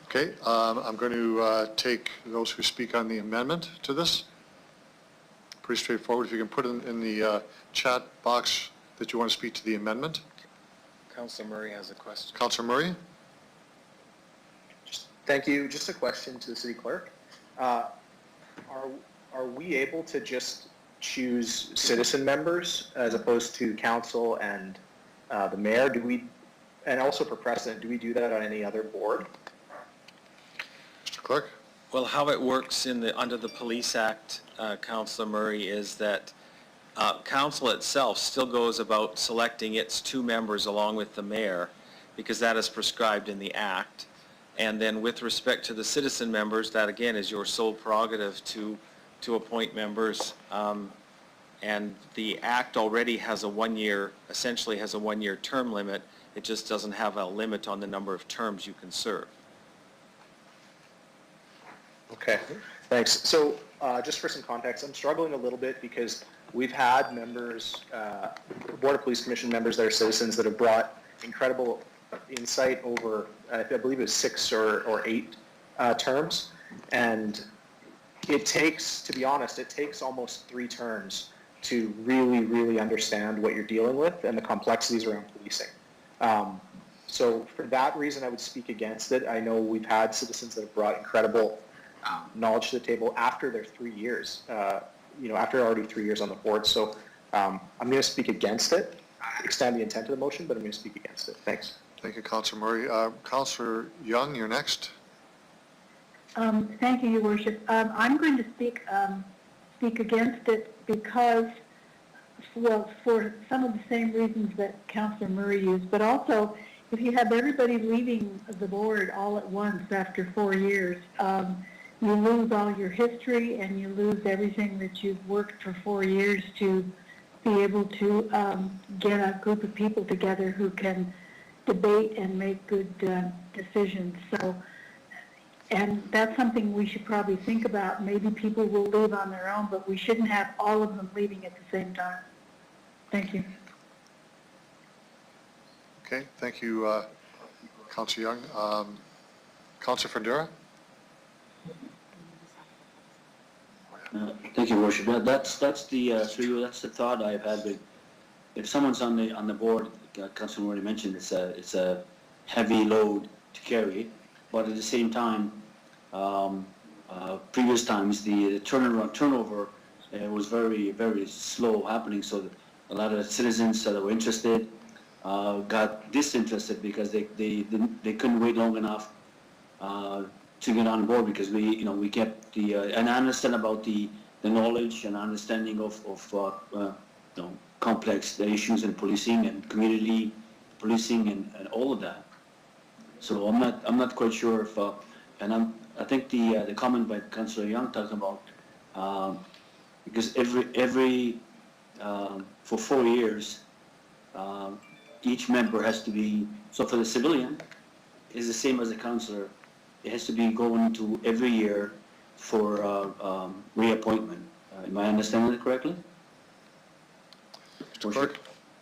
Okay, I'm going to take those who speak on the amendment to this. Pretty straightforward. If you can put in the chat box that you want to speak to the amendment. Councillor Murray has a question. Councillor Murray? Thank you. Just a question to the city clerk. Are we able to just choose citizen members as opposed to council and the mayor? And also for president, do we do that on any other board? Mr. Clerk? Well, how it works under the Police Act, Councillor Murray, is that council itself still goes about selecting its 2 members along with the mayor, because that is prescribed in the act. And then with respect to the citizen members, that again is your sole prerogative to appoint members. And the act already has essentially has a 1-year term limit. It just doesn't have a limit on the number of terms you can serve. Okay, thanks. So just for some context, I'm struggling a little bit because we've had members, Board of Police Commission members that are citizens that have brought incredible insight over, I believe it was 6 or 8 terms. And it takes, to be honest, it takes almost 3 terms to really, really understand what you're dealing with and the complexities around policing. So for that reason, I would speak against it. I know we've had citizens that have brought incredible knowledge to the table after their 3 years, after already 3 years on the board. So I'm going to speak against it. I extend the intent of the motion, but I'm going to speak against it. Thanks. Thank you, Councillor Murray. Councillor Young, you're next. Thank you, Your Worship. I'm going to speak against it because, well, for some of the same reasons that Councillor Murray used, but also if you have everybody leaving the board all at once after 4 years, you lose all your history and you lose everything that you've worked for 4 years to be able to get a group of people together who can debate and make good decisions. So, and that's something we should probably think about. Maybe people will leave on their own, but we shouldn't have all of them leaving at the same time. Thank you. Okay, thank you, Councillor Young. Councillor Findura? Thank you, Worship. That's the thought I've had. With, if someone's on the board, Councilman already mentioned, it's a heavy load to carry, but at the same time, previous times the turnover was very, very slow happening. So a lot of citizens that were interested got disinterested because they couldn't wait long enough to get on board, because we kept and I understand about the knowledge and understanding of complex issues in policing and community policing and all of that. So I'm not quite sure if, I think the comment by Councillor Young talking about, because every for 4 years, each member has to be, so for the civilian, is the same as a councillor. It has to be going to every year for reappointment. Am I understanding it correctly? Mr. Clerk?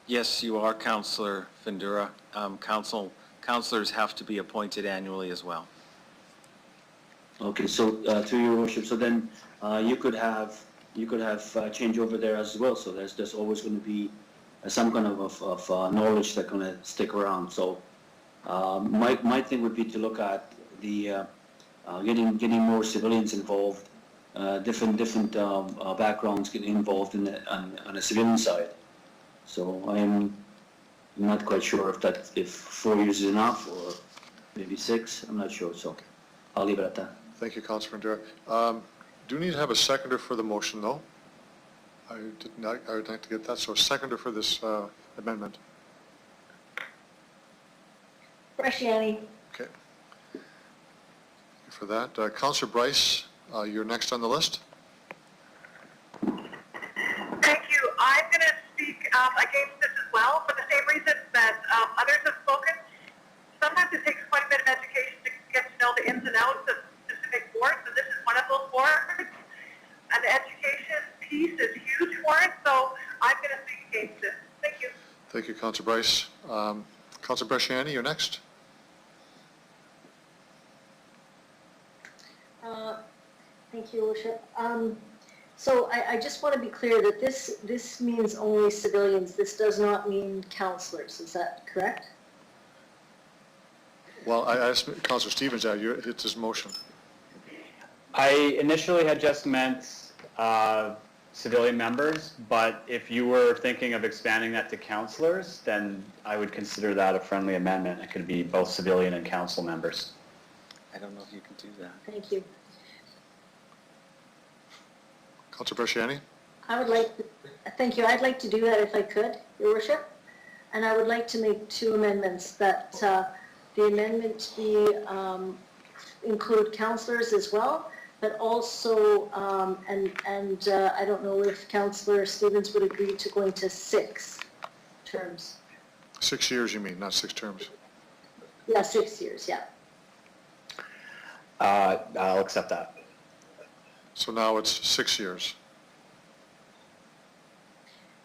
Yes, you are, Councillor Findura. Councillors have to be appointed annually as well. Okay, so through your worship, so then you could have change over there as well. So there's always going to be some kind of knowledge that's going to stick around. So my thing would be to look at the getting more civilians involved, different backgrounds getting involved on the civilian side. So I'm not quite sure if 4 years is enough or maybe 6. I'm not sure. So I'll leave it at that. Thank you, Councilor Findura. Do we need to have a seconder for the motion, though? I would like to get that. So a seconder for this amendment. Bresciani. Okay. Thank you for that. Councilor Bryce, you're next on the list. Thank you. I'm going to speak against this as well for the same reason that others have spoken. Sometimes it takes quite a bit of education to get to know the ins and outs of specific boards, and this is one of those boards. And the education piece is huge for it, so I'm going to speak against this. Thank you. Thank you, Councilor Bryce. Councilor Bresciani, you're next. Thank you, Your Worship. So I just want to be clear that this means only civilians. This does not mean councillors. Is that correct? Well, I asked Councilor Stevens that. It's his motion. I initially had just meant civilian members, but if you were thinking of expanding that to councillors, then I would consider that a friendly amendment. It could be both civilian and council members. I don't know if you can do that. Thank you. Councilor Bresciani? Thank you. I'd like to do that if I could, Your Worship. And I would like to make 2 amendments, that the amendment be include councillors as well, but also, I don't know if Councillor Stevens would agree to going to 6 terms. 6 years, you mean, not 6 terms? Yeah, 6 years, yeah. I'll accept that. So now it's 6 years.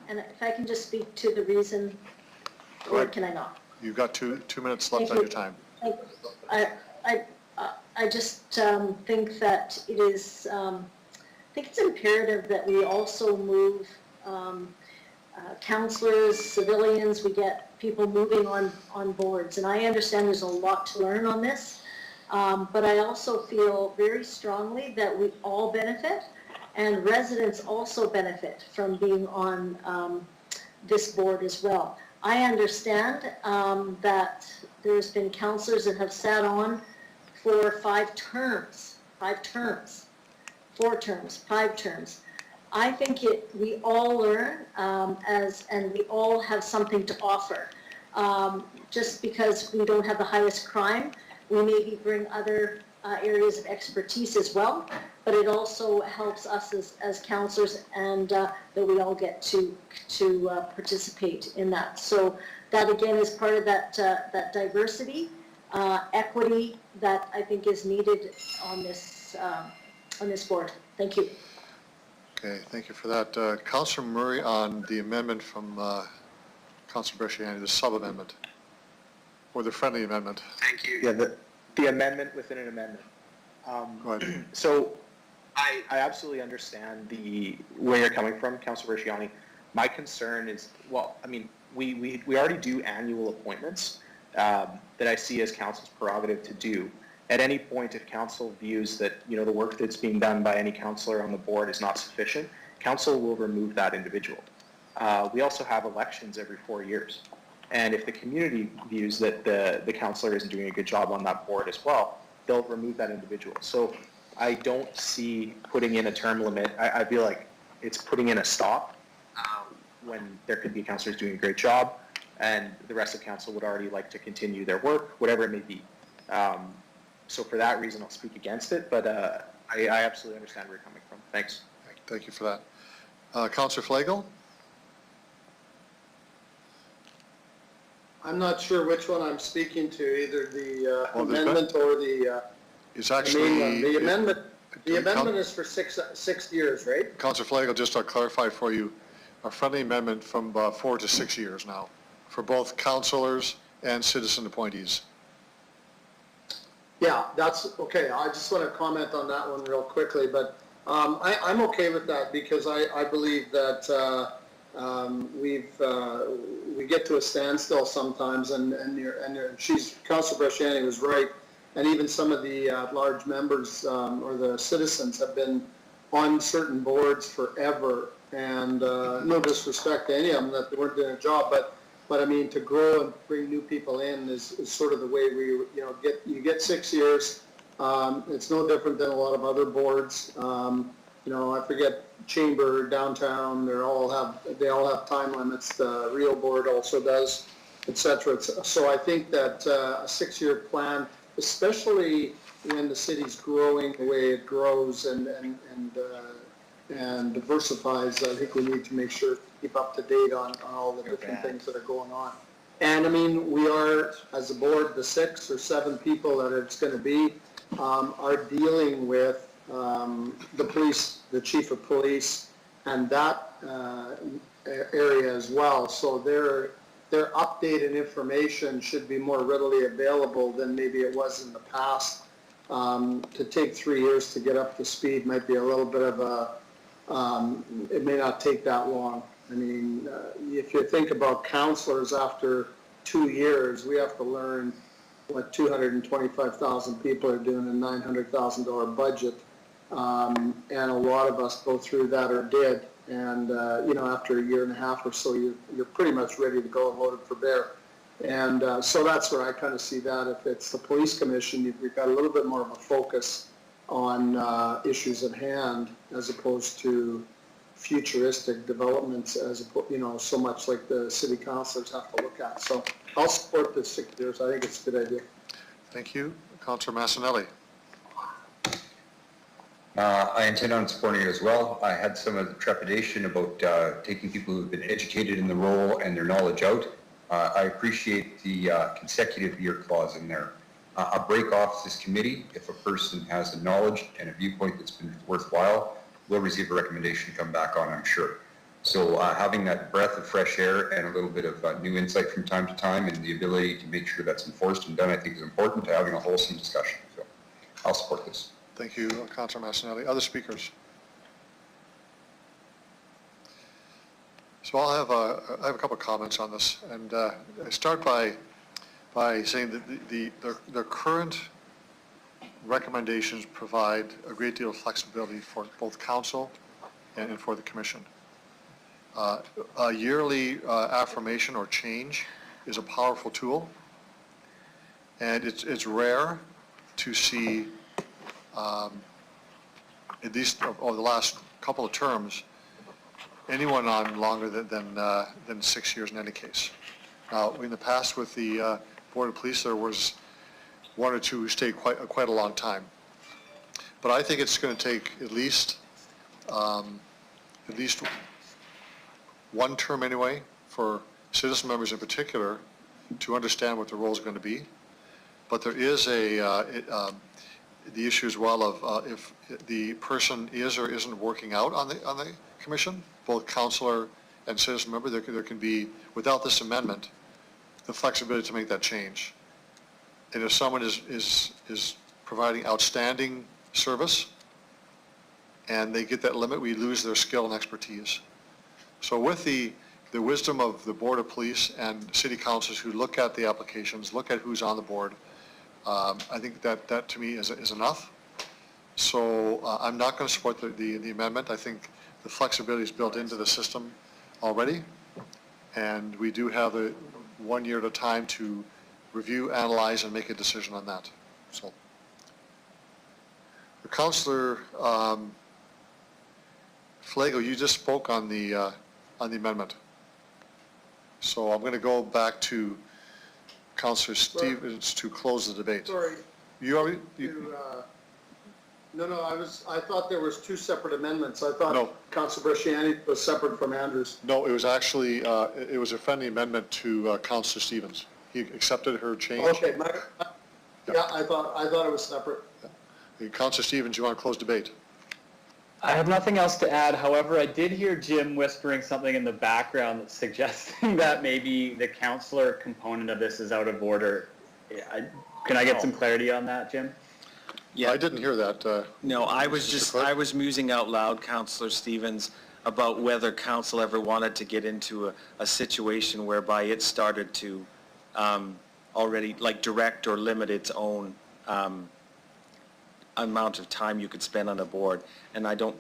And if I can just speak to the reason, or can I not? You've got 2 minutes left on your time. I just think that it is, I think it's imperative that we also move councillors, civilians, we get people moving on boards. And I understand there's a lot to learn on this, but I also feel very strongly that we all benefit, and residents also benefit from being on this board as well. I understand that there's been councillors that have sat on for 5 terms, 4 terms, 5 terms. I think we all learn and we all have something to offer. Just because we don't have the highest crime, we maybe bring other areas of expertise as well, but it also helps us as councillors, and that we all get to participate in that. So that again is part of that diversity, equity that I think is needed on this board. Thank you. Okay, thank you for that. Councilor Murray on the amendment from Councilor Bresciani, the sub-amendment, or the friendly amendment. Thank you. Yeah, the amendment within an amendment. Go ahead. So I absolutely understand where you're coming from, Councilor Bresciani. My concern is, well, I mean, we already do annual appointments that I see as council's prerogative to do. At any point, if council views that, the work that's being done by any councillor on the board is not sufficient, council will remove that individual. We also have elections every 4 years. And if the community views that the councillor isn't doing a good job on that board as well, they'll remove that individual. So I don't see putting in a term limit. I feel like it's putting in a stop when there could be councillors doing a great job, and the rest of council would already like to continue their work, whatever it may be. So for that reason, I'll speak against it, but I absolutely understand where you're coming from. Thanks. Thank you for that. Councillor Flagel? I'm not sure which one I'm speaking to, either the Well, amendment or the It's the main one. actually... The amendment is for six years, right? Councillor Flagel, just to clarify for you, a friendly amendment from 4 to 6 years now, for both councillors and citizen appointees. Yeah, that's, okay, I just want to comment on that one real quickly, but I'm okay with that because I believe that we get to a standstill sometimes, and Councilor Brashani was right, and even some of the large members or the citizens have been on certain boards forever, and no disrespect to any of them that they weren't doing a job, but I mean, to grow and bring new people in is sort of the way you get 6 years. It's no different than a lot of other boards. I forget Chamber, Downtown, they all have time limits. The Rio Board also does, et cetera. So I think that a 6-year plan, especially when the city's growing the way it grows and diversifies, I think we need to make sure to keep up to date on all the different things that are going on. And I mean, we are, as a board, the 6 or 7 people that it's going to be, are dealing with the police, the chief of police, and that area as well. So their updated information should be more readily available than maybe it was in the past. To take 3 years to get up to speed might be a little bit of a, it may not take that long. I mean, if you think about councillors after 2 years, we have to learn what 225,000 people are doing a $900,000 budget. And a lot of us go through that or did. And, after a year and a half or so, you're pretty much ready to go and loaded for bear. And so that's where I kind of see that. If it's the police commission, you've got a little bit more of a focus on issues at hand as opposed to futuristic developments, so much like the city councilors have to look at. So I'll support the 6 years. I think it's a good idea. Thank you. Councillor Massanelli. I intend on supporting it as well. I had some of the trepidation about taking people who've been educated in the role and their knowledge out. I appreciate the consecutive year clause in there. A break off this committee, if a person has a knowledge and a viewpoint that's been worthwhile, will receive a recommendation to come back on, I'm sure. So having that breath of fresh air and a little bit of new insight from time to time and the ability to make sure that's enforced and done, I think is important to having a wholesome discussion. So I'll support this. Thank you, Councillor Massanelli. Other speakers? So I have a couple of comments on this, and I start by saying that the current recommendations provide a great deal of flexibility for both council and for the commission. A yearly affirmation or change is a powerful tool, and it's rare to see, at least over the last couple of terms, anyone on longer than 6 years in any case. Now, in the past with the Board of Police, there was 1 or 2 who stayed quite a long time. But I think it's going to take at least one term anyway for citizen members in particular to understand what the role is going to be. But there is the issue as well of if the person is or isn't working out on the commission, both councillor and citizen member, there can be, without this amendment, the flexibility to make that change. And if someone is providing outstanding service and they get that limit, we lose their skill and expertise. So with the wisdom of the Board of Police and city councils who look at the applications, look at who's on the board, I think that to me is enough. So I'm not going to support the amendment. I think the flexibility is built into the system already, and we do have 1 year at a time to review, analyze, and make a decision on that. So, Councillor Flagel, you just spoke on the amendment. So I'm going to go back to Councillor Stevens to close the debate. Sorry. You already, No, I thought there was two separate amendments. I thought No. Councilor Bresciani was separate from Andrews. no, it was actually, it was a friendly amendment to Councillor Stevens. He accepted her change. Okay, yeah, I thought it was separate. Councillor Stevens, you want to close debate? I have nothing else to add. However, I did hear Jim whispering something in the background that's suggesting that maybe the counselor component of this is out of order. Can I get some clarity on that, Jim? Yeah. I didn't hear that. No, I was musing out loud, Councillor Stevens, about whether council ever wanted to get into a situation whereby it started to already like direct or limit its own amount of time you could spend on a board. And I don't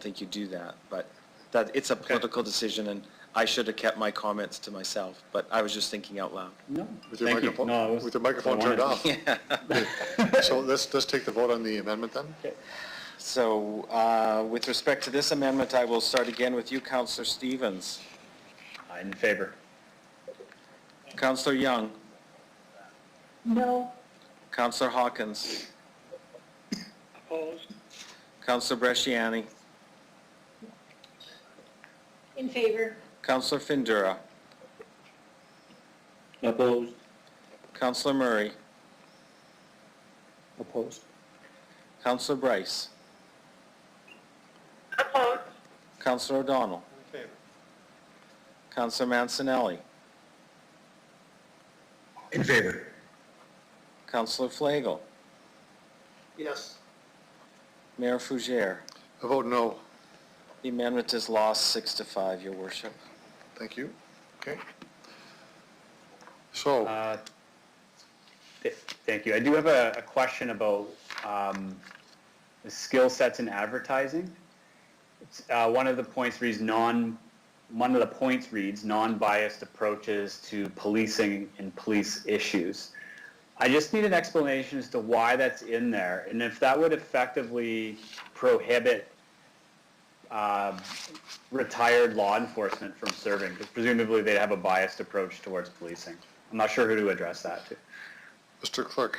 think you do that, but that it's a political decision, and I should have kept my comments to myself, but I was just thinking out loud. No, with your microphone, with the microphone turned off. Yeah. So let's take the vote on the amendment then. Okay. So with respect to this amendment, I will start again with you, Councillor Stevens. In favor. Councillor Young. No. Councillor Hawkins. Opposed? Councillor Bresciani. In favor. Councillor Findura. Opposed? Councillor Murray. Opposed? Councillor Bryce. Opposed? Councillor O'Donnell. In favor. Councillor Mancinelli. In favor. Councillor Flagel. Yes. Mayor Fougere. I vote no. The amendment is lost 6-5, Your Worship. Thank you. Okay. So, Thank you. I do have a question about the skill sets in advertising. It's, one of the points reads non-biased approaches to policing and police issues. I just need an explanation as to why that's in there, and if that would effectively prohibit retired law enforcement from serving, because presumably they'd have a biased approach towards policing. I'm not sure who to address that to. Mr. Clerk.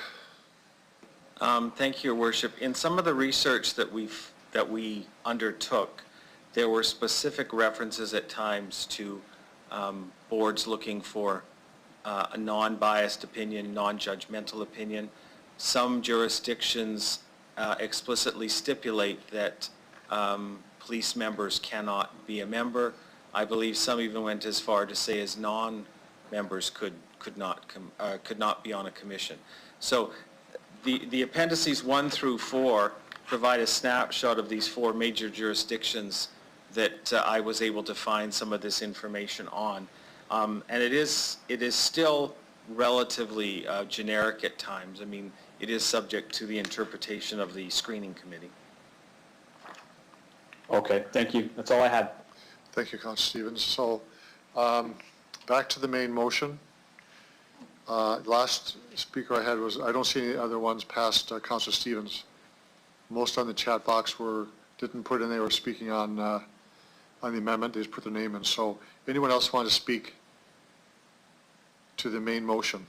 Thank you, Your Worship. In some of the research that we undertook, there were specific references at times to boards looking for a non-biased opinion, non-judgmental opinion. Some jurisdictions explicitly stipulate that police members cannot be a member. I believe some even went as far to say as non-members could not be on a commission. So the appendices 1 through 4 provide a snapshot of these 4 major jurisdictions that I was able to find some of this information on. And it is still relatively generic at times. I mean, it is subject to the interpretation of the screening committee. Okay, thank you. That's all I had. Thank you, Councillor Stevens. So, back to the main motion. Last speaker I had was, I don't see any other ones past Councillor Stevens. Most on the chat box didn't put in, they were speaking on the amendment, they just put their name in. So, anyone else want to speak to the main motion?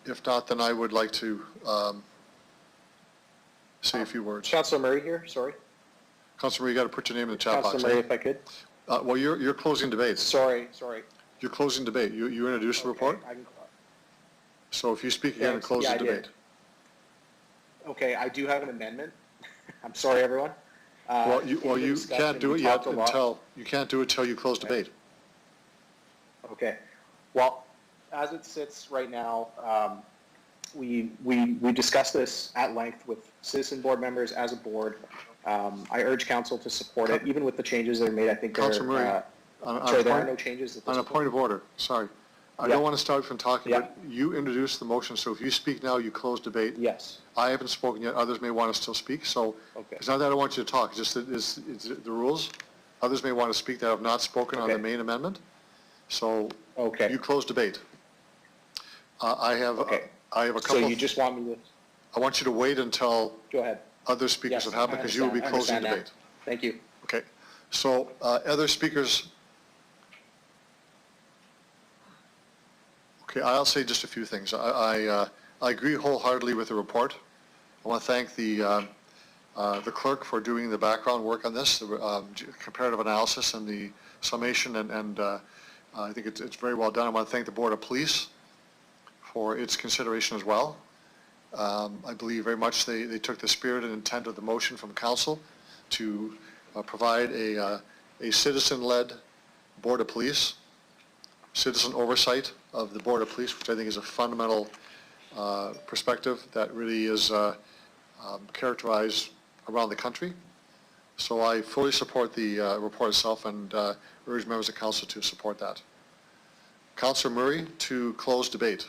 If not, then I would like to say a few words. Councillor Murray here, sorry. Councillor Murray, you got to put your name in the chat box. Councillor Murray, if I could. Well, you're closing debate. Sorry. You're closing debate. You introduced the report? So if you speak again and close the debate. Okay, I do have an amendment. I'm sorry, everyone. Well, you can't do it yet until you close debate. Okay. Well, as it sits right now, we discussed this at length with citizen board members as a board. I urge council to support it, even with the changes that are made. I think there are no changes at this point. On a point of order, sorry. I don't want to start from talking, but you introduced the motion, so if you speak now, you close debate. Yes. I haven't spoken yet. Others may want to still speak, so it's not that I want you to talk, it's just that it's the rules. Others may want to speak that have not spoken on the main amendment. So you close debate. I have a couple. So you just want me to? I want you to wait until Go ahead. other speakers Yes, have happened, I because you will be understand. closing I the understand debate. that. Thank you. Okay, so other speakers? Okay, I'll say just a few things. I agree wholeheartedly with the report. I want to thank the clerk for doing the background work on this, the comparative analysis and the summation, and I think it's very well done. I want to thank the Board of Police for its consideration as well. I believe very much they took the spirit and intent of the motion from council to provide a citizen-led Board of Police, citizen oversight of the Board of Police, which I think is a fundamental perspective that really is characterized around the country. So I fully support the report itself and urge members of council to support that. Councillor Murray to close debate.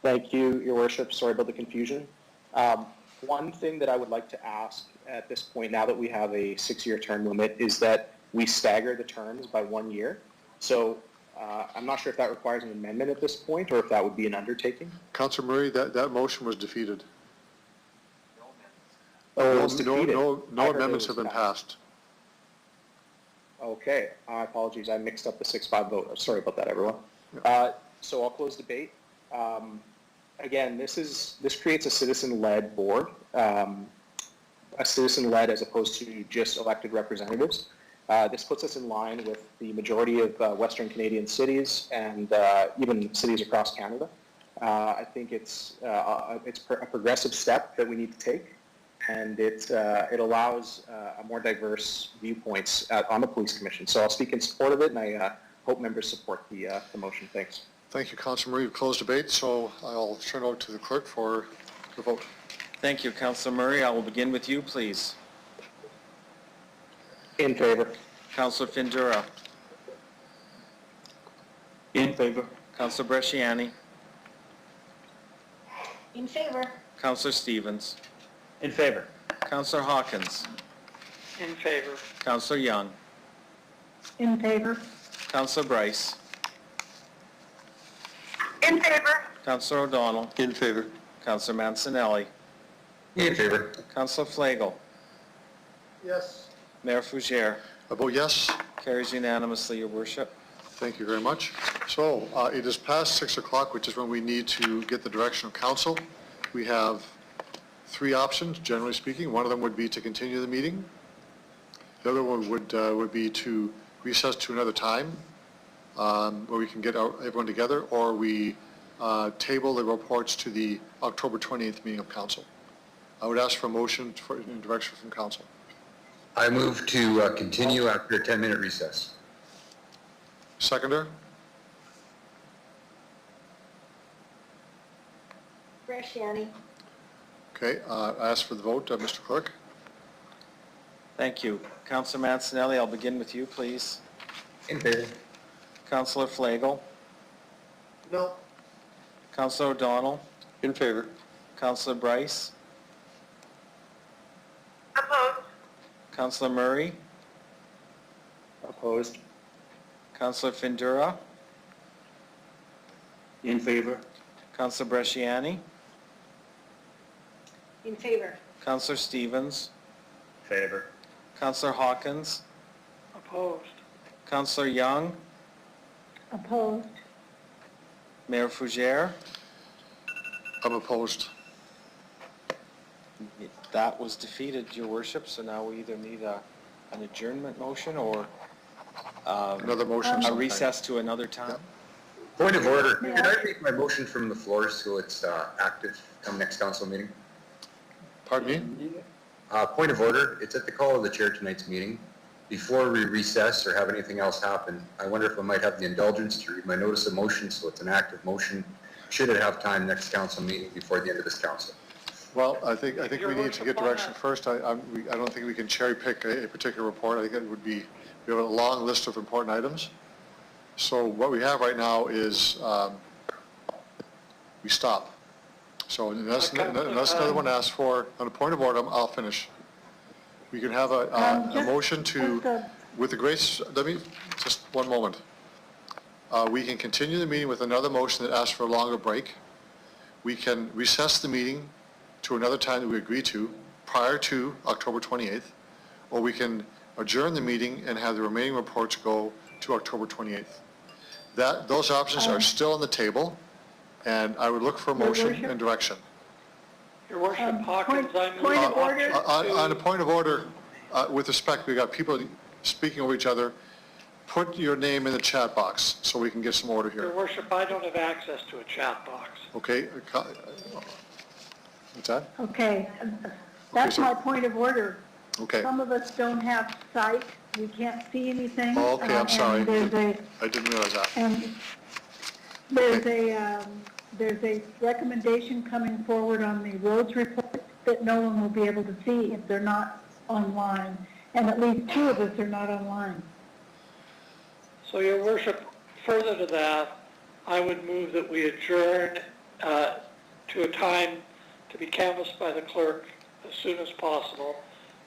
Thank you, Your Worship. Sorry about the confusion. One thing that I would like to ask at this point, now that we have a 6-year term limit, is that we stagger the terms by 1 year. So I'm not sure if that requires an amendment at this point, or if that would be an undertaking. Councillor Murray, that motion was defeated. Oh, it was defeated. No amendments have been passed. Okay, apologies, I mixed up the 6-5 vote. Sorry about that, everyone. So I'll close debate. Again, this creates a citizen-led board, a citizen-led as opposed to just elected representatives. This puts us in line with the majority of Western Canadian cities and even cities across Canada. I think it's a progressive step that we need to take, and it allows a more diverse viewpoints on the Police Commission. So I'll speak in support of it, and I hope members support the motion. Thanks. Thank you, Councillor Murray. We've closed debate, so I'll turn it over to the clerk for the vote. Thank you, Councillor Murray. I will begin with you, please. In favor. Councillor Findura. In favor. Councillor Bresciani. In favor. Councillor Stevens. In favor. Councillor Hawkins. In favor. Councillor Young. In favor. Councillor Bryce. In favor. Councillor O'Donnell. In favor. Councillor Mancinelli. In favor. Councillor Flagel. Yes. Mayor Fougere. I vote yes. Carries unanimously, Your Worship. Thank you very much. So it is past 6 o'clock, which is when we need to get the direction of council. We have 3 options, generally speaking. One of them would be to continue the meeting. The other one would be to recess to another time where we can get everyone together, or we table the reports to the October 28th meeting of council. I would ask for a motion in direction from council. I move to continue after a 10-minute recess. Seconder? Bresciani. Okay, I ask for the vote, Mr. Clerk. Thank you. Councillor Mancinelli, I'll begin with you, please. In favor. Councillor Flagel. No. Councillor O'Donnell. In favor. Councillor Bryce. Opposed. Councillor Murray. Opposed. Councillor Findura. In favor. Councillor Bresciani. In favor. Councillor Stevens. Favor. Councillor Hawkins. Opposed. Councillor Young. Opposed. Mayor Fougere. I'm opposed. That was defeated, Your Worship, so now we either need an adjournment motion or Another motion a sometime. recess to another time. Point of order. Could I make my motion from the floor so it's active come next council meeting? Pardon me? Point of order. It's at the call of the chair tonight's meeting. Before we recess or have anything else happen, I wonder if I might have the indulgence to read my notice of motion so it's an active motion. Should it have time next council meeting before the end of this council? Well, I think we need to get direction first. I don't think we can cherry pick a particular report. I think it would be, we have a long list of important items. So what we have right now is we stop. So unless another one asks for, on a point of order, I'll finish. We can have a motion to, with the grace, let me, just one moment. we can continue the meeting with another motion that asks for a longer break. We can recess the meeting to another time that we agree to prior to October 28th, or we can adjourn the meeting and have the remaining reports go to October 28th. Those options are still on the table, and I would look for a motion and direction. Your Worship, Hawkins, I move point of order. On a point of order, with respect, we got people speaking over each other. Put your name in the chat box so we can get some order Your here. Worship, I don't have access to a chat box. Okay? What's that? Okay, that's so- my point of order. Okay. Some of us don't have sight, we can't see anything. Okay, I'm sorry. And I didn't realize that. and there's a recommendation coming forward on the roads report that no one will be able to see if they're not online. And at least 2 of us are not online. So, Your Worship, further to that, I would move that we adjourn to a time to be canvassed by the clerk as soon as possible,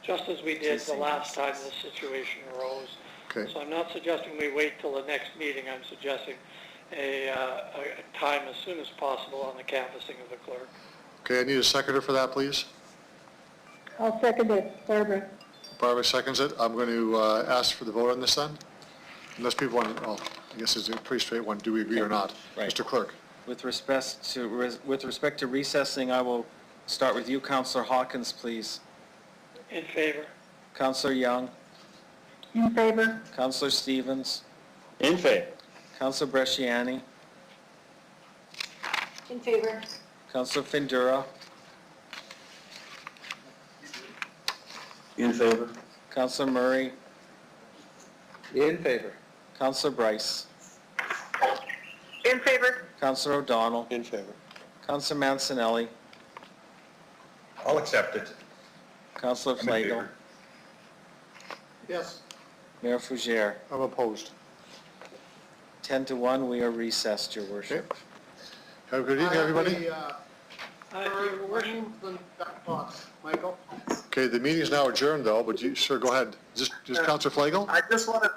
just as we did the last time this situation arose. Okay. So I'm not suggesting we wait till the next meeting. I'm suggesting a time as soon as possible on the canvassing of the clerk. Okay, I need a seconder for that, please. I'll second it, Barbara. Barbara seconds it. I'm going to ask for the vote on this then. Unless people want to, I guess it's a pretty straight one. Do we agree or not? Right. Mr. Clerk. With respect to recessing, I will start with you, Councillor Hawkins, please. In favor. Councillor Young. In favor? Councillor Stevens. In favor. Councillor Bresciani. In favor. Councillor Findura. In favor. Councillor Murray. In favor. Councillor Bryce. In favor? Councillor O'Donnell. In favor. Councillor Mancinelli. I'll accept it. Councillor I'm in Flagel. favor. Yes. Mayor Fougere. I'm opposed. 10-1, we are recessed, Your Worship. Have a good evening, everybody. Your Worship. Michael? Okay, the meeting is now adjourned though, but you, sure, go ahead. Just Councillor Flagel? I just want to,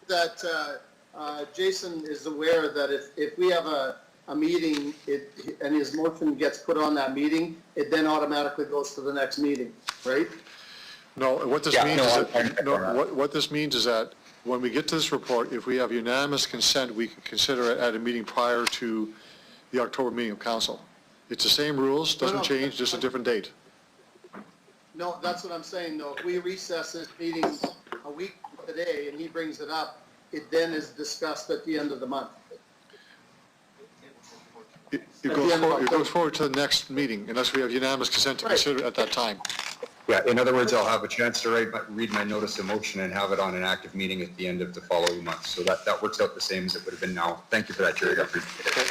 that Jason is aware that if we have a meeting, and his motion gets put on that meeting, it then automatically goes to the next meeting, right? No, what this Yeah, means no, is I- that, no, what this means is that when we get to this report, if we have unanimous consent, we can consider it at a meeting prior to the October meeting of council. It's the same rules, doesn't change, just a different date. No, that's what I'm saying, though. If we recess this meeting a week from today and he brings it up, it then is discussed at the end of the month. It goes forward to the next meeting unless we have unanimous consent to consider it at that time. Yeah, in other words, I'll have a chance to read my notice of motion and have it on an active meeting at the end of the following month. So that works out the same as it would have been now. Thank you for that, Jerry. I appreciate it.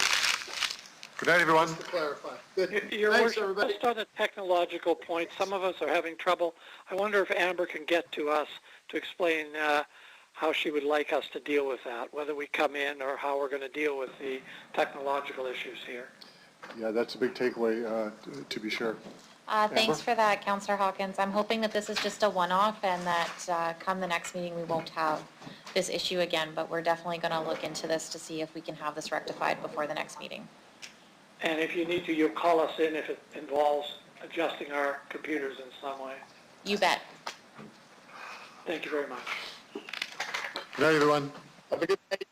Good night, everyone. Just to clarify. Good. Your Thanks, Worship, everybody. just on a technological point, some of us are having trouble. I wonder if Amber can get to us to explain how she would like us to deal with that, whether we come in or how we're going to deal with the technological issues here. Yeah, that's a big takeaway, to be sure. Thanks for that, Councillor Hawkins. I'm hoping that this is just a one-off and that come the next meeting, we won't have this issue again, but we're definitely going to look into this to see if we can have this rectified before the next meeting. And if you need to, you'll call us in if it involves adjusting our computers in some way. You bet. Thank you very much. Good night, everyone. Have a good night.